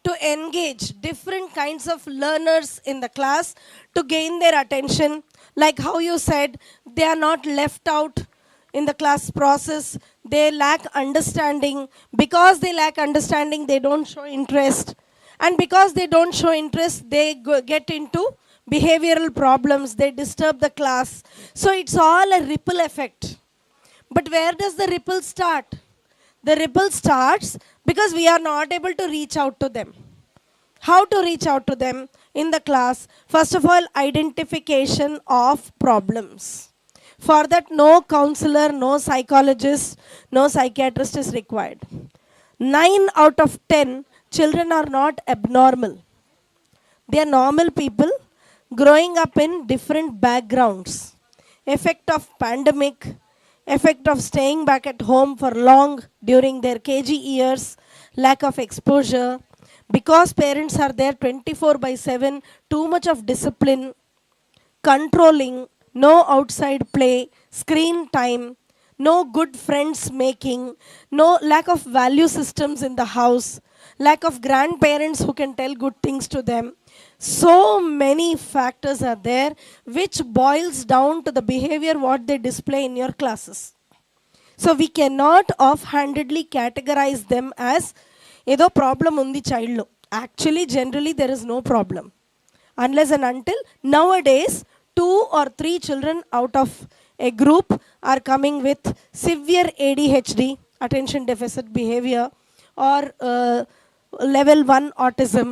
[SPEAKER 6] to engage different kinds of learners in the class to gain their attention. Like how you said, they are not left out in the class process. They lack understanding. Because they lack understanding, they don't show interest. And because they don't show interest, they get into behavioral problems. They disturb the class. So it's all a ripple effect. But where does the ripple start? The ripple starts because we are not able to reach out to them. How to reach out to them in the class? First of all, identification of problems. For that, no counselor, no psychologist, no psychiatrist is required. 9 out of 10 children are not abnormal. They are normal people growing up in different backgrounds. Effect of pandemic, effect of staying back at home for long during their KG years, lack of exposure, because parents are there 24/7, too much of discipline, controlling, no outside play, screen time, no good friends making, no lack of value systems in the house, lack of grandparents who can tell good things to them. So many factors are there which boils down to the behavior what they display in your classes. So we cannot offhandedly categorize them as ఏదో problem ఉంది child లో. Actually, generally there is no problem. Unless and until nowadays 2 or 3 children out of a group are coming with severe ADHD, attention deficit behavior, or level 1 autism,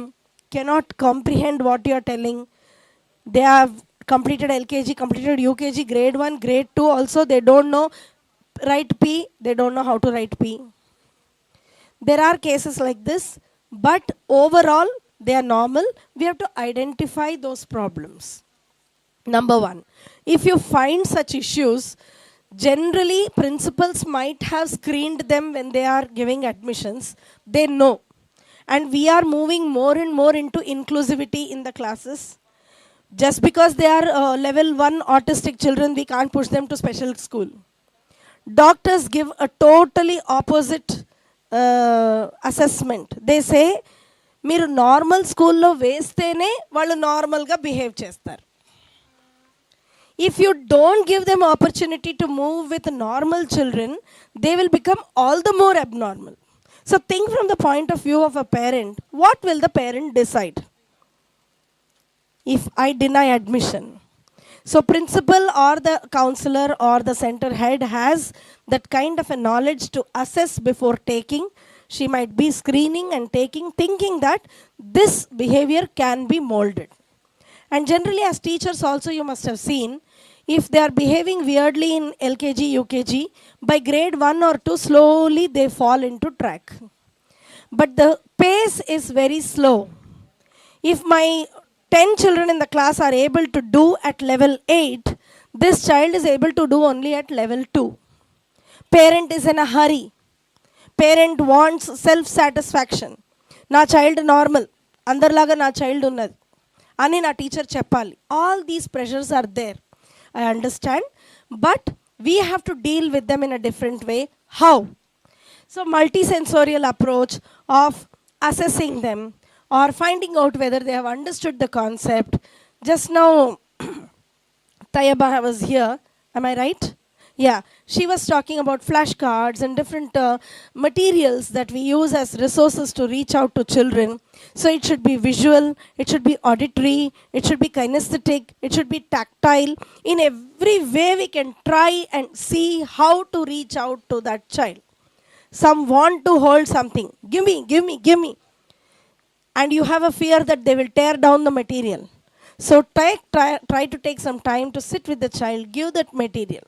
[SPEAKER 6] cannot comprehend what you are telling. They have completed LKG, completed UKG, grade 1, grade 2 also, they don't know write P, they don't know how to write P. There are cases like this, but overall, they are normal. We have to identify those problems. Number one, if you find such issues, generally principals might have screened them when they are giving admissions. They know. And we are moving more and more into inclusivity in the classes. Just because they are level 1 autistic children, we can't push them to special school. Doctors give a totally opposite assessment. They say, మీరు normal స్కూల్లో వేస్తేనే వాళ్ళు నార్మల్గా behave చేస్తారు. If you don't give them opportunity to move with normal children, they will become all the more abnormal. So think from the point of view of a parent. What will the parent decide if I deny admission? So principal or the counselor or the center head has that kind of a knowledge to assess before taking. She might be screening and taking, thinking that this behavior can be molded. And generally as teachers also, you must have seen, if they are behaving weirdly in LKG, UKG, by grade 1 or 2, slowly they fall into track. But the pace is very slow. If my 10 children in the class are able to do at level 8, this child is able to do only at level 2. Parent is in a hurry. Parent wants self-satisfaction. Na child normal. Andarlaga na child unnadi. Ani na teacher cheppali. All these pressures are there. I understand. But we have to deal with them in a different way. How? So multisensorial approach of assessing them or finding out whether they have understood the concept. Just now, Tayaba was here. Am I right? Yeah, she was talking about flashcards and different materials that we use as resources to reach out to children. So it should be visual, it should be auditory, it should be kinesthetic, it should be tactile. In every way we can try and see how to reach out to that child. Some want to hold something. Give me, give me, give me. And you have a fear that they will tear down the material. So try to take some time to sit with the child, give that material.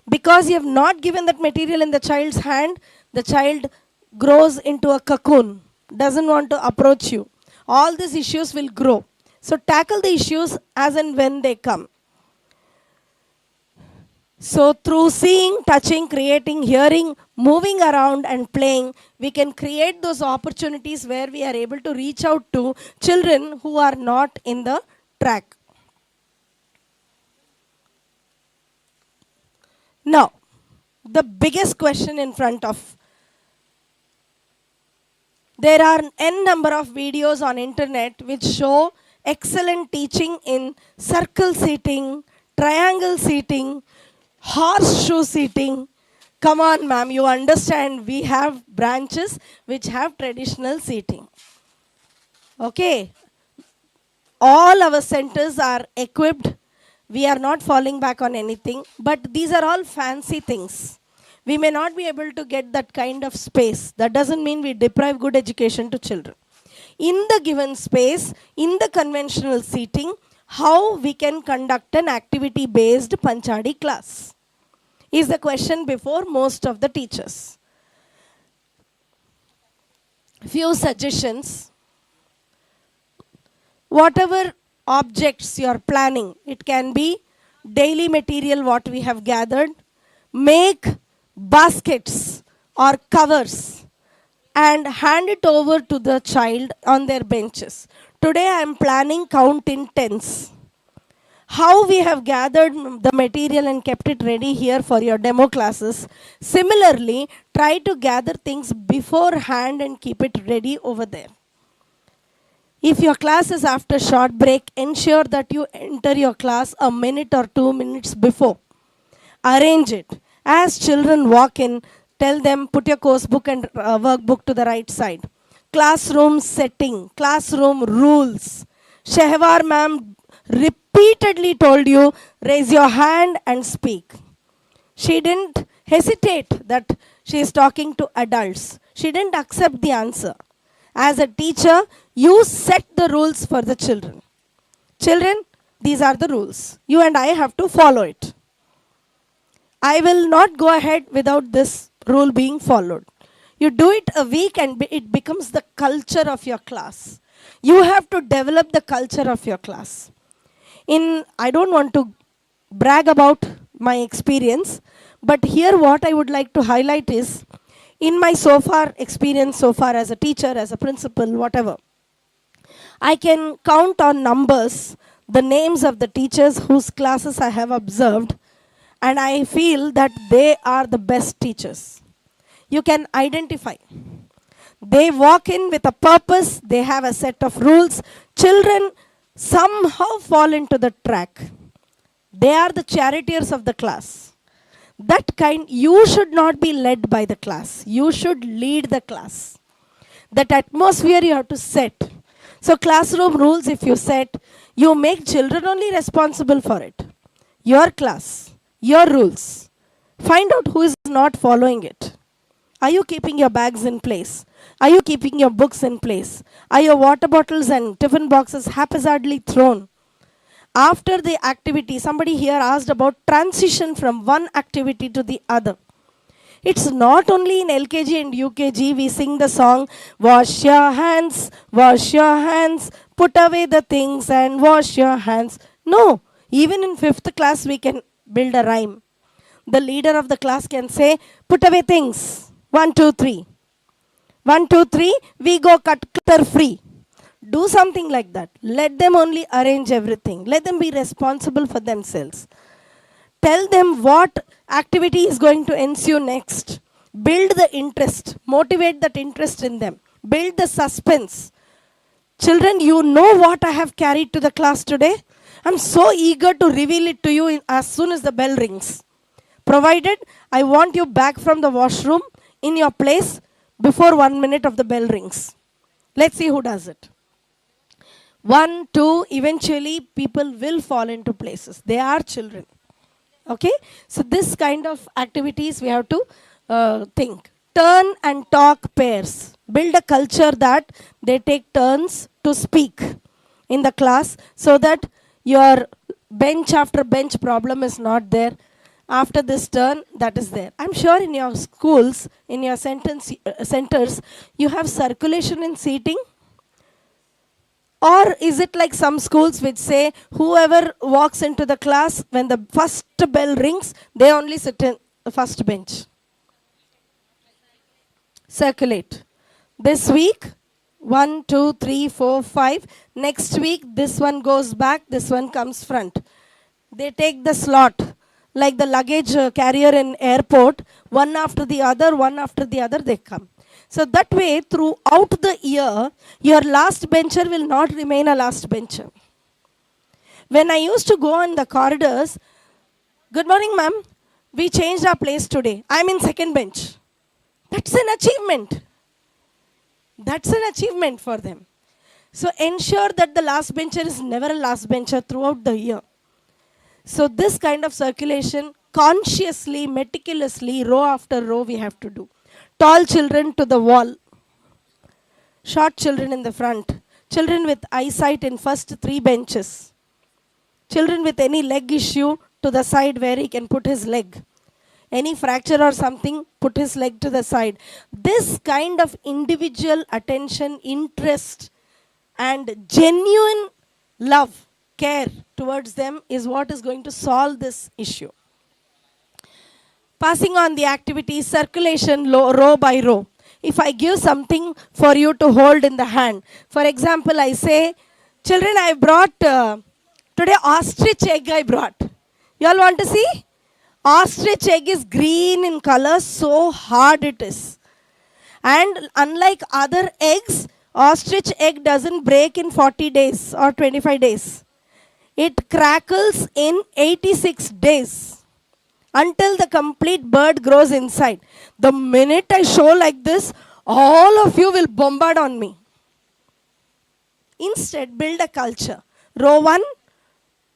[SPEAKER 6] Because you have not given that material in the child's hand, the child grows into a cocoon, doesn't want to approach you. All these issues will grow. So tackle the issues as and when they come. So through seeing, touching, creating, hearing, moving around and playing, we can create those opportunities where we are able to reach out to children who are not in the track. Now, the biggest question in front of, there are n number of videos on internet which show excellent teaching in circle seating, triangle seating, horseshoe seating. Come on, ma'am, you understand we have branches which have traditional seating. Okay, all our centers are equipped. We are not falling back on anything, but these are all fancy things. We may not be able to get that kind of space. That doesn't mean we deprive good education to children. In the given space, in the conventional seating, how we can conduct an activity-based Panchadi class is the question before most of the teachers. Few suggestions. Whatever objects you are planning, it can be daily material what we have gathered, make baskets or covers and hand it over to the child on their benches. Today I am planning count in tens. How we have gathered the material and kept it ready here for your demo classes. Similarly, try to gather things beforehand and keep it ready over there. If your class is after short break, ensure that you enter your class a minute or 2 minutes before. Arrange it. As children walk in, tell them put your course book and workbook to the right side. Classroom setting, classroom rules. Shehwar ma'am repeatedly told you, raise your hand and speak. She didn't hesitate that she is talking to adults. She didn't accept the answer. As a teacher, you set the rules for the children. Children, these are the rules. You and I have to follow it. I will not go ahead without this rule being followed. You do it a week and it becomes the culture of your class. You have to develop the culture of your class. I don't want to brag about my experience, but here what I would like to highlight is, in my so far experience so far as a teacher, as a principal, whatever, I can count on numbers the names of the teachers whose classes I have observed, and I feel that they are the best teachers. You can identify. They walk in with a purpose, they have a set of rules. Children somehow fall into the track. They are the charioteers of the class. That kind, you should not be led by the class. You should lead the class. That atmosphere you have to set. So classroom rules, if you set, you make children only responsible for it. Your class, your rules. Find out who is not following it. Are you keeping your bags in place? Are you keeping your books in place? Are your water bottles and tiffin boxes haphazardly thrown? After the activity, somebody here asked about transition from one activity to the other. It's not only in LKG and UKG we sing the song, wash your hands, put away the things and wash your hands. No, even in 5th class we can build a rhyme. The leader of the class can say, put away things, 1, 2, 3. 1, 2, 3, we go cut clutter free. Do something like that. Let them only arrange everything. Let them be responsible for themselves. Tell them what activity is going to ensue next. Build the interest. Motivate that interest in them. Build the suspense. Children, you know what I have carried to the class today? I'm so eager to reveal it to you as soon as the bell rings. Provided I want you back from the washroom in your place before 1 minute of the bell rings. Let's see who does it. 1, 2, eventually people will fall into places. They are children. Okay? So this kind of activities we have to think. Turn and talk pairs. Build a culture that they take turns to speak in the class so that your bench after bench problem is not there. After this turn, that is there. I'm sure in your schools, in your centers, you have circulation in seating. Or is it like some schools which say whoever walks into the class, when the first bell rings, they only sit in the first bench? Circulate. This week, 1, 2, 3, 4, 5. Next week, this one goes back, this one comes front. They take the slot, like the luggage carrier in airport, one after the other they come. So that way, throughout the year, your last bencher will not remain a last bencher. When I used to go in the corridors, good morning ma'am, we changed our place today. I'm in second bench. That's an achievement. That's an achievement for them. So ensure that the last bencher is never a last bencher throughout the year. So this kind of circulation, consciously, meticulously, row after row we have to do. Tall children to the wall. Short children in the front. Children with eyesight in first 3 benches. Children with any leg issue to the side where he can put his leg. Any fracture or something, put his leg to the side. This kind of individual attention, interest, and genuine love, care towards them is what is going to solve this issue. Passing on the activities, circulation row by row. If I give something for you to hold in the hand, for example, I say, children, I brought, today ostrich egg I brought. You all want to see? Ostrich egg is green in color, so hard it is. And unlike other eggs, ostrich egg doesn't break in 40 days or 25 days. It crackles in 86 days until the complete bird grows inside. The minute I show like this, all of you will bombard on me. Instead, build a culture. Row 1,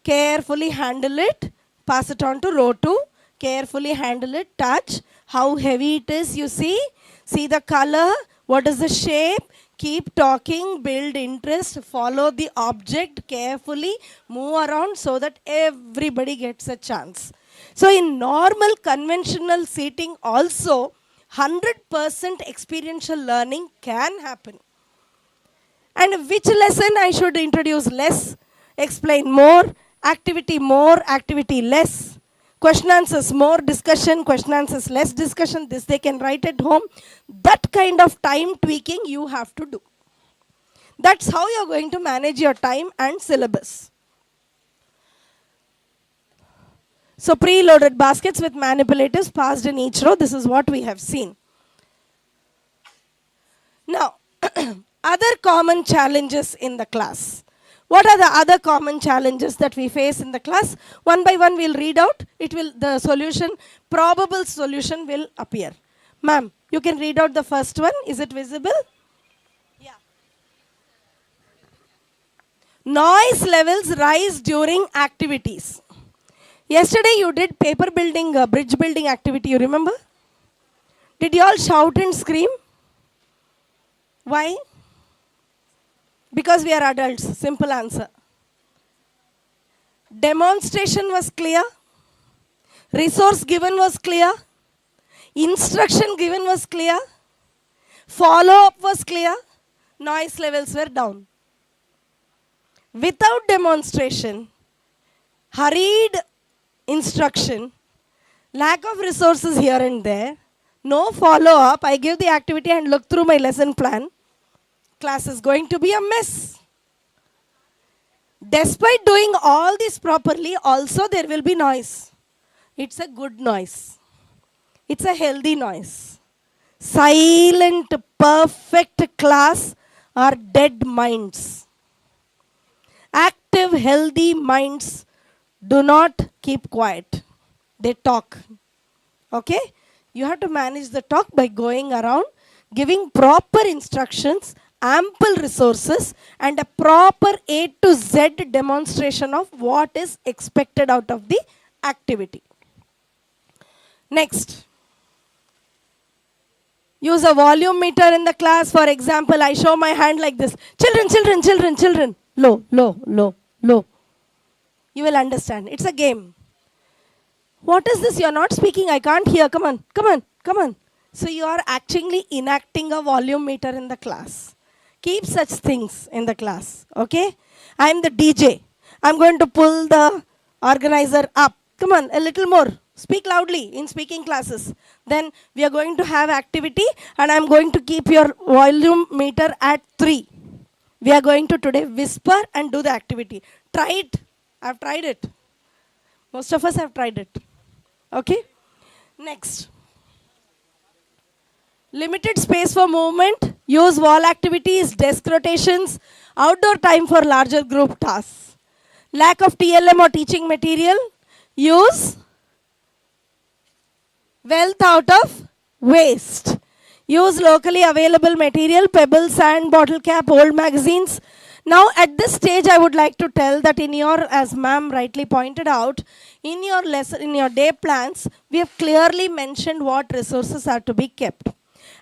[SPEAKER 6] carefully handle it, pass it on to row 2, carefully handle it, touch. How heavy it is, you see? See the color, what is the shape? Keep talking, build interest, follow the object carefully, move around so that everybody gets a chance. So in normal conventional seating also, 100% experiential learning can happen. And which lesson I should introduce less, explain more, activity less, question answers more, discussion, question answers less discussion. This they can write at home. That kind of time tweaking you have to do. That's how you're going to manage your time and syllabus. So pre-loaded baskets with manipulatives passed in each row. This is what we have seen. Now, other common challenges in the class. What are the other common challenges that we face in the class? One by one we'll read out. The solution, probable solution will appear. Ma'am, you can read out the first one. Is it visible? Yeah. Noise levels rise during activities. Yesterday you did paper building, bridge building activity, you remember? Did you all shout and scream? Why? Because we are adults. Simple answer. Demonstration was clear. Resource given was clear. Instruction given was clear. Follow-up was clear. Noise levels were down. Without demonstration, hurried instruction, lack of resources here and there, no follow-up, I give the activity and look through my lesson plan, class is going to be a mess. Despite doing all this properly, also there will be noise. It's a good noise. It's a healthy noise. Silent, perfect class are dead minds. Active, healthy minds do not keep quiet. They talk. Okay? You have to manage the talk by going around, giving proper instructions, ample resources, and a proper A to Z demonstration of what is expected out of the activity. Next. Use a volume meter in the class. For example, I show my hand like this. Children. Low. You will understand. It's a game. What is this? You're not speaking. I can't hear. Come on. So you are actually enacting a volume meter in the class. Keep such things in the class. Okay? I'm the DJ. I'm going to pull the organizer up. Come on, a little more. Speak loudly in speaking classes. Then we are going to have activity and I'm going to keep your volume meter at 3. We are going to today whisper and do the activity. Try it. I've tried it. Most of us have tried it. Okay? Next. Limited space for movement. Use wall activities, desk rotations, outdoor time for larger group tasks. Lack of TLM or teaching material. Use wealth out of waste. Use locally available material, pebbles, sand, bottle cap, old magazines. Now at this stage I would like to tell that in your, as ma'am rightly pointed out, in your lesson, in your day plans, we have clearly mentioned what resources are to be kept.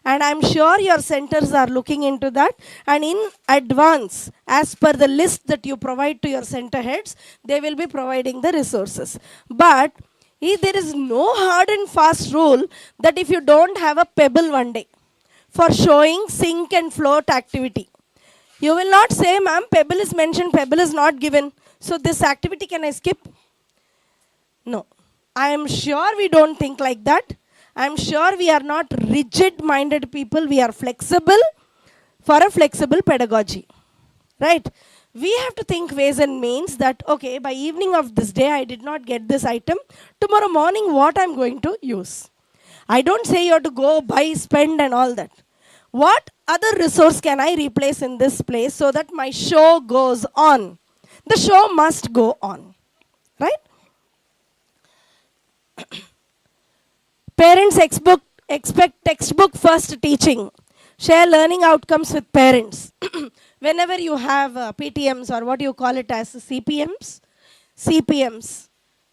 [SPEAKER 6] And I'm sure your centers are looking into that. And in advance, as per the list that you provide to your center heads, they will be providing the resources. But there is no hard and fast rule that if you don't have a pebble one day for showing sink and float activity, you will not say, ma'am, pebble is mentioned, pebble is not given. So this activity can I skip? No. I am sure we don't think like that. I am sure we are not rigid-minded people. We are flexible for a flexible pedagogy. Right? We have to think ways and means that, okay, by evening of this day, I did not get this item. Tomorrow morning, what I'm going to use? I don't say you have to go buy, spend and all that. What other resource can I replace in this place so that my show goes on? The show must go on. Right? Parents expect textbook first teaching. Share learning outcomes with parents. Whenever you have PTMs or what you call it as CPMs,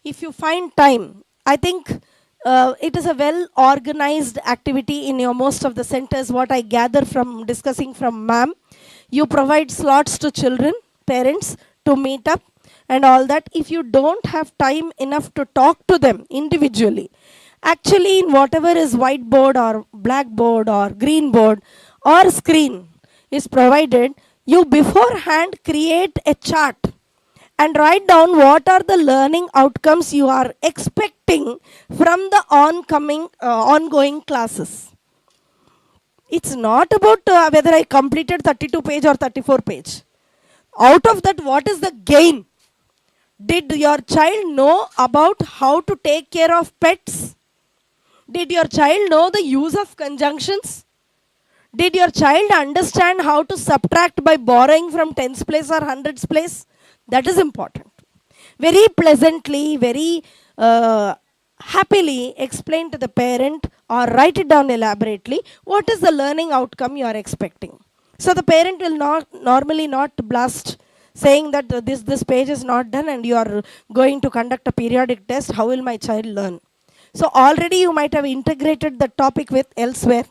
[SPEAKER 6] if you find time, I think it is a well organized activity in your most of the centers, what I gather from discussing from ma'am. You provide slots to children, parents to meet up and all that. If you don't have time enough to talk to them individually, actually in whatever is whiteboard or blackboard or green board or screen is provided, You beforehand create a chart and write down what are the learning outcomes you are expecting from the ongoing classes. It's not about whether I completed 32 page or 34 page. Out of that, what is the gain? Did your child know about how to take care of pets? Did your child know the use of conjunctions? Did your child understand how to subtract by borrowing from tens place or hundreds place? That is important. Very pleasantly, very happily explain to the parent or write it down elaborately what is the learning outcome you are expecting. So the parent will not normally not blast saying that this page is not done and you are going to conduct a periodic test. How will my child learn? So already you might have integrated the topic with elsewhere.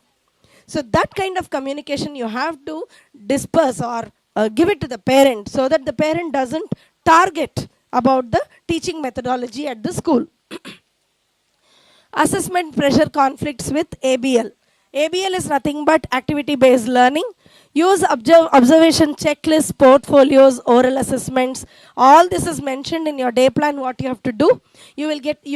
[SPEAKER 6] So that kind of communication you have to disperse or give it to the parent so that the parent doesn't target about the teaching methodology at the school. Assessment pressure conflicts with ABL. ABL is nothing but activity based learning. Use observation checklists, portfolios, oral assessments. All this is mentioned in your day plan what you have to do. You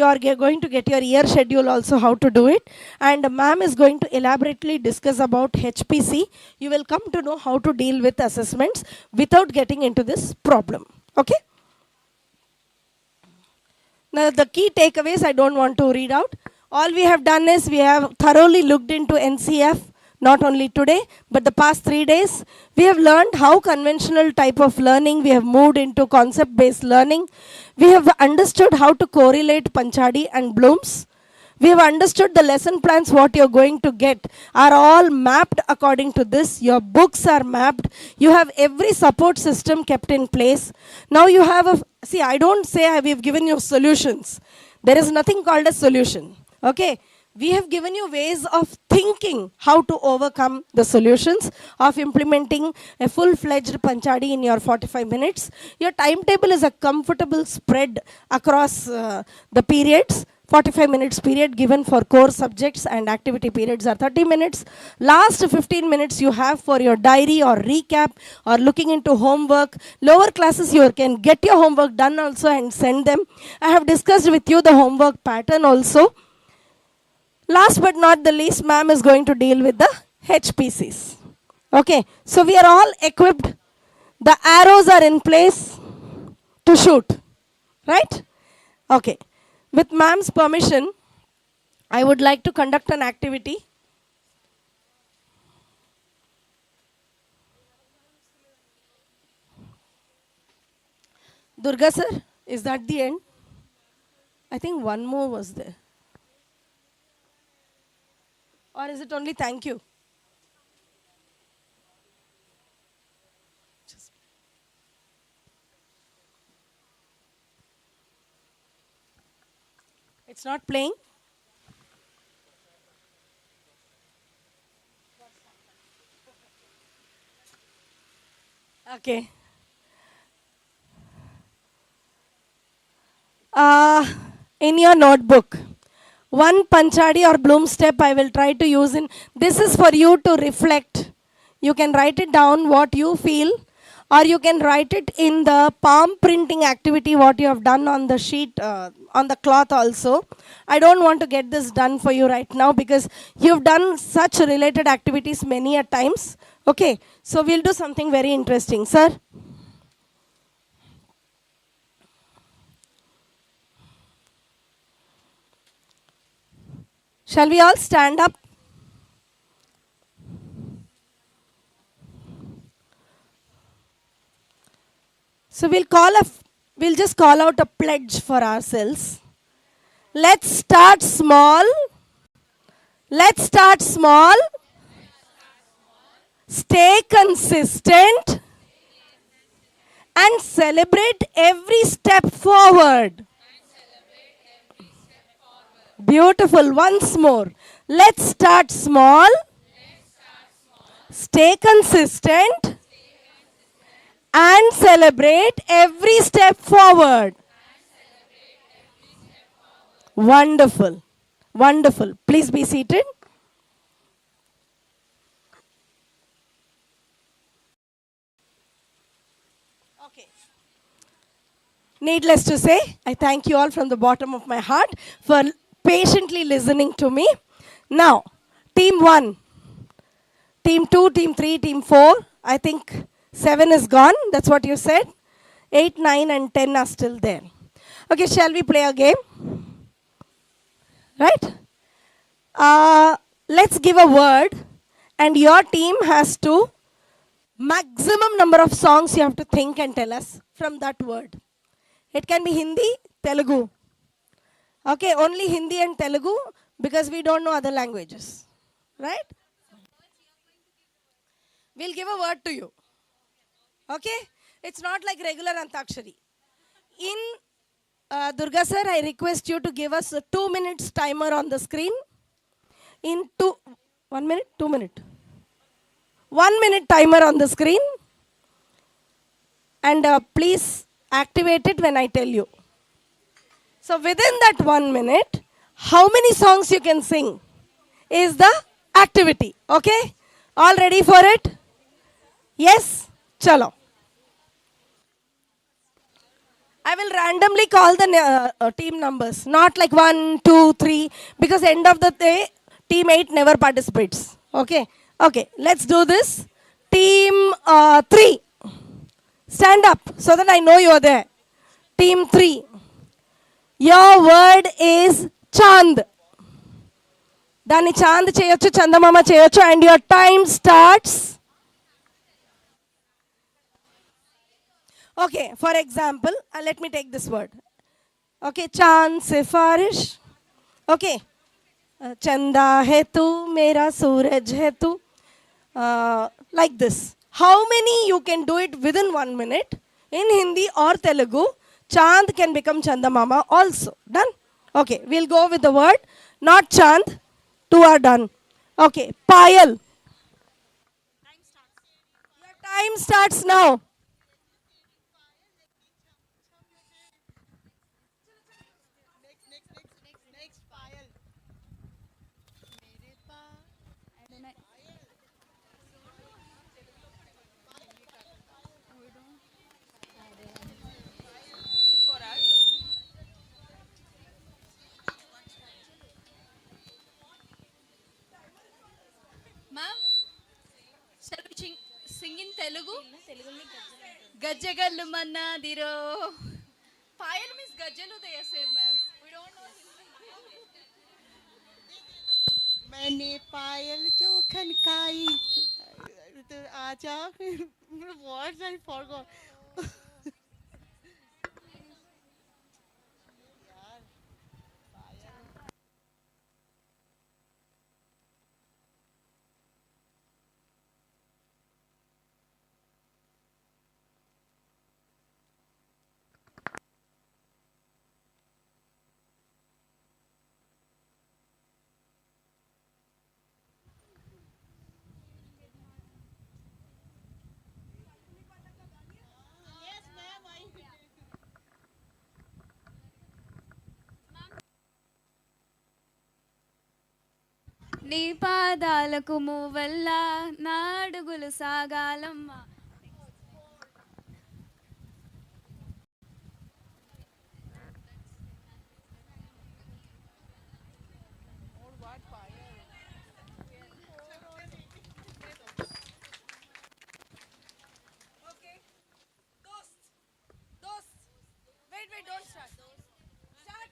[SPEAKER 6] are going to get your year schedule also how to do it. And ma'am is going to elaborately discuss about HPC. You will come to know how to deal with assessments without getting into this problem. Okay? Now the key takeaways I don't want to read out. All we have done is we have thoroughly looked into NCF, not only today, but the past 3 days. We have learned how conventional type of learning, we have moved into concept-based learning. We have understood how to correlate Panchadi and Bloom's. We have understood the lesson plans, what you're going to get are all mapped according to this. Your books are mapped. You have every support system kept in place. Now you have see, I don't say we've given you solutions. There is nothing called a solution. Okay, we have given you ways of thinking how to overcome the solutions of implementing a full-fledged Panchadi in your 45 minutes. Your timetable is a comfortable spread across the periods. 45 minutes period given for core subjects and activity periods are 30 minutes. Last 15 minutes you have for your diary or recap or looking into homework. Lower classes you can get your homework done also and send them. I have discussed with you the homework pattern also. Last but not the least, ma'am is going to deal with the HPCs. Okay, so we are all equipped. The arrows are in place to shoot, right? Okay, with ma'am's permission, I would like to conduct an activity. Durga sir, is that the end? I think one more was there. Or is it only thank you? It's not playing? Okay. In your notebook, one Panchadi or Bloom step I will try to use in. This is for you to reflect. You can write it down what you feel, or you can write it in the palm printing activity what you have done on the sheet, on the cloth also. I don't want to get this done for you right now because you've done such related activities many a times. Okay, so we'll do something very interesting. Sir? Shall we all stand up? So we'll just call out a pledge for ourselves. Let's start small. Let's start small. Stay consistent and celebrate every step forward. Beautiful. Once more. Let's start small. Stay consistent and celebrate every step forward. Wonderful. Wonderful. Please be seated. Needless to say, I thank you all from the bottom of my heart for patiently listening to me. Now, team 1, team 2, team 3, team 4. I think 7 is gone. That's what you said. 8, 9, and 10 are still there. Okay, shall we play a game? Right? Let's give a word, and your team has to maximum number of songs you have to think and tell us from that word. It can be Hindi, Telugu. Okay, only Hindi and Telugu because we don't know other languages. Right? We'll give a word to you. Okay? It's not like regular Antakshari. In Durga sir, I request you to give us a 2 minutes timer on the screen. In 1 minute, 2 minute. 1 minute timer on the screen. And please activate it when I tell you. So within that 1 minute, how many songs you can sing is the activity. Okay? All ready for it? Yes? Chalo. I will randomly call the team numbers, not like 1, 2, 3, because end of the day, team 8 never participates. Okay? Okay, let's do this. Team 3, stand up so that I know you are there. Team 3, your word is Chand. Dani Chand cheyochu, Chandamama cheyochu, and your time starts. Okay, for example, let me take this word. Okay, Chand se flourish. Okay, Chanda hai tu, mera suraj hai tu. Like this. How many you can do it within 1 minute? In Hindi or Telugu, Chand can become Chandamama also. Done? Okay, we'll go with the word. Not Chand. 2 are done. Okay, Payal. Your time starts now.
[SPEAKER 2] Ma'am, shall we sing in Telugu? Gajjagallu mannadiro. Payal means gajjalu they say, ma'am. We don't know.
[SPEAKER 9] मैंने पायल जो खनकाई तो आजा फिर words I forgot.
[SPEAKER 2] నీ పాదాలకు మూవల్ల నా అడుగులు సాగాలమ్మ.
[SPEAKER 6] Wait, don't start. Start.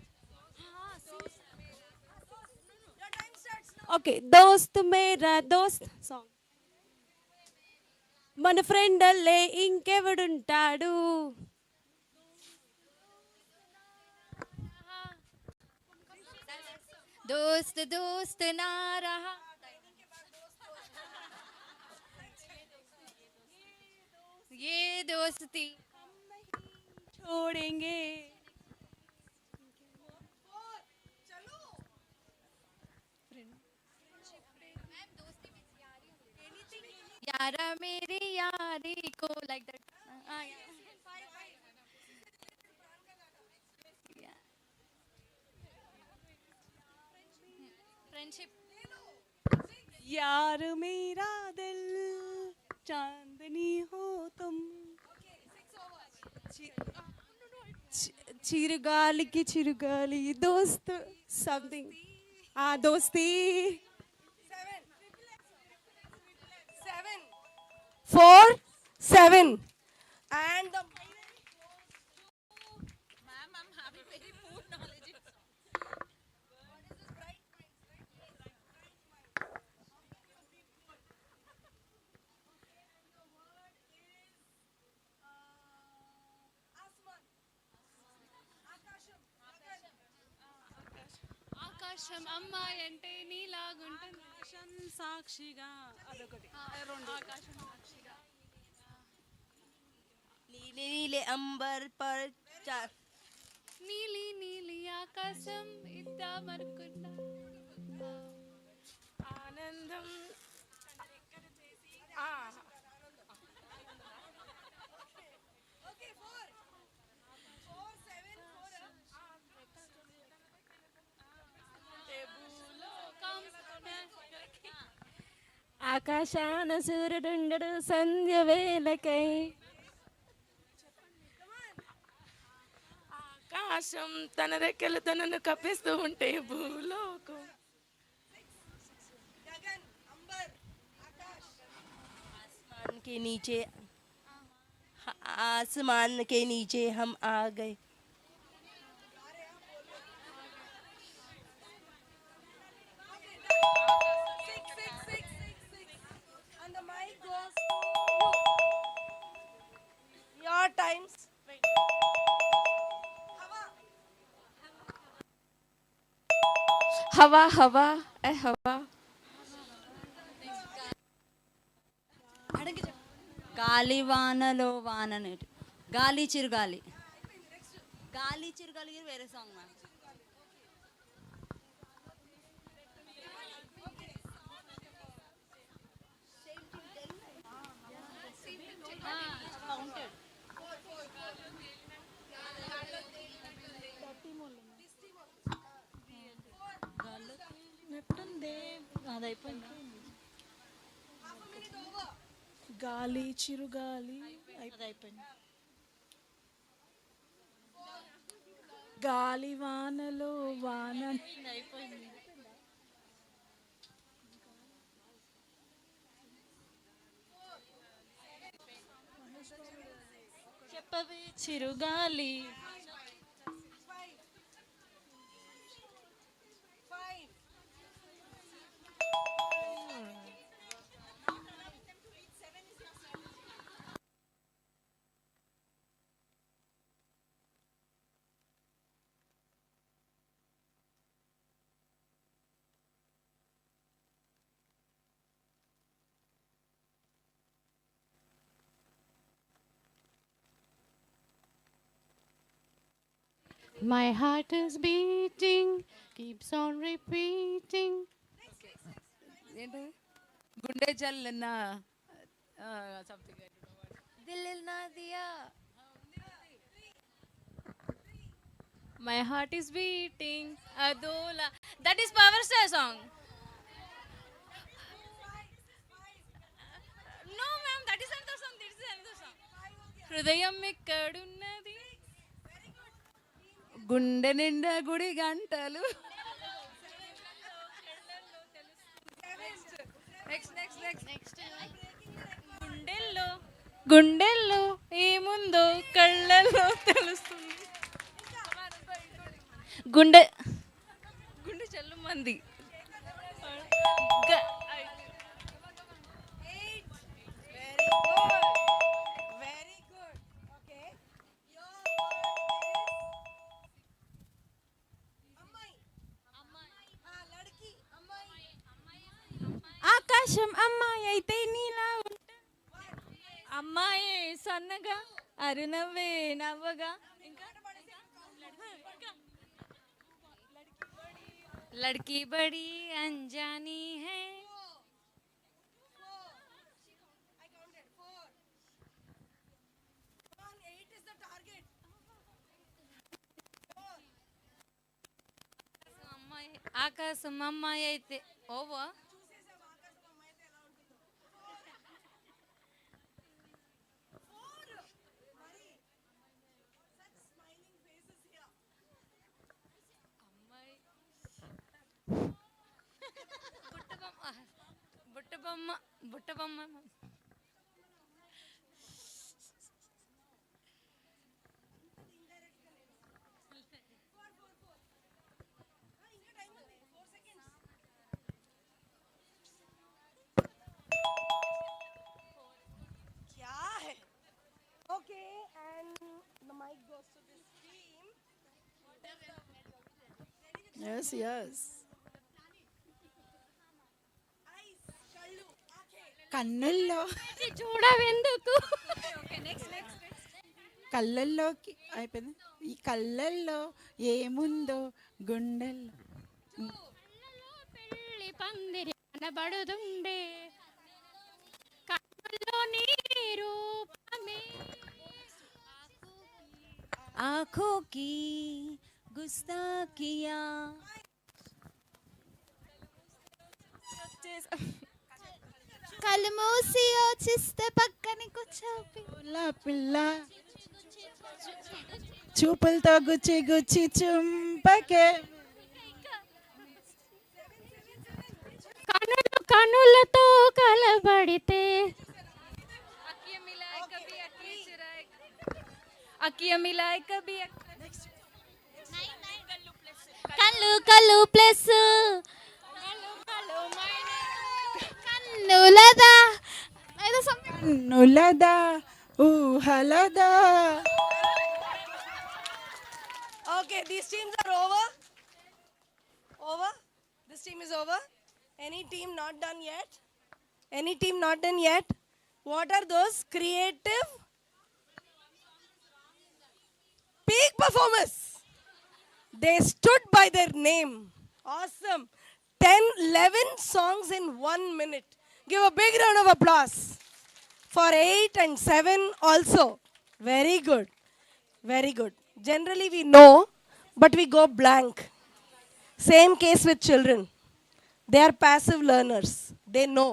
[SPEAKER 6] Your time starts now.
[SPEAKER 22] Okay దోస్త్ మేరా దోస్త్ సాంగ్. మన ఫ్రెండ్ అల్లే ఇంకెవడుంటాడు.
[SPEAKER 2] दोस्त दोस्त ना रहा ये दोस्ती
[SPEAKER 22] छोड़ेंगे.
[SPEAKER 2] यारा मेरी यारी को like that. Friendship.
[SPEAKER 22] यार मेरा दिल चांदनी हो तुम.
[SPEAKER 1] చిరుగాలికి చిరుగాలి దోస్త్ సంథింగ్ దోస్తి
[SPEAKER 6] 4, 7. And the
[SPEAKER 13] ఆకాశం అమ్మాయి అంటే నీలాగుంటుంది ఆకాశం సాక్షిగా అదొకటి ఆకాశం సాక్షిగా
[SPEAKER 4] नीले नीले अंबर पर
[SPEAKER 13] నీలి నీలి ఆకాశం ఇద్దామనుకున్నా
[SPEAKER 11] ఆనందం
[SPEAKER 22] ఆకాశాన సూర్యుడుండడు సంధ్య వేళకై
[SPEAKER 11] ఆకాశం తన రెక్కలు తనను కప్పేస్తూ ఉంటే భూలోకం
[SPEAKER 4] आसमान के नीचे आसमान के नीचे हम आ गए
[SPEAKER 6] And the mic goes to you. Your times.
[SPEAKER 22] హవా హవా ఏ హవా
[SPEAKER 14] గాలి వానలో వాననేటి గాలి చిరుగాలి గాలి చిరుగాలి వేరే సాంగ్ మ్యామ్
[SPEAKER 21] గాలి చిరుగాలి అయిపోయింది. గాలి వానలో వాన అయిపోయింది.
[SPEAKER 22] చెప్పవే చిరుగాలి
[SPEAKER 13] My heart is beating, keeps on repeating.
[SPEAKER 8] ఏంటి గుండె జల్లిన సంథింగ్
[SPEAKER 22] దిల్ నా దియా My heart is beating, Adola. That is Power Star song. No, ma'am, that is another song. This is another song. హృదయం ఎక్కడున్నది
[SPEAKER 8] గుండె నిండా గుడి గంటలు
[SPEAKER 22] గుండెల్లో గుండెల్లో ఏముందో కళ్ళల్లో తెలుస్తుంది గుండె గుండె చల్లు మంది ఆకాశం అమ్మాయి అయితే నీలా ఉంటా అమ్మాయి సన్నగా అరునవ్వే నవ్వగా लड़की बड़ी अनजानी है ఆకాశం అమ్మాయి అయితే over
[SPEAKER 13] బుట్టబొమ్మ
[SPEAKER 6] Okay, and the mic goes to this team.
[SPEAKER 21] Yes, yes. కన్నుల్లో
[SPEAKER 10] చూడవెందుకు
[SPEAKER 21] కళ్ళల్లోకి అయిపోయింది. ఈ కళ్ళల్లో ఏముందో గుండెల్లో
[SPEAKER 10] పెళ్లి పందిరి కనబడుతుండే కన్నుల్లో నీ రూపమే
[SPEAKER 14] आंखों की गुस्ताखियाँ
[SPEAKER 18] కళ్ళు మూసి యోచిస్తే పక్కని కూర్చోపి
[SPEAKER 21] పిల్ల చూపులతో గుచ్చి గుచ్చి చుంపకే
[SPEAKER 10] కనులతో కలబడితే
[SPEAKER 13] అక్కియ మిలాయ్ కబి
[SPEAKER 18] కళ్ళు కళ్ళు ప్లస్ కన్నులదా ఏదో
[SPEAKER 21] కన్నులదా ఊహలదా.
[SPEAKER 6] Okay, these teams are over. Over. This team is over. Any team not done yet? Any team not done yet? What are those creative peak performers? They stood by their name. Awesome. 10, 11 songs in 1 minute. Give a big round of applause for 8 and 7 also. Very good. Very good. Generally we know, but we go blank. Same case with children. They are passive learners. They know.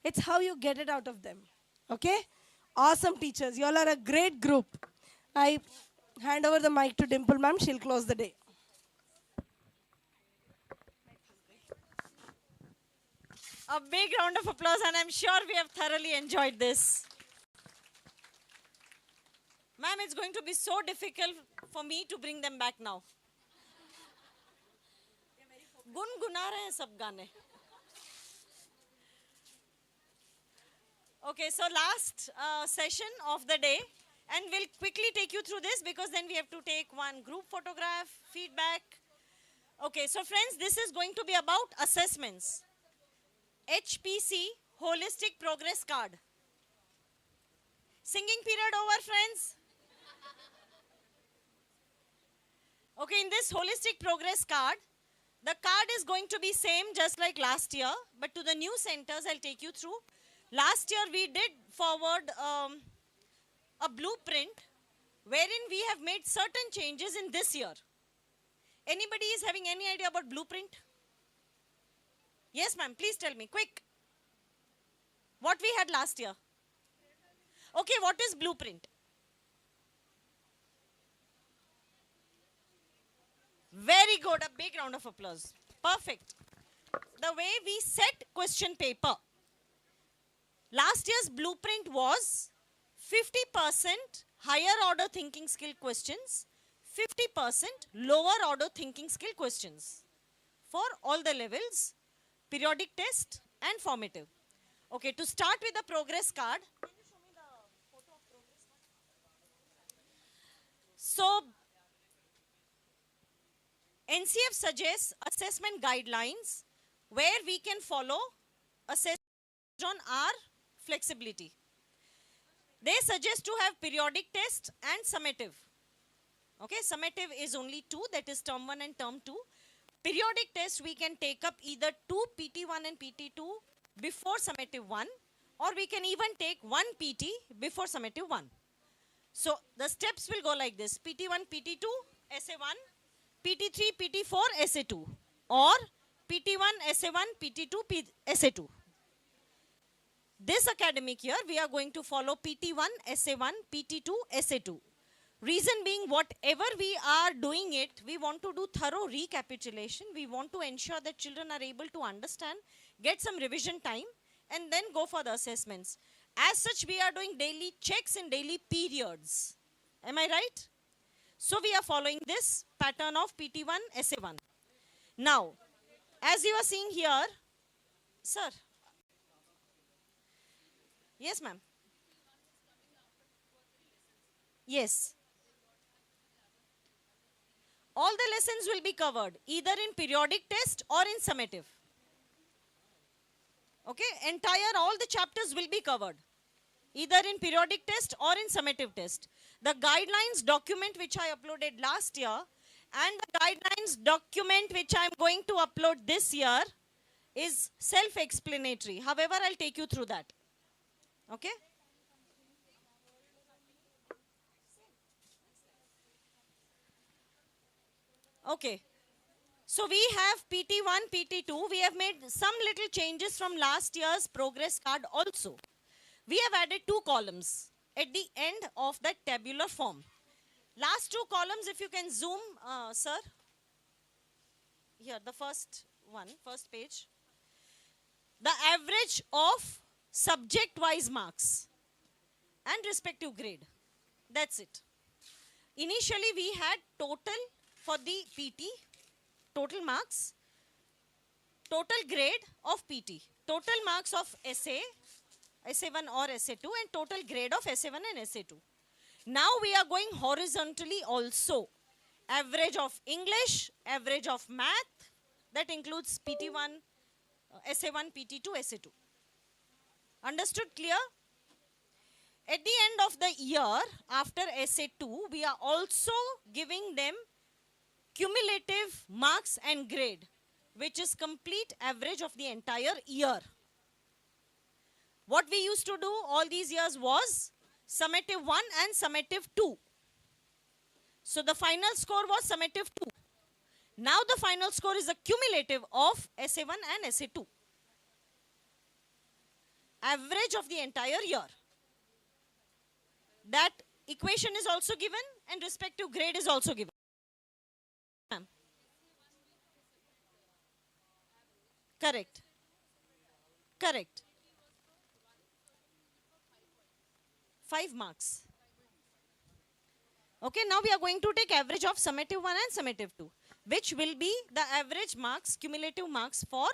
[SPEAKER 6] It's how you get it out of them. Okay? Awesome teachers. You all are a great group. I hand over the mic to Dimple ma'am. She'll close the day.
[SPEAKER 3] A big round of applause, and I'm sure we have thoroughly enjoyed this. Ma'am, it's going to be so difficult for me to bring them back now. गुनगुना रहे हैं सब गाने. Okay, so last session of the day, and we'll quickly take you through this because then we have to take one group photograph, feedback. Okay, so friends, this is going to be about assessments. HPC, Holistic Progress Card. Singing period over, friends. Okay, in this Holistic Progress Card, the card is going to be same just like last year, but to the new centers, I'll take you through. Last year, we did forward a blueprint wherein we have made certain changes in this year. Anybody is having any idea about blueprint? Yes, ma'am, please tell me, quick. What we had last year? Okay, what is blueprint? Very good, a big round of applause. Perfect. The way we set question paper. Last year's blueprint was 50% higher order thinking skill questions, 50% lower order thinking skill questions for all the levels, periodic test and formative. Okay, to start with the progress card. Can you show me the photo of progress card? So, NCF suggests assessment guidelines where we can follow assessment on our flexibility. They suggest to have periodic test and summative. Okay, summative is only 2, that is term 1 and term 2. Periodic test we can take up either 2 PT1 and PT2 before summative 1, or we can even take 1 PT before summative 1. So the steps will go like this: PT1, PT2, SA1, PT3, PT4, SA2, or PT1, SA1, PT2, SA2. This academic year, we are going to follow PT1, SA1, PT2, SA2. Reason being, whatever we are doing it, we want to do thorough recapitulation. We want to ensure that children are able to understand, get some revision time, and then go for the assessments. As such, we are doing daily checks in daily periods. Am I right? So we are following this pattern of PT1, SA1. Now, as you are seeing here, sir. Yes, ma'am. Yes. All the lessons will be covered either in periodic test or in summative. Okay, all the chapters will be covered either in periodic test or in summative test. The guidelines document which I uploaded last year and the guidelines document which I am going to upload this year is self-explanatory. However, I'll take you through that. Okay? Okay. So we have PT1, PT2. We have made some little changes from last year's progress card also. We have added 2 columns at the end of that tabular form. Last 2 columns, if you can zoom, sir. Here, the first one, first page. The average of subject-wise marks and respective grade. That's it. Initially, we had total for the PT, total marks, total grade of PT, total marks of SA1 or SA2, and total grade of SA1 and SA2. Now we are going horizontally also. Average of English, average of math, that includes PT1, SA1, PT2, SA2. Understood? Clear? At the end of the year, after SA2, we are also giving them cumulative marks and grade, which is complete average of the entire year. What we used to do all these years was summative 1 and summative 2. So the final score was summative 2. Now the final score is a cumulative of SA1 and SA2. Average of the entire year. That equation is also given and respective grade is also given. Correct. Correct. 5 marks. Okay, now we are going to take average of summative 1 and summative 2, which will be the average marks, cumulative marks for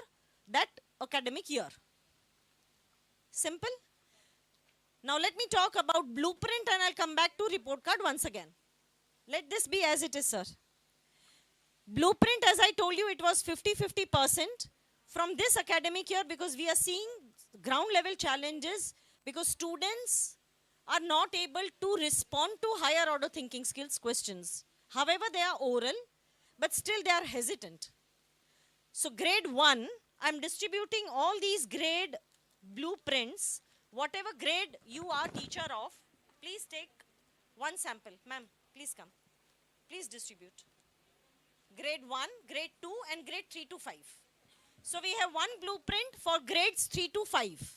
[SPEAKER 3] that academic year. Simple. Now let me talk about blueprint and I'll come back to report card once again. Let this be as it is, sir. Blueprint, as I told you, it was 50-50% from this academic year because we are seeing ground level challenges because students are not able to respond to higher order thinking skills questions. However, they are oral, but still they are hesitant. So grade 1, I'm distributing all these grade blueprints. Whatever grade you are teacher of, please take one sample. Ma'am, please come. Please distribute. Grade 1, grade 2 and grade 3 to 5. So we have one blueprint for grades 3 to 5.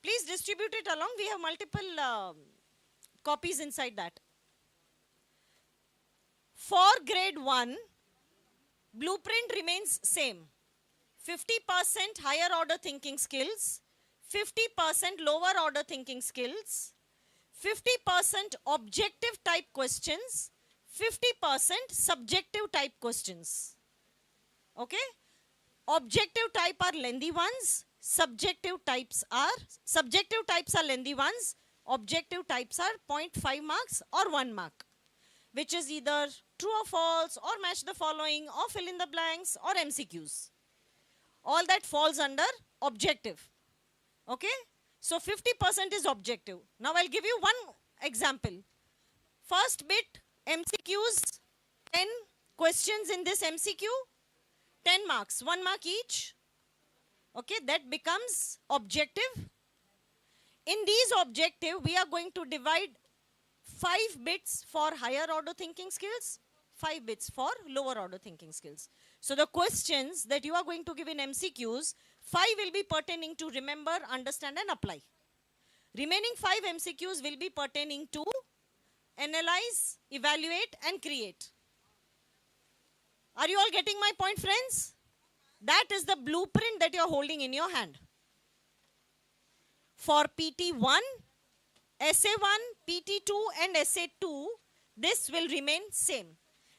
[SPEAKER 3] Please distribute it along. We have multiple copies inside that. For grade 1, blueprint remains same. 50% higher order thinking skills, 50% lower order thinking skills, 50% objective type questions, 50% subjective type questions. Okay? Objective type are lengthy ones, subjective types are lengthy ones, objective types are 0.5 marks or 1 mark, which is either true or false or match the following or fill in the blanks or MCQs. All that falls under objective. Okay? So 50% is objective. Now I'll give you one example. First bit, MCQs, 10 questions in this MCQ, 10 marks, 1 mark each. Okay, that becomes objective. In these objective, we are going to divide 5 bits for higher order thinking skills, 5 bits for lower order thinking skills. So the questions that you are going to give in MCQs, 5 will be pertaining to remember, understand and apply. Remaining 5 MCQs will be pertaining to analyze, evaluate and create. Are you all getting my point, friends? That is the blueprint that you're holding in your hand. For PT1, SA1, PT2 and SA2, this will remain same.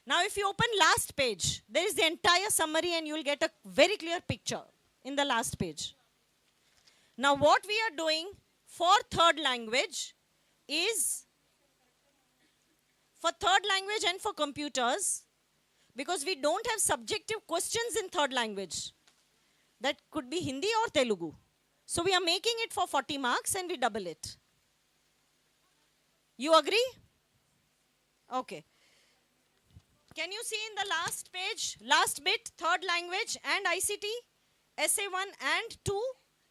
[SPEAKER 3] Now if you open last page, there is the entire summary and you will get a very clear picture in the last page. Now what we are doing for third language is, for third language and for computers, because we don't have subjective questions in third language. That could be Hindi or Telugu. So we are making it for 40 marks and we double it. You agree? Okay. Can you see in the last page, last bit, third language and ICT, SA1 and 2,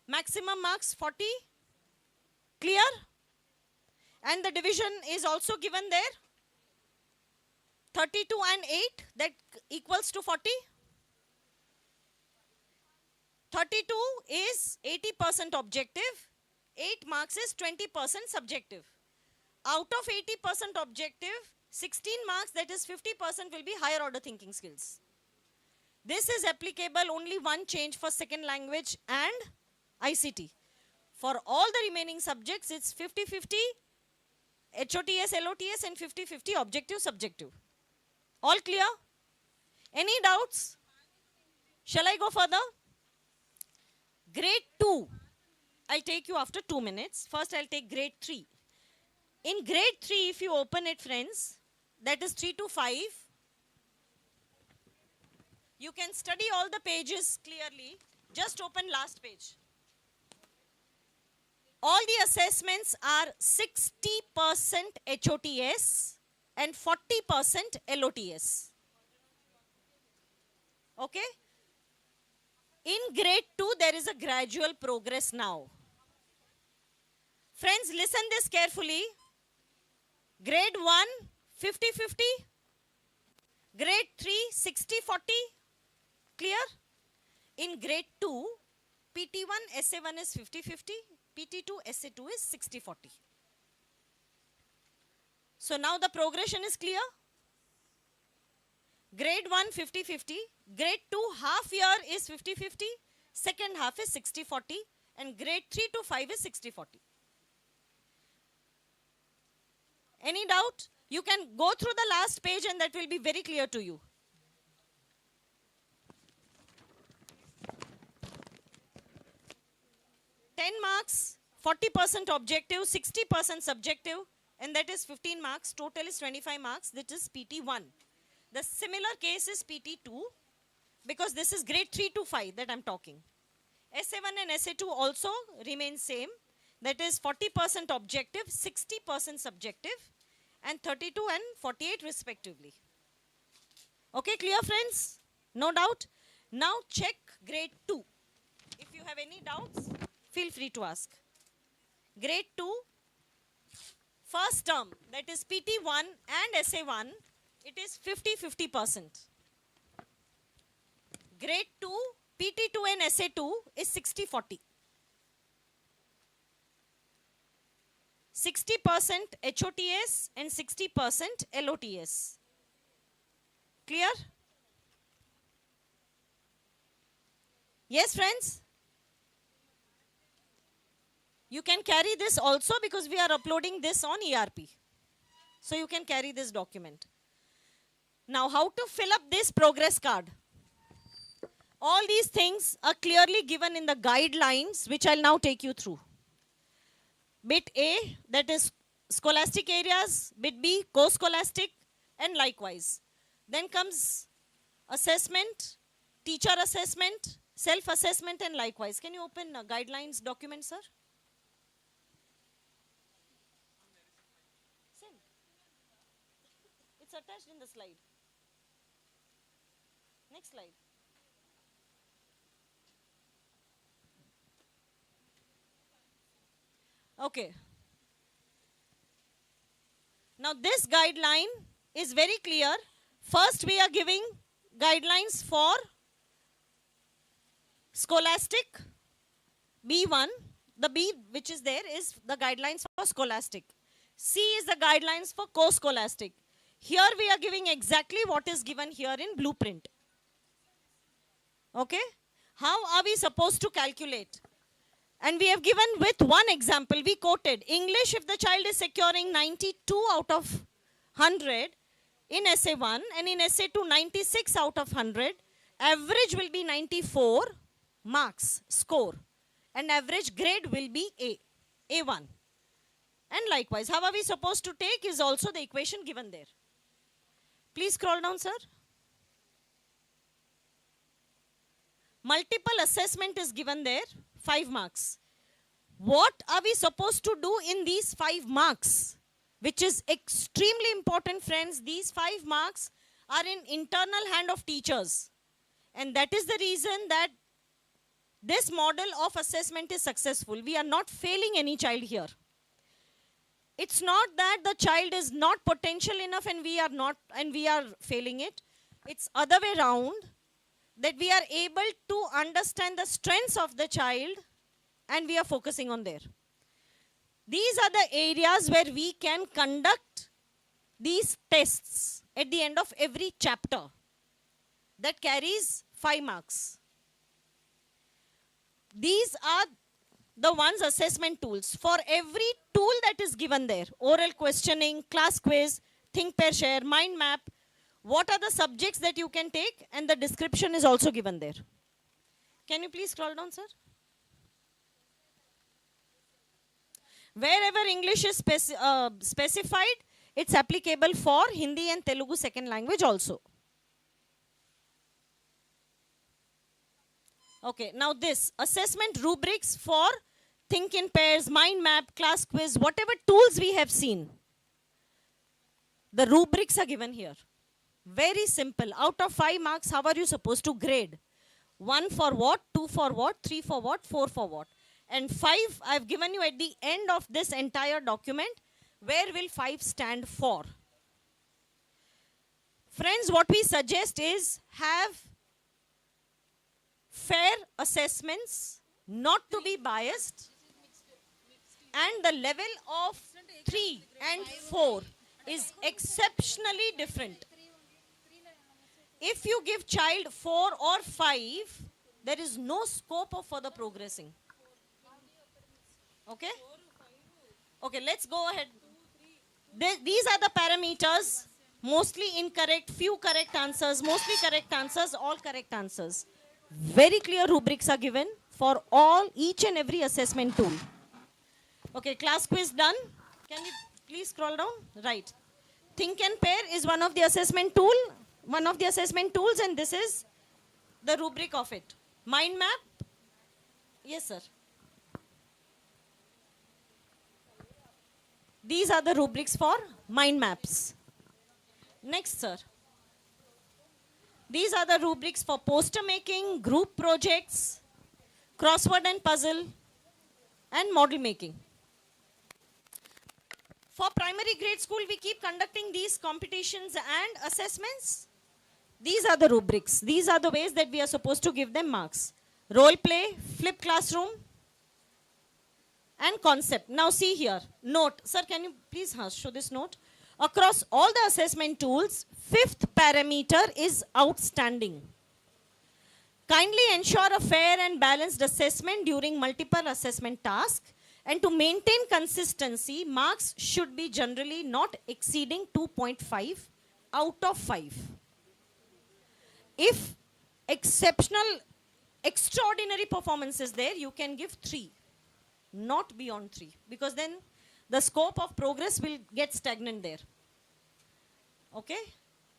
[SPEAKER 3] maximum marks 40? Clear? And the division is also given there. 32 and 8, that equals to 40. 32 is 80% objective, 8 marks is 20% subjective. Out of 80% objective, 16 marks, that is 50%, will be higher order thinking skills. This is applicable, only one change for second language and ICT. For all the remaining subjects, it's 50-50 HOTS, LOTS and 50-50 objective, subjective. All clear? Any doubts? Shall I go further? Grade 2, I'll take you after 2 minutes. First, I'll take grade 3. In grade 3, if you open it, friends, that is 3 to 5, you can study all the pages clearly. Just open last page. All the assessments are 60% HOTS and 40% LOTS. Okay? In grade 2, there is a gradual progress now. Friends, listen this carefully. Grade 1, 50-50. Grade 3, 60-40. Clear? In grade 2, PT1, SA1 is 50-50. PT2, SA2 is 60-40. So now the progression is clear. Grade 1, 50-50. Grade 2, half year is 50-50. Second half is 60-40. And grade 3 to 5 is 60-40. Any doubt? You can go through the last page and that will be very clear to you. Marks, 40% objective, 60% subjective, and that is 15 marks. Total is 25 marks. That is PT1. The similar case is PT2, because this is grade 3 to 5 that I'm talking. SA1 and SA2 also remain same. That is 40% objective, 60% subjective, and 32 and 48 respectively. Okay, clear friends? No doubt? Now check grade 2. If you have any doubts, feel free to ask. Grade 2, first term, that is PT1 and SA1, it is 50-50%. Grade 2, PT2 and SA2 is 60-40. 60% HOTS and 60% LOTS. Clear? Yes, friends? You can carry this also because we are uploading this on ERP. So you can carry this document. Now, how to fill up this progress card? All these things are clearly given in the guidelines, which I'll now take you through. Bit A, that is scholastic areas. Bit B, co-scholastic, and likewise. Then comes assessment, teacher assessment, self-assessment, and likewise. Can you open a guidelines document, sir? Send. It's attached in the slide. Next slide. Okay. Now this guideline is very clear. First we are giving guidelines for scholastic B1. The B which is there is the guidelines for scholastic. C is the guidelines for co-scholastic. Here we are giving exactly what is given here in blueprint. Okay? How are we supposed to calculate? And we have given with one example, we quoted English if the child is securing 92 out of 100 in essay 1 and in essay 2 96 out of 100, average will be 94 marks score and average grade will be A1. And likewise, how are we supposed to take is also the equation given there. Please scroll down, sir. Multiple assessment is given there, 5 marks. What are we supposed to do in these 5 marks? Which is extremely important, friends. These 5 marks are in internal hand of teachers. And that is the reason that this model of assessment is successful. We are not failing any child here. It's not that the child is not potential enough and we are failing it. It's other way around, that we are able to understand the strengths of the child and we are focusing on there. These are the areas where we can conduct these tests at the end of every chapter that carries 5 marks. These are the ones assessment tools. For every tool that is given there, oral questioning, class quiz, think, pair, share, mind map, what are the subjects that you can take, and the description is also given there. Can you please scroll down, sir? Wherever English is specified, it's applicable for Hindi and Telugu second language also. Okay, now this assessment rubrics for think in pairs, mind map, class quiz, whatever tools we have seen. The rubrics are given here. Very simple. Out of 5 marks, how are you supposed to grade? 1 for what, 2 for what, 3 for what, 4 for what. And 5 I've given you at the end of this entire document. Where will 5 stand for? Friends, what we suggest is have fair assessments, not to be biased, and the level of 3 and 4 is exceptionally different. If you give child 4 or 5, there is no scope of further progressing. Okay? Okay, let's go ahead. These are the parameters. Mostly incorrect, few correct answers, mostly correct answers, all correct answers. Very clear rubrics are given for each and every assessment tool. Okay, class quiz done. Can you please scroll down? Right. Think and pair is one of the assessment tools, and this is the rubric of it. Mind map. Yes, sir. These are the rubrics for mind maps. Next, sir. These are the rubrics for poster making, group projects, crossword and puzzle, and model making. For primary grade school, we keep conducting these competitions and assessments. These are the rubrics. These are the ways that we are supposed to give them marks. Role play, flip classroom, and concept. Now see here, note. Sir, can you please show this note? Across all the assessment tools, 5th parameter is outstanding. Kindly ensure a fair and balanced assessment during multiple assessment tasks, and to maintain consistency, marks should be generally not exceeding 2.5 out of 5. If extraordinary performance is there, you can give 3, not beyond 3, because then the scope of progress will get stagnant there. Okay?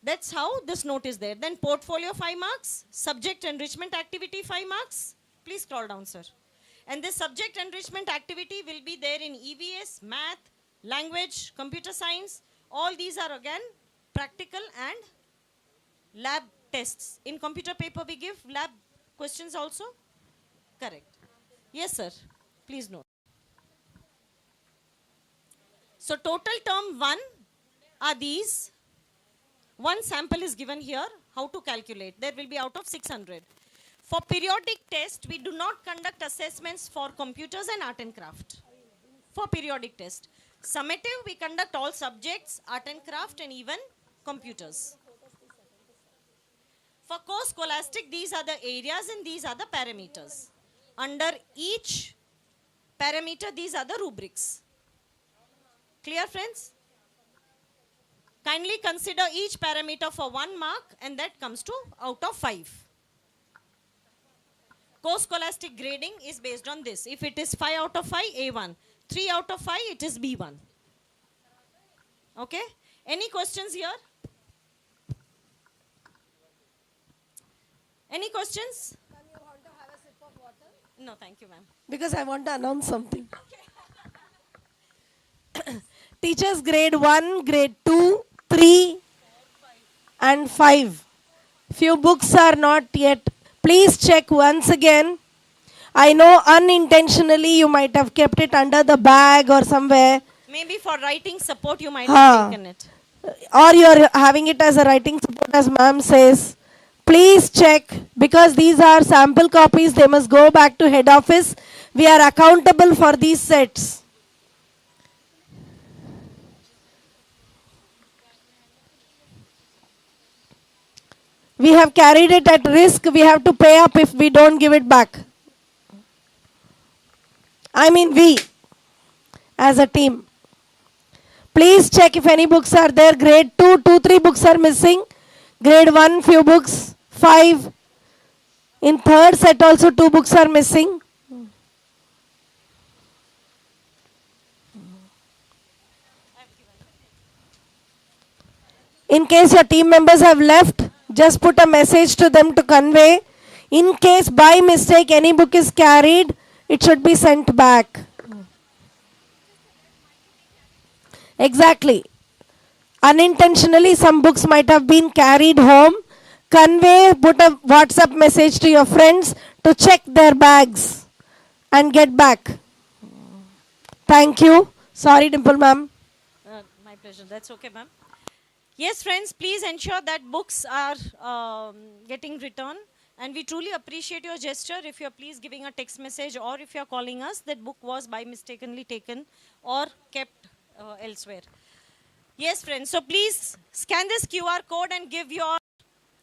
[SPEAKER 3] That's how this note is there. Then portfolio 5 marks, subject enrichment activity 5 marks. Please scroll down, sir. And this subject enrichment activity will be there in EVS, math, language, computer science. All these are again practical and lab tests. In computer paper we give lab questions also. Correct. Yes, sir. Please note. So total term 1 are these. One sample is given here, how to calculate. There will be out of 600. For periodic test, we do not conduct assessments for computers and art and craft. For periodic test. Summative, we conduct all subjects, art and craft, and even computers. For co-scholastic, these are the areas and these are the parameters. Under each parameter, these are the rubrics. Clear, friends? Kindly consider each parameter for 1 mark and that comes to out of 5. Co-scholastic grading is based on this. If it is 5 out of 5, A1. 3 out of 5, it is B1. Okay? Any questions here? Any questions? No, thank you, ma'am.
[SPEAKER 6] Because I want to announce something. Teachers grade 1, grade 2, 3 and 5. Few books are not yet. Please check once again. I know unintentionally you might have kept it under the bag or somewhere.
[SPEAKER 3] Maybe for writing support you might have taken it.
[SPEAKER 6] Or you are having it as a writing support as ma'am says. Please check because these are sample copies. They must go back to head office. We are accountable for these sets. We have carried it at risk. We have to pay up if we don't give it back. I mean we as a team. Please check if any books are there. Grade 2, 3 books are missing. Grade 1, few books. 5. In third set also 2 books are missing. In case your team members have left, just put a message to them to convey. In case by mistake any book is carried, it should be sent back. Exactly. Unintentionally, some books might have been carried home. Convey, put a WhatsApp message to your friends to check their bags and get back. Thank you. Sorry, Dimple ma'am.
[SPEAKER 3] My pleasure. That's okay, ma'am. Yes, friends, please ensure that books are getting returned. And we truly appreciate your gesture if you're please giving a text message or if you're calling us that book was by mistakenly taken or kept elsewhere. Yes, friends. So please scan this QR code and give your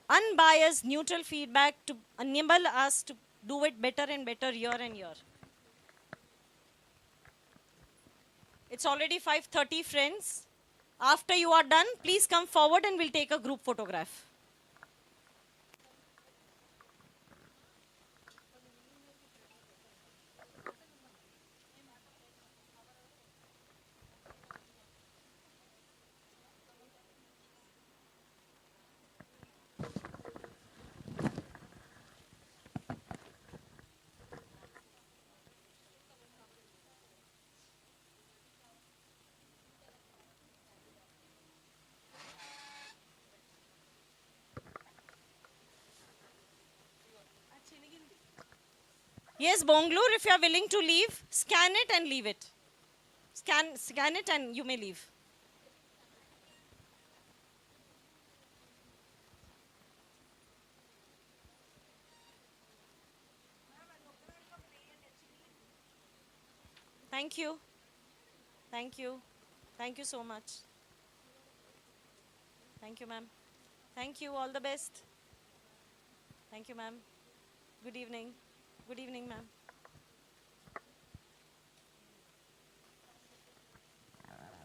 [SPEAKER 3] unbiased, neutral feedback to enable us to do it better and better year and year. It's already 5:30, friends. After you are done, please come forward and we'll take a group photograph. Yes, Bonglur, if you are willing to leave, scan it and leave it. Scan it and you may leave. Thank you. Thank you. Thank you so much. Thank you, ma'am. Thank you. All the best. Thank you, ma'am. Good evening. Good evening, ma'am.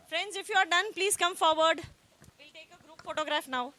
[SPEAKER 3] Friends, if you are done, please come forward. We'll take a group photograph now.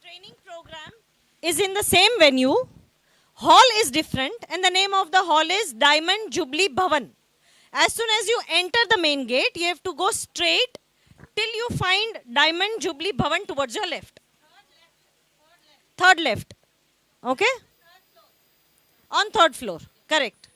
[SPEAKER 3] training program is in the same venue. Hall is different, and the name of the hall is Diamond Jubilee Bhavan. As soon as you enter the main gate, you have to go straight till you find Diamond Jubilee Bhavan towards your left. Third left. Okay? On third floor. Correct.